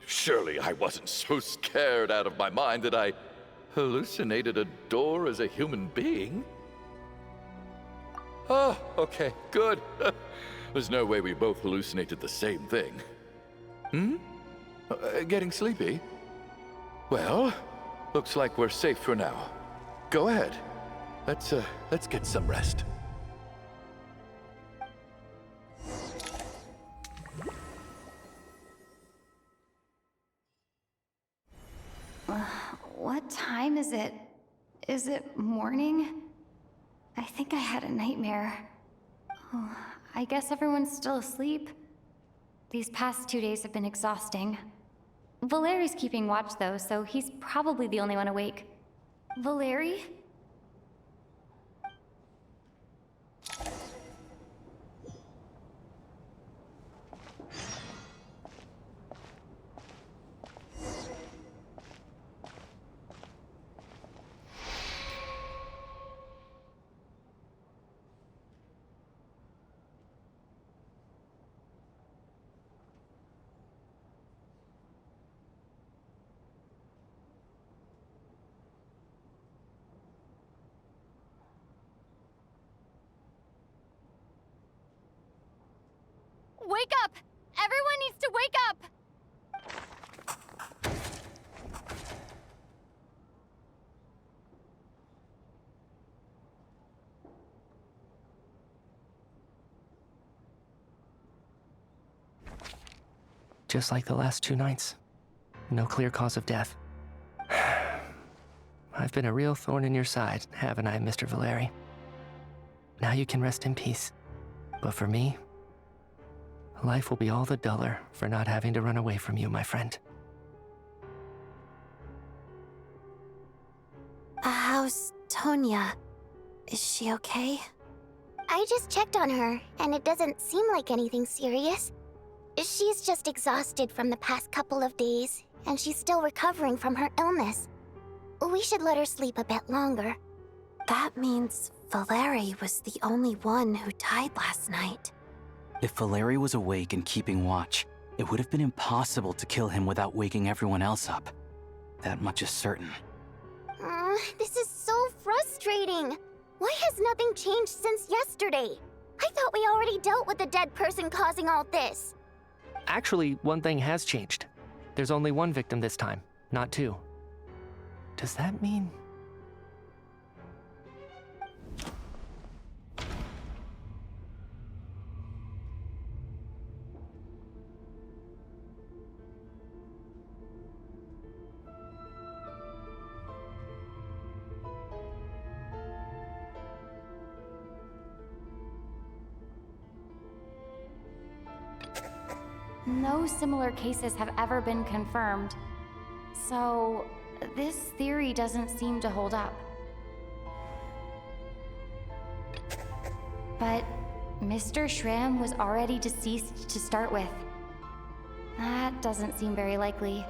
Surely I wasn't so scared out of my mind that I hallucinated a door as a human being. Oh, okay, good. There's no way we both hallucinated the same thing. Getting sleepy? Well, looks like we're safe for now. Go ahead. Let's get some rest. What time is it? Is it morning? I think I had a nightmare. Oh, I guess everyone's still asleep. These past 2 days have been exhausting. Valeri's keeping watch though, so he's probably the only one awake. Valeri? Wake up! Everyone needs to wake up! Just like the last 2 nights. No clear cause of death. I've been a real thorn in your side, haven't I, Mr. Valeri? Now you can rest in peace. But for me, life will be all the duller for not having to run away from you, my friend. How's Tonya? Is she okay? I just checked on her, and it doesn't seem like anything serious. She's just exhausted from the past couple of days, and she's still recovering from her illness. We should let her sleep a bit longer. That means Valeri was the only one who died last night. If Valeri was awake and keeping watch, it would have been impossible to kill him without waking everyone else up. That much is certain. This is so frustrating. Why has nothing changed since yesterday? I thought we already dealt with the dead person causing all this. Actually, one thing has changed. There's only one victim this time, not two. Does that mean... No similar cases have ever been confirmed. So, this theory doesn't seem to hold up. But Mr. Shram was already deceased to start with. That doesn't seem very likely.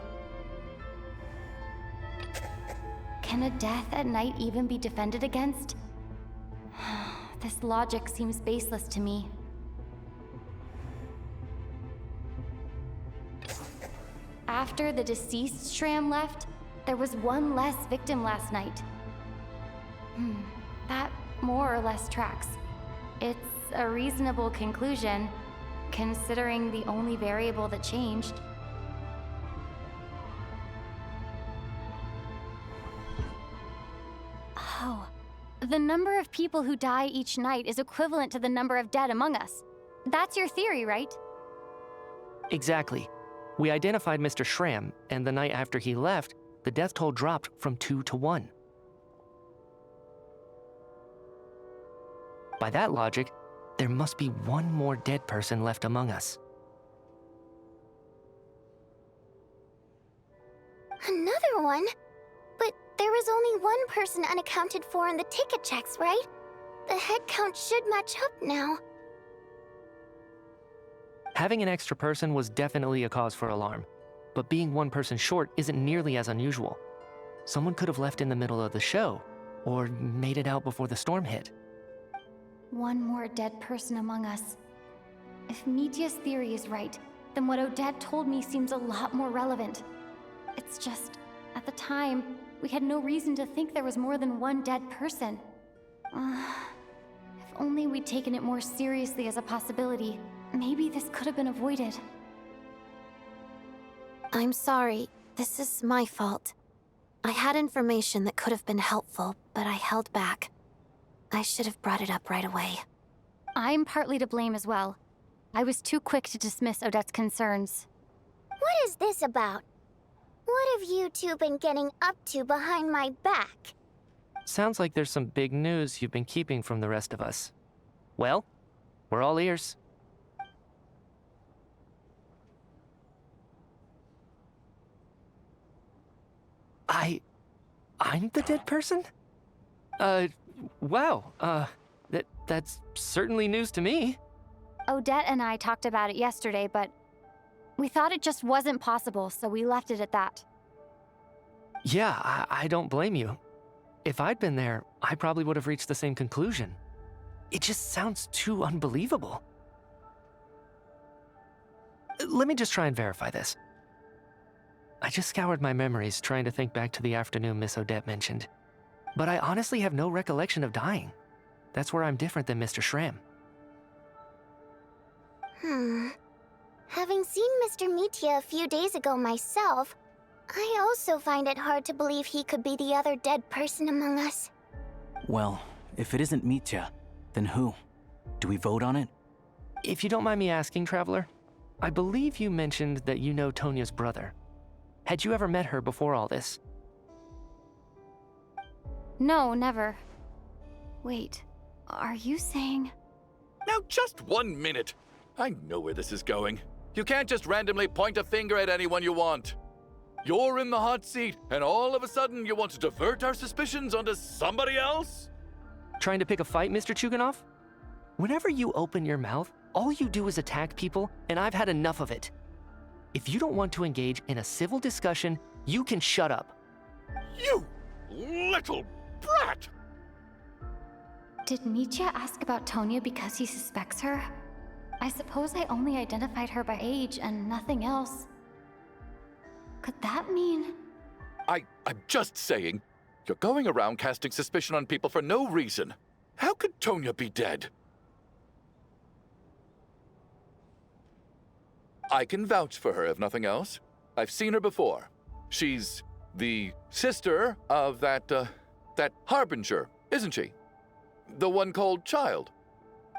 Can a death at night even be defended against? This logic seems baseless to me. After the deceased Shram left, there was one less victim last night. That more or less tracks. It's a reasonable conclusion, considering the only variable that changed. Oh, the number of people who die each night is equivalent to the number of dead among us. That's your theory, right? Exactly. We identified Mr. Shram, and the night after he left, the death toll dropped from 2 to 1. By that logic, there must be one more dead person left among us. Another one? But there was only one person unaccounted for in the ticket checks, right? The head count should match up now. Having an extra person was definitely a cause for alarm, but being one person short isn't nearly as unusual. Someone could have left in the middle of the show, or made it out before the storm hit. One more dead person among us. If Mitya's theory is right, then what Odette told me seems a lot more relevant. It's just, at the time, we had no reason to think there was more than one dead person. If only we'd taken it more seriously as a possibility, maybe this could have been avoided. I'm sorry. This is my fault. I had information that could have been helpful, but I held back. I should have brought it up right away. I'm partly to blame as well. I was too quick to dismiss Odette's concerns. What is this about? What have you two been getting up to behind my back? Sounds like there's some big news you've been keeping from the rest of us. Well, we're all ears. I'm the dead person? Wow, that's certainly news to me. Odette and I talked about it yesterday, but we thought it just wasn't possible, so we left it at that. Yeah, I don't blame you. If I'd been there, I probably would have reached the same conclusion. It just sounds too unbelievable. Let me just try and verify this. I just scoured my memories trying to think back to the afternoon Miss Odette mentioned. But I honestly have no recollection of dying. That's where I'm different than Mr. Shram. Having seen Mr. Mitya a few days ago myself, I also find it hard to believe he could be the other dead person among us. Well, if it isn't Mitya, then who? Do we vote on it? If you don't mind me asking, Traveler, I believe you mentioned that you know Tonya's brother. Had you ever met her before all this? No, never. Wait, are you saying... Now, just 1 minute. I know where this is going. You can't just randomly point a finger at anyone you want. You're in the hot seat, and all of a sudden you want to divert our suspicions onto somebody else? Trying to pick a fight, Mr. Chuganov? Whenever you open your mouth, all you do is attack people, and I've had enough of it. If you don't want to engage in a civil discussion, you can shut up. You little brat! Did Mitya ask about Tonya because he suspects her? I suppose I only identified her by age and nothing else. Could that mean... I'm just saying, You're going around casting suspicion on people for no reason. How could Tonya be dead? I can vouch for her, if nothing else. I've seen her before. She's the sister of that Harbinger, isn't she? The one called Child.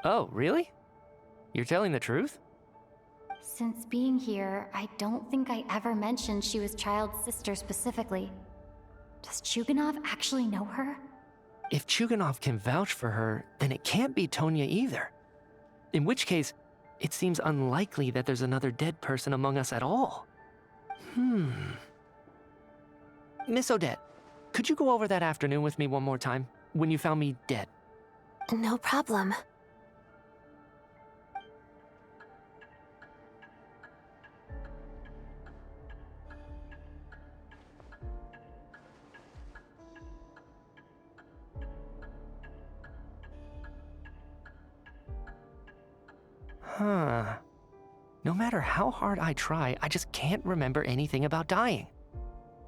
Oh, really? You're telling the truth? Since being here, I don't think I ever mentioned she was Child's sister specifically. Does Chuganov actually know her? If Chuganov can vouch for her, then it can't be Tonya either. In which case, it seems unlikely that there's another dead person among us at all. Miss Odette, could you go over that afternoon with me one more time, when you found me dead? No problem. Huh. No matter how hard I try, I just can't remember anything about dying.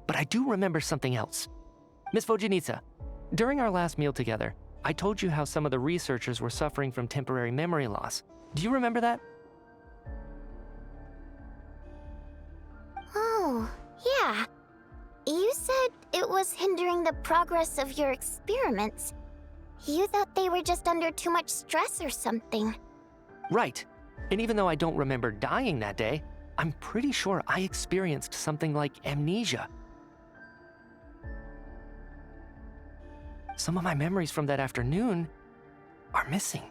But I do remember something else. Miss Vojanitsa, during our last meal together, I told you how some of the researchers were suffering from temporary memory loss. Do you remember that? Oh, yeah. You said it was hindering the progress of your experiments. You thought they were just under too much stress or something. Right. And even though I don't remember dying that day, I'm pretty sure I experienced something like amnesia. Some of my memories from that afternoon are missing.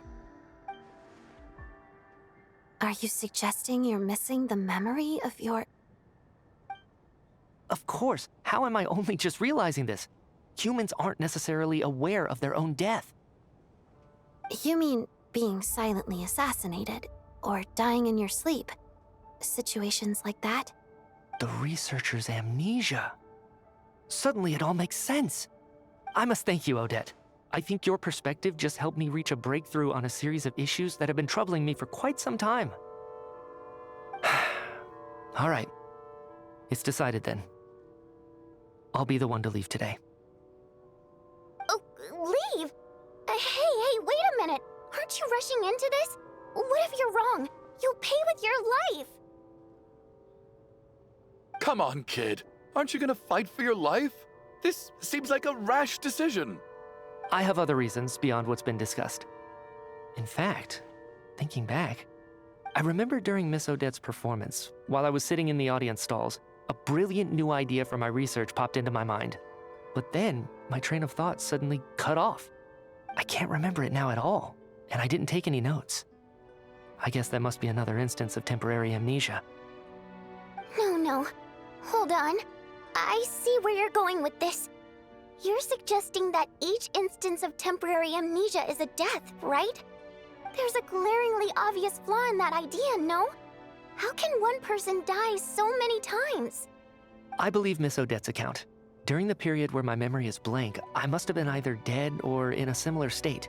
Are you suggesting you're missing the memory of your... Of course. How am I only just realizing this? Humans aren't necessarily aware of their own death. You mean being silently assassinated, or dying in your sleep? Situations like that? The researcher's amnesia. Suddenly it all makes sense. I must thank you, Odette. I think your perspective just helped me reach a breakthrough on a series of issues that have been troubling me for quite some time. All right. It's decided then. I'll be the one to leave today. Oh, leave? Hey, wait a minute. Aren't you rushing into this? What if you're wrong? You'll pay with your life. Come on, kid. Aren't you gonna fight for your life? This seems like a rash decision. I have other reasons beyond what's been discussed. In fact, thinking back, I remember during Miss Odette's performance, while I was sitting in the audience stalls, a brilliant new idea for my research popped into my mind. But then, my train of thought suddenly cut off. I can't remember it now at all, and I didn't take any notes. I guess that must be another instance of temporary amnesia. No. Hold on. I see where you're going with this. You're suggesting that each instance of temporary amnesia is a death, right? There's a glaringly obvious flaw in that idea, no? How can one person die so many times? I believe Miss Odette's account. During the period where my memory is blank, I must have been either dead or in a similar state.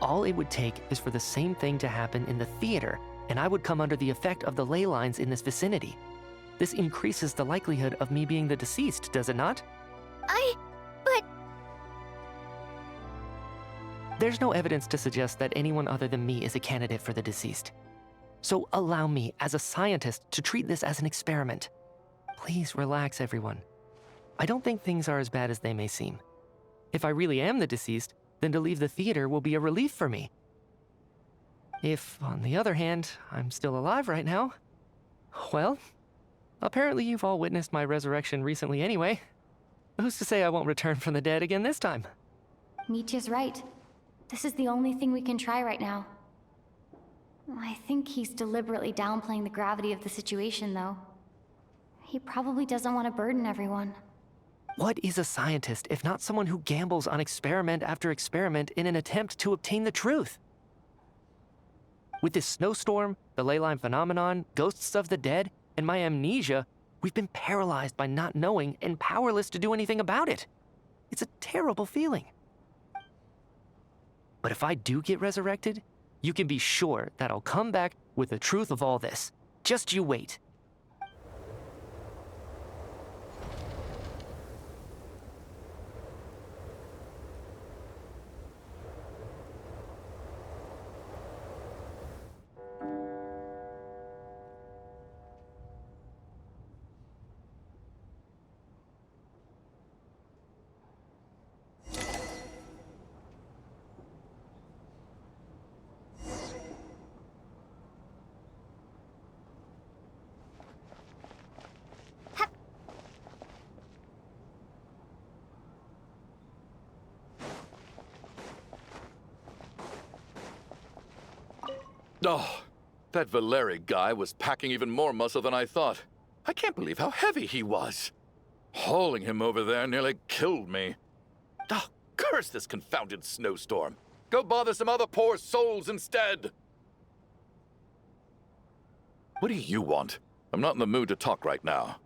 All it would take is for the same thing to happen in the theater, and I would come under the effect of the ley lines in this vicinity. This increases the likelihood of me being the deceased, does it not? But... There's no evidence to suggest that anyone other than me is a candidate for the deceased. So allow me, as a scientist, to treat this as an experiment. Please relax, everyone. I don't think things are as bad as they may seem. If I really am the deceased, then to leave the theater will be a relief for me. If, on the other hand, I'm still alive right now, well, apparently you've all witnessed my resurrection recently anyway. Who's to say I won't return from the dead again this time? Mitya's right. This is the only thing we can try right now. I think he's deliberately downplaying the gravity of the situation, though. He probably doesn't want to burden everyone. What is a scientist if not someone who gambles on experiment after experiment in an attempt to obtain the truth? With this snowstorm, the ley line phenomenon, ghosts of the dead, and my amnesia, we've been paralyzed by not knowing and powerless to do anything about it. It's a terrible feeling. But if I do get resurrected, you can be sure that I'll come back with the truth of all this. Just you wait. Oh, that Valeri guy was packing even more muscle than I thought. I can't believe how heavy he was. Hauling him over there nearly killed me. Oh, curse this confounded snowstorm. Go bother some other poor souls instead. What do you want? I'm not in the mood to talk right now.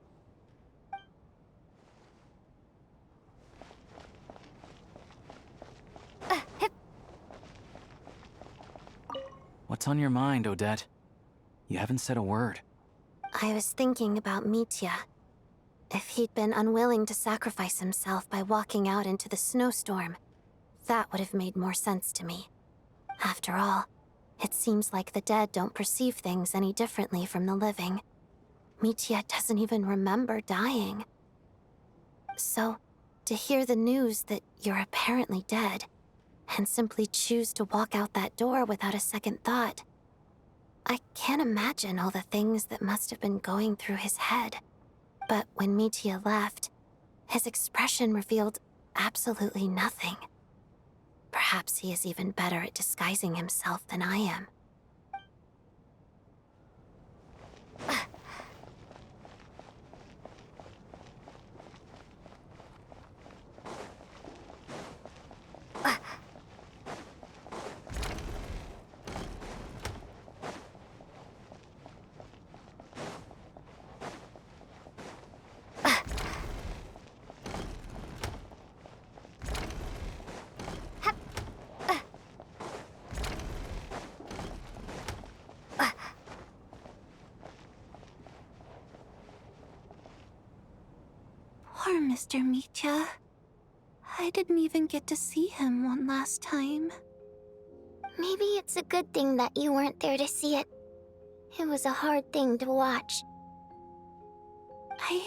What's on your mind, Odette? You haven't said a word. I was thinking about Mitya. If he'd been unwilling to sacrifice himself by walking out into the snowstorm, that would have made more sense to me. After all, it seems like the dead don't perceive things any differently from the living. Mitya doesn't even remember dying. So, to hear the news that you're apparently dead, and simply choose to walk out that door without a second thought, I can't imagine all the things that must have been going through his head. But when Mitya left, his expression revealed absolutely nothing. Perhaps he is even better at disguising himself than I am. Poor Mr. Mitya. I didn't even get to see him one last time. Maybe it's a good thing that you weren't there to see it. It was a hard thing to watch. I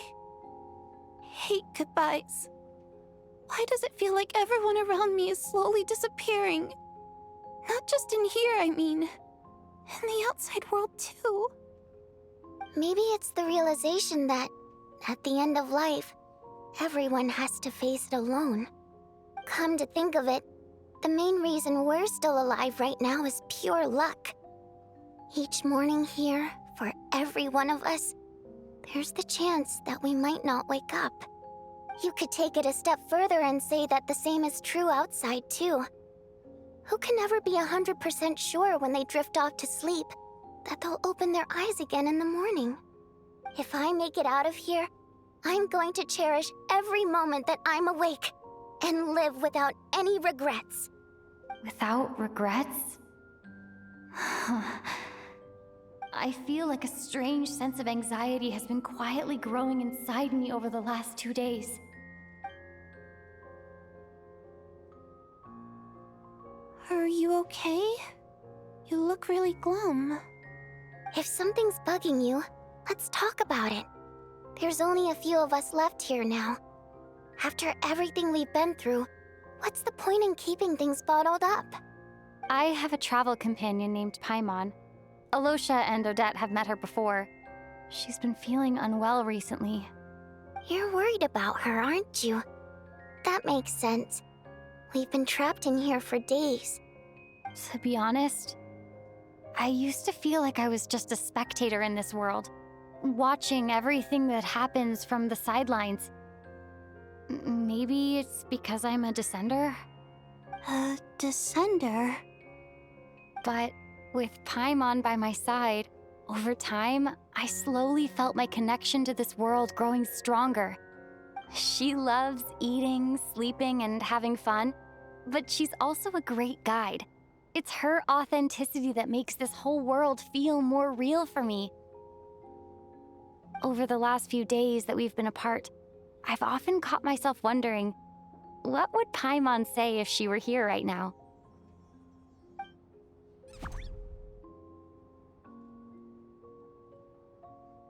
hate goodbyes. Why does it feel like everyone around me is slowly disappearing? Not just in here, I mean. In the outside world, too. Maybe it's the realization that, at the end of life, everyone has to face it alone. Come to think of it, the main reason we're still alive right now is pure luck. Each morning here, for every one of us, there's the chance that we might not wake up. You could take it a step further and say that the same is true outside, too. Who can ever be 100% sure when they drift off to sleep that they'll open their eyes again in the morning? If I make it out of here, I'm going to cherish every moment that I'm awake and live without any regrets. Without regrets? I feel like a strange sense of anxiety has been quietly growing inside me over the last 2 days. Are you okay? You look really glum. If something's bugging you, let's talk about it. There's only a few of us left here now. After everything we've been through, what's the point in keeping things bottled up? I have a travel companion named Paimon. Alosha and Odette have met her before. She's been feeling unwell recently. You're worried about her, aren't you? That makes sense. We've been trapped in here for days. To be honest, I used to feel like I was just a spectator in this world, watching everything that happens from the sidelines. Maybe it's because I'm a descender? A descender? But with Paimon by my side, over time, I slowly felt my connection to this world growing stronger. She loves eating, sleeping, and having fun, but she's also a great guide. It's her authenticity that makes this whole world feel more real for me. Over the last few days that we've been apart, I've often caught myself wondering, what would Paimon say if she were here right now?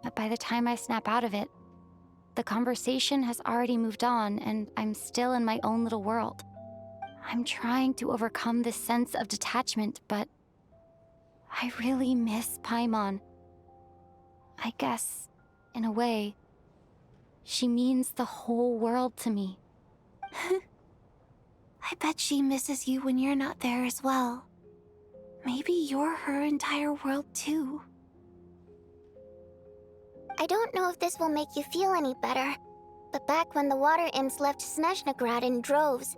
But by the time I snap out of it, the conversation has already moved on and I'm still in my own little world. I'm trying to overcome this sense of detachment, but I really miss Paimon. I guess, in a way, she means the whole world to me. I bet she misses you when you're not there as well. maybe you're her entire world too. I don't know if this will make you feel any better, but back when the water imps left Snezhnograd in droves,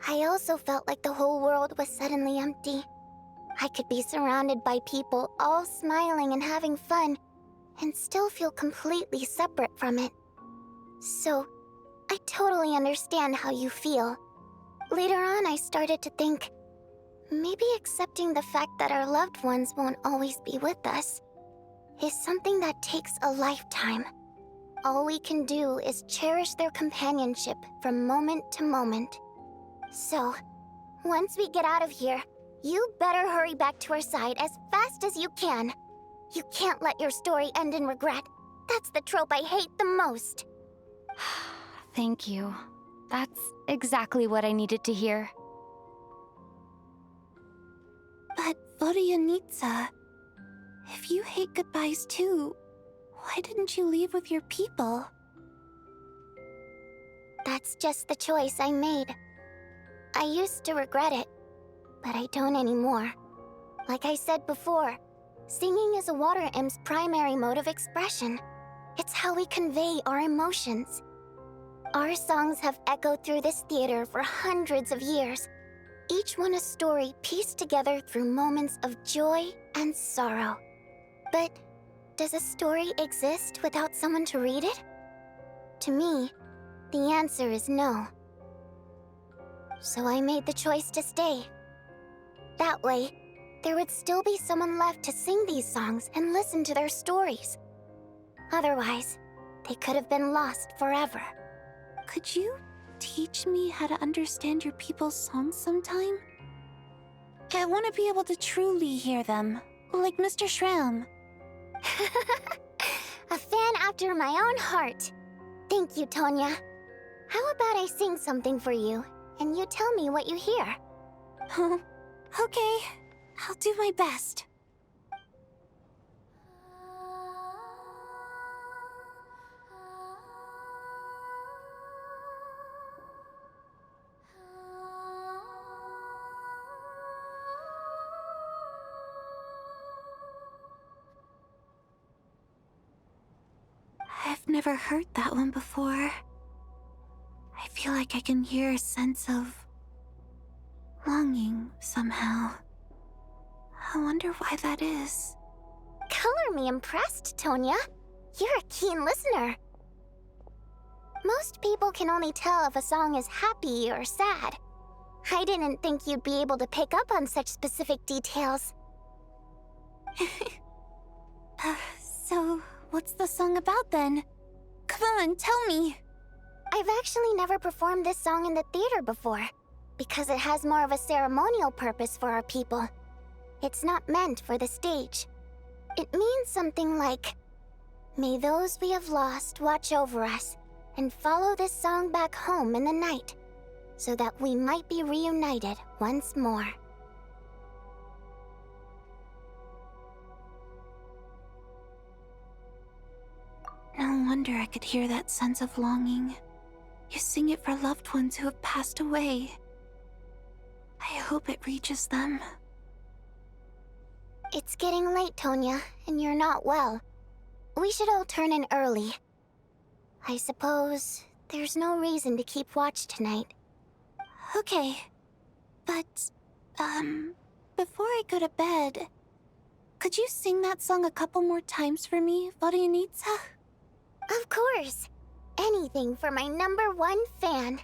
I also felt like the whole world was suddenly empty. I could be surrounded by people all smiling and having fun, and still feel completely separate from it. So, I totally understand how you feel. Later on, I started to think, maybe accepting the fact that our loved ones won't always be with us is something that takes a lifetime. All we can do is cherish their companionship from moment to moment. So, once we get out of here, you better hurry back to our side as fast as you can. You can't let your story end in regret. That's the trope I hate the most. Thank you. That's exactly what I needed to hear. But Vodyanitsa, if you hate goodbyes too, why didn't you leave with your people? That's just the choice I made. I used to regret it, but I don't anymore. Like I said before, singing is a water imp's primary mode of expression. It's how we convey our emotions. Our songs have echoed through this theater for hundreds of years, each one a story pieced together through moments of joy and sorrow. But does a story exist without someone to read it? To me, the answer is no. So I made the choice to stay. That way, there would still be someone left to sing these songs and listen to their stories. Otherwise, they could have been lost forever. Could you teach me how to understand your people's songs sometime? I want to be able to truly hear them, like Mr. Shram. A fan after my own heart. Thank you, Tonya. How about I sing something for you, and you tell me what you hear? Okay, I'll do my best. I've never heard that one before. I feel like I can hear a sense of longing somehow. I wonder why that is. Color me impressed, Tonya. You're a keen listener. Most people can only tell if a song is happy or sad. I didn't think you'd be able to pick up on such specific details. So, what's the song about then? Come on, tell me! I've actually never performed this song in the theater before, because it has more of a ceremonial purpose for our people. It's not meant for the stage. It means something like, "May those we have lost watch over us, and follow this song back home in the night, so that we might be reunited once more." No wonder I could hear that sense of longing. You sing it for loved ones who have passed away. I hope it reaches them. It's getting late, Tonya, and you're not well. We should all turn in early. I suppose there's no reason to keep watch tonight. Okay. But, before I go to bed, could you sing that song a couple more times for me, Vodyanitsa? Of course. Anything for my #1 fan.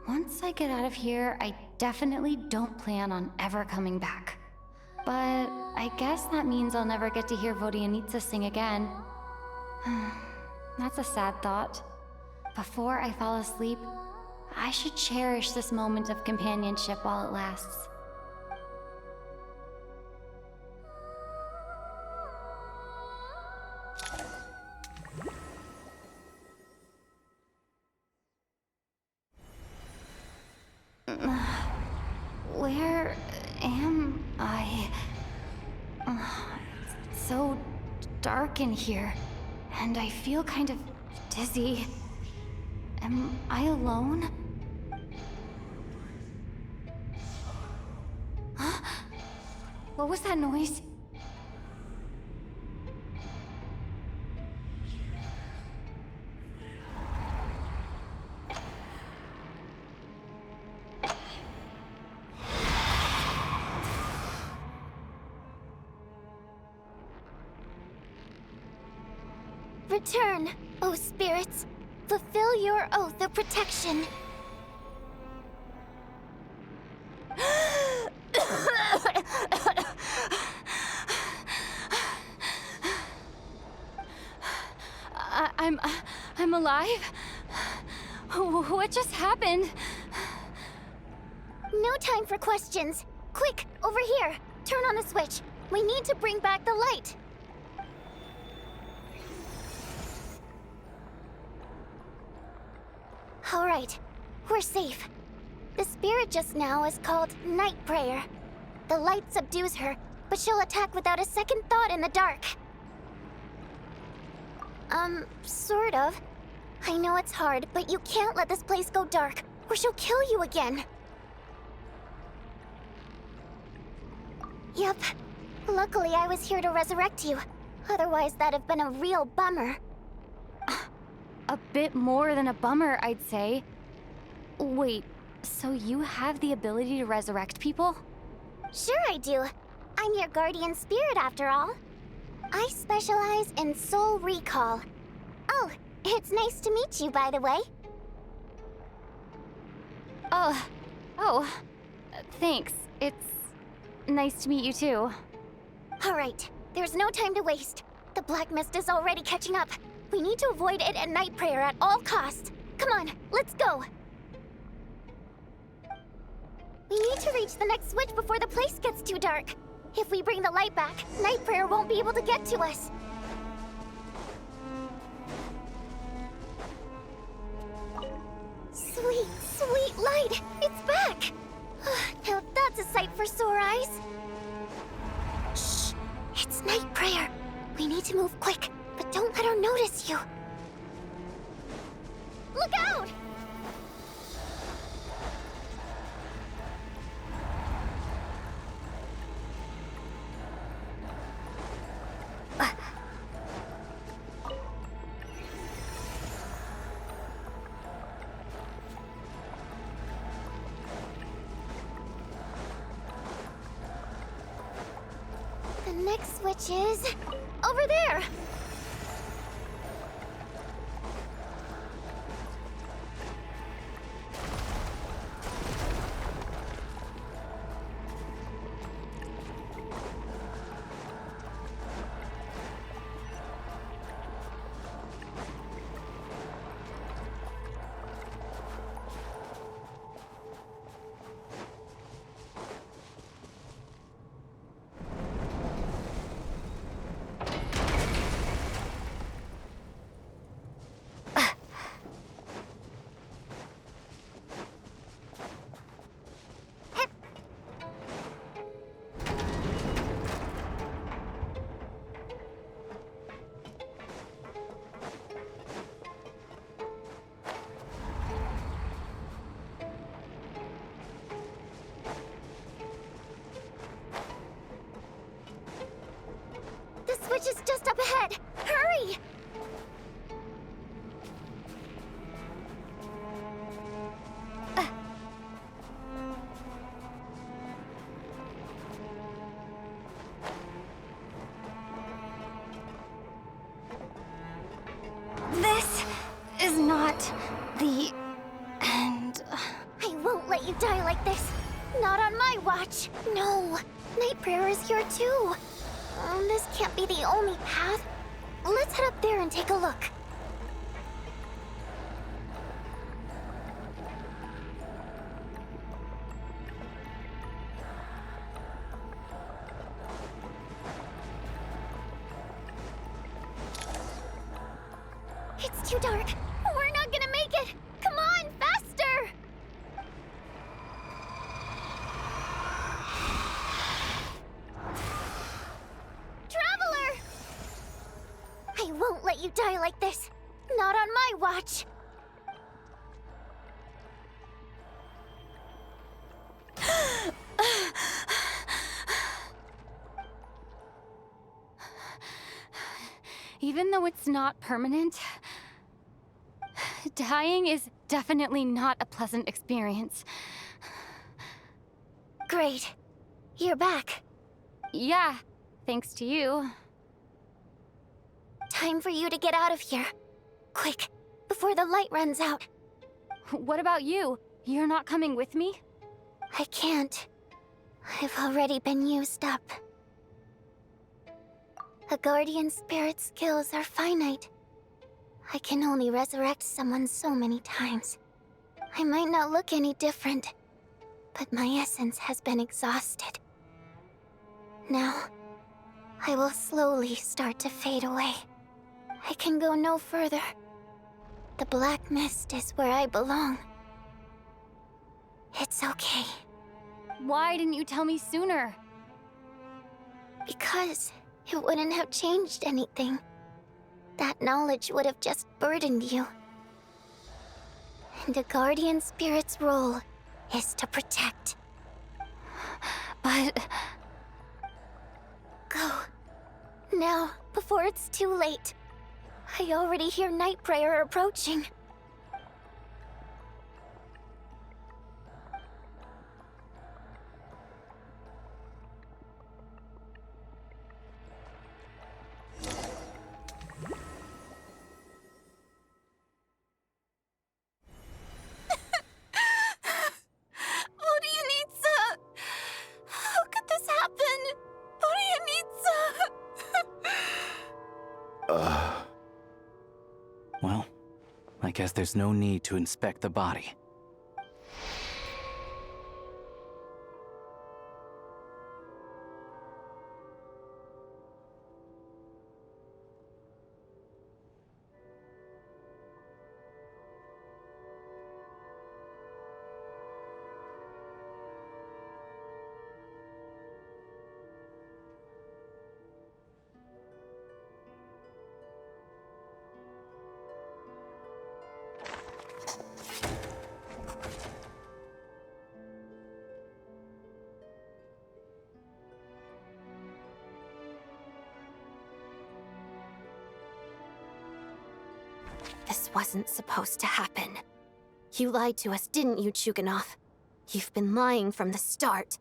Once I get out of here, I definitely don't plan on ever coming back. But I guess that means I'll never get to hear Vodyanitsa sing again. That's a sad thought. Before I fall asleep, I should cherish this moment of companionship while it lasts. It's so dark in here, and I feel kind of dizzy. Am I alone? Huh? What was that noise? Return, O spirits. Fulfill your oath of protection. I'm alive? What just happened? No time for questions. Quick, over here. Turn on the switch. We need to bring back the light. All right, we're safe. The spirit just now is called Night Prayer. The light subdues her, but she'll attack without a second thought in the dark. Sort of. I know it's hard, but you can't let this place go dark, or she'll kill you again. Yep. Luckily, I was here to resurrect you. Otherwise, that'd have been a real bummer. A bit more than a bummer, I'd say. Wait, so you have the ability to resurrect people? Sure I do. I'm your guardian spirit after all. I specialize in soul recall. Oh, it's nice to meet you, by the way. Oh, thanks. It's nice to meet you too. All right, there's no time to waste. The black mist is already catching up. We need to avoid it at Night Prayer at all costs. Come on, let's go. We need to reach the next switch before the place gets too dark. If we bring the light back, Night Prayer won't be able to get to us. Sweet, sweet light! It's back! Now that's a sight for sore eyes. Shh! It's Night Prayer. We need to move quick, but don't let her notice you. Look out! The next switch is over there. The switch is just up ahead. Hurry! This is not the end. I won't let you die like this. Not on my watch. No. Night Prayer is here too. This can't be the only path. Let's head up there and take a look. It's too dark. We're not gonna make it. Come on, faster! let you die like this. Not on my watch. Even though it's not permanent, dying is definitely not a pleasant experience. Great. You're back. Yeah, thanks to you. Time for you to get out of here. Quick, before the light runs out. What about you? You're not coming with me? I can't. I've already been used up. A guardian spirit's skills are finite. I can only resurrect someone so many times. I might not look any different, but my essence has been exhausted. Now, I will slowly start to fade away. I can go no further. The black mist is where I belong. It's okay. Why didn't you tell me sooner? Because it wouldn't have changed anything. That knowledge would have just burdened you. And a guardian spirit's role is to protect. But... Go. Now, before it's too late. I already hear night prayer approaching. How could this happen? Well, I guess there's no need to inspect the body. This wasn't supposed to happen. You lied to us, didn't you, Chuganov? You've been lying from the start.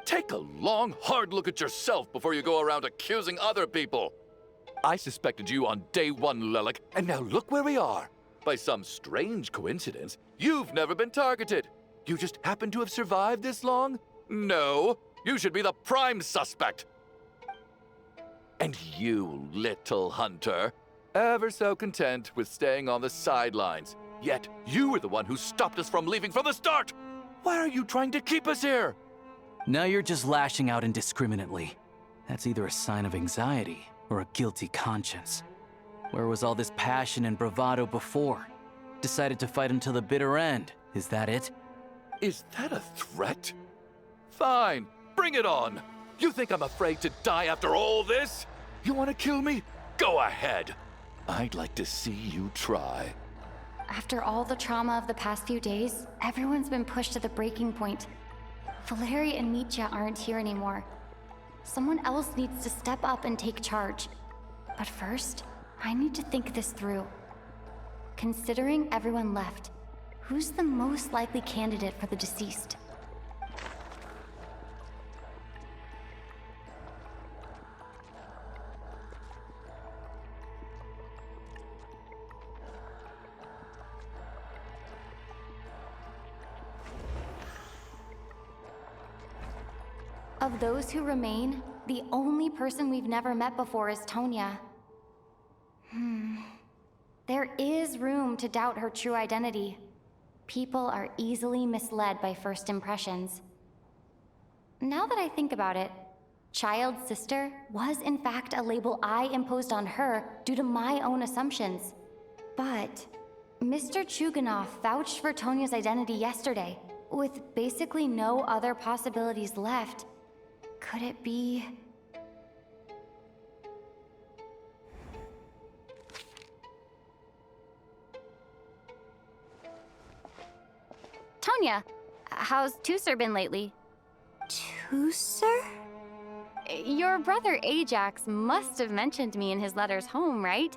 Take a long, hard look at yourself before you go around accusing other people. I suspected you on day one, Lelik, and now look where we are. By some strange coincidence, you've never been targeted. You just happen to have survived this long? No, you should be the prime suspect. And you, little hunter, ever so content with staying on the sidelines. Yet, you were the one who stopped us from leaving from the start! Why are you trying to keep us here? Now you're just lashing out indiscriminately. That's either a sign of anxiety or a guilty conscience. Where was all this passion and bravado before? Decided to fight until the bitter end. Is that it? Is that a threat? Fine, bring it on. You think I'm afraid to die after all this? You want to kill me? Go ahead. I'd like to see you try. After all the trauma of the past few days, everyone's been pushed to the breaking point. Valeri and Mitya aren't here anymore. Someone else needs to step up and take charge. But first, I need to think this through. Considering everyone left, who's the most likely candidate for the deceased? Of those who remain, the only person we've never met before is Tonya. There is room to doubt her true identity. People are easily misled by first impressions. Now that I think about it, child sister was in fact a label I imposed on her due to my own assumptions. But Mr. Chuganov vouched for Tonya's identity yesterday, with basically no other possibilities left. Could it be... Tonya. How's Tusser been lately? Tusser? Your brother Ajax must have mentioned me in his letters home, right?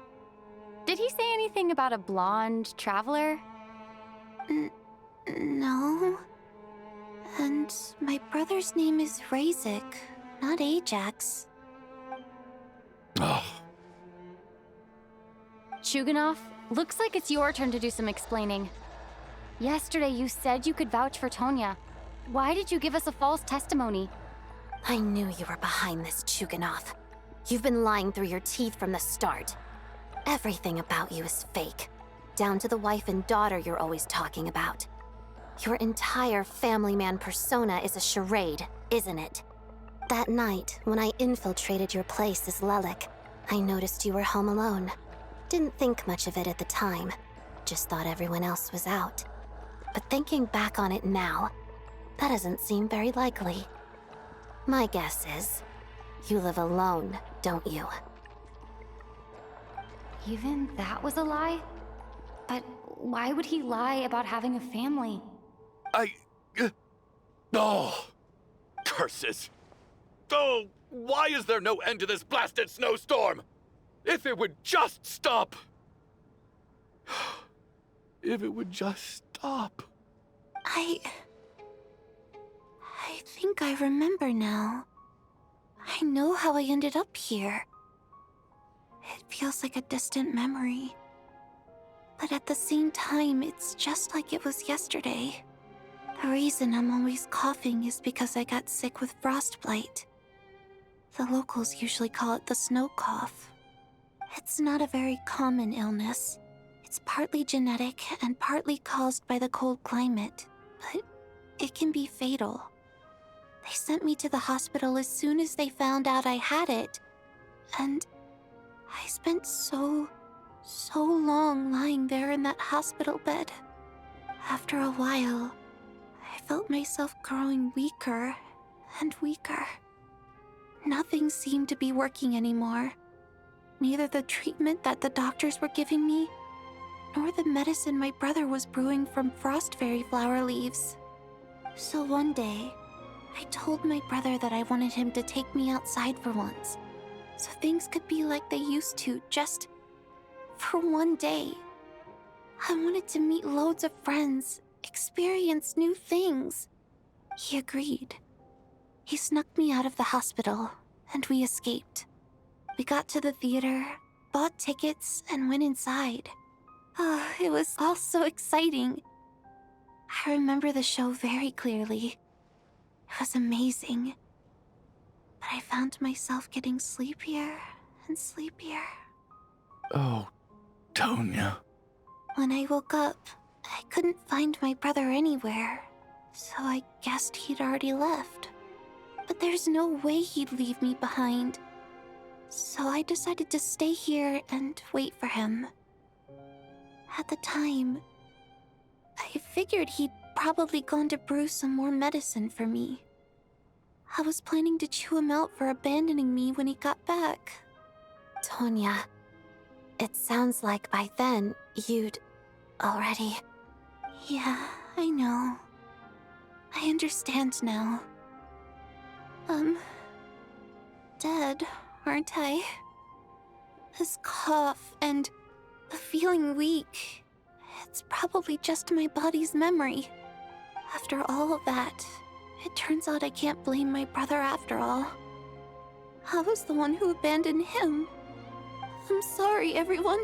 Did he say anything about a blonde traveler? No. And my brother's name is Razik, not Ajax. Oh. Chuganov, looks like it's your turn to do some explaining. Yesterday you said you could vouch for Tonya. Why did you give us a false testimony? I knew you were behind this, Chuganov. You've been lying through your teeth from the start. Everything about you is fake, down to the wife and daughter you're always talking about. Your entire family man persona is a charade, isn't it? That night, when I infiltrated your place as Lelik, I noticed you were home alone. Didn't think much of it at the time, just thought everyone else was out. But thinking back on it now, that doesn't seem very likely. My guess is, you live alone, don't you? Even that was a lie? But why would he lie about having a family? Oh! Curses! Oh, why is there no end to this blasted snowstorm? If it would just stop! If it would just stop. I think I remember now. I know how I ended up here. It feels like a distant memory. But at the same time, it's just like it was yesterday. The reason I'm always coughing is because I got sick with frostbite. The locals usually call it the snow cough. It's not a very common illness. It's partly genetic and partly caused by the cold climate, but it can be fatal. They sent me to the hospital as soon as they found out I had it. And I spent so long lying there in that hospital bed. After a while, I felt myself growing weaker and weaker. Nothing seemed to be working anymore. Neither the treatment that the doctors were giving me, nor the medicine my brother was brewing from frost fairy flower leaves. So one day, I told my brother that I wanted him to take me outside for once, so things could be like they used to, just for one day. I wanted to meet loads of friends, experience new things. He agreed. He snuck me out of the hospital, and we escaped. We got to the theater, bought tickets, and went inside. It was all so exciting. I remember the show very clearly. It was amazing. But I found myself getting sleepier and sleepier. Oh, Tonya. When I woke up, I couldn't find my brother anywhere, so I guessed he'd already left. But there's no way he'd leave me behind. So I decided to stay here and wait for him. At the time, I figured he'd probably gone to brew some more medicine for me. I was planning to chew him out for abandoning me when he got back. Tonya, it sounds like by then you'd already... Yeah, I know. I understand now. Dead, aren't I? This cough and the feeling weak, it's probably just my body's memory. After all of that, it turns out I can't blame my brother after all. I was the one who abandoned him. I'm sorry, everyone.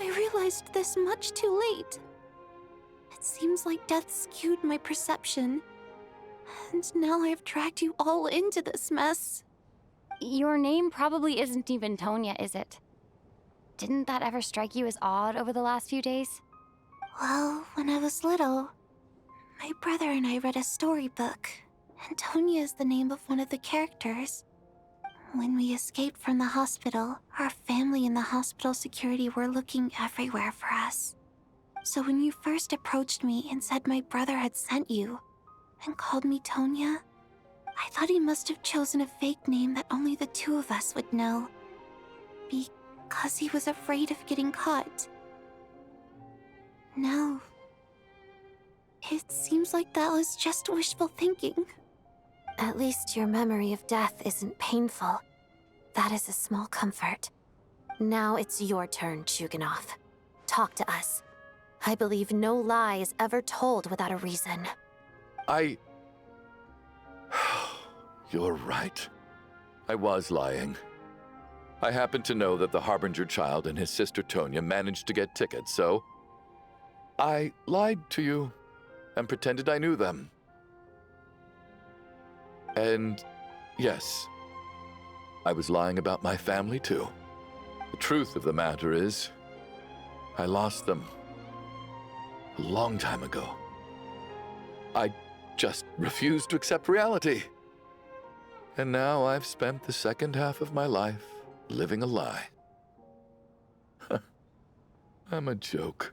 I realized this much too late. It seems like death skewed my perception. And now I've dragged you all into this mess. Your name probably isn't even Tonya, is it? Didn't that ever strike you as odd over the last few days? Well, when I was little, my brother and I read a storybook, and Tonya is the name of one of the characters. When we escaped from the hospital, our family and the hospital security were looking everywhere for us. So when you first approached me and said my brother had sent you, and called me Tonya, I thought he must have chosen a fake name that only the two of us would know. Because he was afraid of getting caught. Now, It seems like that was just wishful thinking. At least your memory of death isn't painful. That is a small comfort. Now it's your turn, Chuganov. Talk to us. I believe no lie is ever told without a reason. You're right. I was lying. I happened to know that the Harbinger child and his sister Tonya managed to get tickets, so I lied to you and pretended I knew them. And yes, I was lying about my family too. The truth of the matter is, I lost them a long time ago. I just refused to accept reality. And now I've spent the second half of my life living a lie. I'm a joke.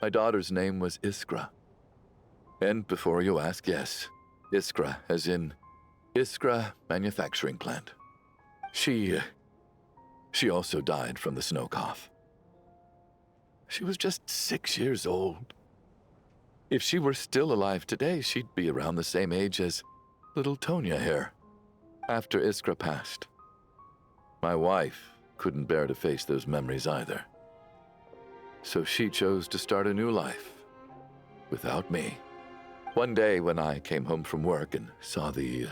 My daughter's name was Iskra. And before you ask, yes, Iskra, as in Iskra Manufacturing Plant. She also died from the snow cough. She was just 6 years old. If she were still alive today, she'd be around the same age as little Tonya here. After Iskra passed, my wife couldn't bear to face those memories either. So she chose to start a new life without me. One day when I came home from work and saw the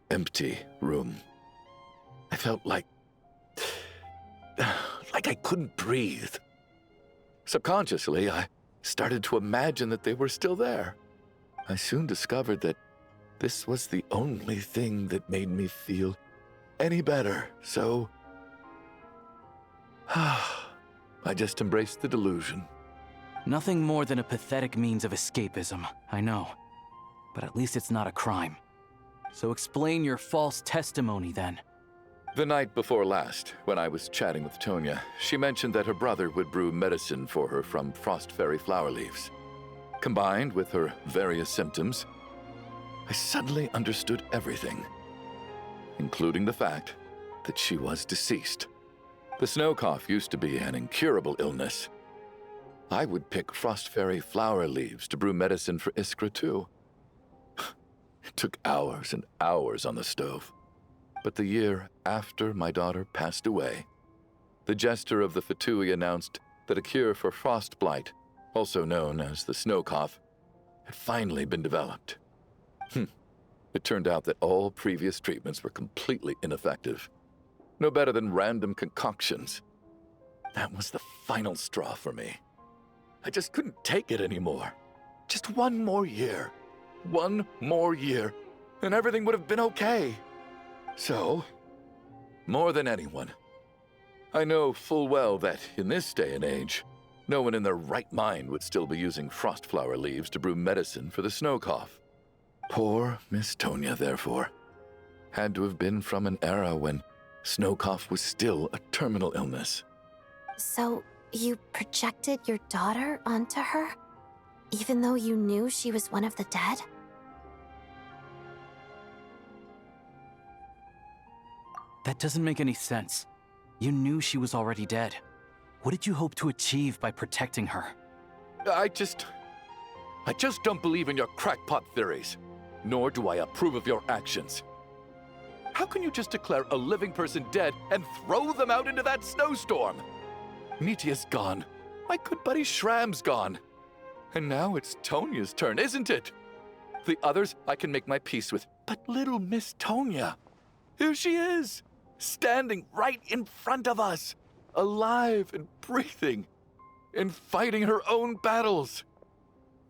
empty room, I felt like I couldn't breathe. Subconsciously, I started to imagine that they were still there. I soon discovered that this was the only thing that made me feel any better, so I just embraced the delusion. Nothing more than a pathetic means of escapism, I know. But at least it's not a crime. So explain your false testimony then. The night before last, when I was chatting with Tonya, she mentioned that her brother would brew medicine for her from frost fairy flower leaves. Combined with her various symptoms, I suddenly understood everything, including the fact that she was deceased. The snow cough used to be an incurable illness. I would pick frost fairy flower leaves to brew medicine for Iskra too. It took hours and hours on the stove. But the year after my daughter passed away, the jester of the Fatui announced that a cure for frost blight, also known as the snow cough, had finally been developed. It turned out that all previous treatments were completely ineffective. No better than random concoctions. That was the final straw for me. I just couldn't take it anymore. Just one more year. One more year, and everything would have been okay. So, more than anyone, I know full well that in this day and age, no one in their right mind would still be using frost flower leaves to brew medicine for the snow cough. Poor Miss Tonya, therefore, had to have been from an era when snow cough was still a terminal illness. So, you projected your daughter onto her? Even though you knew she was one of the dead? That doesn't make any sense. You knew she was already dead. What did you hope to achieve by protecting her? I just don't believe in your crackpot theories, nor do I approve of your actions. How can you just declare a living person dead and throw them out into that snowstorm? Nitia's gone. My good buddy Shram's gone. And now it's Tonya's turn, isn't it? The others I can make my peace with, but little Miss Tonya, here she is, standing right in front of us, alive and breathing, and fighting her own battles.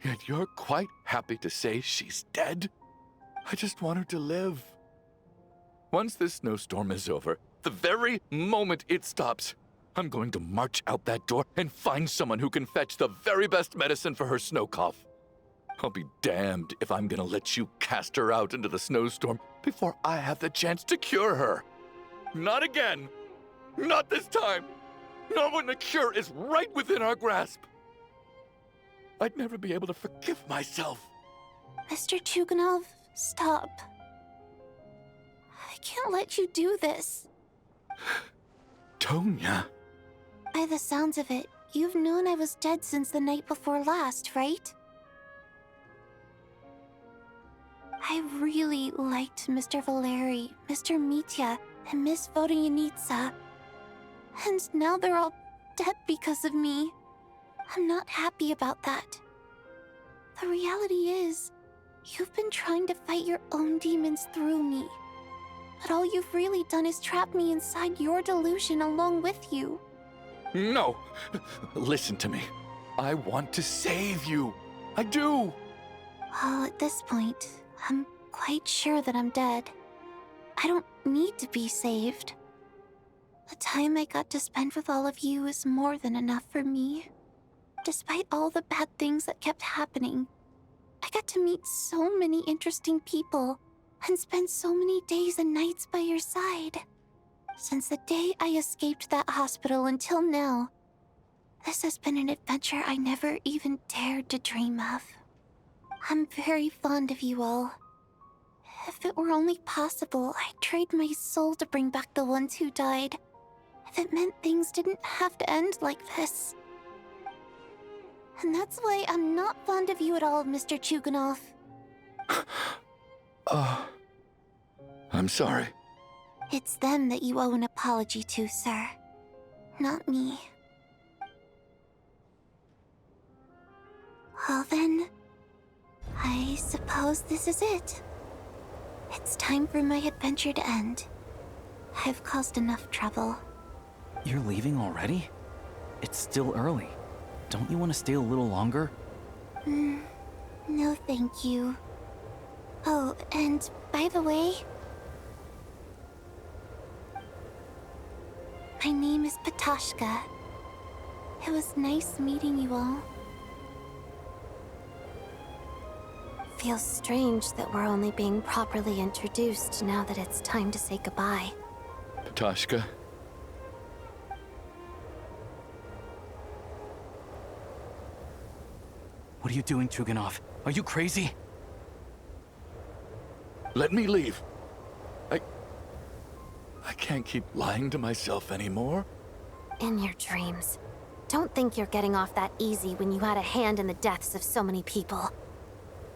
Yet you're quite happy to say she's dead? I just want her to live. Once this snowstorm is over, the very moment it stops, I'm going to march out that door and find someone who can fetch the very best medicine for her snow cough. I'll be damned if I'm gonna let you cast her out into the snowstorm before I have the chance to cure her. Not again. Not this time. Not when the cure is right within our grasp. I'd never be able to forgive myself. Mr. Chuganov, stop. I can't let you do this. Tonya. By the sounds of it, you've known I was dead since the night before last, right? I really liked Mr. Valeri, Mr. Mitya, and Miss Vodyanitsa. And now they're all dead because of me. I'm not happy about that. The reality is, you've been trying to fight your own demons through me. But all you've really done is trap me inside your delusion along with you. No! Listen to me. I want to save you. I do! Well, at this point, I'm quite sure that I'm dead. I don't need to be saved. The time I got to spend with all of you is more than enough for me. Despite all the bad things that kept happening, I got to meet so many interesting people and spend so many days and nights by your side. Since the day I escaped that hospital until now, this has been an adventure I never even dared to dream of. I'm very fond of you all. If it were only possible, I'd trade my soul to bring back the ones who died. If it meant things didn't have to end like this. And that's why I'm not fond of you at all, Mr. Chuganov. I'm sorry. It's them that you owe an apology to, sir. Not me. Well then, I suppose this is it. It's time for my adventure to end. I've caused enough trouble. You're leaving already? It's still early. Don't you want to stay a little longer? No thank you. Oh, and by the way, my name is Patashka. It was nice meeting you all. Feels strange that we're only being properly introduced now that it's time to say goodbye. Patashka? What are you doing, Chuganov? Are you crazy? Let me leave. I can't keep lying to myself anymore. In your dreams. Don't think you're getting off that easy when you had a hand in the deaths of so many people.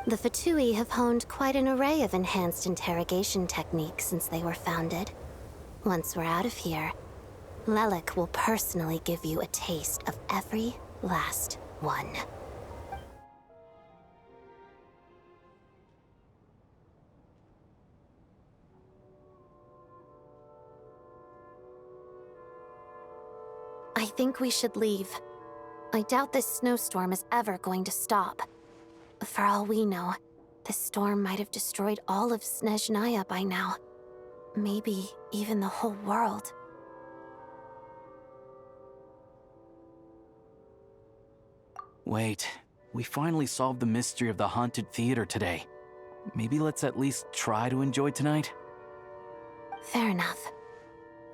The Fatui have honed quite an array of enhanced interrogation techniques since they were founded. Once we're out of here, Lelik will personally give you a taste of every last one. I think we should leave. I doubt this snowstorm is ever going to stop. For all we know, this storm might have destroyed all of Snezhnaya by now. Maybe even the whole world. Wait, we finally solved the mystery of the haunted theater today. Maybe let's at least try to enjoy tonight? Fair enough.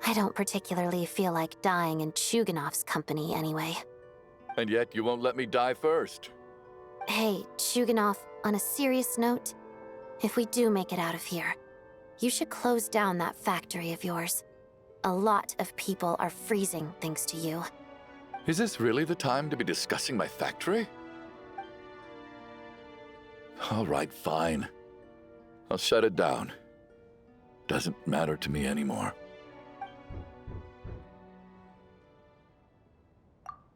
I don't particularly feel like dying in Chuganov's company anyway. And yet you won't let me die first. Hey, Chuganov, on a serious note, if we do make it out of here, you should close down that factory of yours. A lot of people are freezing thanks to you. Is this really the time to be discussing my factory? All right, fine. I'll shut it down. Doesn't matter to me anymore.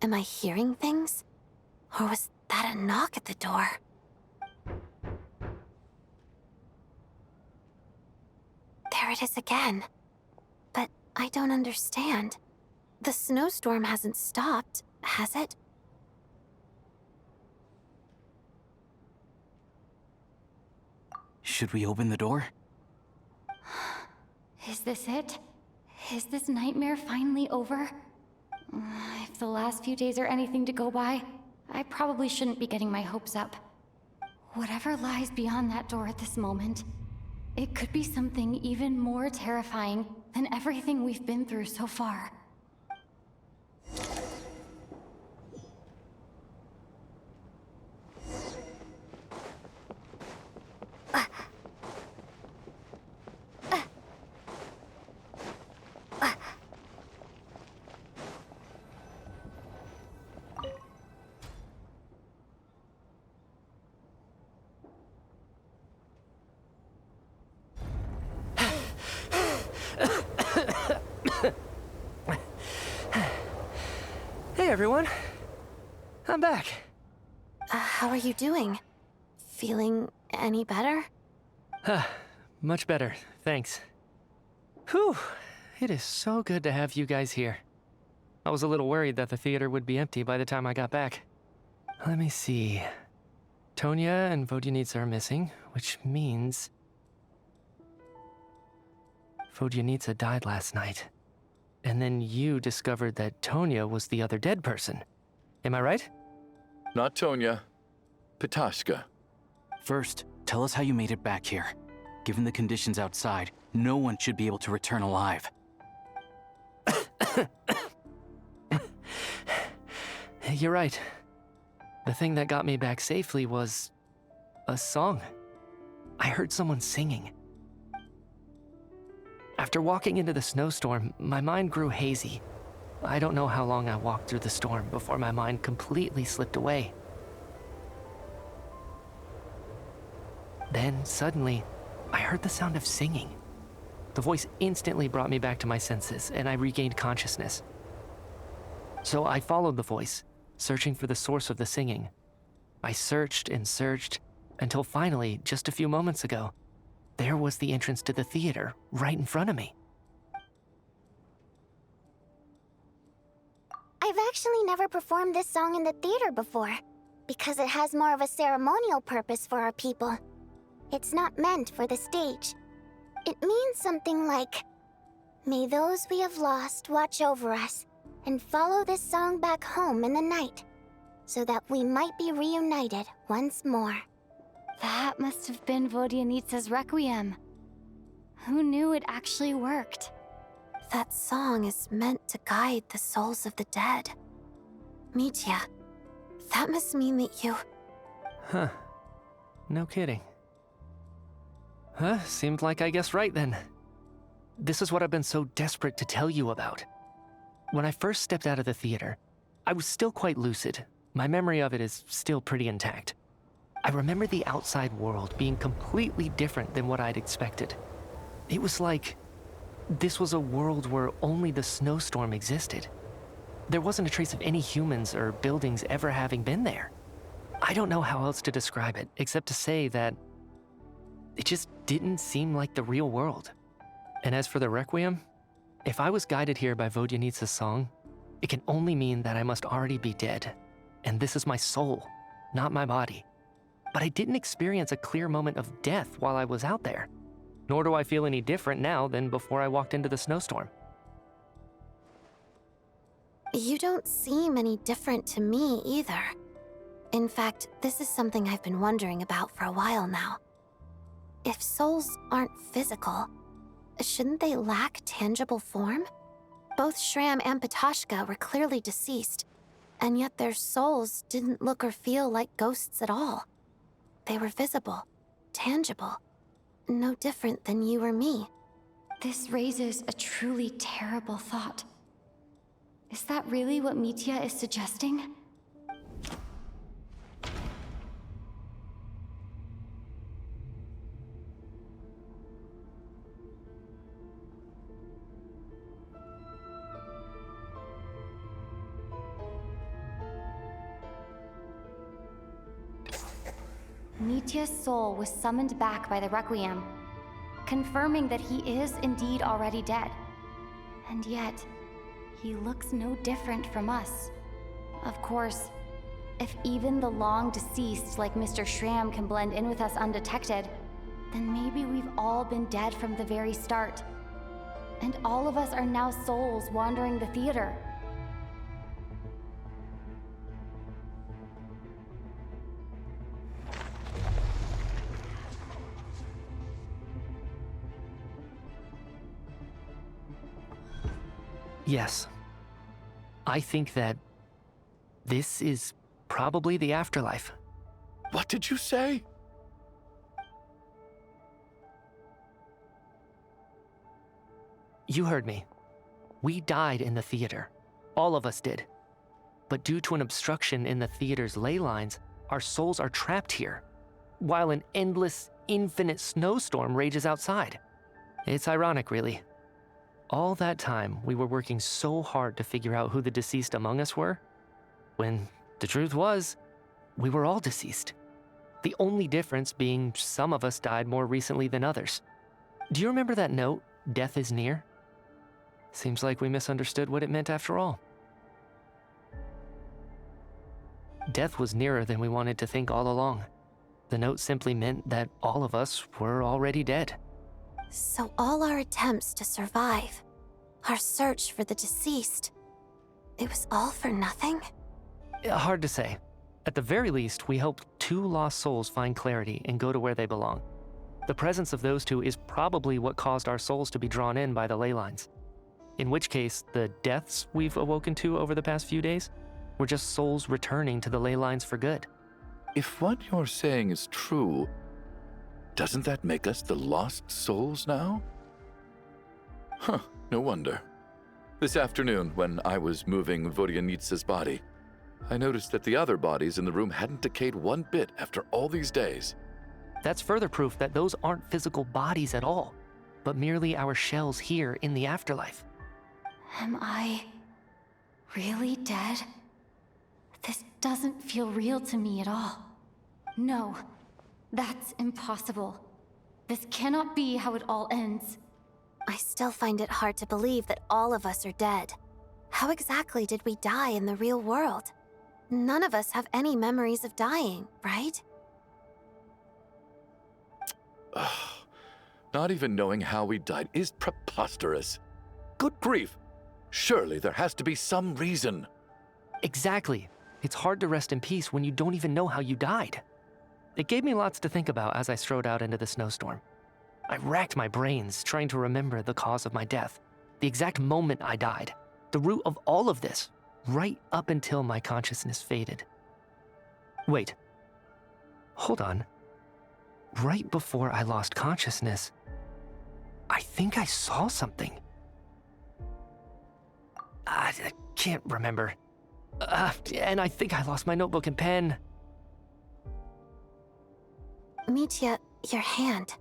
Am I hearing things? Or was that a knock at the door? There it is again. But I don't understand. The snowstorm hasn't stopped, has it? Should we open the door? Is this it? Is this nightmare finally over? If the last few days are anything to go by, I probably shouldn't be getting my hopes up. Whatever lies beyond that door at this moment, it could be something even more terrifying than everything we've been through so far. everyone. I'm back. How are you doing? Feeling any better? Much better, thanks. Whew, it is so good to have you guys here. I was a little worried that the theater would be empty by the time I got back. Let me see. Tonya and Vodyanitsa are missing, which means... Vodyanitsa died last night. And then you discovered that Tonya was the other dead person. Am I right? Not Tonya. Pitashka. First, tell us how you made it back here. Given the conditions outside, no one should be able to return alive. You're right. The thing that got me back safely was... a song. I heard someone singing. After walking into the snowstorm, my mind grew hazy. I don't know how long I walked through the storm before my mind completely slipped away. Then, suddenly, I heard the sound of singing. The voice instantly brought me back to my senses, and I regained consciousness. So I followed the voice, searching for the source of the singing. I searched and searched, until finally, just a few moments ago, there was the entrance to the theater, right in front of me. I've actually never performed this song in the theater before, because it has more of a ceremonial purpose for our people. It's not meant for the stage. It means something like, "May those we have lost watch over us, and follow this song back home in the night, so that we might be reunited once more." That must have been Vodyanitsa's requiem. Who knew it actually worked? That song is meant to guide the souls of the dead. Mitya, that must mean that you... Huh. No kidding. Huh, seemed like I guessed right then. This is what I've been so desperate to tell you about. When I first stepped out of the theater, I was still quite lucid. My memory of it is still pretty intact. I remember the outside world being completely different than what I'd expected. It was like this was a world where only the snowstorm existed. There wasn't a trace of any humans or buildings ever having been there. I don't know how else to describe it, except to say that it just didn't seem like the real world. And as for the requiem, if I was guided here by Vodyanitsa's song, it can only mean that I must already be dead. And this is my soul, not my body. But I didn't experience a clear moment of death while I was out there. Nor do I feel any different now than before I walked into the snowstorm. You don't seem any different to me either. In fact, this is something I've been wondering about for a while now. If souls aren't physical, shouldn't they lack tangible form? Both Shram and Pitashka were clearly deceased, and yet their souls didn't look or feel like ghosts at all. They were visible, tangible, no different than you or me. This raises a truly terrible thought. Is that really what Mitya is suggesting? Mitya's soul was summoned back by the Requiem, confirming that he is indeed already dead. And yet, he looks no different from us. Of course, if even the long-deceased like Mr. Shram can blend in with us undetected, then maybe we've all been dead from the very start. And all of us are now souls wandering the theater. Yes. I think that this is probably the afterlife. What did you say? You heard me. We died in the theater. All of us did. But due to an obstruction in the theater's ley lines, our souls are trapped here, while an endless, infinite snowstorm rages outside. It's ironic, really. All that time, we were working so hard to figure out who the deceased among us were, when the truth was, we were all deceased. The only difference being some of us died more recently than others. Do you remember that note, "Death is near"? Seems like we misunderstood what it meant after all. Death was nearer than we wanted to think all along. The note simply meant that all of us were already dead. So all our attempts to survive, our search for the deceased, it was all for nothing? Hard to say. At the very least, we helped 2 lost souls find clarity and go to where they belong. The presence of those 2 is probably what caused our souls to be drawn in by the ley lines. In which case, the deaths we've awoken to over the past few days were just souls returning to the ley lines for good. If what you're saying is true, doesn't that make us the lost souls now? Huh, no wonder. This afternoon, when I was moving Vodyanitsa's body, I noticed that the other bodies in the room hadn't decayed one bit after all these days. That's further proof that those aren't physical bodies at all, but merely our shells here in the afterlife. Am I really dead? This doesn't feel real to me at all. No, that's impossible. This cannot be how it all ends. I still find it hard to believe that all of us are dead. How exactly did we die in the real world? None of us have any memories of dying, right? Not even knowing how we died is preposterous. Good grief! Surely there has to be some reason. Exactly. It's hard to rest in peace when you don't even know how you died. It gave me lots to think about as I strode out into the snowstorm. I racked my brains trying to remember the cause of my death, the exact moment I died, the root of all of this, right up until my consciousness faded. Wait. Hold on. Right before I lost consciousness, I think I saw something. I can't remember. And I think I lost my notebook and pen. Mitya, your hand.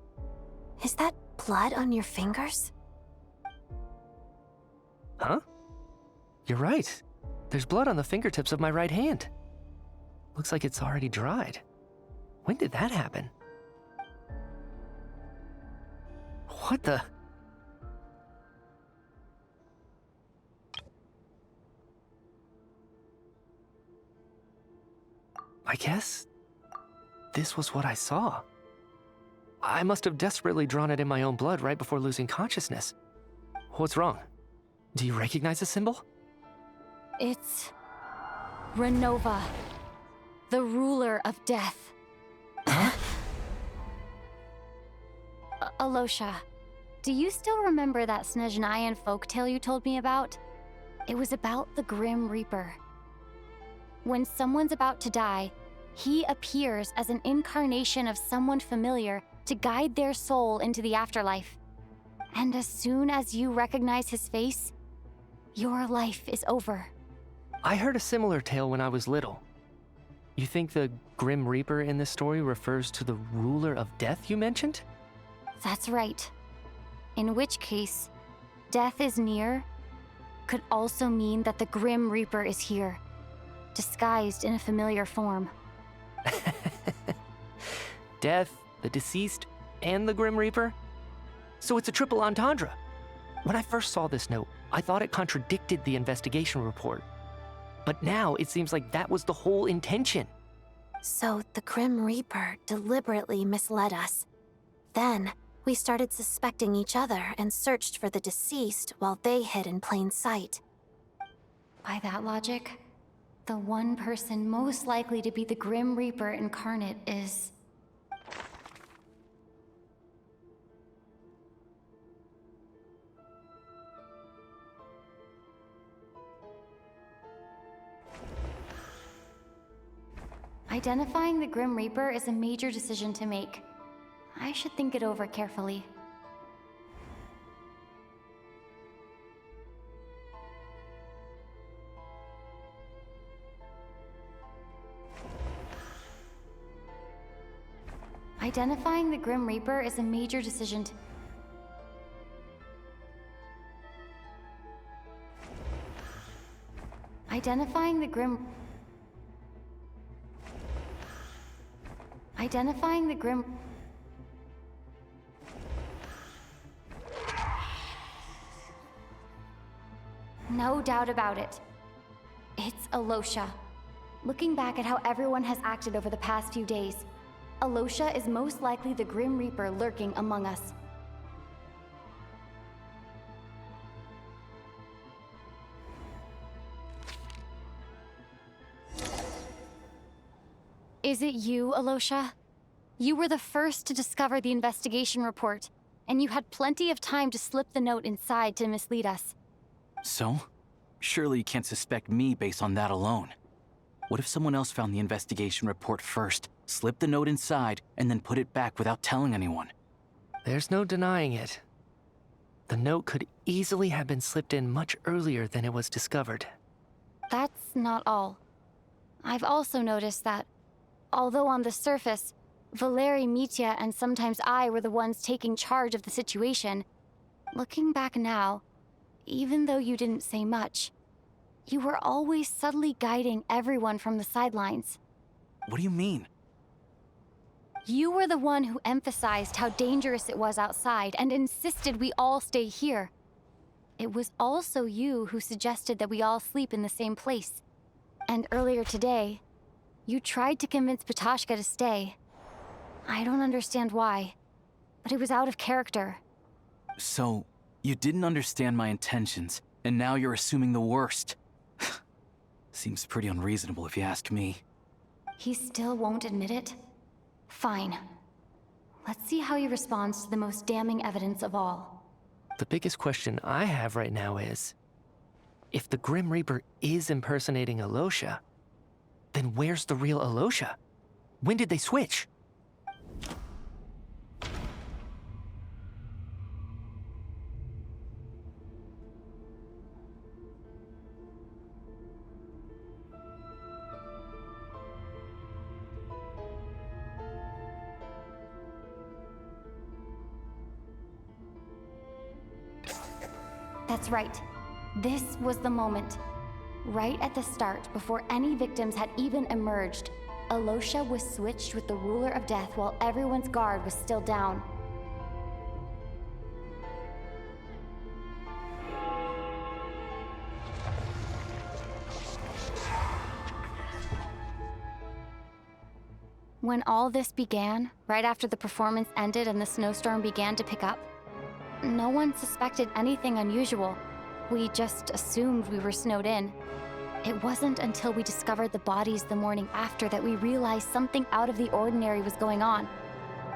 Is that blood on your fingers? Huh? You're right. There's blood on the fingertips of my right hand. Looks like it's already dried. When did that happen? What the? I guess this was what I saw. I must have desperately drawn it in my own blood right before losing consciousness. What's wrong? Do you recognize the symbol? It's Renova, the ruler of death. Alosha, do you still remember that Snezhnayan folktale you told me about? It was about the Grim Reaper. When someone's about to die, he appears as an incarnation of someone familiar to guide their soul into the afterlife. And as soon as you recognize his face, your life is over. I heard a similar tale when I was little. You think the Grim Reaper in this story refers to the ruler of death you mentioned? That's right. In which case, death is near could also mean that the Grim Reaper is here, disguised in a familiar form. Death, the deceased, and the Grim Reaper? So it's a triple entendre. When I first saw this note, I thought it contradicted the investigation report. But now it seems like that was the whole intention. So the Grim Reaper deliberately misled us. Then, we started suspecting each other and searched for the deceased while they hid in plain sight. By that logic, the one person most likely to be the Grim Reaper incarnate is... Identifying the Grim Reaper is a major decision to make. I should think it over carefully. Identifying the Grim Reaper is a major decision to... Identifying the Grim... Identifying the Grim... No doubt about it. It's Alosha. Looking back at how everyone has acted over the past few days, Alosha is most likely the Grim Reaper lurking among us. Is it you, Alosha? You were the first to discover the investigation report, and you had plenty of time to slip the note inside to mislead us. So? Surely you can't suspect me based on that alone. What if someone else found the investigation report first, slipped the note inside, and then put it back without telling anyone? There's no denying it. The note could easily have been slipped in much earlier than it was discovered. That's not all. I've also noticed that, although on the surface, Valeri, Mitya, and sometimes I were the ones taking charge of the situation, looking back now, even though you didn't say much, you were always subtly guiding everyone from the sidelines. What do you mean? You were the one who emphasized how dangerous it was outside and insisted we all stay here. It was also you who suggested that we all sleep in the same place. And earlier today, you tried to convince Patashka to stay. I don't understand why, but it was out of character. So, you didn't understand my intentions, and now you're assuming the worst. Seems pretty unreasonable if you ask me. He still won't admit it? Fine. Let's see how he responds to the most damning evidence of all. The biggest question I have right now is, if the Grim Reaper is impersonating Alosha, then where's the real Alosha? When did they switch? That's right. This was the moment. Right at the start, before any victims had even emerged, Alosha was switched with the Ruler of Death while everyone's guard was still down. When all this began, right after the performance ended and the snowstorm began to pick up, no one suspected anything unusual. We just assumed we were snowed in. It wasn't until we discovered the bodies the morning after that we realized something out of the ordinary was going on.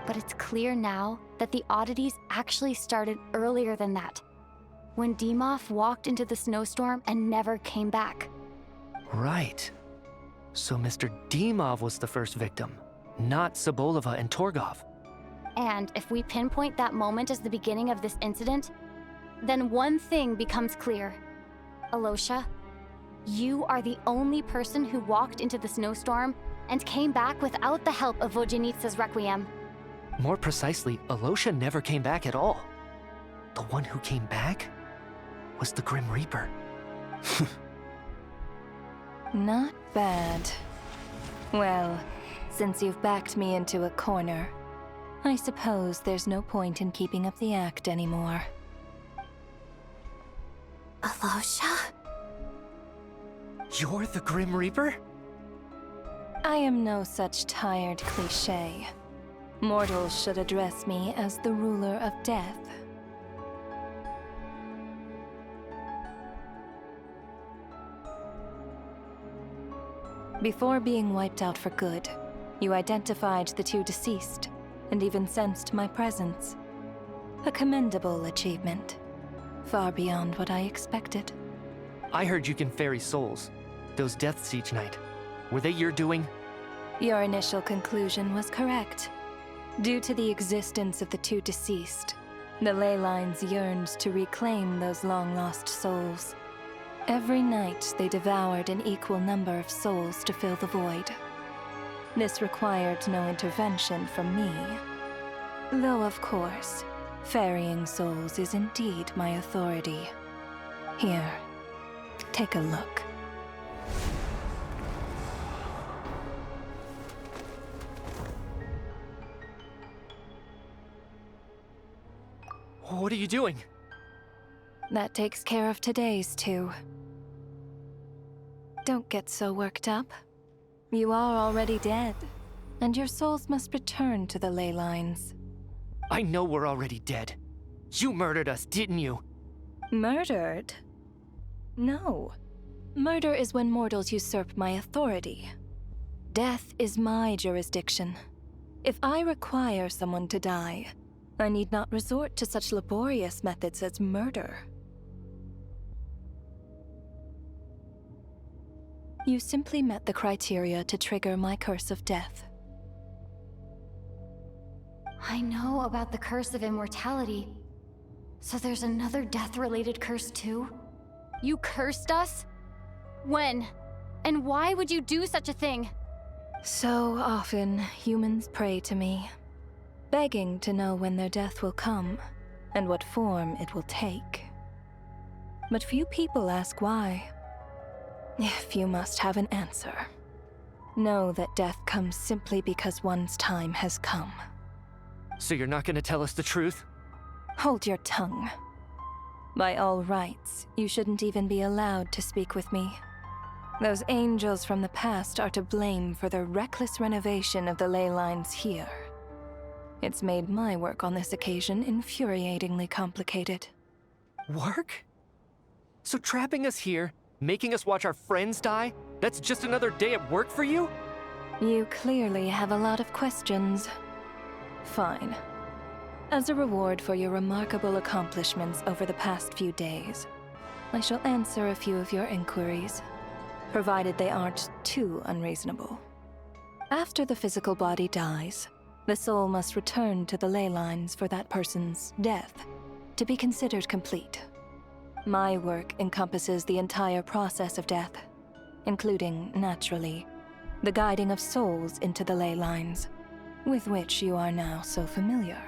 But it's clear now that the oddities actually started earlier than that, when Dimov walked into the snowstorm and never came back. Right. So Mr. Dimov was the first victim, not Sobolova and Torgov. And if we pinpoint that moment as the beginning of this incident, then one thing becomes clear. Alosha, you are the only person who walked into the snowstorm and came back without the help of Vojanitsa's Requiem. More precisely, Alosha never came back at all. The one who came back was the Grim Reaper. Not bad. Well, since you've backed me into a corner, I suppose there's no point in keeping up the act anymore. Alosha? You're the Grim Reaper? I am no such tired cliché. Mortals should address me as the Ruler of Death. Before being wiped out for good, you identified the two deceased, and even sensed my presence. A commendable achievement. Far beyond what I expected. I heard you can ferry souls. Those deaths each night. Were they your doing? Your initial conclusion was correct. Due to the existence of the two deceased, the ley lines yearned to reclaim those long-lost souls. Every night they devoured an equal number of souls to fill the void. This required no intervention from me. Though, of course, ferrying souls is indeed my authority. Here, take a look. What are you doing? That takes care of today's too. Don't get so worked up. You are already dead, and your souls must return to the ley lines. I know we're already dead. You murdered us, didn't you? Murdered? No. Murder is when mortals usurp my authority. Death is my jurisdiction. If I require someone to die, I need not resort to such laborious methods as murder. You simply met the criteria to trigger my curse of death. I know about the curse of immortality. So there's another death-related curse too? You cursed us? When? And why would you do such a thing? So often, humans pray to me, begging to know when their death will come and what form it will take. But few people ask why. If you must have an answer, know that death comes simply because one's time has come. So you're not gonna tell us the truth? Hold your tongue. By all rights, you shouldn't even be allowed to speak with me. Those angels from the past are to blame for the reckless renovation of the ley lines here. It's made my work on this occasion infuriatingly complicated. Work? So trapping us here, making us watch our friends die, that's just another day at work for you? You clearly have a lot of questions. Fine. As a reward for your remarkable accomplishments over the past few days, I shall answer a few of your inquiries, provided they aren't too unreasonable. After the physical body dies, the soul must return to the ley lines for that person's death to be considered complete. My work encompasses the entire process of death, including, naturally, the guiding of souls into the ley lines, with which you are now so familiar.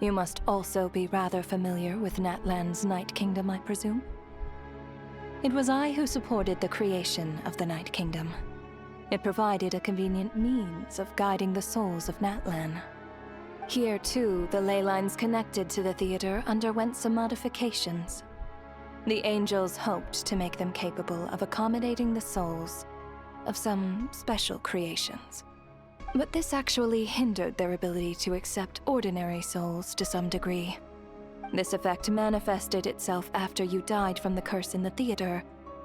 You must also be rather familiar with Natlan's Night Kingdom, I presume? It was I who supported the creation of the Night Kingdom. It provided a convenient means of guiding the souls of Natlan. Here, too, the ley lines connected to the theater underwent some modifications. The angels hoped to make them capable of accommodating the souls of some special creations. But this actually hindered their ability to accept ordinary souls to some degree. This effect manifested itself after you died from the curse in the theater,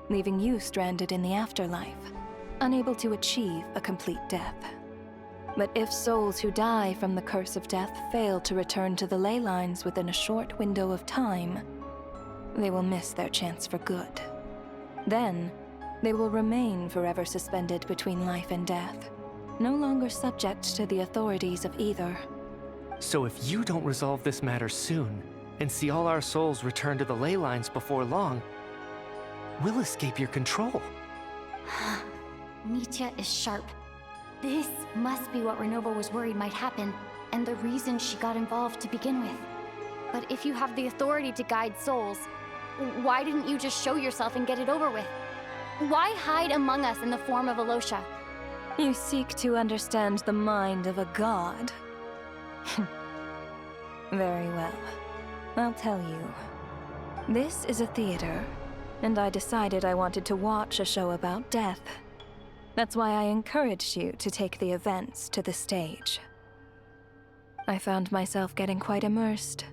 leaving you stranded in the afterlife, unable to achieve a complete death. But if souls who die from the curse of death fail to return to the ley lines within a short window of time, they will miss their chance for good. Then, they will remain forever suspended between life and death, no longer subject to the authorities of either. So if you don't resolve this matter soon, and see all our souls return to the ley lines before long, we'll escape your control. Nitya is sharp. This must be what Renova was worried might happen, and the reason she got involved to begin with. But if you have the authority to guide souls, why didn't you just show yourself and get it over with? Why hide among us in the form of Alosha? You seek to understand the mind of a god. Very well. I'll tell you. This is a theater, and I decided I wanted to watch a show about death. That's why I encouraged you to take the events to the stage. I found myself getting quite immersed.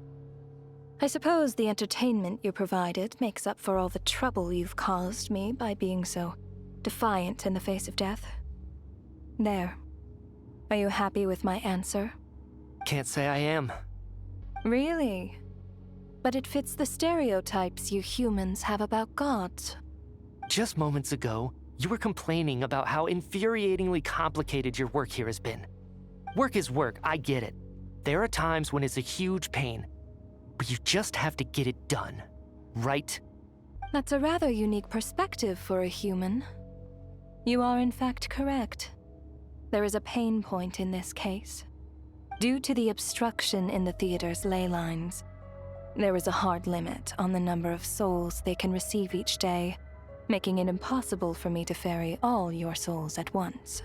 I suppose the entertainment you provided makes up for all the trouble you've caused me by being so defiant in the face of death. There. Are you happy with my answer? Can't say I am. Really? But it fits the stereotypes you humans have about gods. Just moments ago, you were complaining about how infuriatingly complicated your work here has been. Work is work, I get it. There are times when it's a huge pain, but you just have to get it done, right? That's a rather unique perspective for a human. You are in fact correct. There is a pain point in this case. Due to the obstruction in the theater's ley lines, there is a hard limit on the number of souls they can receive each day, making it impossible for me to ferry all your souls at once.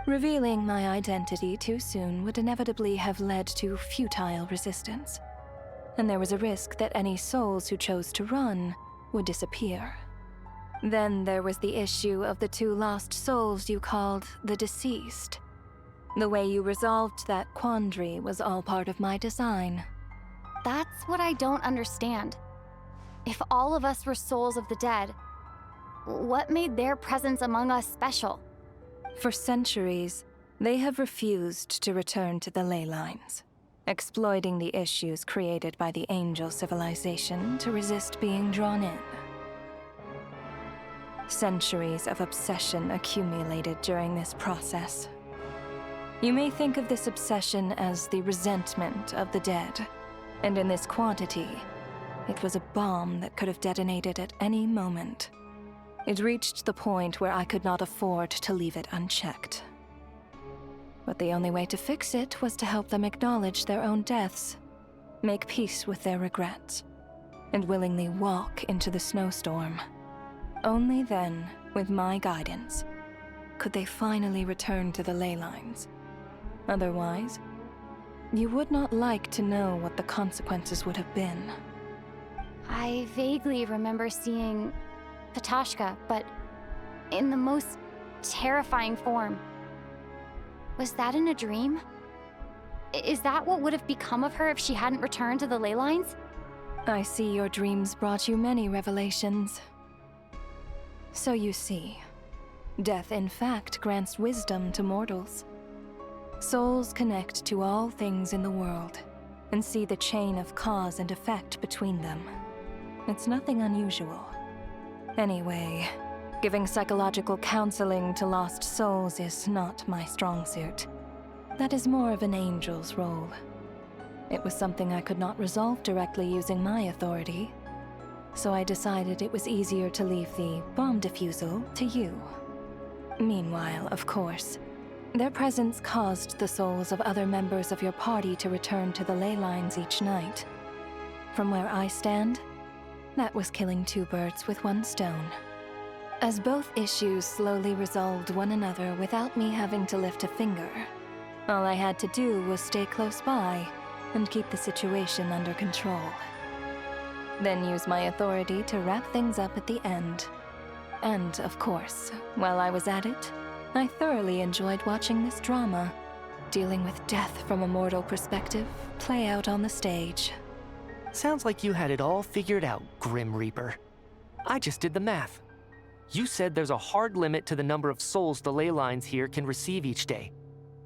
Revealing my identity too soon would inevitably have led to futile resistance. and there was a risk that any souls who chose to run would disappear. Then there was the issue of the 2 lost souls you called the deceased. The way you resolved that quandary was all part of my design. That's what I don't understand. If all of us were souls of the dead, what made their presence among us special? For centuries, they have refused to return to the ley lines, exploiting the issues created by the angel civilization to resist being drawn in. Centuries of obsession accumulated during this process. You may think of this obsession as the resentment of the dead, and in this quantity, it was a bomb that could have detonated at any moment. It reached the point where I could not afford to leave it unchecked. But the only way to fix it was to help them acknowledge their own deaths, make peace with their regrets, and willingly walk into the snowstorm. Only then, with my guidance, could they finally return to the ley lines. Otherwise, you would not like to know what the consequences would have been. I vaguely remember seeing Patoshka, but in the most terrifying form. Was that in a dream? Is that what would have become of her if she hadn't returned to the ley lines? I see your dreams brought you many revelations. So you see, death in fact grants wisdom to mortals. Souls connect to all things in the world and see the chain of cause and effect between them. It's nothing unusual. Anyway, giving psychological counseling to lost souls is not my strong suit. That is more of an angel's role. It was something I could not resolve directly using my authority, so I decided it was easier to leave the bomb defusal to you. Meanwhile, of course, their presence caused the souls of other members of your party to return to the ley lines each night. From where I stand, that was killing 2 birds with 1 stone. As both issues slowly resolved one another without me having to lift a finger, all I had to do was stay close by and keep the situation under control. Then use my authority to wrap things up at the end. And, of course, while I was at it, I thoroughly enjoyed watching this drama, dealing with death from a mortal perspective, play out on the stage. Sounds like you had it all figured out, Grim Reaper. I just did the math. You said there's a hard limit to the number of souls the ley lines here can receive each day.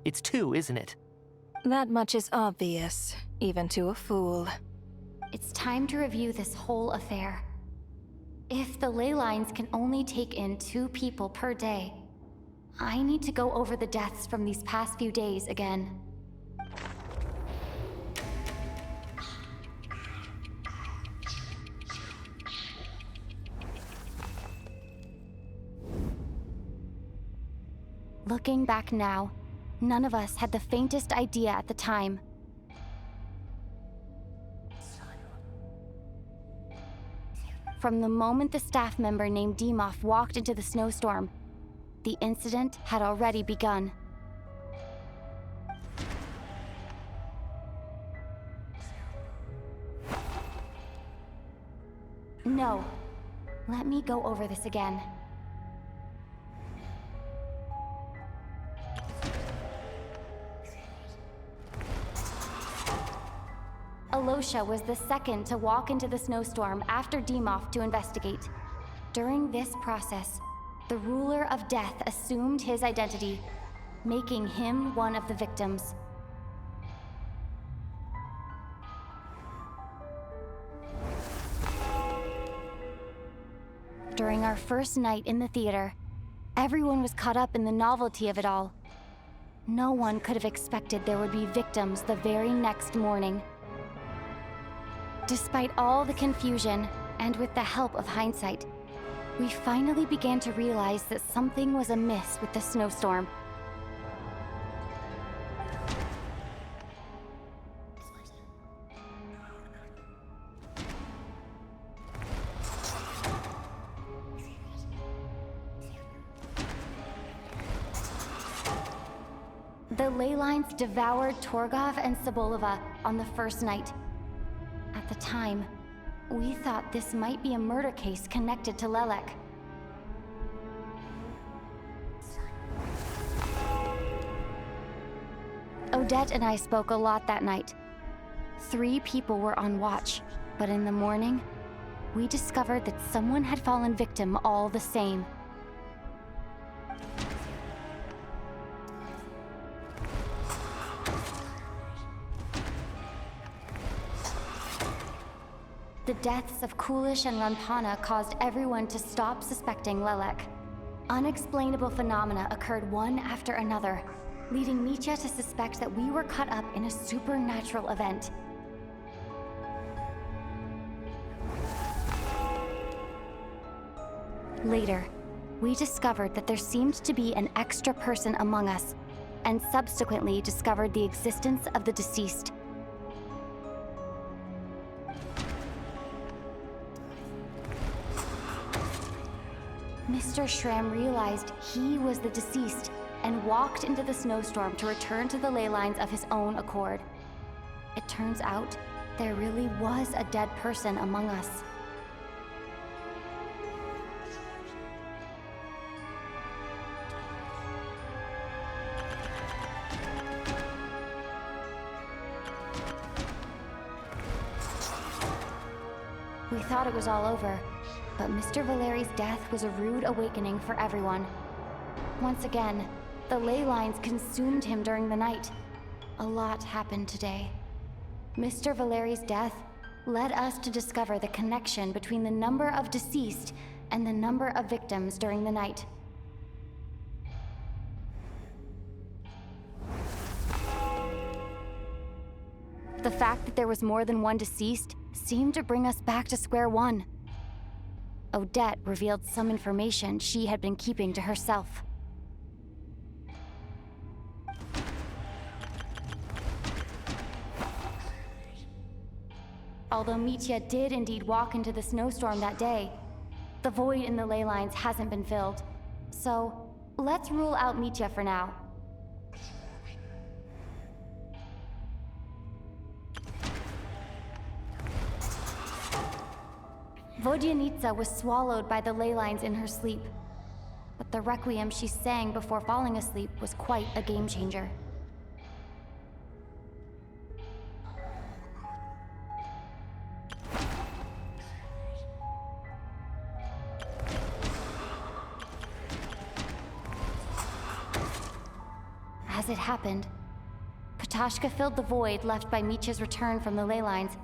It's 2, isn't it? That much is obvious, even to a fool. It's time to review this whole affair. If the ley lines can only take in 2 people per day, I need to go over the deaths from these past few days again. Looking back now, none of us had the faintest idea at the time. From the moment the staff member named Dimov walked into the snowstorm, the incident had already begun. No. Let me go over this again. Alosha was the second to walk into the snowstorm after Dimov to investigate. During this process, the ruler of death assumed his identity, making him one of the victims. During our first night in the theater, everyone was caught up in the novelty of it all. No one could have expected there would be victims the very next morning. Despite all the confusion, and with the help of hindsight, we finally began to realize that something was amiss with the snowstorm. The ley lines devoured Torgov and Sobolova on the first night. At the time, we thought this might be a murder case connected to Lelek. Odette and I spoke a lot that night. 3 people were on watch, but in the morning, we discovered that someone had fallen victim all the same. The deaths of Coolish and Rampana caused everyone to stop suspecting Lelek. Unexplainable phenomena occurred one after another, leading Mitya to suspect that we were caught up in a supernatural event. Later, we discovered that there seemed to be an extra person among us, and subsequently discovered the existence of the deceased. Mr. Schramm realized he was the deceased and walked into the snowstorm to return to the ley lines of his own accord. It turns out there really was a dead person among us. We thought it was all over, but Mr. Valeri's death was a rude awakening for everyone. Once again, the ley lines consumed him during the night. A lot happened today. Mr. Valeri's death led us to discover the connection between the number of deceased and the number of victims during the night. The fact that there was more than one deceased seemed to bring us back to square one. Odette revealed some information she had been keeping to herself. Although Mitya did indeed walk into the snowstorm that day, the void in the ley lines hasn't been filled. So, let's rule out Mitya for now. Vodyanitsa was swallowed by the ley lines in her sleep, but the requiem she sang before falling asleep was quite a game changer. As it happened, Ptashka filled the void left by Mitya's return from the ley lines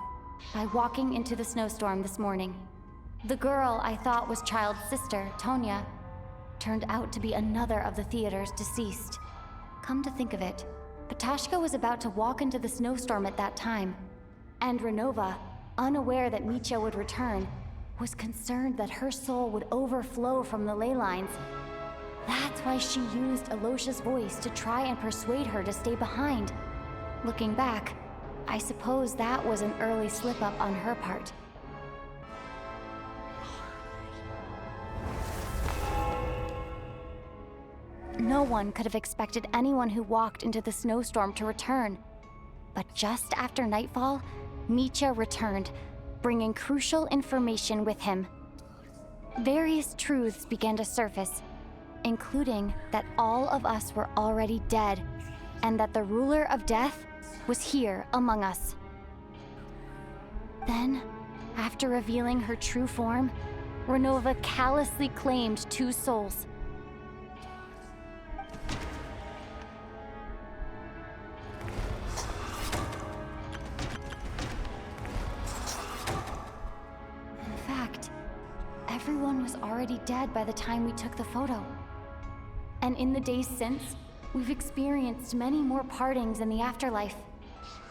by walking into the snowstorm this morning. The girl I thought was Child's sister, Tonya, turned out to be another of the theater's deceased. Come to think of it, Ptashka was about to walk into the snowstorm at that time, and Renova, unaware that Mitya would return, was concerned that her soul would overflow from the ley lines. That's why she used Alosha's voice to try and persuade her to stay behind. Looking back, I suppose that was an early slip-up on her part. No one could have expected anyone who walked into the snowstorm to return. But just after nightfall, Mitya returned, bringing crucial information with him. Various truths began to surface, including that all of us were already dead, and that the ruler of death was here among us. Then, after revealing her true form, Renova callously claimed 2 souls. In fact, everyone was already dead by the time we took the photo. And in the days since, we've experienced many more partings in the afterlife.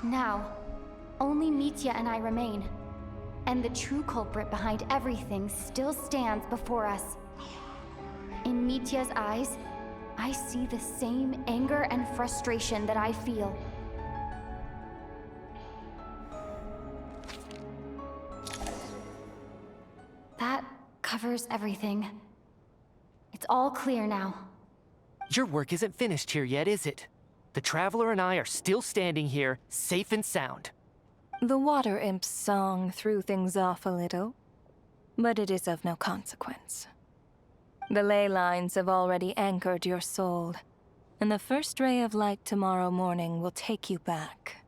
Now, only Mitya and I remain, and the true culprit behind everything still stands before us. In Mitya's eyes, I see the same anger and frustration that I feel. That covers everything. It's all clear now. Your work isn't finished here yet, is it? The Traveler and I are still standing here, safe and sound. The water imp's song threw things off a little, but it is of no consequence. The ley lines have already anchored your soul, and the first ray of light tomorrow morning will take you back.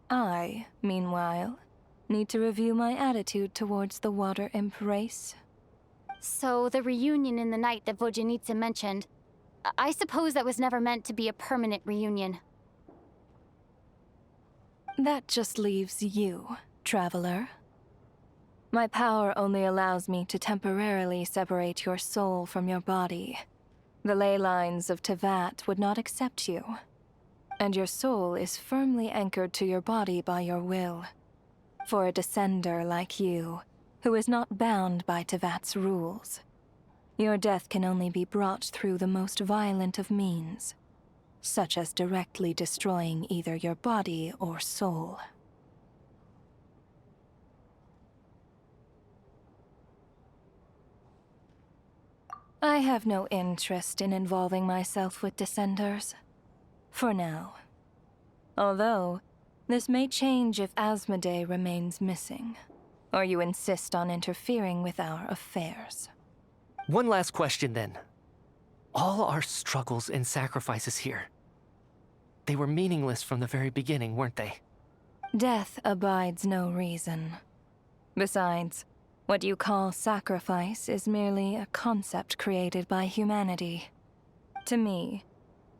I, meanwhile, need to review my attitude towards the water imp race. So the reunion in the night that Vojanitsa mentioned, I suppose that was never meant to be a permanent reunion. That just leaves you, traveler. My power only allows me to temporarily separate your soul from your body. The ley lines of Tevat would not accept you, and your soul is firmly anchored to your body by your will. For a descender like you, who is not bound by Tevat's rules, your death can only be brought through the most violent of means, such as directly destroying either your body or soul. I have no interest in involving myself with Descenders, for now. Although, this may change if Asmodee remains missing, or you insist on interfering with our affairs. One last question then. All our struggles and sacrifices here, they were meaningless from the very beginning, weren't they? Death abides no reason. Besides, what you call sacrifice is merely a concept created by humanity. To me,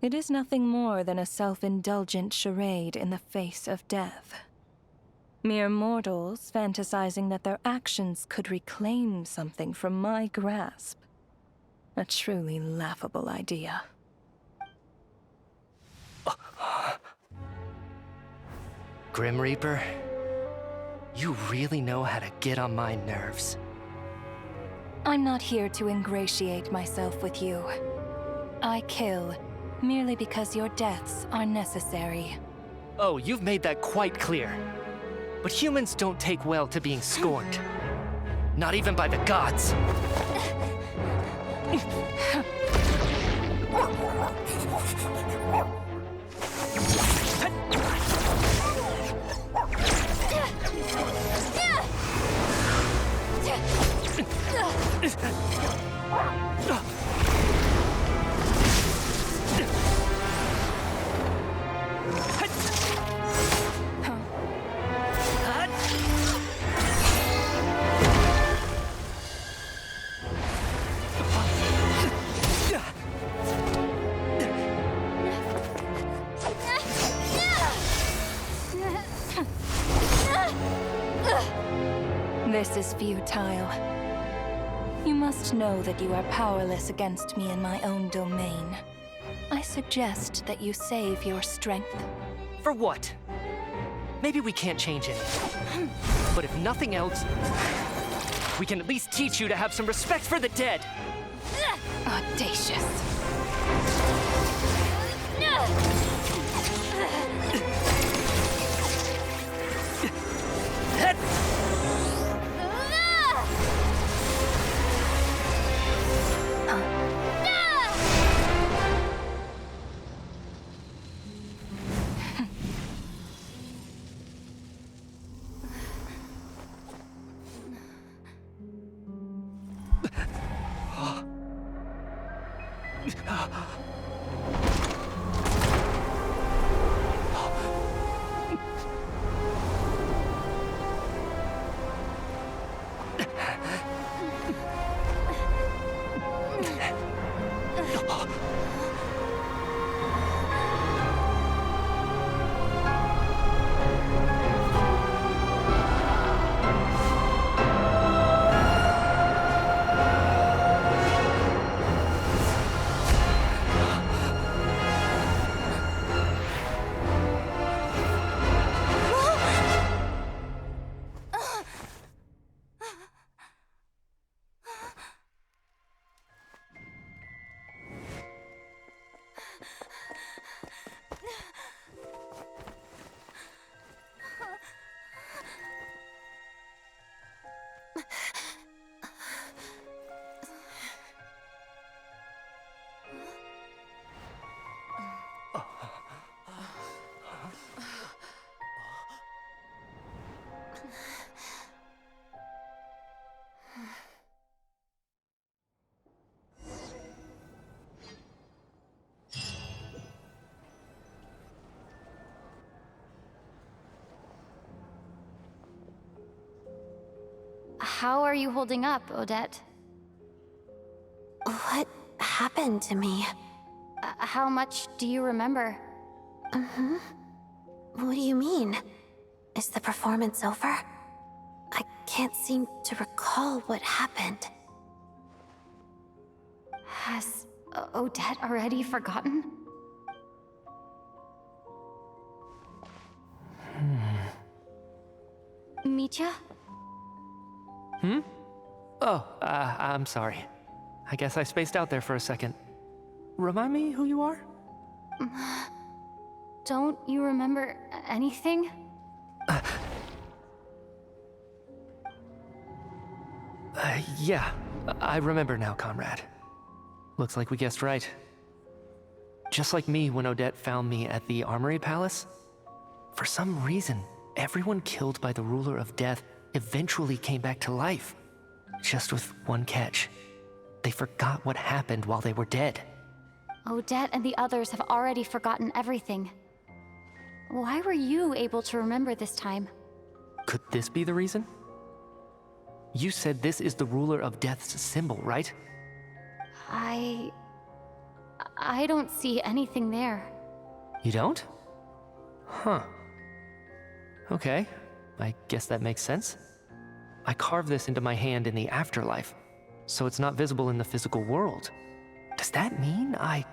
it is nothing more than a self-indulgent charade in the face of death. Mere mortals fantasizing that their actions could reclaim something from my grasp. A truly laughable idea. Grim Reaper, you really know how to get on my nerves. I'm not here to ingratiate myself with you. I kill merely because your deaths are necessary. Oh, you've made that quite clear. But humans don't take well to being scorned. Not even by the gods. This is futile. You must know that you are powerless against me in my own domain. I suggest that you save your strength. For what? Maybe we can't change it. But if nothing else, we can at least teach you to have some respect for the dead. Audacious. How are you holding up, Odette? What happened to me? How much do you remember? What do you mean? Is the performance over? I can't seem to recall what happened. Has Odette already forgotten? Mitya? Oh, I'm sorry. I guess I spaced out there for a second. Remind me who you are? Don't you remember anything? Yeah, I remember now, comrade. Looks like we guessed right. Just like me when Odette found me at the Armory Palace, for some reason, everyone killed by the Ruler of Death eventually came back to life. Just with one catch. They forgot what happened while they were dead. Odette and the others have already forgotten everything. Why were you able to remember this time? Could this be the reason? You said this is the Ruler of Death's symbol, right? I don't see anything there. You don't? Huh. Okay, I guess that makes sense. I carved this into my hand in the afterlife, so it's not visible in the physical world. Does that mean I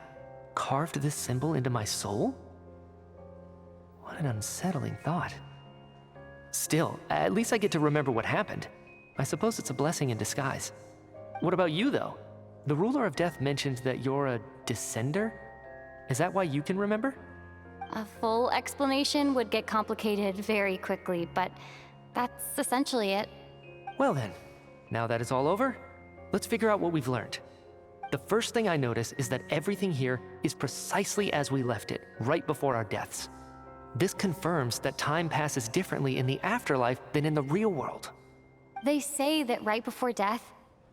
carved this symbol into my soul? What an unsettling thought. Still, at least I get to remember what happened. I suppose it's a blessing in disguise. What about you, though? The Ruler of Death mentioned that you're a descender? Is that why you can remember? A full explanation would get complicated very quickly, but that's essentially it. Well then, now that it's all over, let's figure out what we've learned. The first thing I notice is that everything here is precisely as we left it, right before our deaths. This confirms that time passes differently in the afterlife than in the real world. They say that right before death,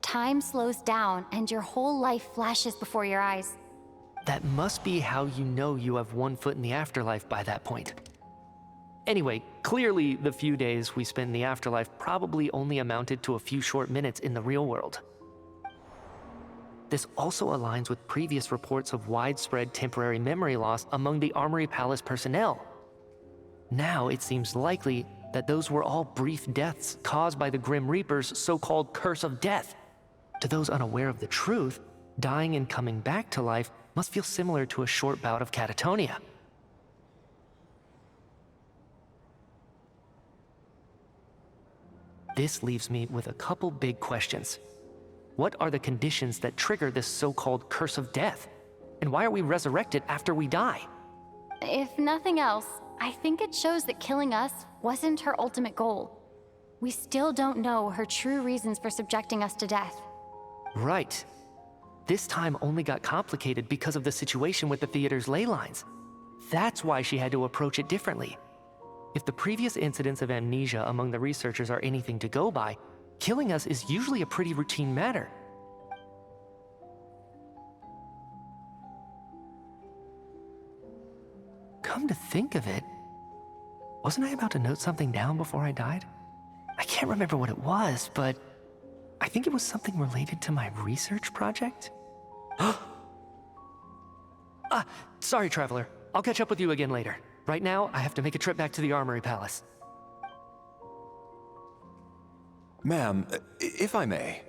time slows down and your whole life flashes before your eyes. That must be how you know you have one foot in the afterlife by that point. Anyway, clearly the few days we spent in the afterlife probably only amounted to a few short minutes in the real world. This also aligns with previous reports of widespread temporary memory loss among the Armory Palace personnel. Now it seems likely that those were all brief deaths caused by the Grim Reaper's so-called curse of death. To those unaware of the truth, dying and coming back to life must feel similar to a short bout of catatonia. This leaves me with a couple big questions. What are the conditions that trigger this so-called curse of death? And why are we resurrected after we die? If nothing else, I think it shows that killing us wasn't her ultimate goal. We still don't know her true reasons for subjecting us to death. Right. This time only got complicated because of the situation with the theater's ley lines. That's why she had to approach it differently. If the previous incidents of amnesia among the researchers are anything to go by, killing us is usually a pretty routine matter. Come to think of it, wasn't I about to note something down before I died? I can't remember what it was, but I think it was something related to my research project? Sorry, Traveler. I'll catch up with you again later. Right now, I have to make a trip back to the Armory Palace. Ma'am, if I may,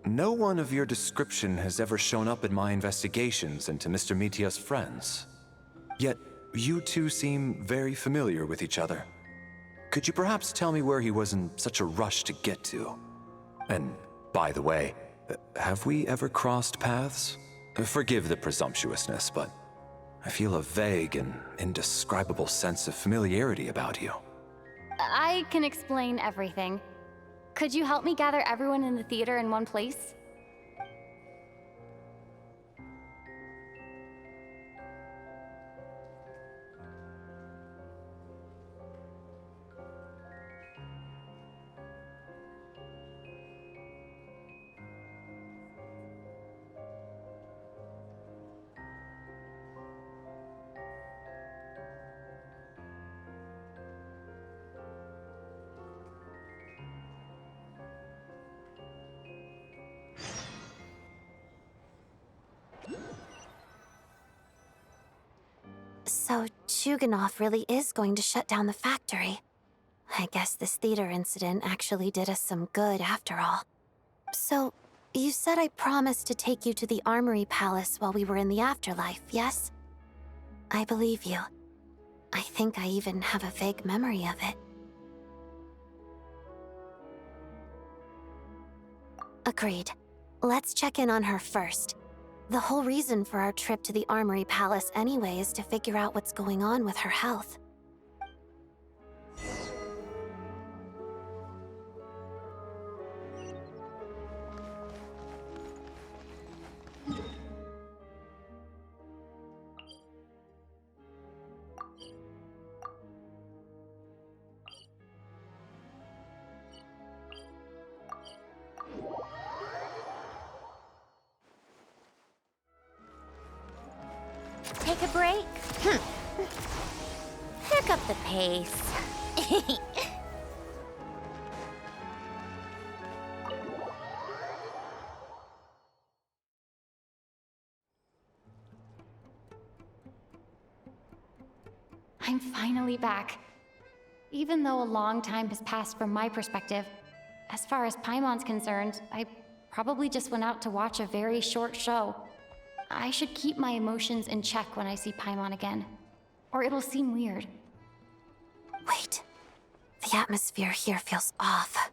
no one of your description has ever shown up in my investigations into Mr. Mitya's friends. Yet, you two seem very familiar with each other. Could you perhaps tell me where he was in such a rush to get to? And, by the way, have we ever crossed paths? Forgive the presumptuousness, but I feel a vague and indescribable sense of familiarity about you. I can explain everything. Could you help me gather everyone in the theater in one place? So Chuganov really is going to shut down the factory. I guess this theater incident actually did us some good after all. So, you said I promised to take you to the Armory Palace while we were in the afterlife, yes? I believe you. I think I even have a vague memory of it. Agreed. Let's check in on her first. The whole reason for our trip to the Armory Palace anyway is to figure out what's going on with her health. Take a break? Pick up the pace. I'm finally back. Even though a long time has passed from my perspective, as far as Paimon's concerned, I probably just went out to watch a very short show. I should keep my emotions in check when I see Paimon again, or it'll seem weird. Wait. The atmosphere here feels off.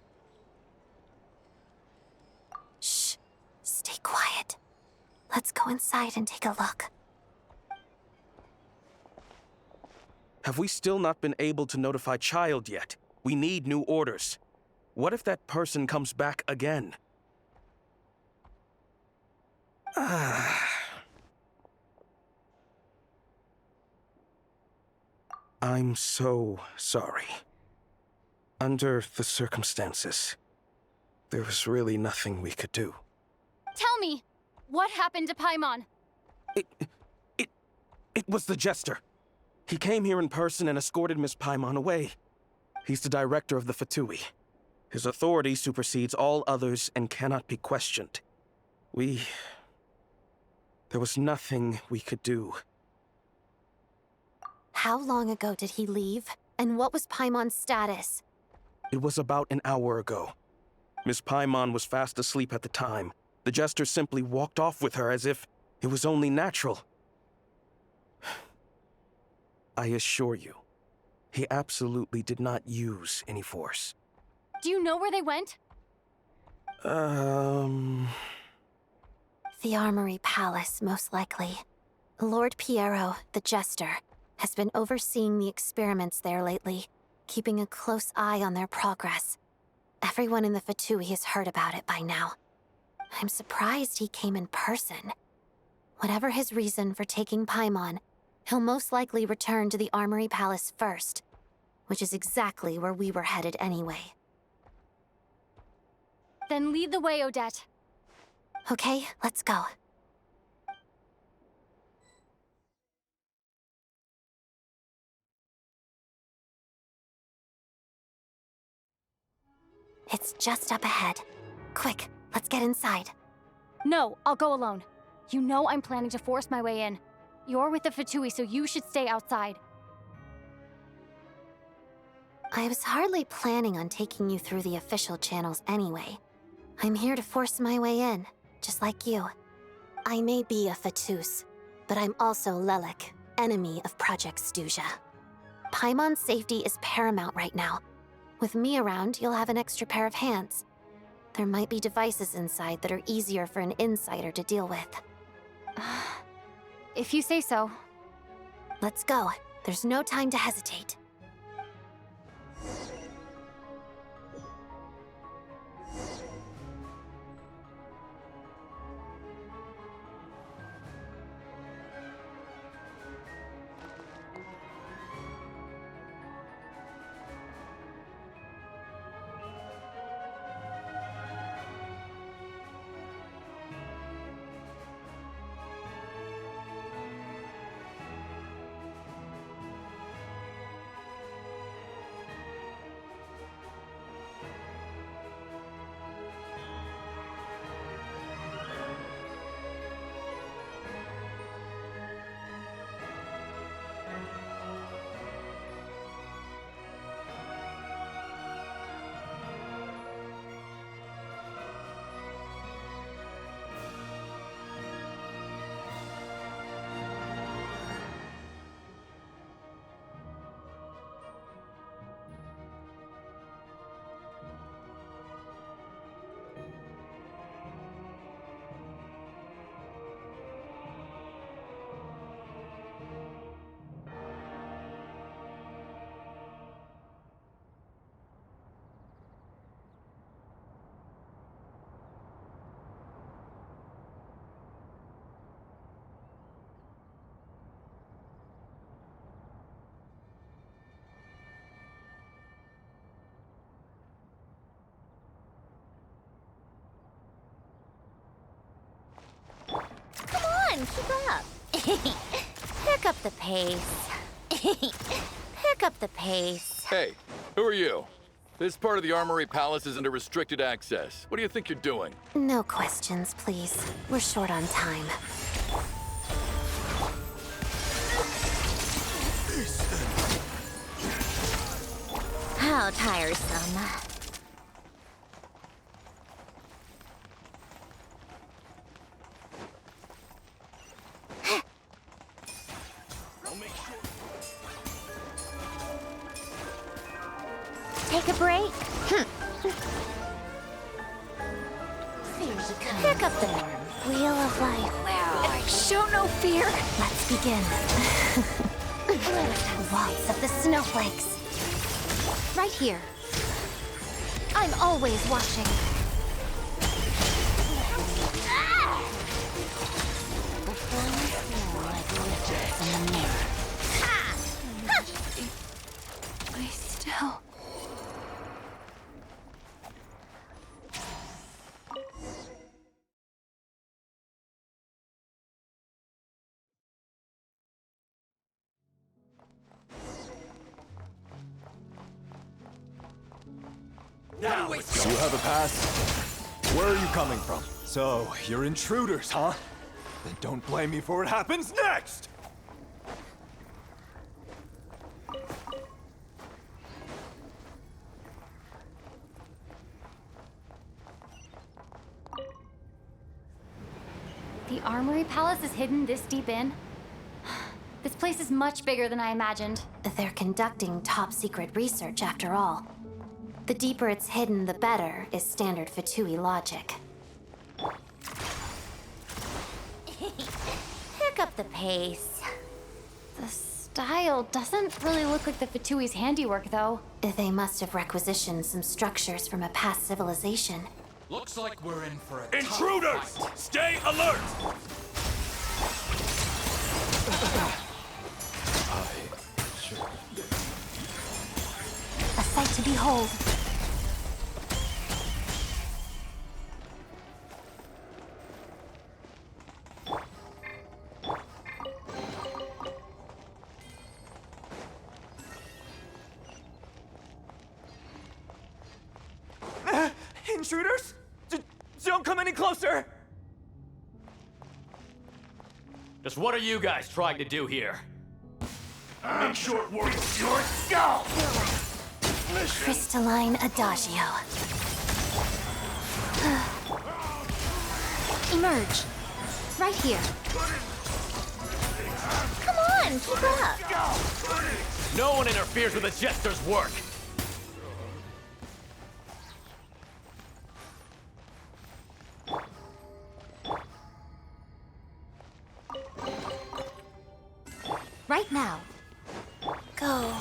Shh. Stay quiet. Let's go inside and take a look. Have we still not been able to notify Child yet? We need new orders. What if that person comes back again? I'm so sorry. Under the circumstances, there was really nothing we could do. Tell me, what happened to Paimon? It was the Jester. He came here in person and escorted Miss Paimon away. He's the director of the Fatui. His authority supersedes all others and cannot be questioned. There was nothing we could do. How long ago did he leave? And what was Paimon's status? It was about an hour ago. Miss Paimon was fast asleep at the time. The Jester simply walked off with her as if it was only natural. I assure you, he absolutely did not use any force. Do you know where they went? The Armory Palace, most likely. Lord Piero, the Jester, has been overseeing the experiments there lately, keeping a close eye on their progress. Everyone in the Fatui has heard about it by now. I'm surprised he came in person. Whatever his reason for taking Paimon, he'll most likely return to the Armory Palace first, which is exactly where we were headed anyway. Then lead the way, Odette. Okay, let's go. It's just up ahead. Quick, let's get inside. No, I'll go alone. You know I'm planning to force my way in. You're with the Fatui, so you should stay outside. I was hardly planning on taking you through the official channels anyway. I'm here to force my way in, just like you. I may be a Fatus, but I'm also Lelik, enemy of Project Stuja. Paimon's safety is paramount right now. With me around, you'll have an extra pair of hands. There might be devices inside that are easier for an insider to deal with. If you say so. Let's go. There's no time to hesitate. on, keep up. Pick up the pace. Pick up the pace. Hey, who are you? This part of the Armory Palace isn't a restricted access. What do you think you're doing? No questions, please. We're short on time. How tiresome. Take a break. Pick up the Wheel of life. Where are you? Show no fear. Let's begin. Waltz of the snowflakes. Right here. I'm always watching. I still... Now, you have a pass? Where are you coming from? So, you're intruders, huh? Then don't blame me for what happens next! The Armory Palace is hidden this deep in? This place is much bigger than I imagined. They're conducting top-secret research, after all. The deeper it's hidden, the better, is standard Fatui logic. Pick up the pace. The style doesn't really look like the Fatui's handiwork, though. They must have requisitioned some structures from a past civilization. Looks like we're in for a intruders! Stay alert! A sight to behold. Intruders? Don't come any closer! Just what are you guys trying to do here? Make sure it works your skull! Crystalline Adagio. Emerge. Right here. Come on, keep up. No one interferes with a jester's work! Right now. Go.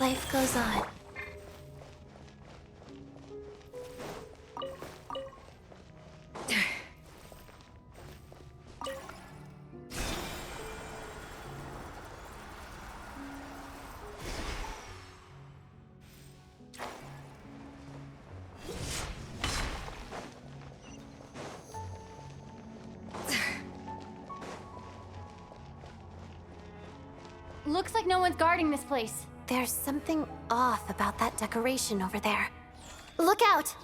Life goes on. Looks like no one's guarding this place. There's something off about that decoration over there. Look out!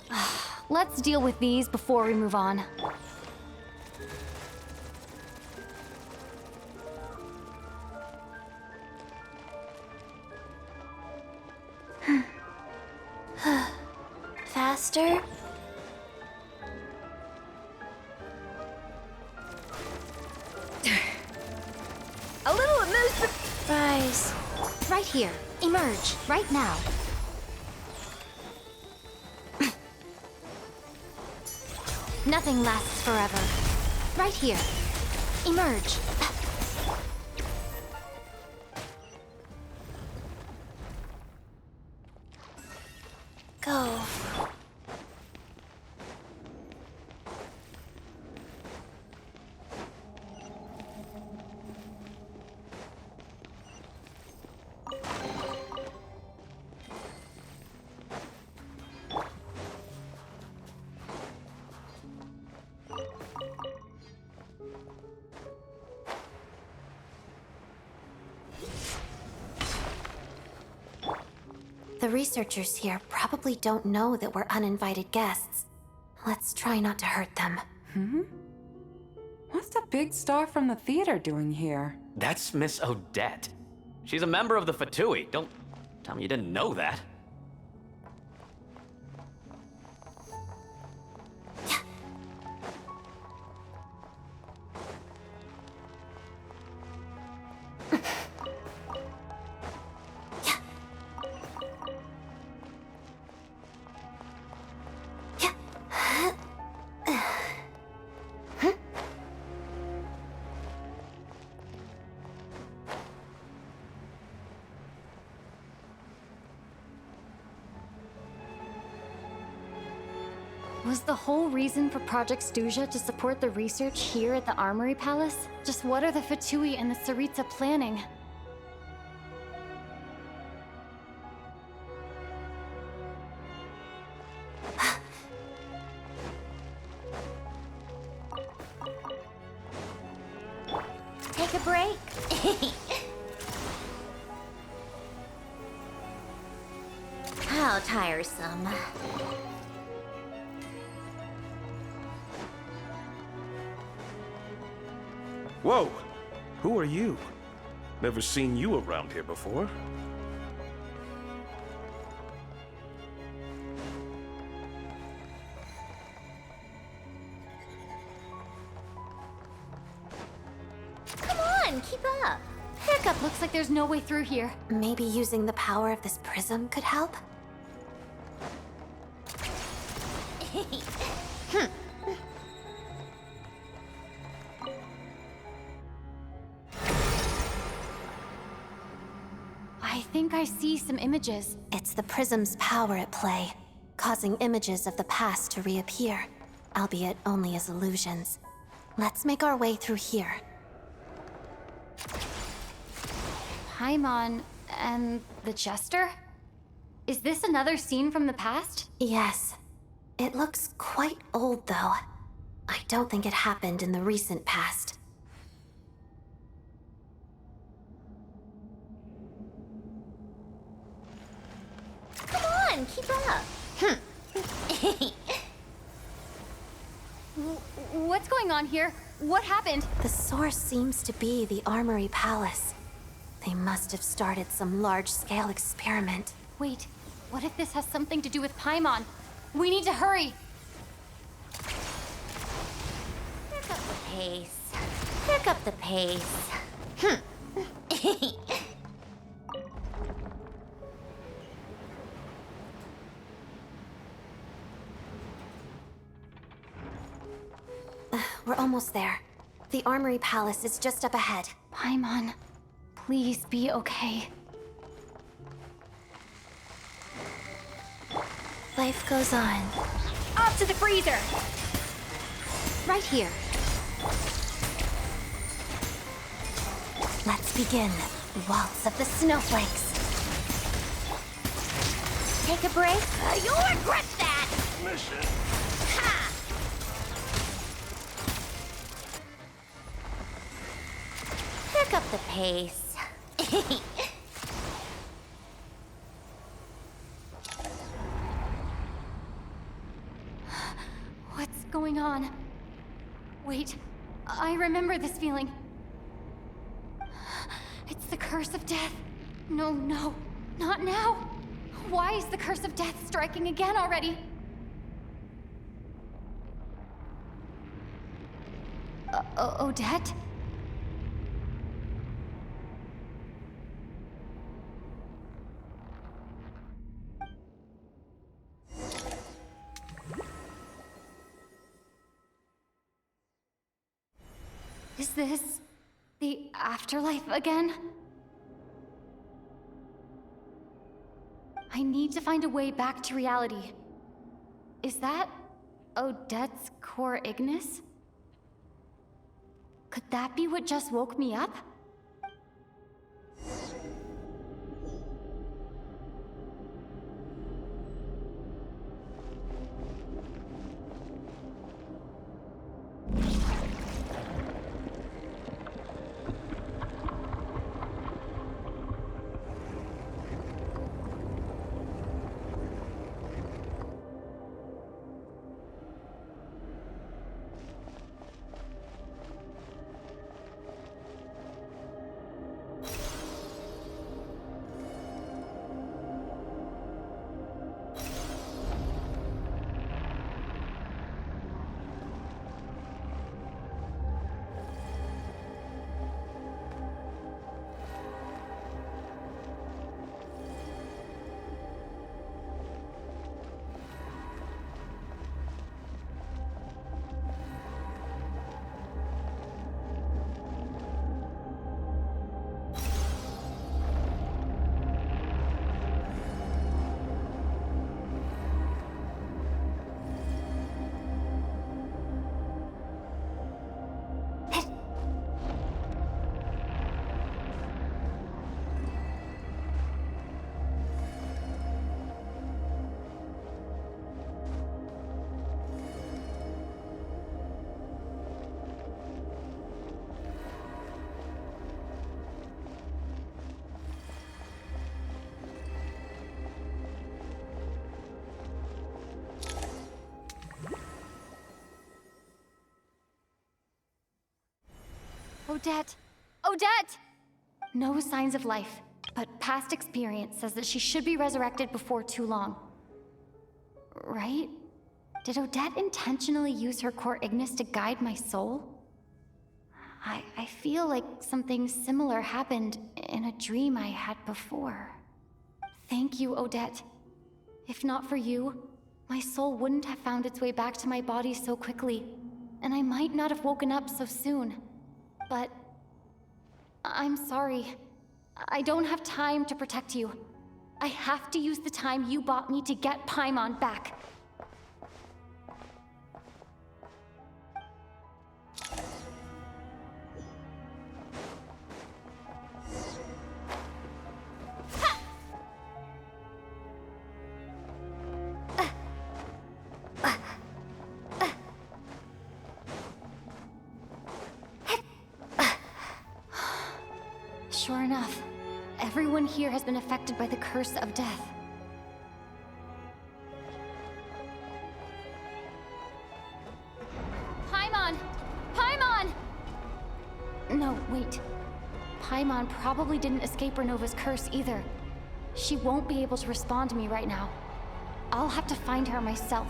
Let's deal with these before we move on. Faster? A little amusement. Rise. Right here. Emerge. Right now. Nothing lasts forever. Right here. Emerge. Go. The researchers here probably don't know that we're uninvited guests. Let's try not to hurt them. What's the big star from the theater doing here? That's Miss Odette. She's a member of the Fatui. Don't tell me you didn't know that. Was the whole reason for Project Stuja to support the research here at the Armory Palace? Just what are the Fatui and the Tsaritsa planning? Take a break. How tiresome. Whoa! Who are you? Never seen you around here before. Come on, keep up. Hiccup, looks like there's no way through here. Maybe using the power of this prism could help? I think I see some images. It's the prism's power at play, causing images of the past to reappear, albeit only as illusions. Let's make our way through here. Paimon and the Jester? Is this another scene from the past? Yes. It looks quite old, though. I don't think it happened in the recent past. Come on, keep up. What's going on here? What happened? The source seems to be the Armory Palace. They must have started some large-scale experiment. Wait, what if this has something to do with Paimon? We need to hurry! Pick up the pace. Pick up the pace. We're almost there. The Armory Palace is just up ahead. Paimon, please be okay. Life goes on. Up to the freezer! Right here. Let's begin. Waltz of the snowflakes. Take a break. You'll regret that! Mission. Ha! Pick up the pace. What's going on? Wait, I remember this feeling. It's the curse of death. No, not now. Why is the curse of death striking again already? Odette? Is this the afterlife again? I need to find a way back to reality. Is that Odette's core Ignis? Could that be what just woke me up? Odette! Odette! No signs of life, but past experience says that she should be resurrected before too long. Right? Did Odette intentionally use her core Ignis to guide my soul? I feel like something similar happened in a dream I had before. Thank you, Odette. If not for you, my soul wouldn't have found its way back to my body so quickly, and I might not have woken up so soon. But I'm sorry. I don't have time to protect you. I have to use the time you bought me to get Paimon back. Sure enough, everyone here has been affected by the curse of death. Paimon! Paimon! No, wait. Paimon probably didn't escape Renova's curse either. She won't be able to respond to me right now. I'll have to find her myself.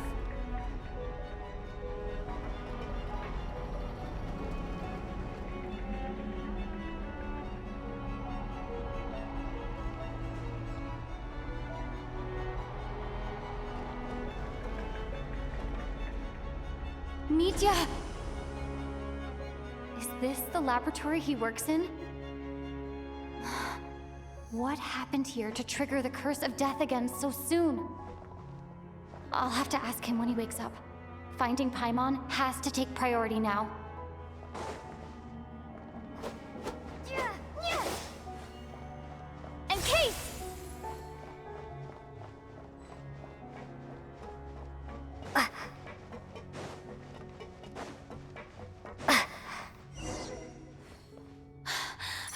Mitya! Is this the laboratory he works in? What happened here to trigger the curse of death again so soon? I'll have to ask him when he wakes up. Finding Paimon has to take priority now. And Case!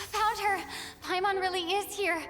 Found her! Paimon really is here!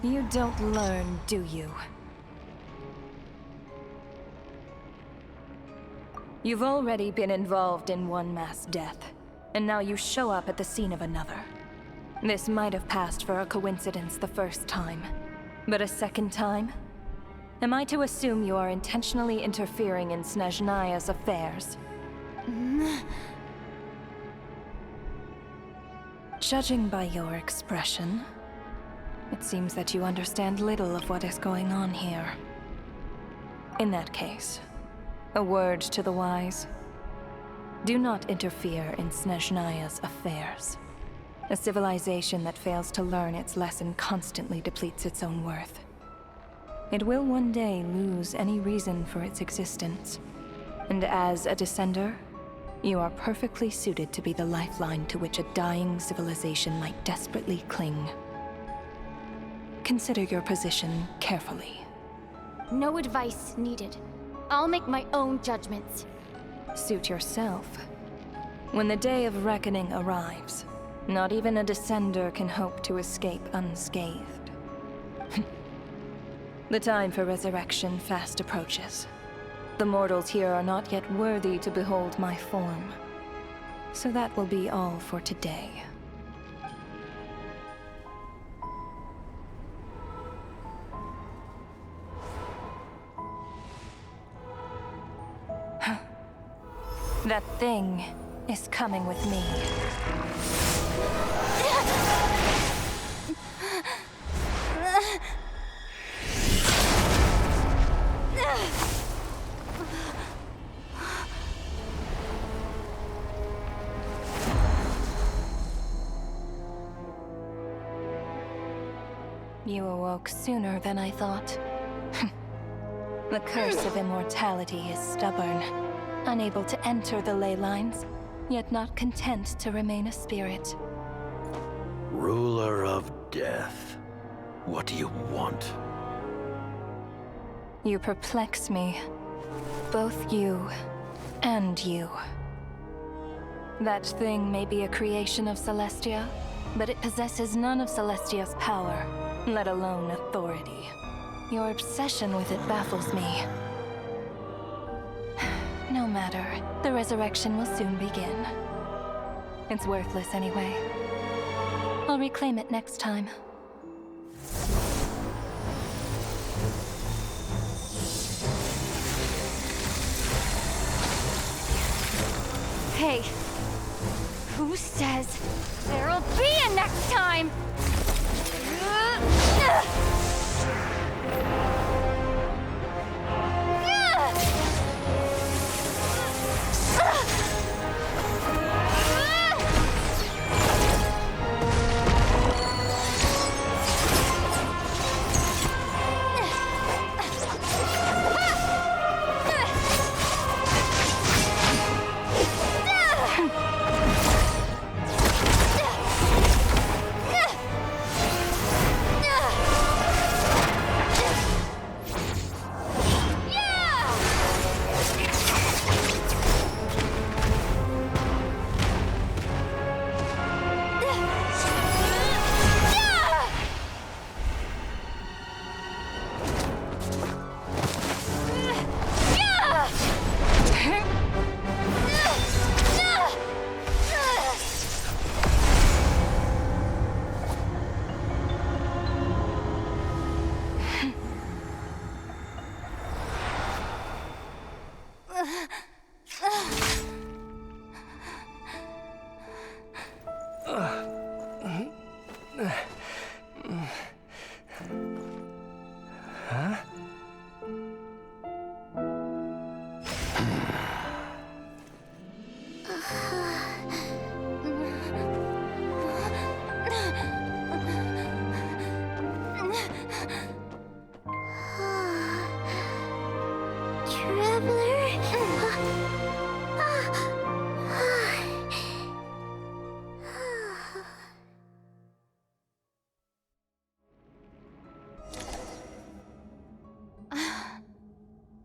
You don't learn, do you? You've already been involved in one mass death, and now you show up at the scene of another. This might have passed for a coincidence the first time, but a second time? Am I to assume you are intentionally interfering in Snezhnaya's affairs? Judging by your expression, it seems that you understand little of what is going on here. In that case, a word to the wise. Do not interfere in Snezhnaya's affairs. A civilization that fails to learn its lesson constantly depletes its own worth. It will one day lose any reason for its existence. And as a descender, you are perfectly suited to be the lifeline to which a dying civilization might desperately cling. Consider your position carefully. No advice needed. I'll make my own judgments. Suit yourself. When the day of reckoning arrives, not even a descender can hope to escape unscathed. The time for resurrection fast approaches. The mortals here are not yet worthy to behold my form. So that will be all for today. That thing is coming with me. You awoke sooner than I thought. The curse of immortality is stubborn, unable to enter the ley lines, yet not content to remain a spirit. Ruler of death, what do you want? You perplex me. Both you and you. That thing may be a creation of Celestia, but it possesses none of Celestia's power, let alone authority. Your obsession with it baffles me. No matter, the resurrection will soon begin. It's worthless anyway. I'll reclaim it next time. Hey, who says there'll be a next time?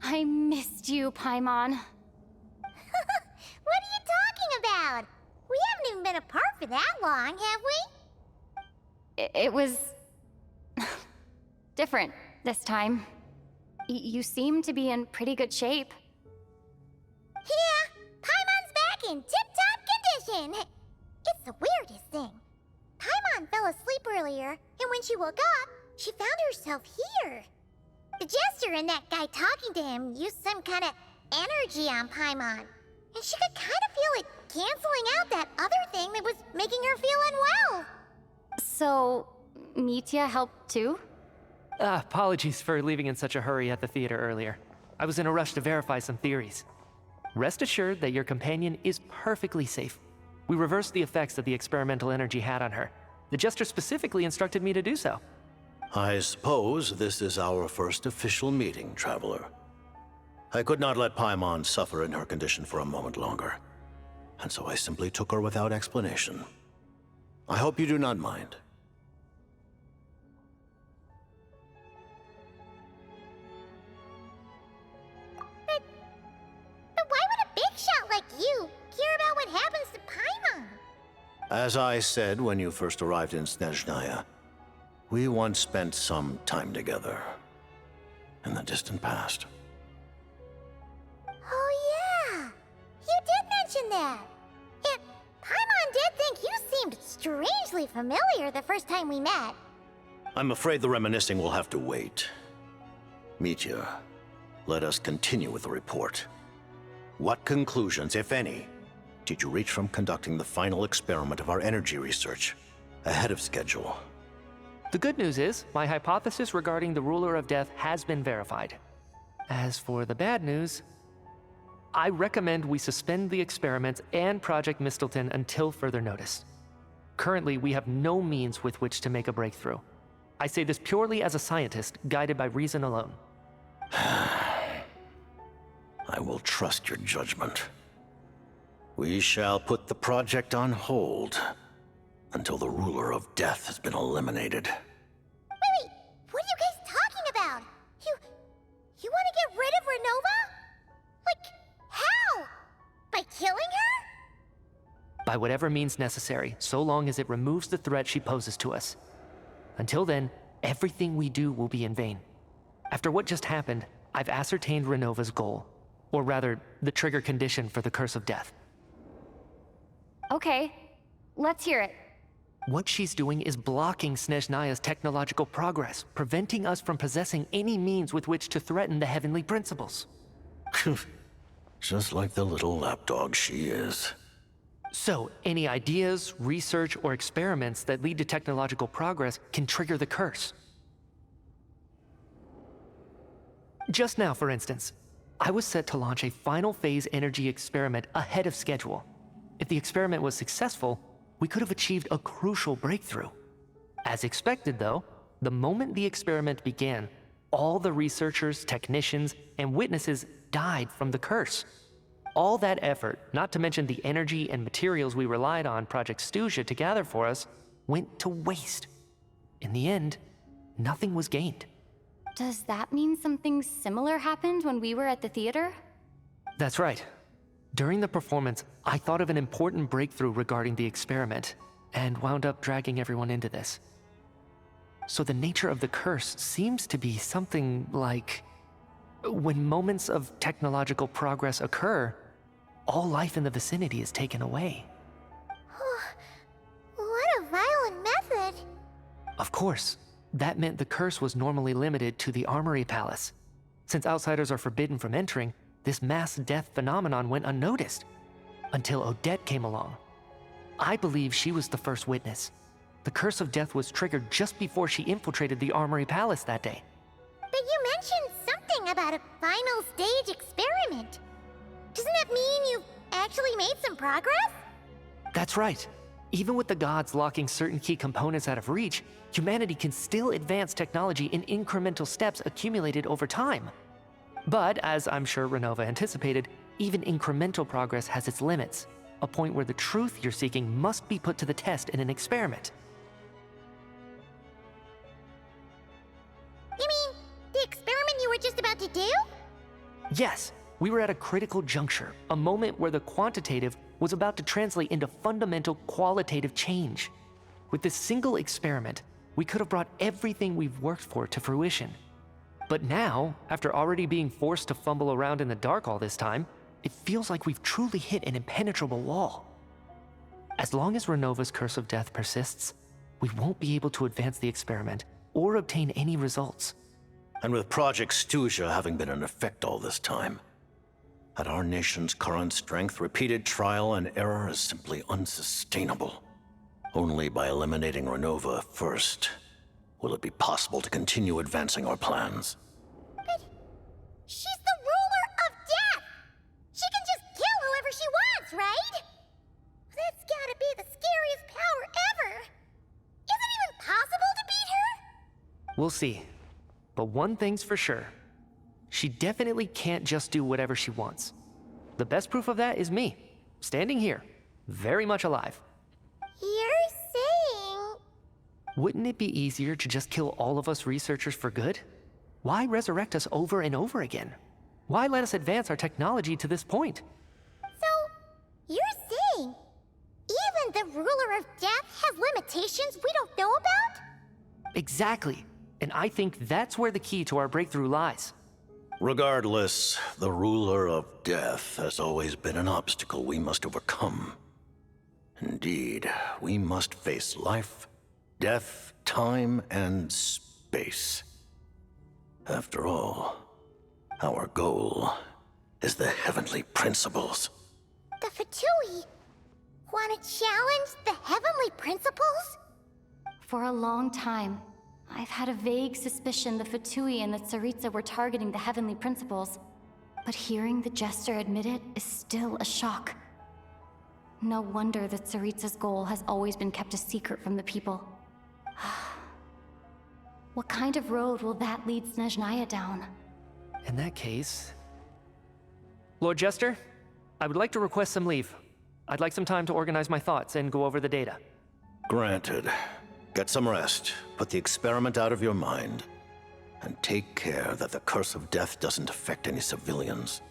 I missed you, Paimon. What are you talking about? We haven't even been apart for that long, have we? It was different this time. You seem to be in pretty good shape. Yeah, Paimon's back in tip-top condition. It's the weirdest thing. Paimon fell asleep earlier, and when she woke up, she found herself here. The jester and that guy talking to him used some kind of energy on Paimon, and she could kind of feel it canceling out that other thing that was making her feel unwell. So, Mitya helped too? Apologies for leaving in such a hurry at the theater earlier. I was in a rush to verify some theories. Rest assured that your companion is perfectly safe. We reversed the effects that the experimental energy had on her. The jester specifically instructed me to do so. I suppose this is our first official meeting, Traveler. I could not let Paimon suffer in her condition for a moment longer, and so I simply took her without explanation. I hope you do not mind. But why would a big shot like you care about what happens to Paimon? As I said when you first arrived in Snezhnaya, we once spent some time together in the distant past. Oh yeah, you did mention that. And Paimon did think you seemed strangely familiar the first time we met. I'm afraid the reminiscing will have to wait. Mitya, let us continue with the report. What conclusions, if any, did you reach from conducting the final experiment of our energy research ahead of schedule? The good news is, my hypothesis regarding the Ruler of Death has been verified. As for the bad news, I recommend we suspend the experiments and Project Mistleton until further notice. Currently, we have no means with which to make a breakthrough. I say this purely as a scientist, guided by reason alone. I will trust your judgment. We shall put the project on hold until the Ruler of Death has been eliminated. Wait, what are you guys talking about? You want to get rid of Renova? Like, how? By killing her? By whatever means necessary, so long as it removes the threat she poses to us. Until then, everything we do will be in vain. After what just happened, I've ascertained Renova's goal. Or rather, the trigger condition for the Curse of Death. Okay, let's hear it. What she's doing is blocking Snezhnaya's technological progress, preventing us from possessing any means with which to threaten the heavenly principles. Just like the little lapdog she is. So, any ideas, research, or experiments that lead to technological progress can trigger the curse. Just now, for instance, I was set to launch a final phase energy experiment ahead of schedule. If the experiment was successful, we could have achieved a crucial breakthrough. As expected, though, the moment the experiment began, all the researchers, technicians, and witnesses died from the curse. All that effort, not to mention the energy and materials we relied on Project Stuja to gather for us, went to waste. In the end, nothing was gained. Does that mean something similar happened when we were at the theater? That's right. During the performance, I thought of an important breakthrough regarding the experiment, and wound up dragging everyone into this. So the nature of the curse seems to be something like, when moments of technological progress occur, all life in the vicinity is taken away. What a violent method. Of course, that meant the curse was normally limited to the Armory Palace. Since outsiders are forbidden from entering, this mass death phenomenon went unnoticed, until Odette came along. I believe she was the first witness. The Curse of Death was triggered just before she infiltrated the Armory Palace that day. But you mentioned something about a final stage experiment. Doesn't that mean you've actually made some progress? That's right. Even with the gods locking certain key components out of reach, humanity can still advance technology in incremental steps accumulated over time. But, as I'm sure Renova anticipated, even incremental progress has its limits, a point where the truth you're seeking must be put to the test in an experiment. You mean the experiment you were just about to do? Yes, we were at a critical juncture, a moment where the quantitative was about to translate into fundamental qualitative change. With this single experiment, we could have brought everything we've worked for to fruition. But now, after already being forced to fumble around in the dark all this time, it feels like we've truly hit an impenetrable wall. As long as Renova's Curse of Death persists, we won't be able to advance the experiment or obtain any results. And with Project Stuja having been in effect all this time, at our nation's current strength, repeated trial and error is simply unsustainable. Only by eliminating Renova first will it be possible to continue advancing our plans. But she's the ruler of death! She can just kill whoever she wants, right? That's gotta be the scariest power ever! Is it even possible to beat her? We'll see. But one thing's for sure. She definitely can't just do whatever she wants. The best proof of that is me, standing here, very much alive. You're saying... Wouldn't it be easier to just kill all of us researchers for good? Why resurrect us over and over again? Why let us advance our technology to this point? So, you're saying even the ruler of death has limitations we don't know about? Exactly. And I think that's where the key to our breakthrough lies. Regardless, the ruler of death has always been an obstacle we must overcome. Indeed, we must face life, death, time, and space. After all, our goal is the heavenly principles. The Fatui want to challenge the heavenly principles? For a long time, I've had a vague suspicion the Fatui and the Tsaritsa were targeting the heavenly principles. But hearing the Jester admit it is still a shock. No wonder the Tsaritsa's goal has always been kept a secret from the people. What kind of road will that lead Snezhnaya down? In that case... Lord Jester, I would like to request some leave. I'd like some time to organize my thoughts and go over the data. Granted. Get some rest, put the experiment out of your mind, and take care that the curse of death doesn't affect any civilians.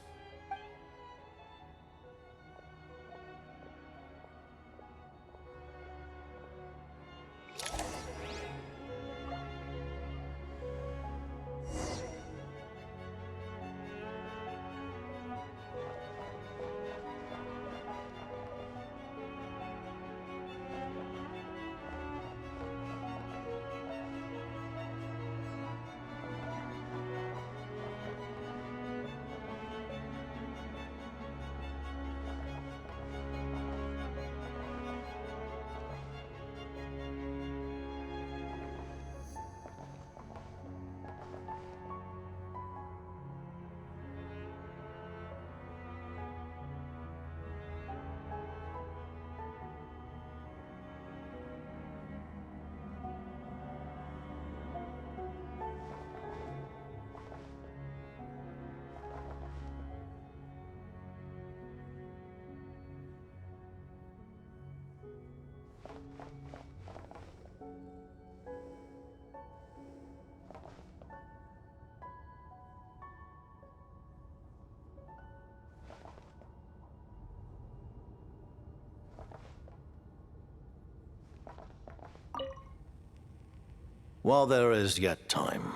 While there is yet time,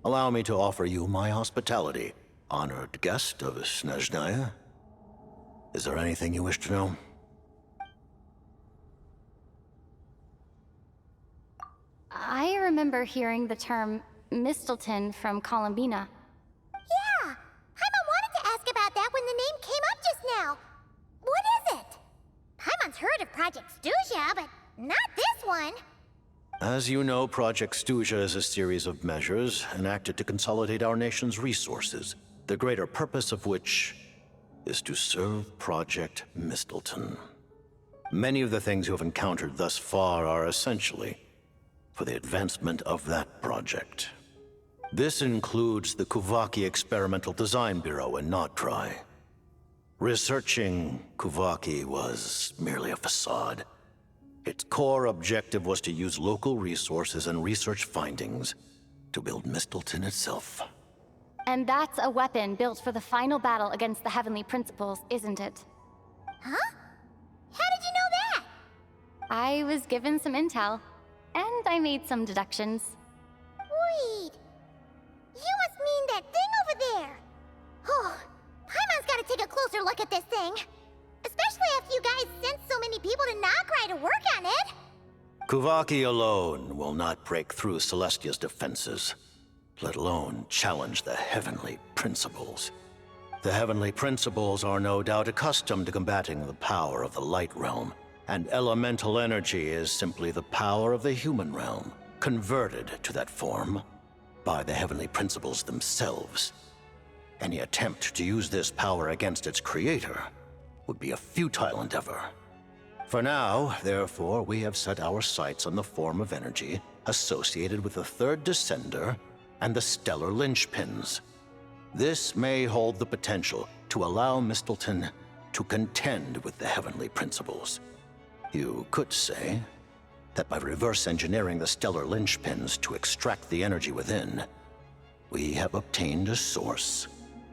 allow me to offer you my hospitality, honored guest of Snezhnaya. Is there anything you wish to know? I remember hearing the term Mistleton from Columbina. Yeah! Paimon wanted to ask about that when the name came up just now. What is it? Paimon's heard of Project Stuja, but not this one. As you know, Project Stuja is a series of measures enacted to consolidate our nation's resources, the greater purpose of which is to serve Project Mistleton. Many of the things you have encountered thus far are essentially for the advancement of that project. This includes the Kuvaki Experimental Design Bureau in Notdry. Researching Kuvaki was merely a facade. Its core objective was to use local resources and research findings to build Mistleton itself. And that's a weapon built for the final battle against the Heavenly Principles, isn't it? Huh? How did you know that? I was given some intel, and I made some deductions. Wait. You must mean that thing over there. Oh, Paimon's gotta take a closer look at this thing. Especially after you guys sent so many people to Notdry to work on it. Kuvaki alone will not break through Celestia's defenses, let alone challenge the Heavenly Principles. The Heavenly Principles are no doubt accustomed to combating the power of the Light Realm, and elemental energy is simply the power of the human realm, converted to that form by the Heavenly Principles themselves. Any attempt to use this power against its creator would be a futile endeavor. For now, therefore, we have set our sights on the form of energy associated with the Third Descender and the Stellar Linchpins. This may hold the potential to allow Mistleton to contend with the Heavenly Principles. You could say that by reverse engineering the Stellar Linchpins to extract the energy within, we have obtained a source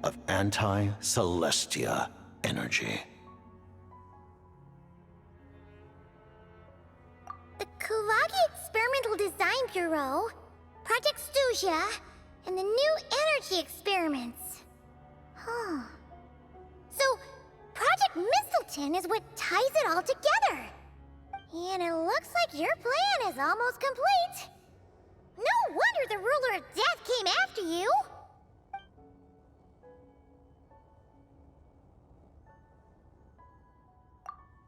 of anti-Celestia energy. The Kuvaki Experimental Design Bureau, Project Stuja, and the new energy experiments. Huh. So, Project Mistleton is what ties it all together. And it looks like your plan is almost complete. No wonder the Ruler of Death came after you.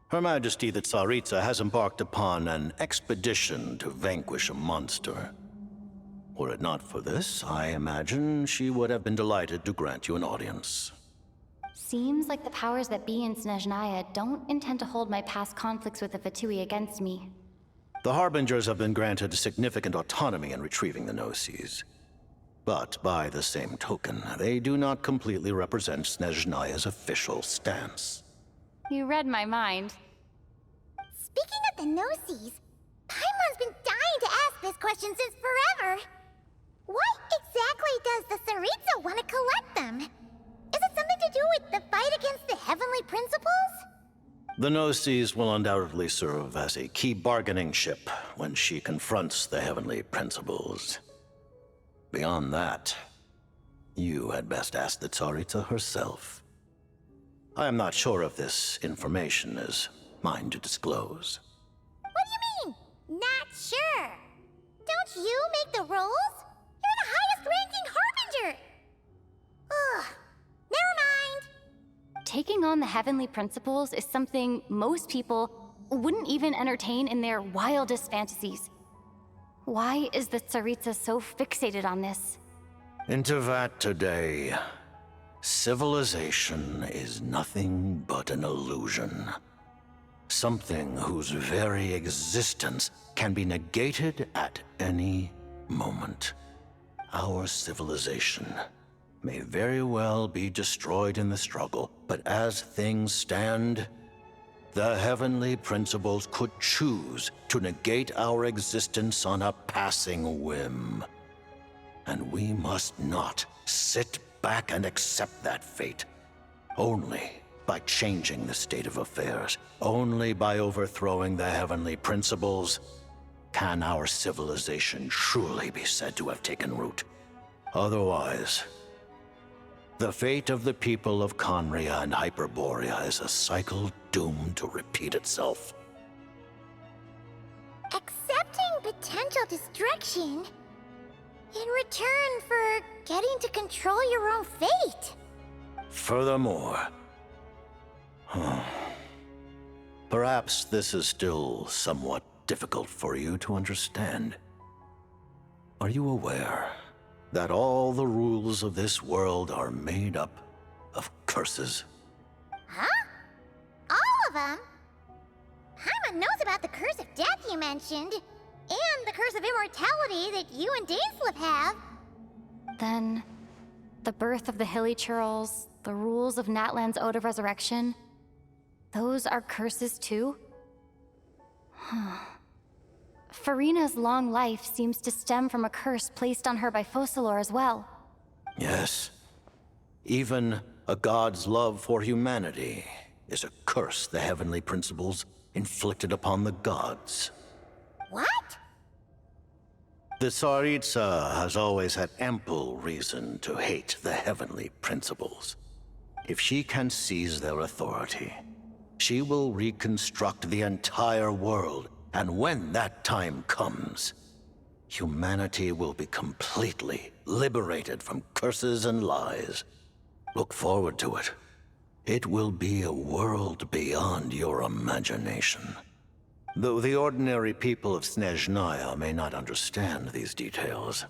Her Majesty the Tsaritsa has embarked upon an expedition to vanquish a monster. Were it not for this, I imagine she would have been delighted to grant you an audience. Seems like the powers that be in Snezhnaya don't intend to hold my past conflicts with the Fatui against me. The Harbingers have been granted significant autonomy in retrieving the Gnosis. But by the same token, they do not completely represent Snezhnaya's official stance. You read my mind. Speaking of the Gnosis, Paimon's been dying to ask this question since forever. Why exactly does the Tsaritsa want to collect them? Is it something to do with the fight against the Heavenly Principles? The Gnosis will undoubtedly serve as a key bargaining chip when she confronts the Heavenly Principles. Beyond that, you had best ask the Tsaritsa herself. I am not sure if this information is mine to disclose. What do you mean, not sure? Don't you make the rules? You're the highest-ranking Harbinger! Ugh, never mind. Taking on the Heavenly Principles is something most people wouldn't even entertain in their wildest fantasies. Why is the Tsaritsa so fixated on this? In Tevat today, civilization is nothing but an illusion. Something whose very existence can be negated at any moment. Our civilization may very well be destroyed in the struggle, but as things stand, the Heavenly Principles could choose to negate our existence on a passing whim. And we must not sit back and accept that fate. Only by changing the state of affairs, only by overthrowing the Heavenly Principles, can our civilization truly be said to have taken root. Otherwise, the fate of the people of Conria and Hyperborea is a cycle doomed to repeat itself. Accepting potential destruction in return for getting to control your own fate. Furthermore, perhaps this is still somewhat difficult for you to understand. Are you aware that all the rules of this world are made up of curses? Huh? All of them? Paimon knows about the curse of death you mentioned, and the curse of immortality that you and Dainsleif have. Then, the birth of the Hilly Churls, the rules of Natlan's Ode of Resurrection, those are curses too? Farina's long life seems to stem from a curse placed on her by Focalor as well. Yes. Even a god's love for humanity is a curse the Heavenly Principles inflicted upon the gods. What? The Tsaritsa has always had ample reason to hate the Heavenly Principles. If she can seize their authority, she will reconstruct the entire world, and when that time comes, humanity will be completely liberated from curses and lies. Look forward to it. It will be a world beyond your imagination. Though the ordinary people of Snezhnaya may not understand these details,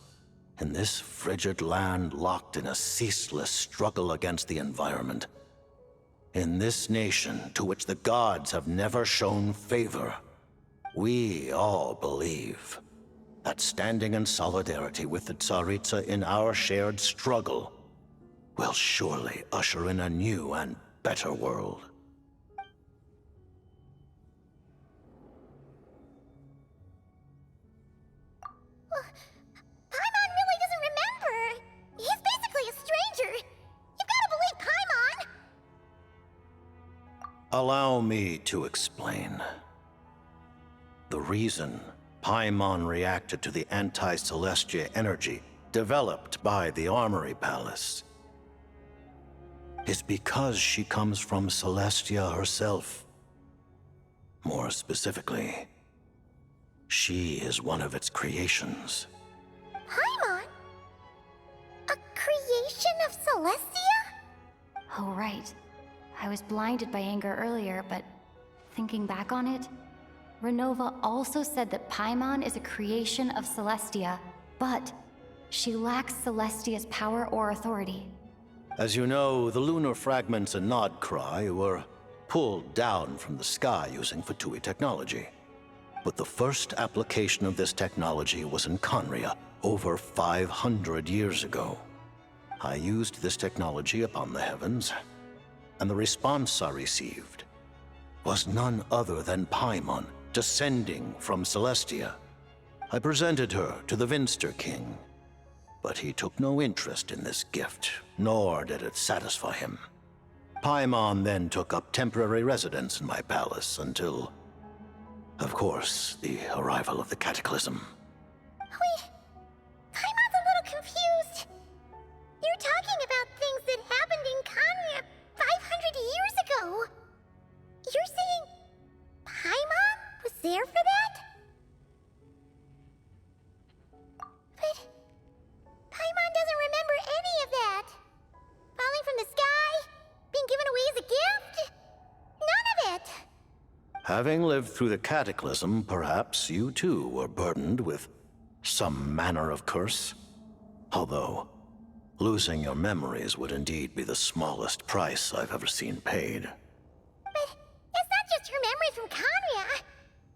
in this frigid land locked in a ceaseless struggle against the environment, in this nation to which the gods have never shown favor, we all believe that standing in solidarity with the Tsaritsa in our shared struggle will surely usher in a new and better world. Paimon really doesn't remember. He's basically a stranger. You've got to believe Paimon. Allow me to explain. The reason Paimon reacted to the anti-Celestia energy developed by the Armory Palace is because she comes from Celestia herself. More specifically, she is one of its creations. Paimon? A creation of Celestia? Oh, right. I was blinded by anger earlier, but thinking back on it, Renova also said that Paimon is a creation of Celestia, but she lacks Celestia's power or authority. As you know, the lunar fragments in Nodcry were pulled down from the sky using Fatui technology. But the first application of this technology was in Conria over 500 years ago. I used this technology upon the heavens, and the response I received was none other than Paimon descending from Celestia. I presented her to the Vinster King, but he took no interest in this gift, nor did it satisfy him. Paimon then took up temporary residence in my palace until, of course, the arrival of the Cataclysm. Wait, Paimon's a little confused. You're talking about things that happened in Conria 500 years ago. You're saying Paimon was there for that? But Paimon doesn't remember any of that. Falling from the sky, being given away as a gift, none of it. Having lived through the Cataclysm, perhaps you too were burdened with some manner of curse. Although, losing your memories would indeed be the smallest price I've ever seen paid. But it's not just her memories from Conria.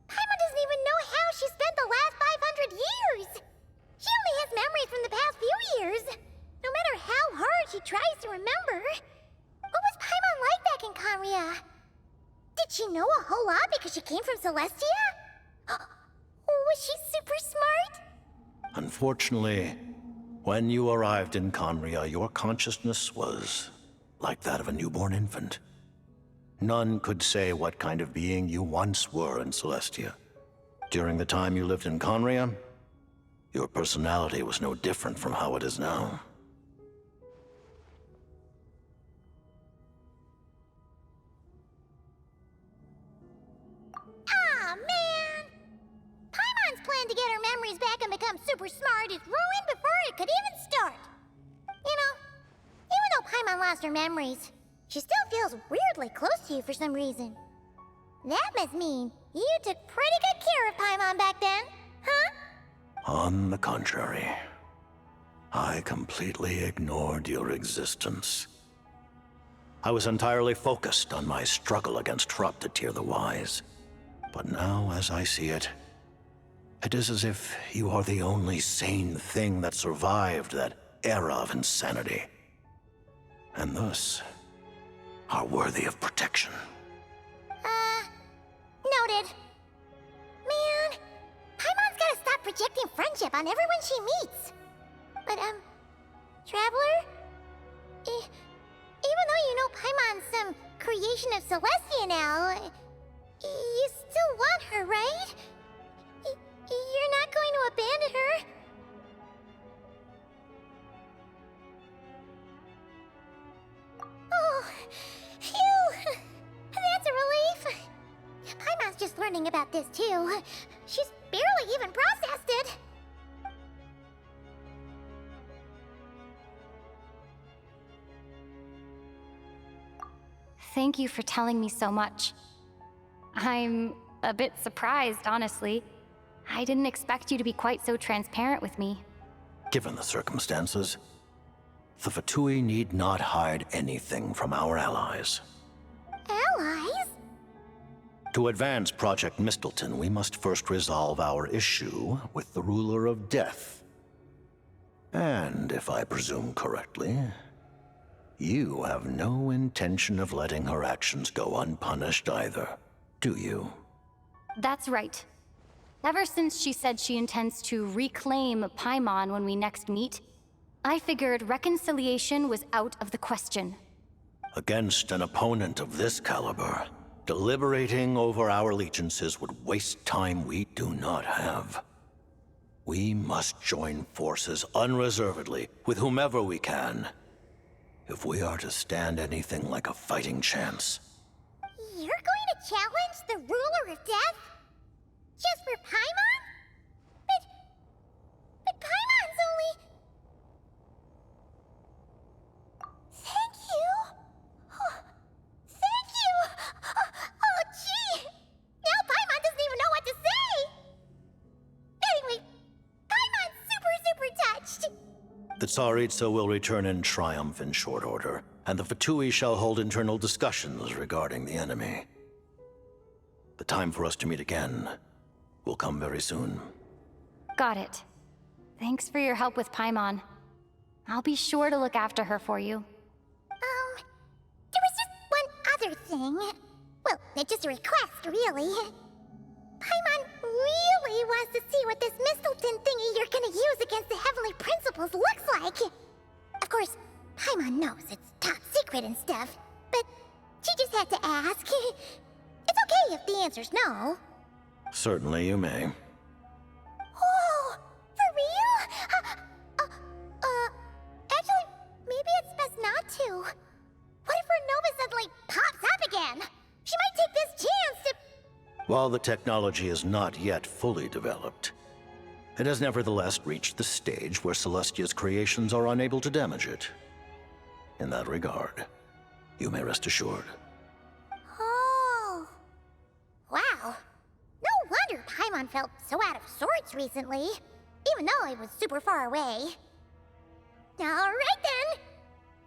Paimon doesn't even know how she spent the last 500 years. She only has memories from the past few years. No matter how hard she tries to remember. What was Paimon like back in Conria? Did she know a whole lot because she came from Celestia? Was she super smart? Unfortunately, when you arrived in Conria, your consciousness was like that of a newborn infant. None could say what kind of being you once were in Celestia. During the time you lived in Conria, your personality was no different from how it is now. Aw, man! Paimon's plan to get her memories back and become super smart is ruined before it could even start. You know, even though Paimon lost her memories, she still feels weirdly close to you for some reason. That must mean you took pretty good care of Paimon back then, huh? On the contrary, I completely ignored your existence. I was entirely focused on my struggle against Troptatir the Wise. But now, as I see it, it is as if you are the only sane thing that survived that era of insanity. And thus, are worthy of protection. Noted. Man, Paimon's gotta stop projecting friendship on everyone she meets. But, Traveler? Even though you know Paimon's some creation of Celestia now, you still want her, right? You're not going to abandon her? Oh, phew! That's a relief. Paimon's just learning about this too. She's barely even processed it. Thank you for telling me so much. I'm a bit surprised, honestly. I didn't expect you to be quite so transparent with me. Given the circumstances, the Fatui need not hide anything from our allies. Allies? To advance Project Mistleton, we must first resolve our issue with the Ruler of Death. And, if I presume correctly, you have no intention of letting her actions go unpunished either, do you? That's right. Ever since she said she intends to reclaim Paimon when we next meet, I figured reconciliation was out of the question. Against an opponent of this caliber, deliberating over our allegiances would waste time we do not have. We must join forces unreservedly with whomever we can, if we are to stand anything like a fighting chance. You're going to challenge the Ruler of Death? Just for Paimon? But Paimon's only... Thank you! Oh, thank you! Oh, gee! The Tsaritsa will return in triumph in short order, and the Fatui shall hold internal discussions regarding the enemy. The time for us to meet again will come very soon. Got it. Thanks for your help with Paimon. I'll be sure to look after her for you. There was just one other thing. Well, it's just a request, really. Paimon really wants to see what this Mistelton thingy you're gonna use against the Heavenly Principles looks like. Of course, Paimon knows it's top secret and stuff, but she just had to ask. It's okay if the answer's no. Certainly you may. Oh, for real? Actually, maybe it's best not to. What if Renova suddenly pops up again? She might take this chance to... While the technology is not yet fully developed, it has nevertheless reached the stage where Celestia's creations are unable to damage it. In that regard, you may rest assured. Oh. Wow. No wonder Paimon felt so out of sorts recently, even though it was super far away. Alright then!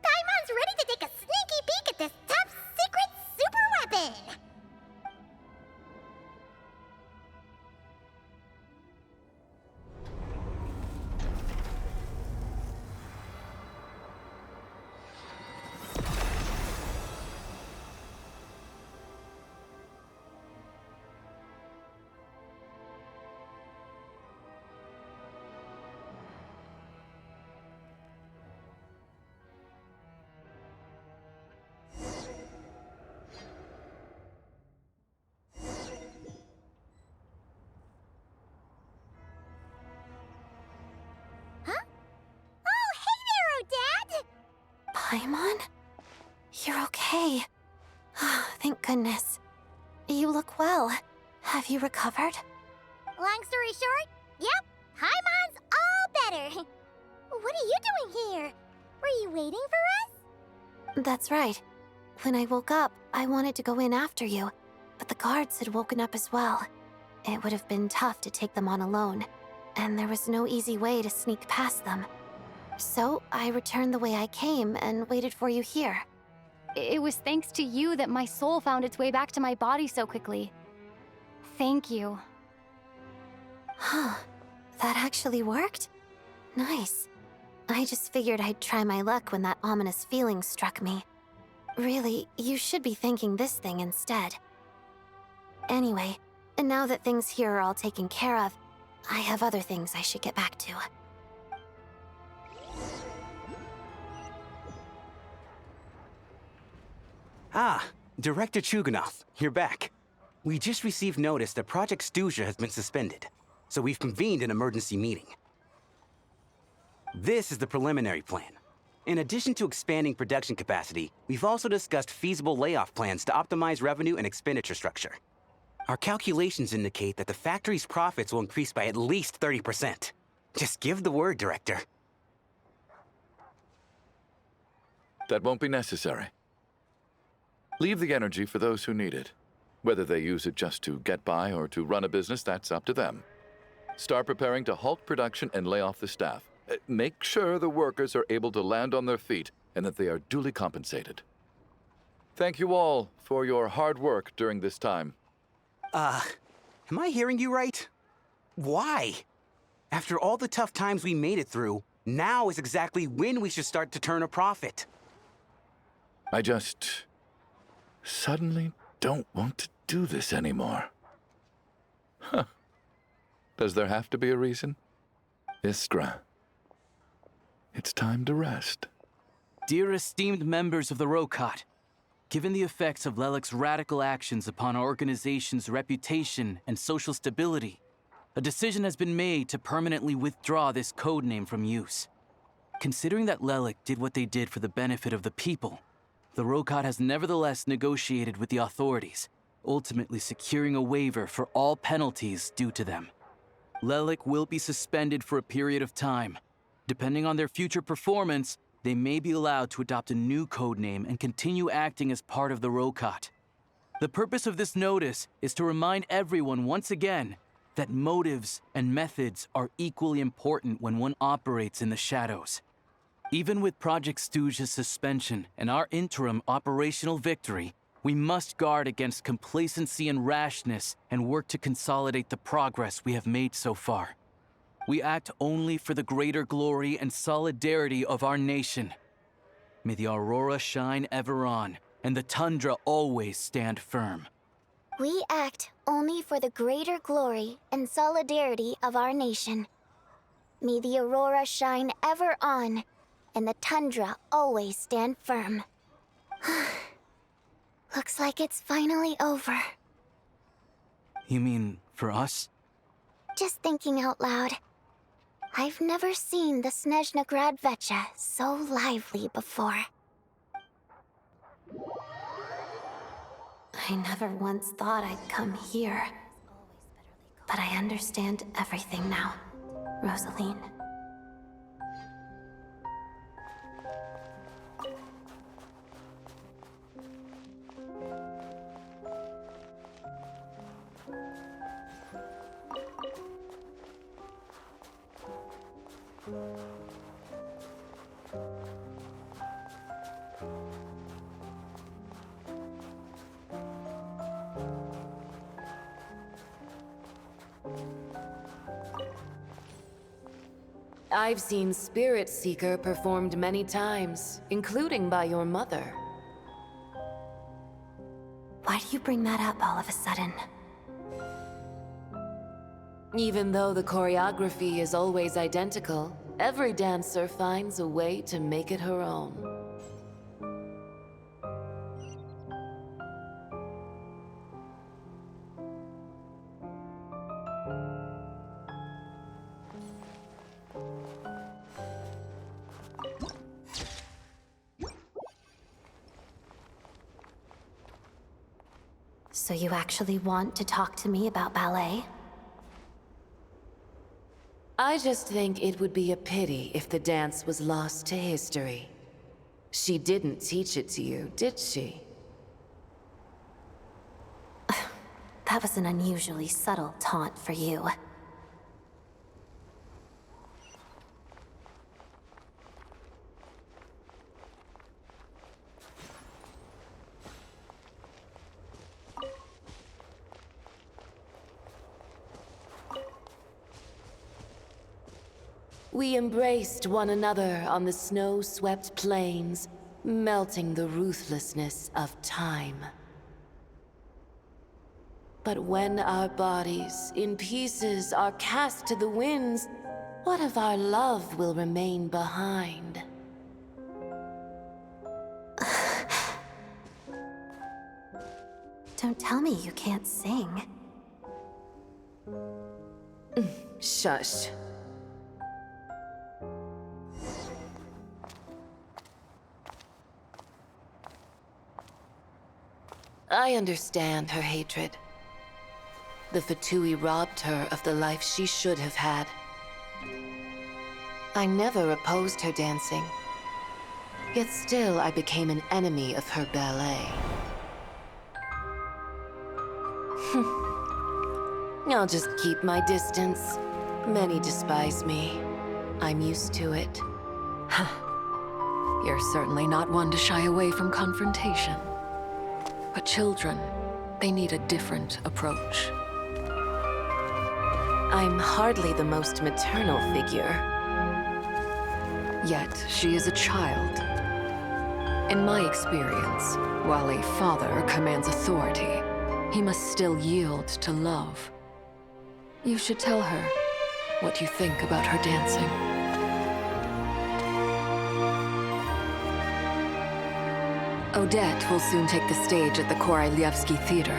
Paimon's ready to take a sneaky peek at this top secret super weapon! Paimon? You're okay. Thank goodness. You look well. Have you recovered? Long story short, yep, Paimon's all better. What are you doing here? Were you waiting for us? That's right. When I woke up, I wanted to go in after you, but the guards had woken up as well. It would have been tough to take them on alone, and there was no easy way to sneak past them. So I returned the way I came and waited for you here. It was thanks to you that my soul found its way back to my body so quickly. Thank you. Huh. That actually worked? Nice. I just figured I'd try my luck when that ominous feeling struck me. Really, you should be thanking this thing instead. Anyway, and now that things here are all taken care of, I have other things I should get back to. Ah, Director Chuganov, you're back. We just received notice that Project Stuja has been suspended, so we've convened an emergency meeting. This is the preliminary plan. In addition to expanding production capacity, we've also discussed feasible layoff plans to optimize revenue and expenditure structure. Our calculations indicate that the factory's profits will increase by at least 30%. Just give the word, Director. That won't be necessary. Leave the energy for those who need it. Whether they use it just to get by or to run a business, that's up to them. Start preparing to halt production and lay off the staff. Make sure the workers are able to land on their feet and that they are duly compensated. Thank you all for your hard work during this time. Am I hearing you right? Why? After all the tough times we made it through, now is exactly when we should start to turn a profit. I just suddenly don't want to do this anymore. Huh. Does there have to be a reason? Iskra, it's time to rest. Dear esteemed members of the Rokat, given the effects of Lelik's radical actions upon our organization's reputation and social stability, a decision has been made to permanently withdraw this codename from use. Considering that Lelik did what they did for the benefit of the people, the Rokat has nevertheless negotiated with the authorities, ultimately securing a waiver for all penalties due to them. Lelik will be suspended for a period of time. Depending on their future performance, they may be allowed to adopt a new codename and continue acting as part of the Rokat. The purpose of this notice is to remind everyone once again that motives and methods are equally important when one operates in the shadows. Even with Project Stooge's suspension and our interim operational victory, we must guard against complacency and rashness and work to consolidate the progress we have made so far. We act only for the greater glory and solidarity of our nation. May the aurora shine ever on, and the tundra always stand firm. We act only for the greater glory and solidarity of our nation. May the aurora shine ever on, and the tundra always stand firm. Looks like it's finally over. You mean for us? Just thinking out loud. I've never seen the Snezhna Grad Vecha so lively before. I never once thought I'd come here. But I understand everything now, Rosaline. I've seen Spirit Seeker performed many times, including by your mother. Why do you bring that up all of a sudden? Even though the choreography is always identical, every dancer finds a way to make it her own. So you actually want to talk to me about ballet? I just think it would be a pity if the dance was lost to history. She didn't teach it to you, did she? That was an unusually subtle taunt for you. We embraced one another on the snow-swept plains, melting the ruthlessness of time. But when our bodies, in pieces, are cast to the winds, what of our love will remain behind? Don't tell me you can't sing. Shush. I understand her hatred. The Fatui robbed her of the life she should have had. I never opposed her dancing. Yet still I became an enemy of her ballet. I'll just keep my distance. Many despise me. I'm used to it. You're certainly not one to shy away from confrontation. But children, they need a different approach. I'm hardly the most maternal figure. Yet, she is a child. In my experience, while a father commands authority, he must still yield to love. You should tell her what you think about her dancing. Odette will soon take the stage at the Koralyevsky Theater.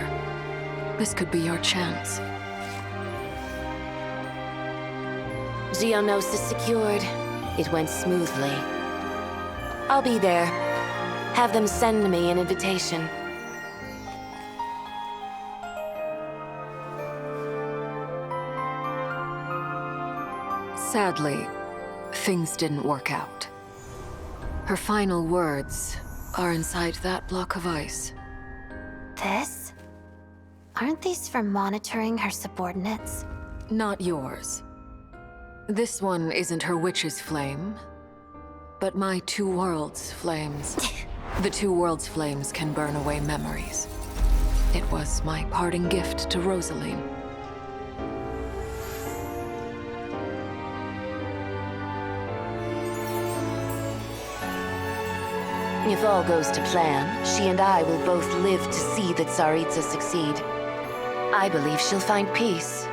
This could be your chance. Geonosis secured. It went smoothly. I'll be there. Have them send me an invitation. Sadly, things didn't work out. Her final words are inside that block of ice. This? Aren't these for monitoring her subordinates? Not yours. This one isn't her witch's flame. But my two worlds' flames... the two worlds' flames can burn away memories. It was my parting gift to Rosaline. If all goes to plan, she and I will both live to see that Tsaritsa succeed. I believe she'll find peace.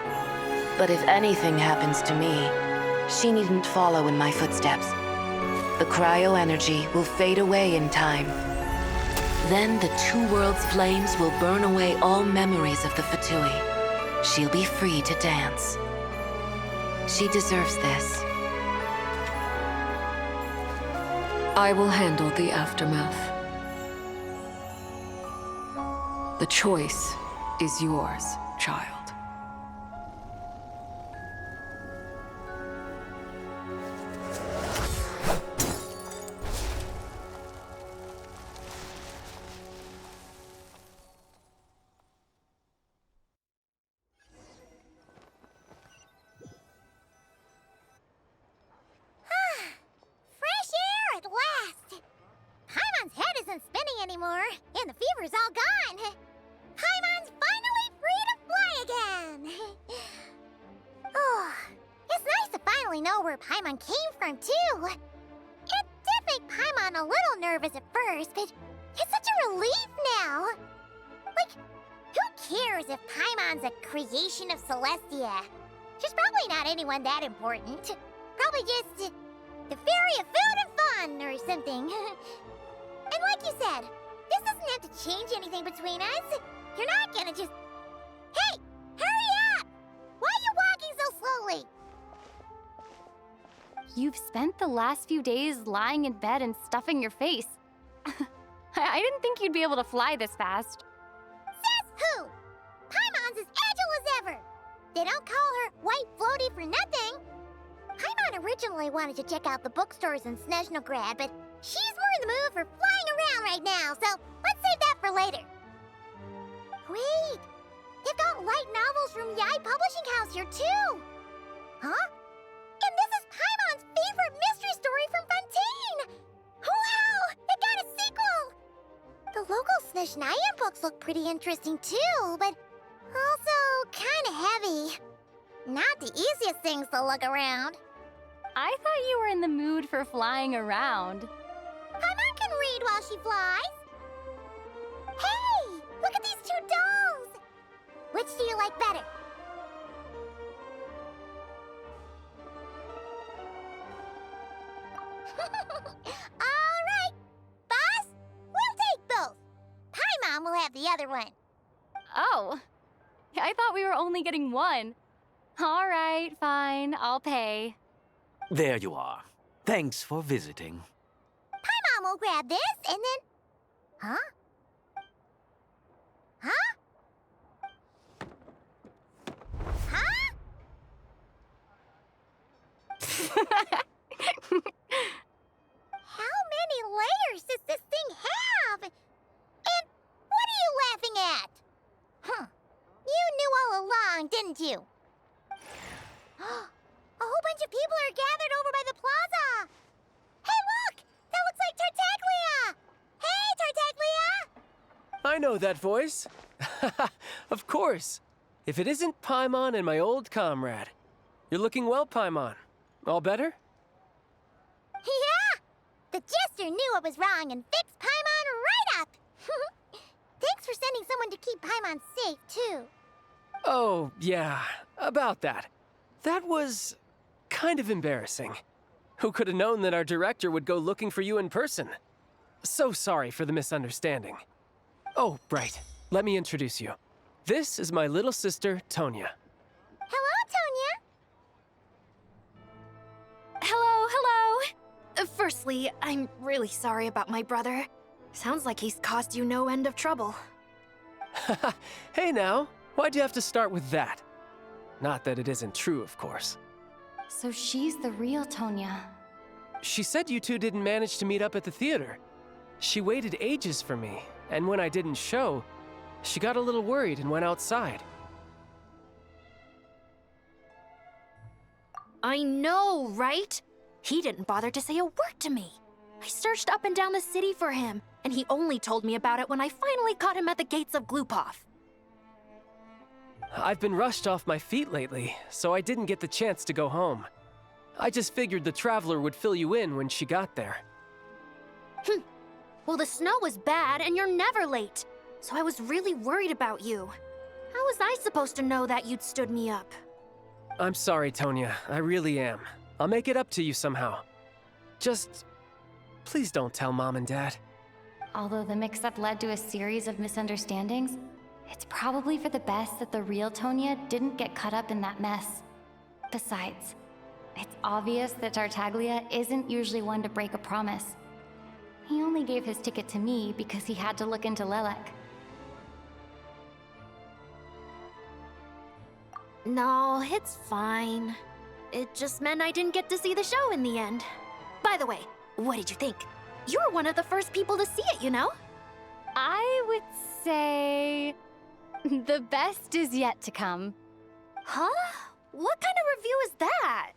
But if anything happens to me, she needn't follow in my footsteps. The cryo-energy will fade away in time. Then the two worlds' flames will burn away all memories of the Fatui. She'll be free to dance. She deserves this. I will handle the aftermath. The choice is yours, child. Fresh air at last! Paimon's head isn't spinning anymore, and the fever's all gone. Paimon's finally free to fly again! Oh, it's nice to finally know where Paimon came from, too. It did make Paimon a little nervous at first, but it's such a relief now. Like, who cares if Paimon's a creation of Celestia? She's probably not anyone that important. Probably just the fairy of food and fun or something. And like you said, this doesn't have to change anything between us. You're not gonna just... Hey! Hurry up! Why are you walking so slowly? You've spent the last few days lying in bed and stuffing your face. I didn't think you'd be able to fly this fast. Says who? Paimon's as agile as ever. They don't call her White Floaty for nothing. Paimon originally wanted to check out the bookstores in Snezhnograd, but she's more in the mood for flying around right now, so let's save that for later. Wait, they've got light novels from Yai Publishing House here too. Huh? And this is Paimon's favorite mystery story from Fontaine! Wow! It got a sequel! The local Snezhnayan books look pretty interesting too, but also kinda heavy. Not the easiest things to look around. I thought you were in the mood for flying around. Paimon can read while she flies. Hey! Look at these two dolls! Which do you like better? Alright! Boss, we'll take both. Paimon will have the other one. Oh, I thought we were only getting one. All right, fine, I'll pay. There you are. Thanks for visiting. Paimon will grab this and then... Huh? Huh? Huh? How many layers does this thing have? And what are you laughing at? Huh. You knew all along, didn't you? A whole bunch of people are gathered over by the plaza. Hey, look! That looks like Tartaglia! Hey, Tartaglia! I know that voice. Of course. If it isn't Paimon and my old comrade. You're looking well, Paimon. All better? Yeah! The Jester knew what was wrong and fixed Paimon right up! Thanks for sending someone to keep Paimon safe, too. Oh, yeah. About that. That was... kind of embarrassing. Who could have known that our director would go looking for you in person? So sorry for the misunderstanding. Oh, right. Let me introduce you. This is my little sister, Tonya. Hello, Tonya. Hello, hello. Firstly, I'm really sorry about my brother. Sounds like he's caused you no end of trouble. Hey now, why'd you have to start with that? Not that it isn't true, of course. So she's the real Tonya. She said you two didn't manage to meet up at the theater. She waited ages for me, and when I didn't show, she got a little worried and went outside. I know, right? He didn't bother to say a word to me. I searched up and down the city for him, and he only told me about it when I finally caught him at the gates of Glupov. I've been rushed off my feet lately, so I didn't get the chance to go home. I just figured the Traveler would fill you in when she got there. Well, the snow was bad, and you're never late, so I was really worried about you. How was I supposed to know that you'd stood me up? I'm sorry, Tonya. I really am. I'll make it up to you somehow. Just... please don't tell Mom and Dad. Although the mix-up led to a series of misunderstandings, it's probably for the best that the real Tonya didn't get caught up in that mess. Besides, it's obvious that Tartaglia isn't usually one to break a promise. He only gave his ticket to me because he had to look into Lelek. No, it's fine. It just meant I didn't get to see the show in the end. By the way, what did you think? You were one of the first people to see it, you know? I would say... the best is yet to come. Huh? What kind of review is that?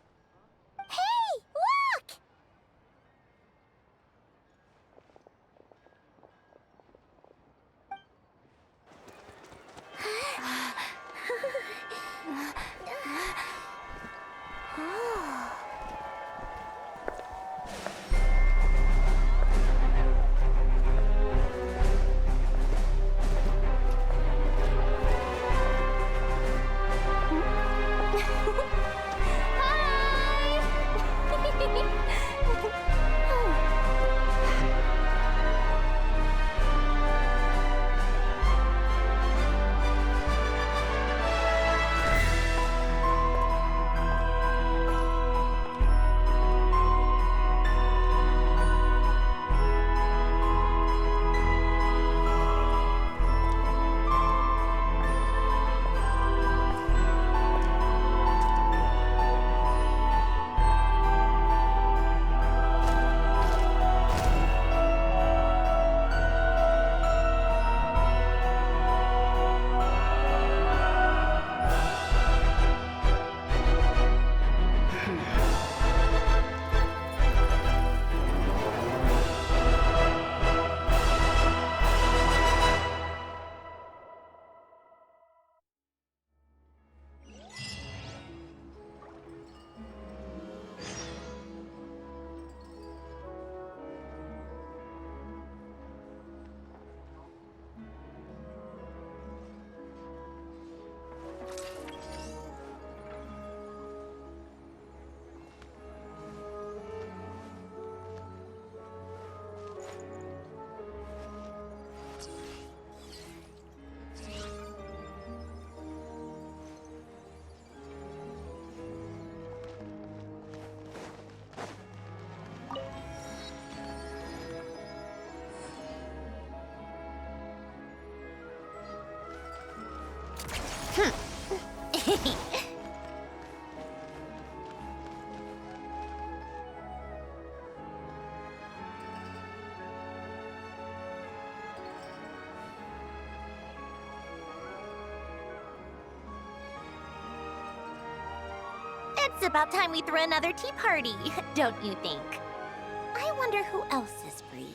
Hey, look! It's about time we threw another tea party, don't you think? I wonder who else is free.